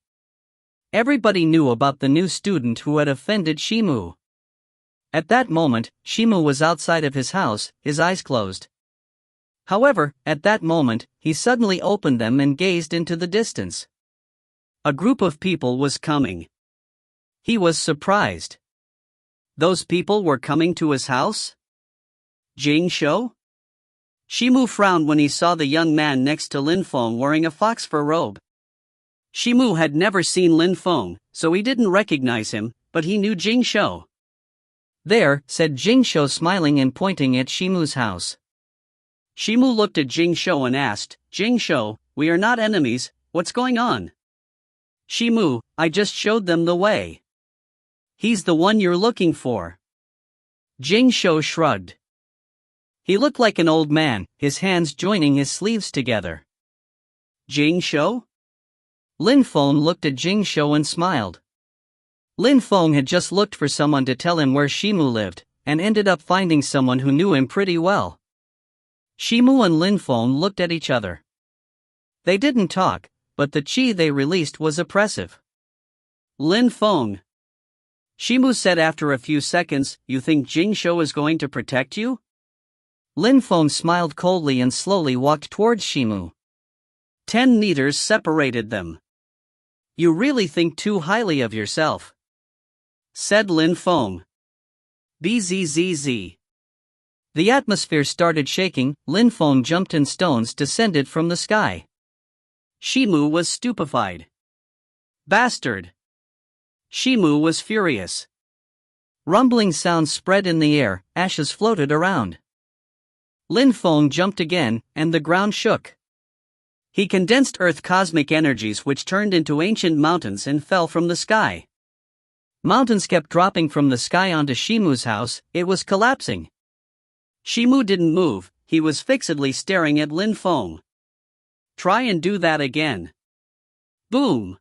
Everybody knew about the new student who had offended Shimu. At that moment, Shimu was outside of his house, his eyes closed. However, at that moment, he suddenly opened them and gazed into the distance. A group of people was coming. He was surprised. Those people were coming to his house? Jing Shou? Shimu frowned when he saw the young man next to Lin Feng wearing a fox fur robe. Shimu had never seen Lin Feng, so he didn't recognize him, but he knew Jing Shou. "There," said Jing Shou, smiling and pointing at Shimu's house. Shimu looked at Jing Shou and asked, "Jing Shou, we are not enemies, what's going on?" "Shimu, I just showed them the way." "He's the one you're looking for." Jing Shou shrugged. He looked like an old man, his hands joining his sleeves together. "Jing Shou?" Lin Feng looked at Jing Shou and smiled. Lin Feng had just looked for someone to tell him where Shimu lived, and ended up finding someone who knew him pretty well. Shimu and Lin Feng looked at each other. They didn't talk, but the qi they released was oppressive. "Lin Feng," Shimu said after a few seconds, "you think Jing Shou is going to protect you?" Lin Feng smiled coldly and slowly walked towards Shimu. 10 meters separated them. "You really think too highly of yourself," said Lin Feng. Bzzz. The atmosphere started shaking. Lin Feng jumped and stones descended from the sky. Shimu was stupefied. "Bastard!" Shimu was furious. Rumbling sounds spread in the air, ashes floated around. Lin Feng jumped again, and the ground shook. He condensed earth cosmic energies which turned into ancient mountains and fell from the sky. Mountains kept dropping from the sky onto Shimu's house, it was collapsing. Shimu didn't move, he was fixedly staring at Lin Feng. "Try and do that again." Boom!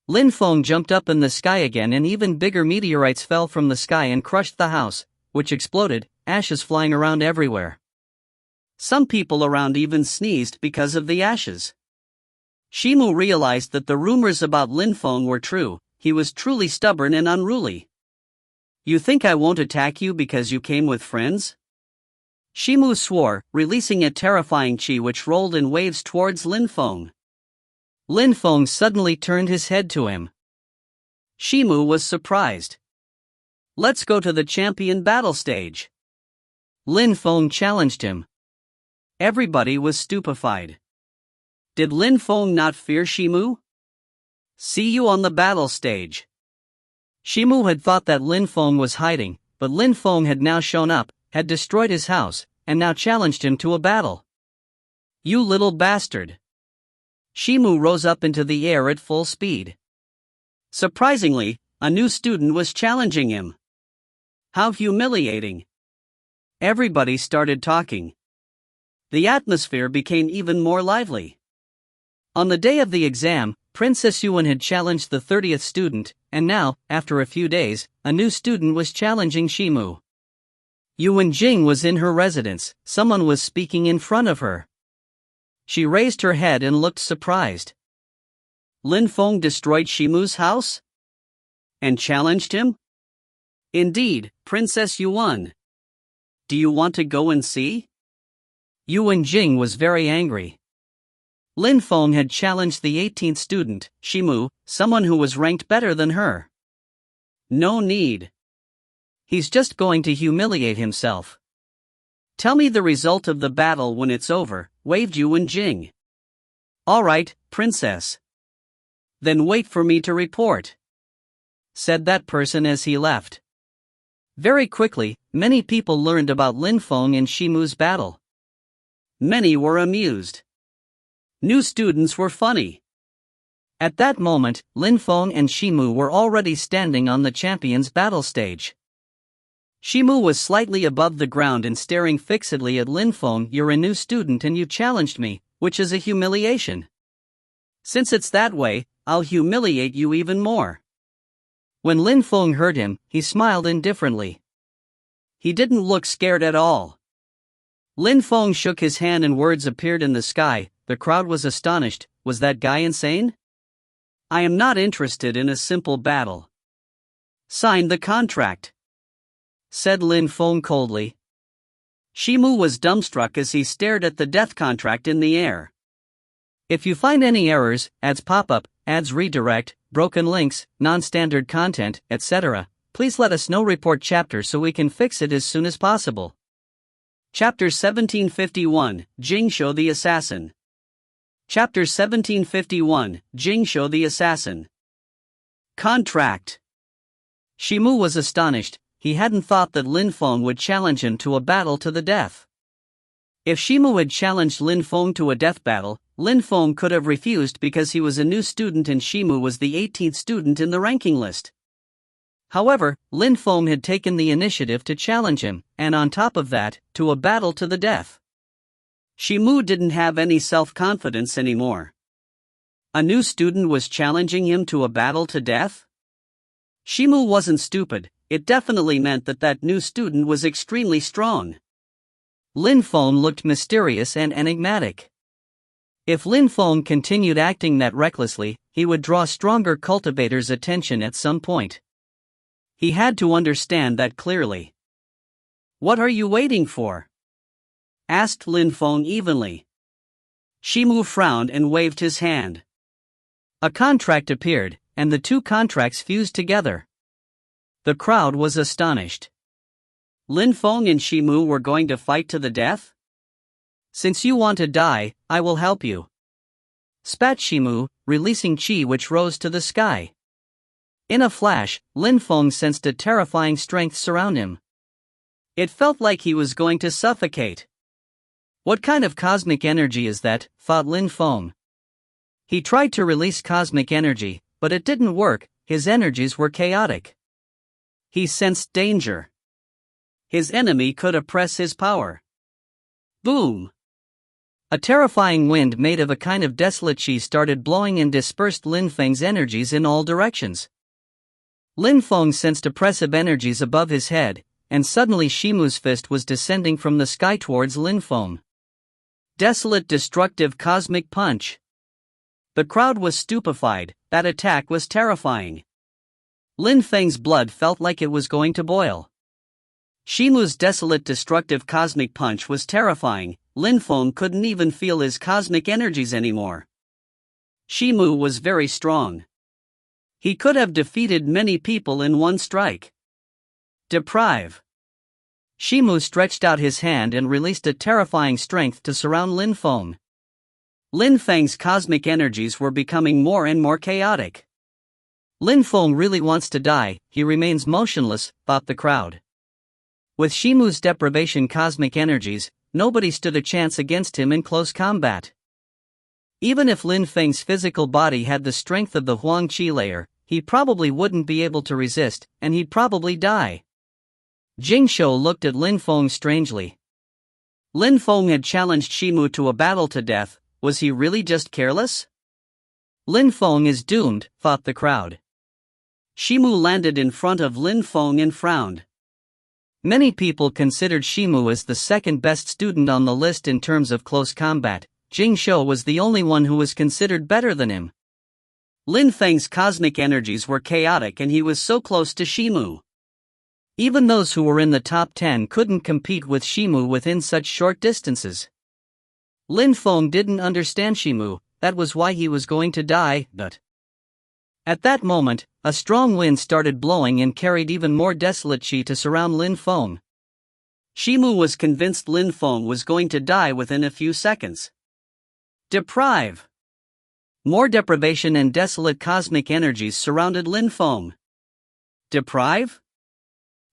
Lin Feng jumped up in the sky again, and even bigger meteorites fell from the sky and crushed the house, which exploded, ashes flying around everywhere. Some people around even sneezed because of the ashes. Shimu realized that the rumors about Lin Feng were true. He was truly stubborn and unruly. "You think I won't attack you because you came with friends?" Shimu swore, releasing a terrifying qi which rolled in waves towards Lin Feng. Lin Feng suddenly turned his head to him. Shimu was surprised. "Let's go to the champion battle stage." Lin Feng challenged him. Everybody was stupefied. Did Lin Feng not fear Shimu? "See you on the battle stage." Shimu had thought that Lin Feng was hiding, but Lin Feng had now shown up, had destroyed his house, and now challenged him to a battle. "You little bastard." Shimu rose up into the air at full speed. Surprisingly, a new student was challenging him. How humiliating. Everybody started talking. The atmosphere became even more lively. On the day of the exam, Princess Yuan had challenged the 30th student, and now, after a few days, a new student was challenging Shimu. Yuan Jing was in her residence, someone was speaking in front of her. She raised her head and looked surprised. Lin Feng destroyed Shimu's house? And challenged him? Indeed, Princess Yuan. Do you want to go and see? Yuan Jing was very angry. Lin Feng had challenged the 18th student, Shimu, someone who was ranked better than her. No need. He's just going to humiliate himself. Tell me the result of the battle when it's over, waved Yuan Jing. All right, princess. Then wait for me to report, said that person as he left. Very quickly, many people learned about Lin Feng and Shimu's battle. Many were amused. New students were funny. At that moment, Lin Feng and Shimu were already standing on the champion's battle stage. Shimu was slightly above the ground and staring fixedly at Lin Feng. "You're a new student and you challenged me, which is a humiliation. Since it's that way, I'll humiliate you even more." When Lin Feng heard him, he smiled indifferently. He didn't look scared at all. Lin Feng shook his hand and words appeared in the sky. The crowd was astonished. Was that guy insane? I am not interested in a simple battle. Sign the contract, said Lin Feng coldly. Shimu was dumbstruck as he stared at the death contract in the air. If you find any errors, ads pop up, ads redirect, broken links, non-standard content, etc., please let us know. Report chapter so we can fix it as soon as possible. Chapter 1751, Jingshuo the Assassin. Chapter 1751, Jingshuo the Assassin. Contract. Shimu was astonished. He hadn't thought that Lin Feng would challenge him to a battle to the death. If Shimu had challenged Lin Feng to a death battle, Lin Feng could have refused because he was a new student and Shimu was the 18th student in the ranking list. However, Lin Feng had taken the initiative to challenge him, and on top of that, to a battle to the death. Shimu didn't have any self-confidence anymore. A new student was challenging him to a battle to death? Shimu wasn't stupid. It definitely meant that that new student was extremely strong. Lin Feng looked mysterious and enigmatic. If Lin Feng continued acting that recklessly, he would draw stronger cultivators' attention at some point. He had to understand that clearly. "What are you waiting for?" asked Lin Feng evenly. Shimu frowned and waved his hand. A contract appeared, and the two contracts fused together. The crowd was astonished. Lin Feng and Shimu were going to fight to the death? "Since you want to die, I will help you," spat Shimu, releasing chi which rose to the sky. In a flash, Lin Feng sensed a terrifying strength surround him. It felt like he was going to suffocate. What kind of cosmic energy is that, thought Lin Feng. He tried to release cosmic energy, but it didn't work. His energies were chaotic. He sensed danger. His enemy could oppress his power. Boom! A terrifying wind made of a kind of desolate chi started blowing and dispersed Lin Feng's energies in all directions. Lin Feng sensed oppressive energies above his head, and suddenly Shimu's fist was descending from the sky towards Lin Feng. Desolate, destructive cosmic punch. The crowd was stupefied. That attack was terrifying. Lin Feng's blood felt like it was going to boil. Shimu's desolate, destructive cosmic punch was terrifying. Lin Feng couldn't even feel his cosmic energies anymore. Shimu was very strong. He could have defeated many people in one strike. Deprive. Shimu stretched out his hand and released a terrifying strength to surround Lin Feng. Lin Feng's cosmic energies were becoming more and more chaotic. Lin Feng really wants to die. He remains motionless, thought the crowd. With Shimu's deprivation cosmic energies, nobody stood a chance against him in close combat. Even if Lin Feng's physical body had the strength of the Huang Qi layer, he probably wouldn't be able to resist, and he'd probably die. Jingshuo looked at Lin Feng strangely. Lin Feng had challenged Shimu to a battle to death. Was he really just careless? Lin Feng is doomed, thought the crowd. Shimu landed in front of Lin Feng and frowned. Many people considered Shimu as the second best student on the list in terms of close combat. Jingshuo was the only one who was considered better than him. Lin Feng's cosmic energies were chaotic and he was so close to Shimu. Even those who were in the top 10 couldn't compete with Shimu within such short distances. Lin Feng didn't understand Shimu. That was why he was going to die, but at that moment, a strong wind started blowing and carried even more desolate chi to surround Lin Feng. Shimu was convinced Lin Feng was going to die within a few seconds. Deprive. More deprivation and desolate cosmic energies surrounded Lin Feng. Deprive?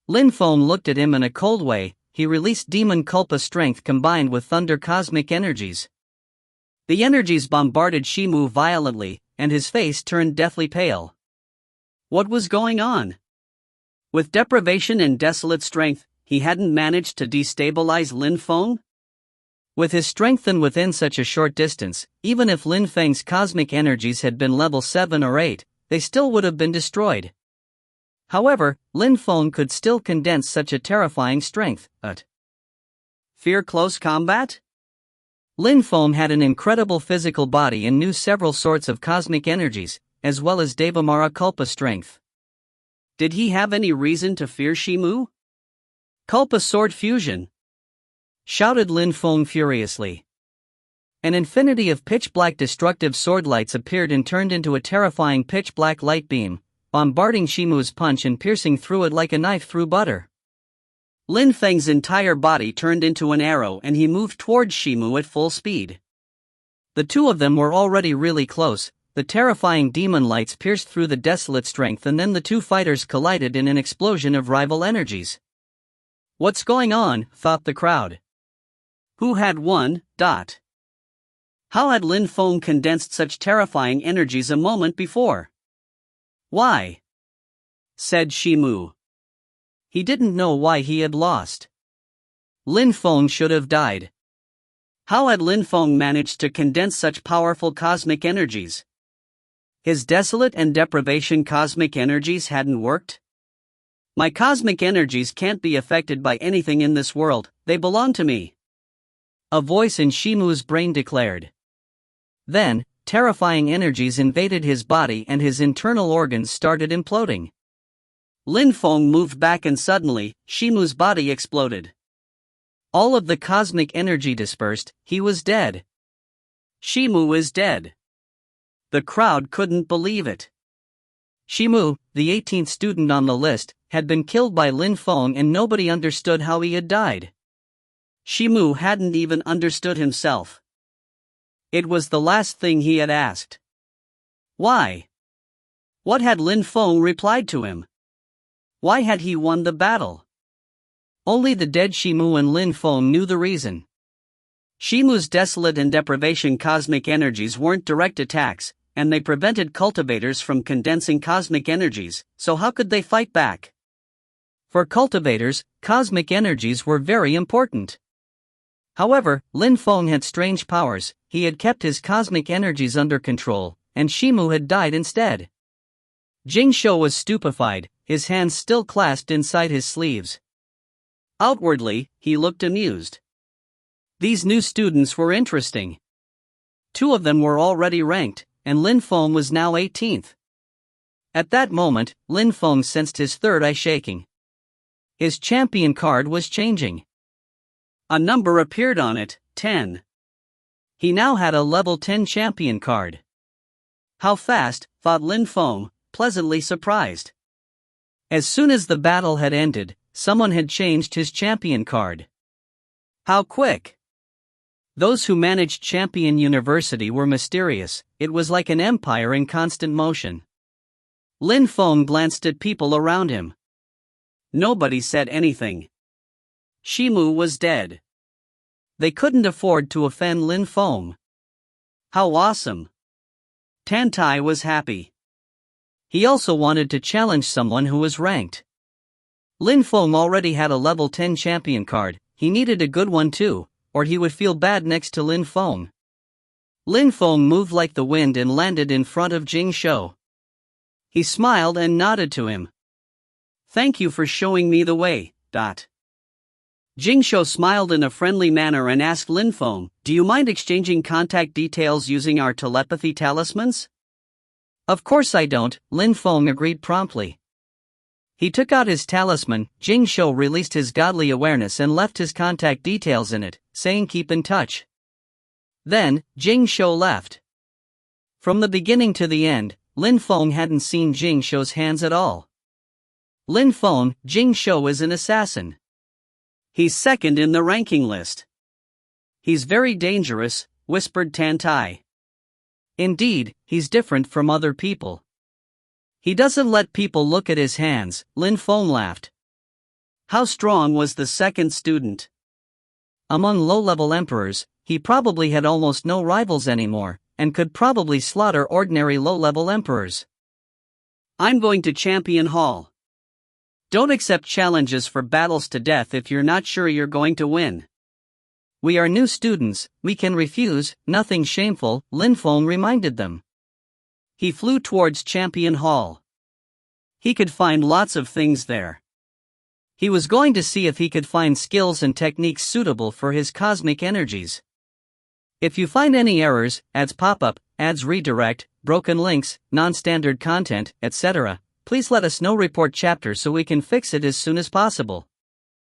Lin Feng looked at him in a cold way. He released demon culpa strength combined with thunder cosmic energies. The energies bombarded Shimu violently, and his face turned deathly pale. What was going on? With deprivation and desolate strength, he hadn't managed to destabilize Lin Feng? With his strength and within such a short distance, even if Lin Feng's cosmic energies had been level 7 or 8, they still would have been destroyed. However, Lin Feng could still condense such a terrifying strength, but fear close combat? Lin Feng had an incredible physical body and knew several sorts of cosmic energies, as well as Devamara Culpa strength. Did he have any reason to fear Shimu? Culpa sword fusion! Shouted Lin Feng furiously. An infinity of pitch-black destructive sword lights appeared and turned into a terrifying pitch-black light beam, bombarding Shimu's punch and piercing through it like a knife through butter. Lin Feng's entire body turned into an arrow and he moved towards Shimu at full speed. The two of them were already really close. The terrifying demon lights pierced through the desolate strength and then the two fighters collided in an explosion of rival energies. What's going on, thought the crowd. Who had won? How had Lin Feng condensed such terrifying energies a moment before? Why? Said Shimu. He didn't know why he had lost. Lin Feng should have died. How had Lin Feng managed to condense such powerful cosmic energies? His desolate and deprivation cosmic energies hadn't worked? My cosmic energies can't be affected by anything in this world, they belong to me. A voice in Shimu's brain declared. Then, terrifying energies invaded his body and his internal organs started imploding. Lin Feng moved back and suddenly, Shimu's body exploded. All of the cosmic energy dispersed, he was dead. Shimu is dead. The crowd couldn't believe it. Shimu, the 18th student on the list, had been killed by Lin Feng and nobody understood how he had died. Shimu hadn't even understood himself. It was the last thing he had asked. Why? What had Lin Feng replied to him? Why had he won the battle? Only the dead Shimu and Lin Feng knew the reason. Shimu's desolate and deprivation cosmic energies weren't direct attacks, and they prevented cultivators from condensing cosmic energies, so how could they fight back? For cultivators, cosmic energies were very important. However, Lin Feng had strange powers. He had kept his cosmic energies under control, and Shimu had died instead. Jing Shou was stupefied, his hands still clasped inside his sleeves. Outwardly, he looked amused. These new students were interesting. Two of them were already ranked, and Lin Feng was now 18th. At that moment, Lin Feng sensed his third eye shaking. His champion card was changing. A number appeared on it, 10. He now had a level 10 champion card. How fast, thought Lin Feng, pleasantly surprised. As soon as the battle had ended, someone had changed his champion card. How quick! Those who managed Champion University were mysterious. It was like an empire in constant motion. Lin Feng glanced at people around him. Nobody said anything. Shimu was dead. They couldn't afford to offend Lin Feng. How awesome! Tantai was happy. He also wanted to challenge someone who was ranked. Lin Feng already had a level 10 champion card, he needed a good one too, or he would feel bad next to Lin Feng. Lin Feng moved like the wind and landed in front of Jing Shou. He smiled and nodded to him. Thank you for showing me the way. Jing Shou smiled in a friendly manner and asked Lin Feng, do you mind exchanging contact details using our telepathy talismans? Of course I don't, Lin Feng agreed promptly. He took out his talisman. Jing Shou released his godly awareness and left his contact details in it, saying keep in touch. Then, Jing Shou left. From the beginning to the end, Lin Feng hadn't seen Jing Shou's hands at all. Lin Feng, Jing Shou is an assassin. He's second in the ranking list. He's very dangerous, whispered Tantai. Indeed, he's different from other people. He doesn't let people look at his hands, Lin Feng laughed. How strong was the second student? Among low-level emperors, he probably had almost no rivals anymore, and could probably slaughter ordinary low-level emperors. I'm going to Champion Hall. Don't accept challenges for battles to death if you're not sure you're going to win. We are new students, we can refuse, nothing shameful, Lin Feng reminded them. He flew towards Champion Hall. He could find lots of things there. He was going to see if he could find skills and techniques suitable for his cosmic energies. If you find any errors, ads pop up, ads redirect, broken links, non-standard content, etc., please let us know. Report chapter so we can fix it as soon as possible.